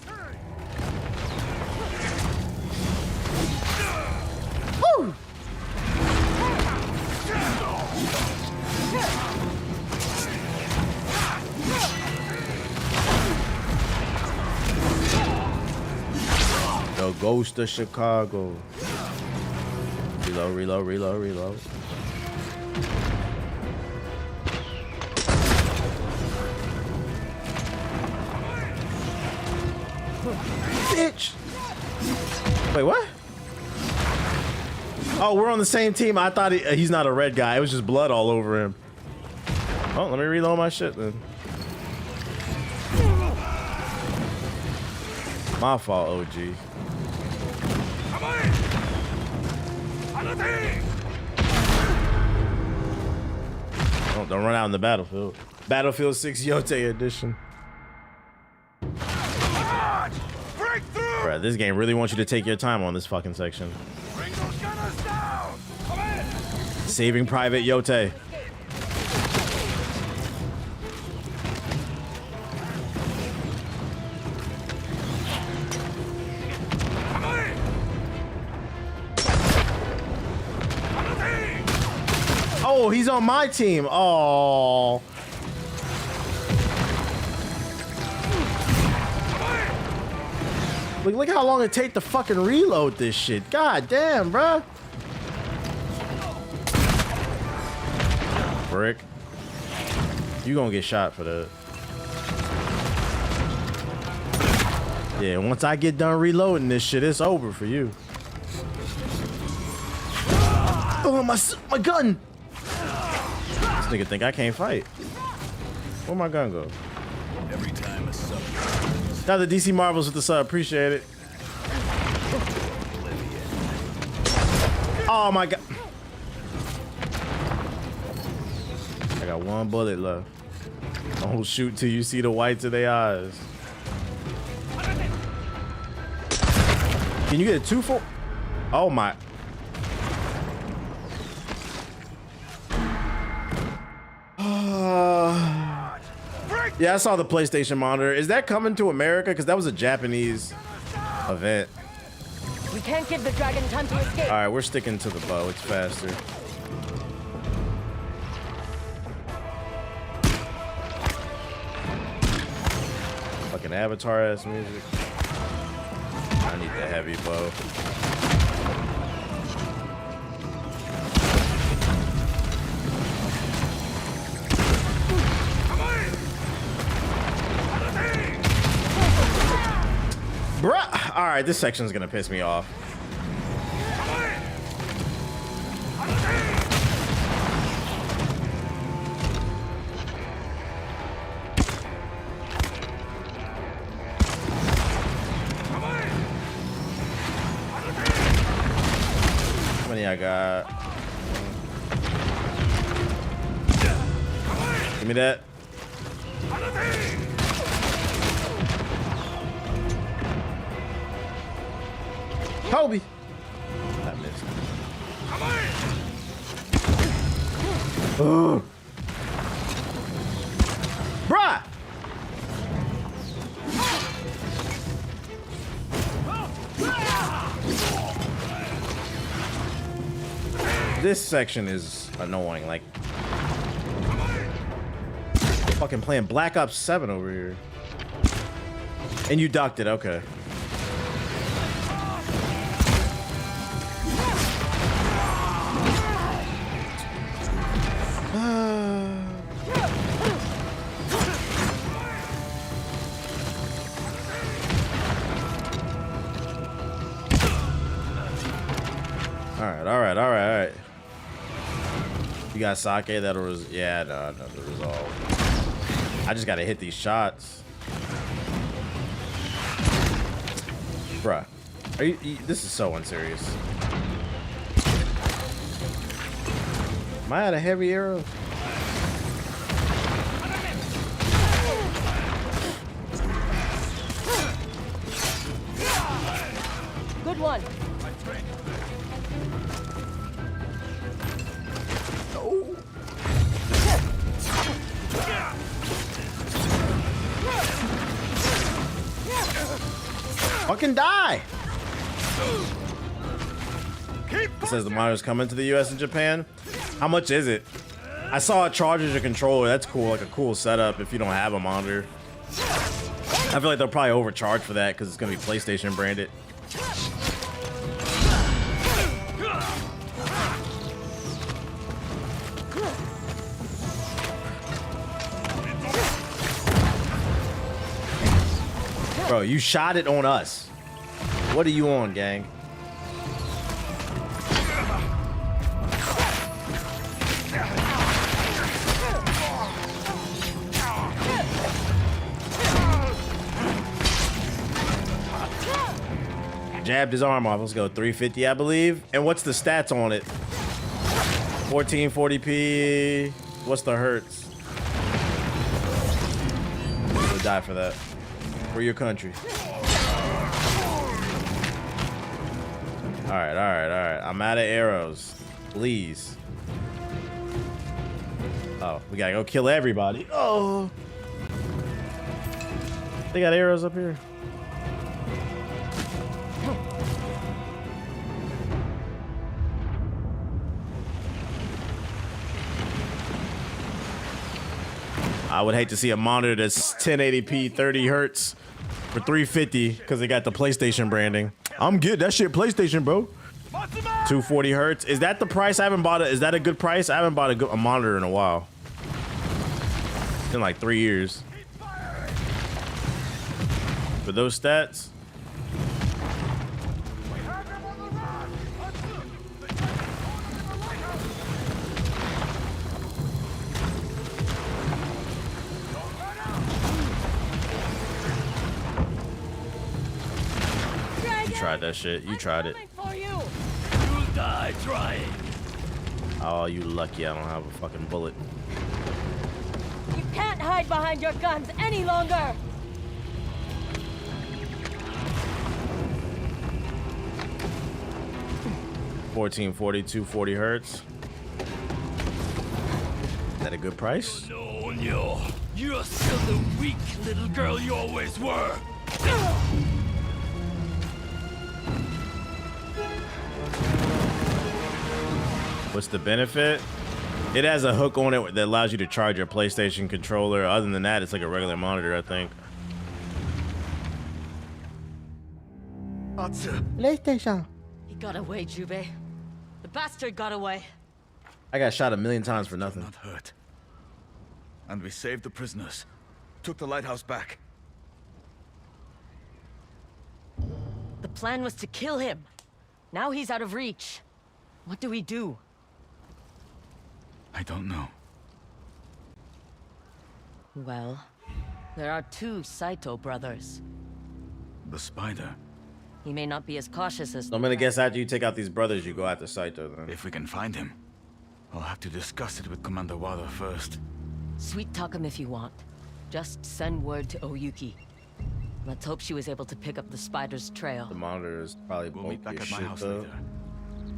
Woo! The ghost of Chicago. Reload, reload, reload, reload. Bitch! Wait, what? Oh, we're on the same team. I thought he's not a red guy. It was just blood all over him. Oh, let me reload my shit then. My fault, OG. Oh, don't run out in the battlefield. Battlefield 6 Yotei edition. Bruh, this game really wants you to take your time on this fucking section. Saving Private Yotei. Oh, he's on my team. Oh. Look how long it take to fucking reload this shit. God damn, bruh. Brick. You gonna get shot for that. Yeah, once I get done reloading this shit, it's over for you. Oh, my gun. This nigga think I can't fight. Where'd my gun go? Every time a sub. Now the DC Marvels with the sub, appreciate it. Oh my god. I got one bullet left. Don't shoot till you see the whites of their eyes. Can you get a 2-4? Oh my. Yeah, I saw the PlayStation monitor. Is that coming to America? Because that was a Japanese event. We can't give the dragon time to escape. All right, we're sticking to the bow. It's faster. Fucking Avatar ass music. I need the heavy bow. Bruh. All right, this section is gonna piss me off. How many I got? Give me that. Kobe. I missed. Ugh. Bruh. This section is annoying. Like, fucking playing Black Ops 7 over here. And you ducked it. Okay. All right. You got sake that'll yeah, no, the resolve. I just gotta hit these shots. Bruh. Are you this is so unserious. Am I at a heavy arrow? Good one. Fucking die! It says the monitor's coming to the US and Japan. How much is it? I saw it charges your controller. That's cool, like a cool setup if you don't have a monitor. I feel like they'll probably overcharge for that because it's gonna be PlayStation branded. Bro, you shot it on us. What are you on, gang? jabbed his arm off. Let's go 350, I believe. And what's the stats on it? 1440p. What's the hertz? We'll die for that. For your country. All right. I'm out of arrows. Please. Oh, we gotta go kill everybody. Oh. They got arrows up here. I would hate to see a monitor that's 1080p 30 hertz for 350 because they got the PlayStation branding. I'm good. That shit PlayStation, bro. 240 hertz. Is that the price? I haven't bought it. Is that a good price? I haven't bought a monitor in a while. It's been like 3 years. For those stats. You tried that shit. You tried it. You'll die trying. Oh, you lucky I don't have a fucking bullet. You can't hide behind your guns any longer! $1440, 240 hertz. Is that a good price? No, you're still the weak little girl you always were. What's the benefit? It has a hook on it that allows you to charge your PlayStation controller. Other than that, it's like a regular monitor, I think. PlayStation. He got away, Jubei. The bastard got away. I got shot 1,000,000 times for nothing. Not hurt. And we saved the prisoners. Took the lighthouse back. The plan was to kill him. Now he's out of reach. What do we do? I don't know. Well, there are 2 Saito brothers. The spider. He may not be as cautious as... I'm gonna guess after you take out these brothers, you go after Saito then. If we can find him, I'll have to discuss it with Commander Wada first. Sweet talk him if you want. Just send word to Oyuki. Let's hope she was able to pick up the spider's trail. The monitor is probably We'll meet back at my house though. later.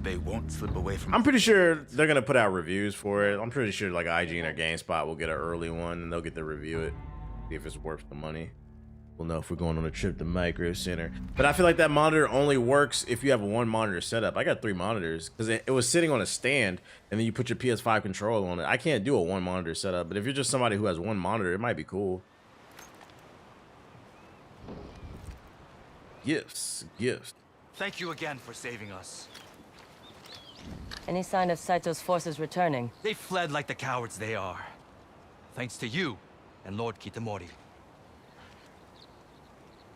They won't slip away from I'm pretty sure they're gonna put out reviews for it. I'm pretty sure like IGN or GameSpot will get an early one and they'll get to review it. See if it's worth the money. We'll know if we're going on a trip to Micro Center. But I feel like that monitor only works if you have a 1 monitor setup. I got 3 monitors because it was sitting on a stand and then you put your PS5 controller on it. I can't do a 1 monitor setup, but if you're just somebody who has 1 monitor, it might be cool. Gifts. Thank you again for saving us. Any sign of Saito's forces returning? They fled like the cowards they are. Thanks to you and Lord Kitamori.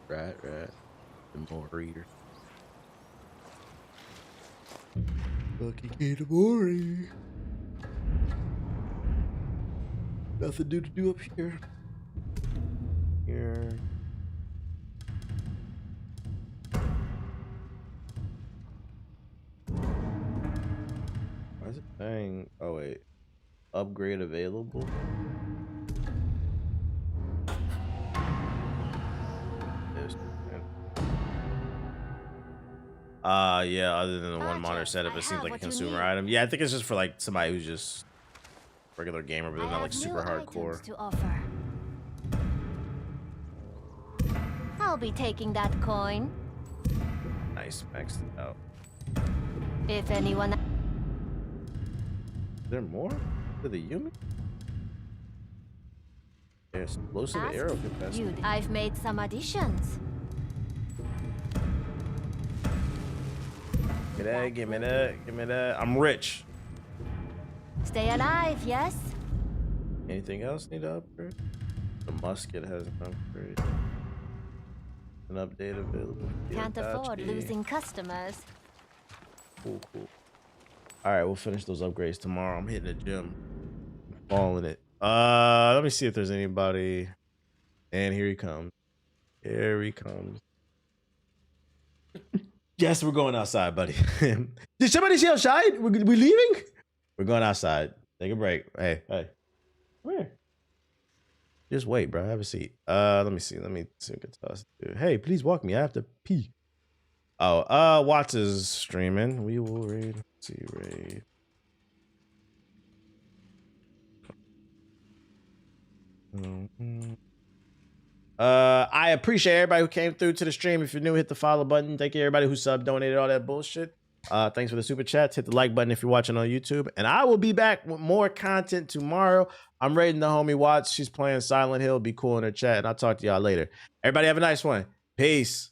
Right. The more reader. Lucky Kitamori. Nothing to do up here. Why is it saying? Oh wait, upgrade available. Yeah, other than the 1 monitor setup, it seems like a consumer item. Yeah, I think it's just for like somebody who's just regular gamer, but they're not like super hardcore. To offer. I'll be taking that coin. Nice, maxed it out. If anyone... Is there more for the Yumi? There's explosive arrow capacity. I've made some additions. Give me that. I'm rich. Stay alive, yes? Anything else need to upgrade? The musket has an upgrade. An update available. Can't afford losing customers. Cool. Alright, we'll finish those upgrades tomorrow. I'm hitting the gym. I'm falling it. Let me see if there's anybody. And here he comes. Yes, we're going outside, buddy. Did somebody say outside? We leaving? We're going outside. Take a break. Hey, come here. Just wait, bro. Have a seat. Let me see. Let me see what else to do. Hey, please walk me. I have to pee. Oh, Watts is streaming. We will raid. Let's see, raid. I appreciate everybody who came through to the stream. If you're new, hit the follow button. Thank you everybody who sub, donated, all that bullshit. Thanks for the super chats. Hit the like button if you're watching on YouTube. And I will be back with more content tomorrow. I'm raiding the homie Watts. She's playing Silent Hill. Be cool in her chat. And I'll talk to y'all later. Everybody have a nice one. Peace.